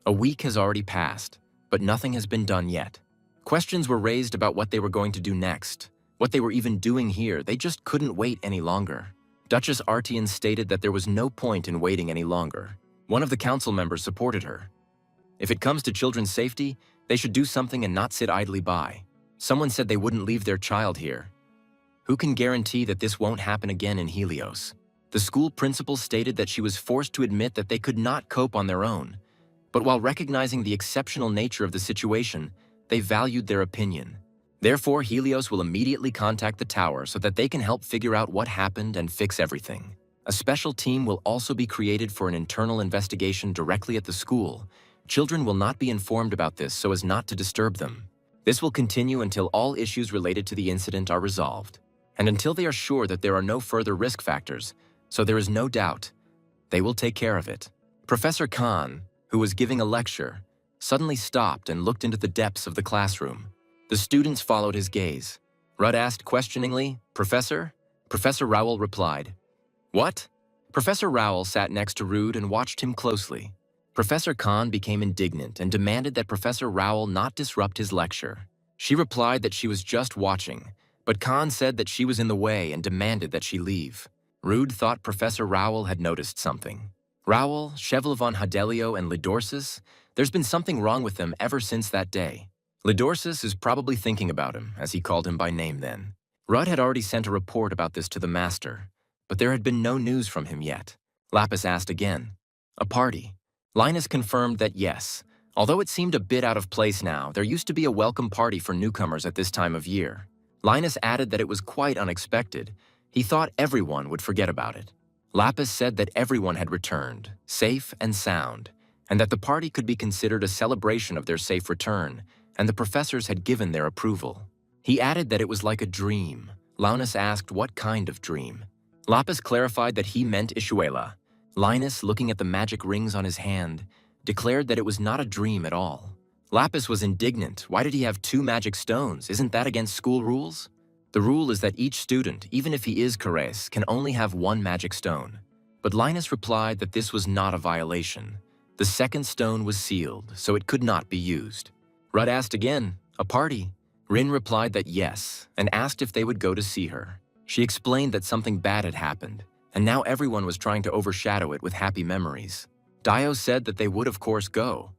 A week has already passed, but nothing has been done yet. Questions were raised about what they were going to do next, what they were even doing here. They just couldn't wait any longer. Duchess Artian stated that there was no point in waiting any longer. One of the council members supported her. If it comes to children's safety, they should do something and not sit idly by. Someone said they wouldn't leave their child here. Who can guarantee that this won't happen again in Helios? The school principal stated that she was forced to admit that they could not cope on their own. But while recognizing the exceptional nature of the situation, they valued their opinion. Therefore, Helios will immediately contact the tower so that they can help figure out what happened and fix everything. A special team will also be created for an internal investigation directly at the school. Children will not be informed about this so as not to disturb them. This will continue until all issues related to the incident are resolved, and until they are sure that there are no further risk factors, so there is no doubt. They will take care of it. Professor Khan, who was giving a lecture, suddenly stopped and looked into the depths of the classroom. The students followed his gaze. Rudd asked questioningly, "Professor?" Professor Rowell replied, "What?" Professor Rowell sat next to Rude and watched him closely. Professor Khan became indignant and demanded that Professor Rowell not disrupt his lecture. She replied that she was just watching, but Khan said that she was in the way and demanded that she leave. Rude thought Professor Rowell had noticed something. Rowell, Cheval von Hadelio, and Lidorsis, there's been something wrong with them ever since that day. Lidorsis is probably thinking about him, as he called him by name then. Rudd had already sent a report about this to the master, but there had been no news from him yet. Lapis asked again. A party. Linus confirmed that yes. Although it seemed a bit out of place now, there used to be a welcome party for newcomers at this time of year. Linus added that it was quite unexpected. He thought everyone would forget about it. Lapis said that everyone had returned, safe and sound, and that the party could be considered a celebration of their safe return, and the professors had given their approval. He added that it was like a dream. Linus asked what kind of dream. Lapis clarified that he meant Ishuela. Linus, looking at the magic rings on his hand, declared that it was not a dream at all. Lapis was indignant. Why did he have 2 magic stones? Isn't that against school rules? The rule is that each student, even if he is Cares, can only have 1 magic stone. But Linus replied that this was not a violation. The second stone was sealed, so it could not be used. Rudd asked again, a party? Rin replied that yes, and asked if they would go to see her. She explained that something bad had happened, and now everyone was trying to overshadow it with happy memories. Dio said that they would of course go,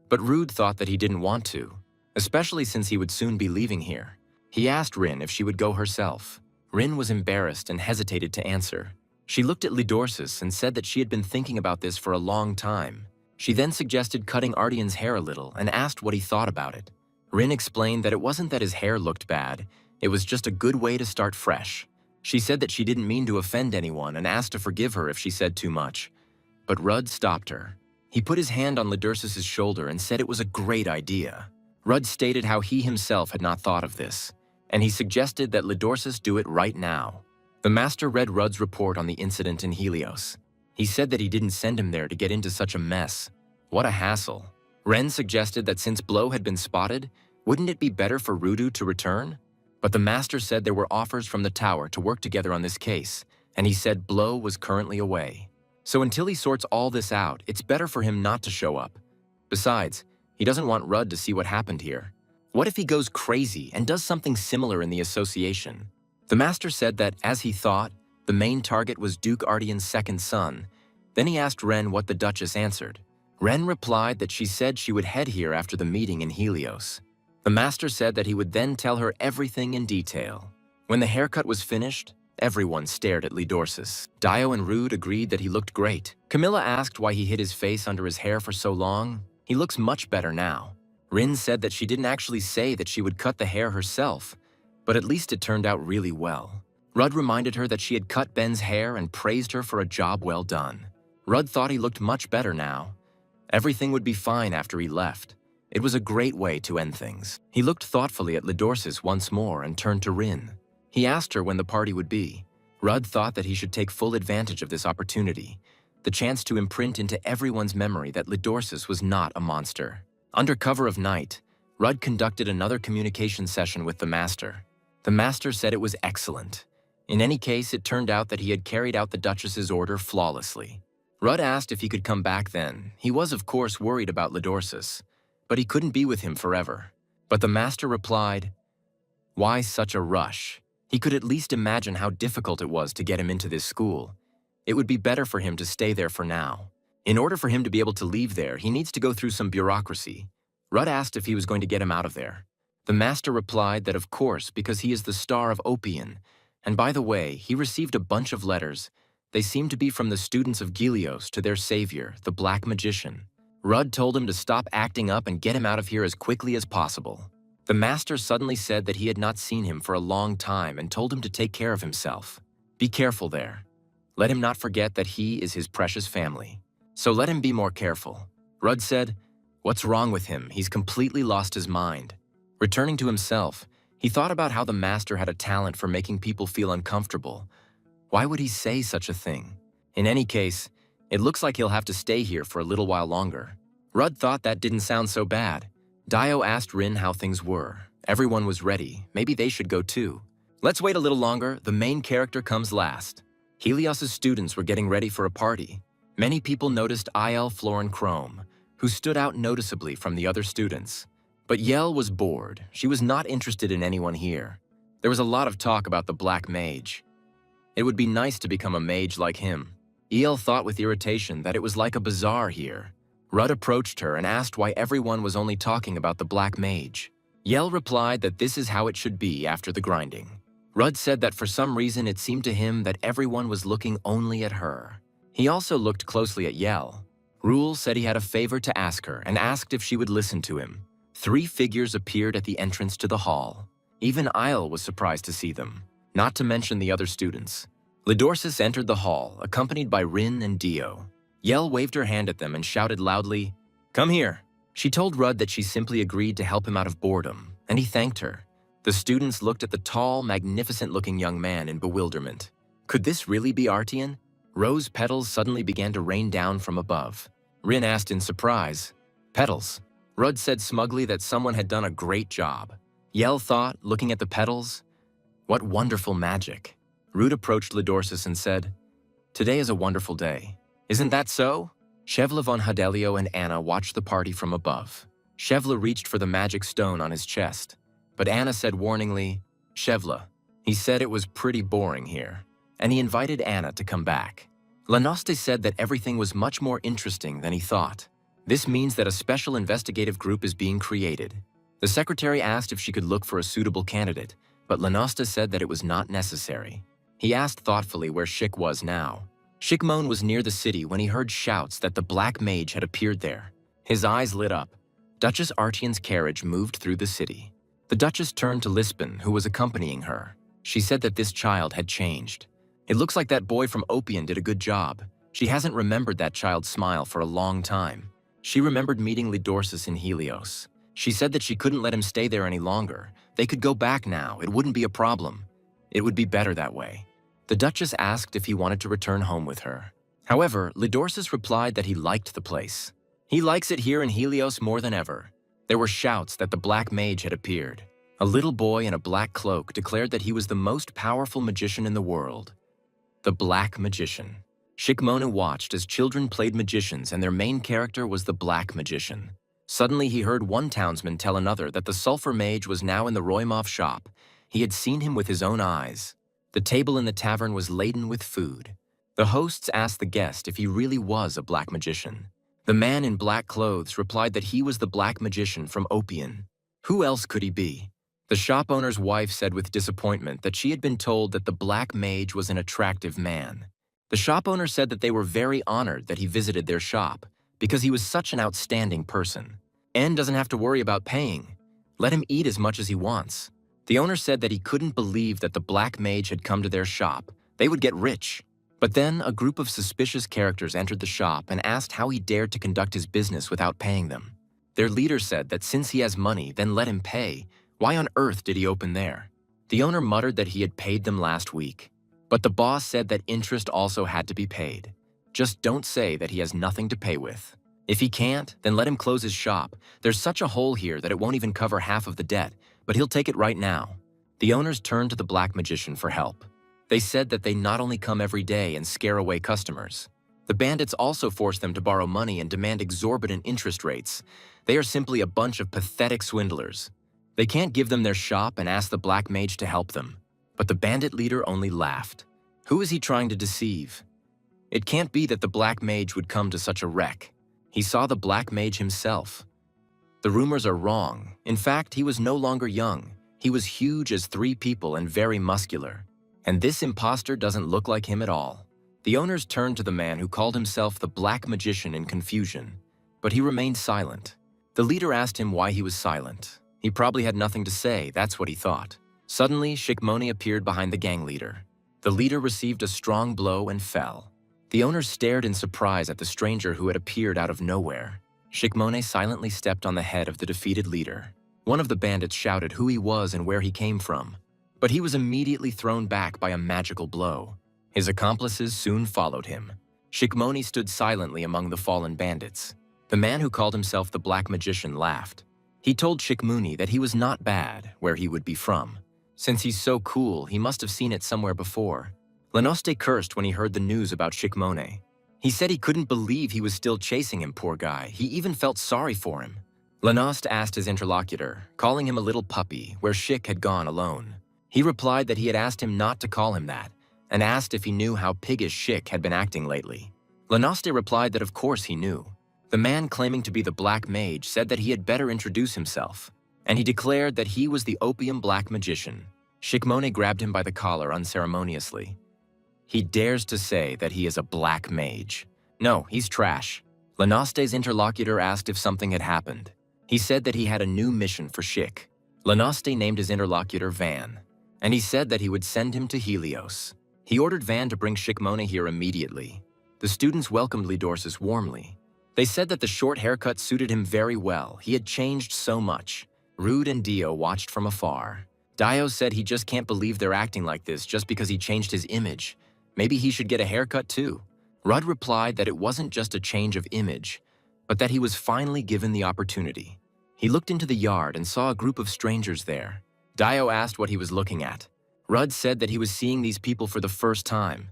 but Rude thought that he didn't want to, especially since he would soon be leaving here. He asked Rin if she would go herself. Rin was embarrassed and hesitated to answer. She looked at Lidorsis and said that she had been thinking about this for a long time. She then suggested cutting Ardian's hair a little and asked what he thought about it. Rin explained that it wasn't that his hair looked bad, it was just a good way to start fresh. She said that she didn't mean to offend anyone and asked to forgive her if she said too much. But Rudd stopped her. He put his hand on Lidorsis' shoulder and said it was a great idea. Rudd stated how he himself had not thought of this, and he suggested that Lidorsis do it right now. The master read Rudd's report on the incident in Helios. He said that he didn't send him there to get into such a mess. What a hassle. Ren suggested that since Blow had been spotted, wouldn't it be better for Rudu to return? But the master said there were offers from the tower to work together on this case, and he said Blow was currently away. So until he sorts all this out, it's better for him not to show up. Besides, he doesn't want Rudd to see what happened here. What if he goes crazy and does something similar in the association? The master said that, as he thought, the main target was Duke Ardian's second son. Then he asked Ren what the Duchess answered. Ren replied that she said she would head here after the meeting in Helios. The master said that he would then tell her everything in detail. When the haircut was finished, everyone stared at Lidorsis. Dio and Rude agreed that he looked great. Camilla asked why he hid his face under his hair for so long. He looks much better now. Rin said that she didn't actually say that she would cut the hair herself, but at least it turned out really well. Rudd reminded her that she had cut Ben's hair and praised her for a job well done. Rudd thought he looked much better now. Everything would be fine after he left. It was a great way to end things. He looked thoughtfully at Lidorsis once more and turned to Rin. He asked her when the party would be. Rudd thought that he should take full advantage of this opportunity, the chance to imprint into everyone's memory that Lidorsis was not a monster. Under cover of night, Rudd conducted another communication session with the master. The master said it was excellent. In any case, it turned out that he had carried out the Duchess's order flawlessly. Rudd asked if he could come back then. He was, of course, worried about Lidorsis, but he couldn't be with him forever. But the master replied, "Why such a rush? He could at least imagine how difficult it was to get him into this school. It would be better for him to stay there for now. In order for him to be able to leave there, he needs to go through some bureaucracy." Rudd asked if he was going to get him out of there. The master replied that of course, because he is the star of Opian, and by the way, he received a bunch of letters. They seemed to be from the students of Gilios to their savior, the Black Magician. Rudd told him to stop acting up and get him out of here as quickly as possible. The master suddenly said that he had not seen him for a long time and told him to take care of himself. Be careful there. Let him not forget that he is his precious family. So let him be more careful. Rudd said, "What's wrong with him? He's completely lost his mind." Returning to himself, he thought about how the master had a talent for making people feel uncomfortable. Why would he say such a thing? In any case, it looks like he'll have to stay here for a little while longer. Rudd thought that didn't sound so bad. Dio asked Rin how things were. Everyone was ready. Maybe they should go too. Let's wait a little longer. The main character comes last. Helios' students were getting ready for a party. Many people noticed Il, Florin Chrome, who stood out noticeably from the other students. But Yell was bored. She was not interested in anyone here. There was a lot of talk about the Black Mage. It would be nice to become a mage like him. El thought with irritation that it was like a bazaar here. Rudd approached her and asked why everyone was only talking about the black mage. Yell replied that this is how it should be after the grinding. Rudd said that for some reason it seemed to him that everyone was looking only at her. He also looked closely at Yell. Rule said he had a favor to ask her and asked if she would listen to him. 3 figures appeared at the entrance to the hall. Even Isle was surprised to see them, not to mention the other students. Lidorsis entered the hall, accompanied by Rin and Dio. Yell waved her hand at them and shouted loudly, "Come here." She told Rudd that she simply agreed to help him out of boredom, and he thanked her. The students looked at the tall, magnificent-looking young man in bewilderment. Could this really be Artian? Rose petals suddenly began to rain down from above. Rin asked in surprise, "Petals?" Rudd said smugly that someone had done a great job. Yell thought, looking at the petals, "What wonderful magic." Rude approached Lidorsis and said, "Today is a wonderful day. Isn't that so?" Shevla von Hadelio and Anna watched the party from above. Shevla reached for the magic stone on his chest, but Anna said warningly, "Shevla, he said it was pretty boring here," and he invited Anna to come back. Lanoste said that everything was much more interesting than he thought. This means that a special investigative group is being created. The secretary asked if she could look for a suitable candidate, but Lanoste said that it was not necessary. He asked thoughtfully where Schick was now. Schickmoan was near the city when he heard shouts that the black mage had appeared there. His eyes lit up. Duchess Artian's carriage moved through the city. The Duchess turned to Lisbon, who was accompanying her. She said that this child had changed. "It looks like that boy from Opian did a good job. She hasn't remembered that child's smile for a long time. She remembered meeting Lidorsis in Helios. She said that she couldn't let him stay there any longer. They could go back now. It wouldn't be a problem. It would be better that way." The Duchess asked if he wanted to return home with her. However, Lidorsis replied that he liked the place. He likes it here in Helios more than ever. There were shouts that the black mage had appeared. A little boy in a black cloak declared that he was the most powerful magician in the world. The Black Magician. Shikmona watched as children played magicians and their main character was the Black Magician. Suddenly he heard one townsman tell another that the Sulphur Mage was now in the Roymov shop. He had seen him with his own eyes. The table in the tavern was laden with food. The hosts asked the guest if he really was a black magician. The man in black clothes replied that he was the black magician from Opian. Who else could he be? The shop owner's wife said with disappointment that she had been told that the black mage was an attractive man. The shop owner said that they were very honored that he visited their shop because he was such an outstanding person. N doesn't have to worry about paying. Let him eat as much as he wants. The owner said that he couldn't believe that the black mage had come to their shop. They would get rich. But then a group of suspicious characters entered the shop and asked how he dared to conduct his business without paying them. Their leader said that since he has money, then let him pay. Why on earth did he open there? The owner muttered that he had paid them last week. But the boss said that interest also had to be paid. Just don't say that he has nothing to pay with. If he can't, then let him close his shop. There's such a hole here that it won't even cover half of the debt, but he'll take it right now. The owners turned to the black magician for help. They said that they not only come every day and scare away customers. The bandits also force them to borrow money and demand exorbitant interest rates. They are simply a bunch of pathetic swindlers. They can't give them their shop and ask the black mage to help them. But the bandit leader only laughed. Who is he trying to deceive? It can't be that the black mage would come to such a wreck. He saw the black mage himself. The rumors are wrong. In fact, he was no longer young. He was huge as 3 people and very muscular. And this imposter doesn't look like him at all. The owners turned to the man who called himself the Black Magician in confusion, but he remained silent. The leader asked him why he was silent. He probably had nothing to say, that's what he thought. Suddenly, Shikmoni appeared behind the gang leader. The leader received a strong blow and fell. The owners stared in surprise at the stranger who had appeared out of nowhere. Shikmone silently stepped on the head of the defeated leader. One of the bandits shouted who he was and where he came from, but he was immediately thrown back by a magical blow. His accomplices soon followed him. Shikmoni stood silently among the fallen bandits. The man who called himself the Black Magician laughed. He told Shikmuni that he was not bad where he would be from. Since he's so cool, he must have seen it somewhere before. Lenoste cursed when he heard the news about Shikmone. He said he couldn't believe he was still chasing him, poor guy. He even felt sorry for him. Lenost asked his interlocutor, calling him a little puppy, where Shik had gone alone. He replied that he had asked him not to call him that, and asked if he knew how piggish Schick had been acting lately. Lanoste replied that of course he knew. The man claiming to be the Black Mage said that he had better introduce himself, and he declared that he was the Opium Black Magician. Shikmone grabbed him by the collar unceremoniously. He dares to say that he is a Black Mage. No, he's trash. Lanoste's interlocutor asked if something had happened. He said that he had a new mission for Schick. Lanoste named his interlocutor Van, and he said that he would send him to Helios. He ordered Van to bring Shikmone here immediately. The students welcomed Lidorsis warmly. They said that the short haircut suited him very well. He had changed so much. Rude and Dio watched from afar. Dio said he just can't believe they're acting like this just because he changed his image. Maybe he should get a haircut too. Rudd replied that it wasn't just a change of image, but that he was finally given the opportunity. He looked into the yard and saw a group of strangers there. Dio asked what he was looking at. Rudd said that he was seeing these people for the first time.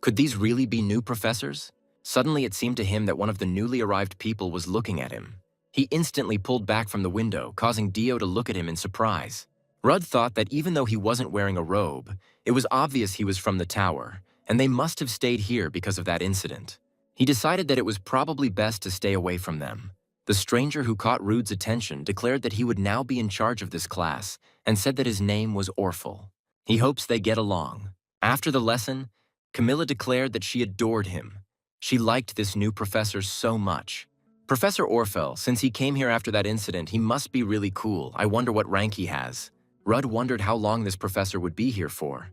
Could these really be new professors? Suddenly it seemed to him that one of the newly arrived people was looking at him. He instantly pulled back from the window, causing Dio to look at him in surprise. Rudd thought that even though he wasn't wearing a robe, it was obvious he was from the tower, and they must have stayed here because of that incident. He decided that it was probably best to stay away from them. The stranger who caught Rude's attention declared that he would now be in charge of this class and said that his name was Orfel. He hopes they get along. After the lesson, Camilla declared that she adored him. She liked this new professor so much. Professor Orfel, since he came here after that incident, he must be really cool. I wonder what rank he has. Rudd wondered how long this professor would be here for.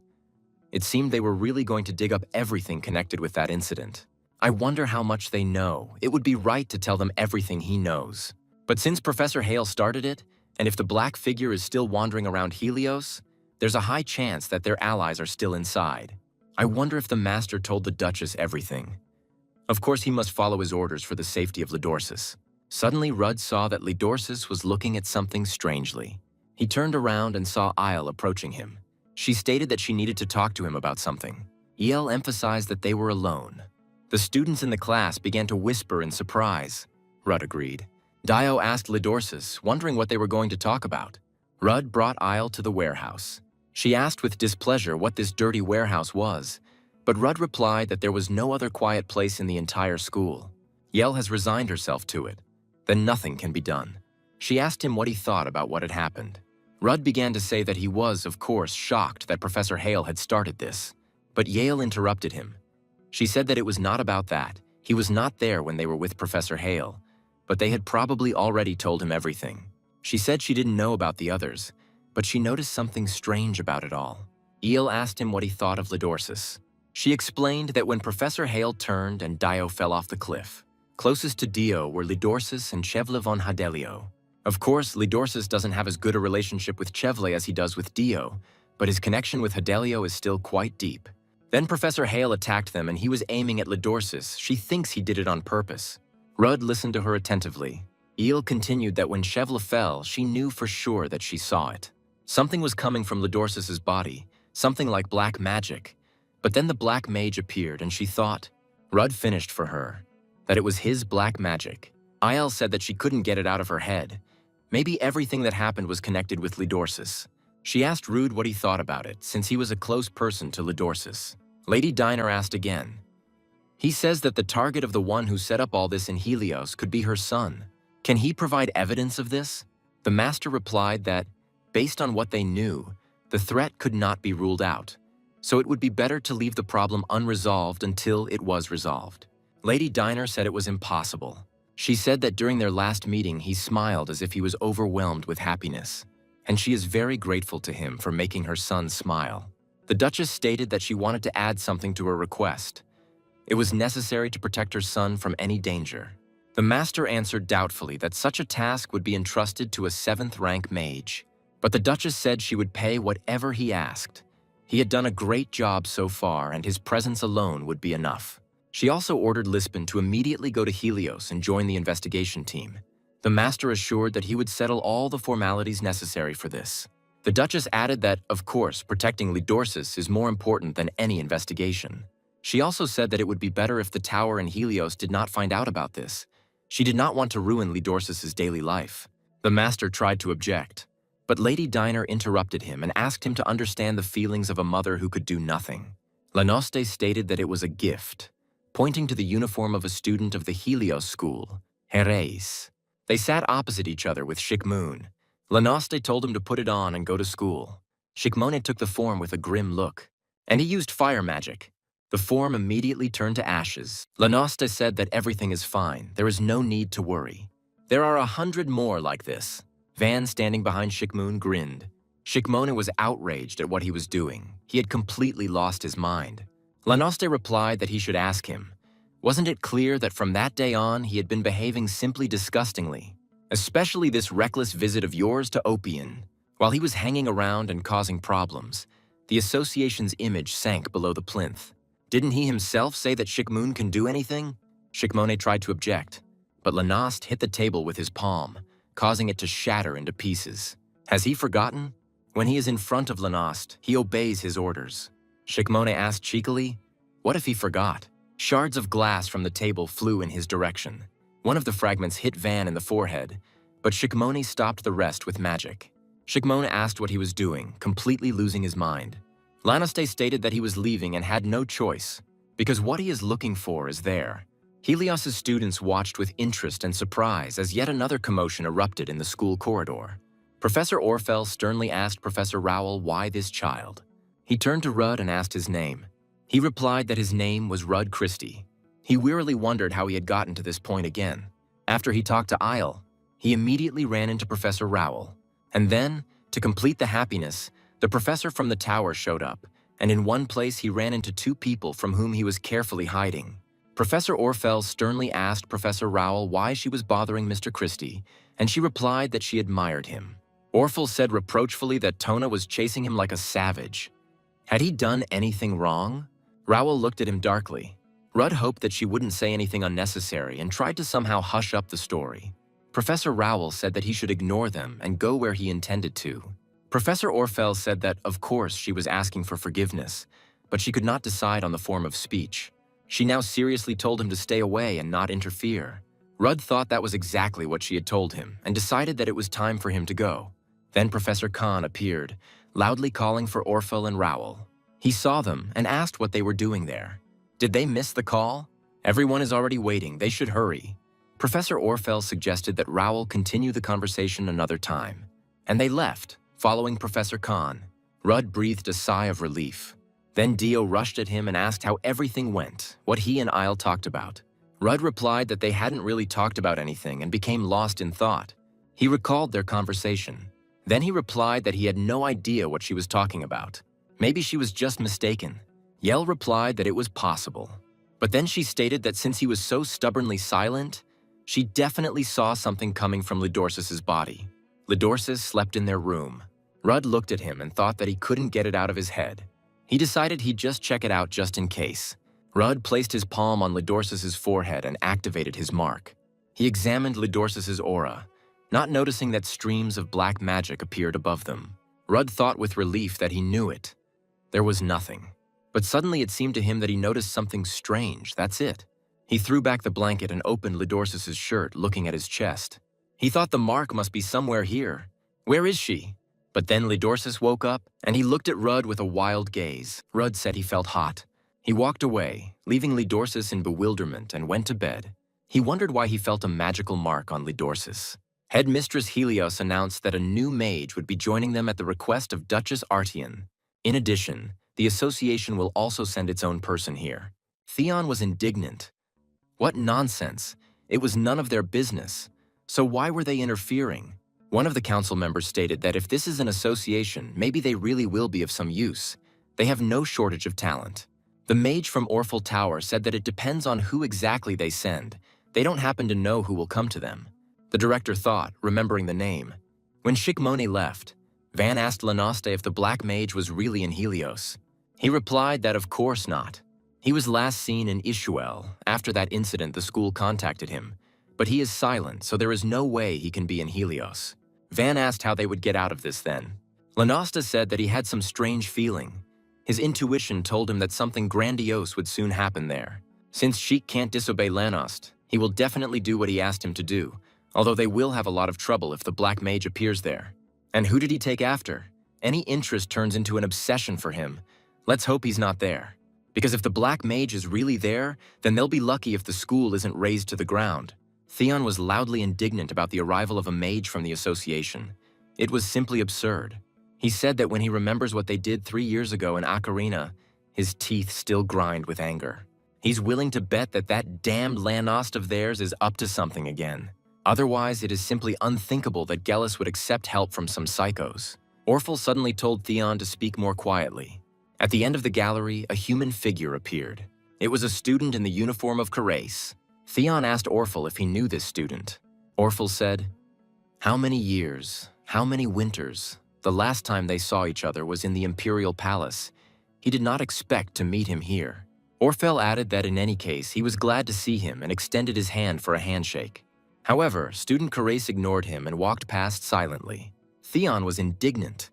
It seemed they were really going to dig up everything connected with that incident. I wonder how much they know. It would be right to tell them everything he knows. But since Professor Hale started it, and if the black figure is still wandering around Helios, there's a high chance that their allies are still inside. I wonder if the master told the Duchess everything. Of course, he must follow his orders for the safety of Lidorsis. Suddenly, Rudd saw that Lidorsis was looking at something strangely. He turned around and saw Isle approaching him. She stated that she needed to talk to him about something. El emphasized that they were alone. The students in the class began to whisper in surprise. Rudd agreed. Dio asked Lidorsis, wondering what they were going to talk about. Rudd brought Isle to the warehouse. She asked with displeasure what this dirty warehouse was, but Rudd replied that there was no other quiet place in the entire school. Yell has resigned herself to it. Then nothing can be done. She asked him what he thought about what had happened. Rudd began to say that he was, of course, shocked that Professor Hale had started this. But Yale interrupted him. She said that it was not about that. He was not there when they were with Professor Hale, but they had probably already told him everything. She said she didn't know about the others, but she noticed something strange about it all. Eel asked him what he thought of Lidorsis. She explained that when Professor Hale turned and Dio fell off the cliff, closest to Dio were Lidorsis and Chevle von Hadelio. Of course, Lidorsis doesn't have as good a relationship with Chevle as he does with Dio, but his connection with Hadelio is still quite deep. Then Professor Hale attacked them and he was aiming at Lidorsis. She thinks he did it on purpose. Rudd listened to her attentively. Eel continued that when Chevle fell, she knew for sure that she saw it. Something was coming from Lidorsis's body, something like black magic. But then the black mage appeared and she thought, Rudd finished for her, that it was his black magic. Isle said that she couldn't get it out of her head. Maybe everything that happened was connected with Lidorsis. She asked Rude what he thought about it, since he was a close person to Lidorsis. Lady Diner asked again. He says that the target of the one who set up all this in Helios could be her son. Can he provide evidence of this? The master replied that, based on what they knew, the threat could not be ruled out, so it would be better to leave the problem unresolved until it was resolved. Lady Diner said it was impossible. She said that during their last meeting he smiled as if he was overwhelmed with happiness, and she is very grateful to him for making her son smile. The Duchess stated that she wanted to add something to her request. It was necessary to protect her son from any danger. The master answered doubtfully that such a task would be entrusted to a 7th-rank mage, but the Duchess said she would pay whatever he asked. He had done a great job so far, and his presence alone would be enough. She also ordered Lisbon to immediately go to Helios and join the investigation team. The master assured that he would settle all the formalities necessary for this. The Duchess added that, of course, protecting Lidorsis is more important than any investigation. She also said that it would be better if the tower and Helios did not find out about this. She did not want to ruin Lidorsis's daily life. The master tried to object, but Lady Diner interrupted him and asked him to understand the feelings of a mother who could do nothing. Lanoste stated that it was a gift, pointing to the uniform of a student of the Helios school, Heres. They sat opposite each other with Shikmun. Lanoste told him to put it on and go to school. Shikmone took the form with a grim look, and he used fire magic. The form immediately turned to ashes. Lanoste said that everything is fine, there is no need to worry. There are 100 more like this. Van, standing behind Shikmun, grinned. Shikmone was outraged at what he was doing. He had completely lost his mind. Lanoste replied that he should ask him. Wasn't it clear that from that day on he had been behaving simply disgustingly? Especially this reckless visit of yours to Opian. While he was hanging around and causing problems, the association's image sank below the plinth. Didn't he himself say that Shikmun can do anything? Shikmone tried to object, but Lanoste hit the table with his palm, causing it to shatter into pieces. Has he forgotten? When he is in front of Lanoste, he obeys his orders. Shikmone asked cheekily, what if he forgot? Shards of glass from the table flew in his direction. One of the fragments hit Van in the forehead, but Shikmone stopped the rest with magic. Shikmone asked what he was doing, completely losing his mind. Lanoste stated that he was leaving and had no choice, because what he is looking for is there. Helios's students watched with interest and surprise as yet another commotion erupted in the school corridor. Professor Orfel sternly asked Professor Rowell why this child. He turned to Rudd and asked his name. He replied that his name was Rudd Christie. He wearily wondered how he had gotten to this point again. After he talked to Isle, he immediately ran into Professor Rowell. And then, to complete the happiness, the professor from the tower showed up, and in one place he ran into two people from whom he was carefully hiding. Professor Orfel sternly asked Professor Rowell why she was bothering Mr. Christie, and she replied that she admired him. Orfel said reproachfully that Tona was chasing him like a savage. Had he done anything wrong? Rowell looked at him darkly. Rudd hoped that she wouldn't say anything unnecessary and tried to somehow hush up the story. Professor Rowell said that he should ignore them and go where he intended to. Professor Orfel said that, of course, she was asking for forgiveness, but she could not decide on the form of speech. She now seriously told him to stay away and not interfere. Rudd thought that was exactly what she had told him and decided that it was time for him to go. Then Professor Khan appeared, loudly calling for Orfel and Rowell. He saw them and asked what they were doing there. Did they miss the call? Everyone is already waiting, they should hurry. Professor Orfel suggested that Rowell continue the conversation another time, and they left, following Professor Khan. Rudd breathed a sigh of relief. Then Dio rushed at him and asked how everything went, what he and Isle talked about. Rudd replied that they hadn't really talked about anything and became lost in thought. He recalled their conversation. Then he replied that he had no idea what she was talking about. Maybe she was just mistaken. Yell replied that it was possible. But then she stated that since he was so stubbornly silent, she definitely saw something coming from Lidorsus's body. Lidorsus slept in their room. Rudd looked at him and thought that he couldn't get it out of his head. He decided he'd just check it out just in case. Rudd placed his palm on Lidorsus's forehead and activated his mark. He examined Lidorsus's aura, not noticing that streams of black magic appeared above them. Rudd thought with relief that he knew it. There was nothing. But suddenly it seemed to him that he noticed something strange, that's it. He threw back the blanket and opened Lidorsus's shirt, looking at his chest. He thought the mark must be somewhere here. Where is she? But then Lidorsus woke up, and he looked at Rudd with a wild gaze. Rudd said he felt hot. He walked away, leaving Lidorsus in bewilderment, and went to bed. He wondered why he felt a magical mark on Lidorsus. Headmistress Helios announced that a new mage would be joining them at the request of Duchess Artian. In addition, the association will also send its own person here. Theon was indignant. What nonsense! It was none of their business. So why were they interfering? One of the council members stated that if this is an association, maybe they really will be of some use. They have no shortage of talent. The mage from Orfel Tower said that it depends on who exactly they send. They don't happen to know who will come to them. The director thought, remembering the name. When Shikmone left, Van asked Lanoste if the black mage was really in Helios. He replied that of course not. He was last seen in Ishuel. After that incident, the school contacted him. But he is silent, so there is no way he can be in Helios. Van asked how they would get out of this then. Lanoste said that he had some strange feeling. His intuition told him that something grandiose would soon happen there. Since Sheik can't disobey Lanost, he will definitely do what he asked him to do, although they will have a lot of trouble if the black mage appears there. And who did he take after? Any interest turns into an obsession for him. Let's hope he's not there. Because if the Black Mage is really there, then they'll be lucky if the school isn't razed to the ground. Theon was loudly indignant about the arrival of a mage from the association. It was simply absurd. He said that when he remembers what they did 3 years ago in Ocarina, his teeth still grind with anger. He's willing to bet that that damned Lanost of theirs is up to something again. Otherwise, it is simply unthinkable that Gellis would accept help from some psychos. Orphle suddenly told Theon to speak more quietly. At the end of the gallery, a human figure appeared. It was a student in the uniform of Carace. Theon asked Orphle if he knew this student. Orphle said, "How many years, how many winters? The last time they saw each other was in the Imperial Palace. He did not expect to meet him here." Orphle added that in any case, he was glad to see him and extended his hand for a handshake. However, student Carace ignored him and walked past silently. Theon was indignant.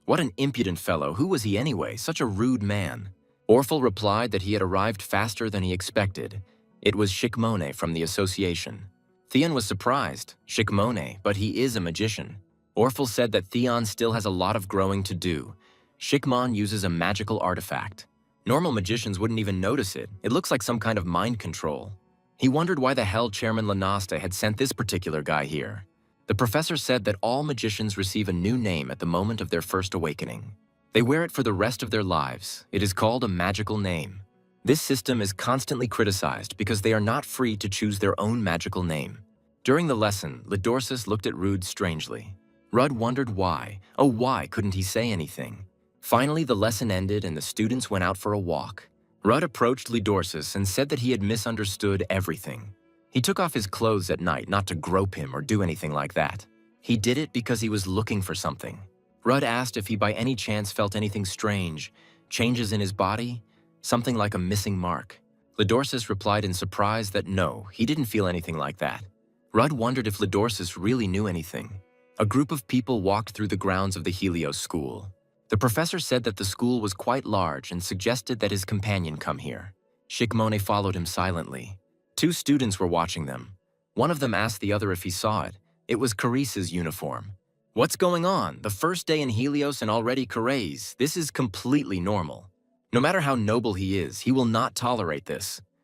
What an impudent fellow, who was he anyway, such a rude man? Orphle replied that he had arrived faster than he expected. It was Shikmone from the association. Theon was surprised, Shikmone, but he is a magician. Orphle said that Theon still has a lot of growing to do. Shikmon uses a magical artifact. Normal magicians wouldn't even notice it. It looks like some kind of mind control. He wondered why the hell Chairman Lanoste had sent this particular guy here. The professor said that all magicians receive a new name at the moment of their first awakening. They wear it for the rest of their lives. It is called a magical name. This system is constantly criticized because they are not free to choose their own magical name. During the lesson, Lidorsus looked at Rude strangely. Rudd wondered why. Oh, why couldn't he say anything? Finally, the lesson ended and the students went out for a walk. Rudd approached Lidorsus and said that he had misunderstood everything. He took off his clothes at night not to grope him or do anything like that. He did it because he was looking for something. Rudd asked if he by any chance felt anything strange, changes in his body, something like a missing mark. Lidorsus replied in surprise that no, he didn't feel anything like that. Rudd wondered if Lidorsus really knew anything. A group of people walked through the grounds of the Helios school. The professor said that the school was quite large and suggested that his companion come here. Shikmone followed him silently. 2 students were watching them. One of them asked the other if he saw it. It was Carice's uniform. "What's going on? The first day in Helios and already Carace. This is completely normal. No matter how noble he is, he will not tolerate this."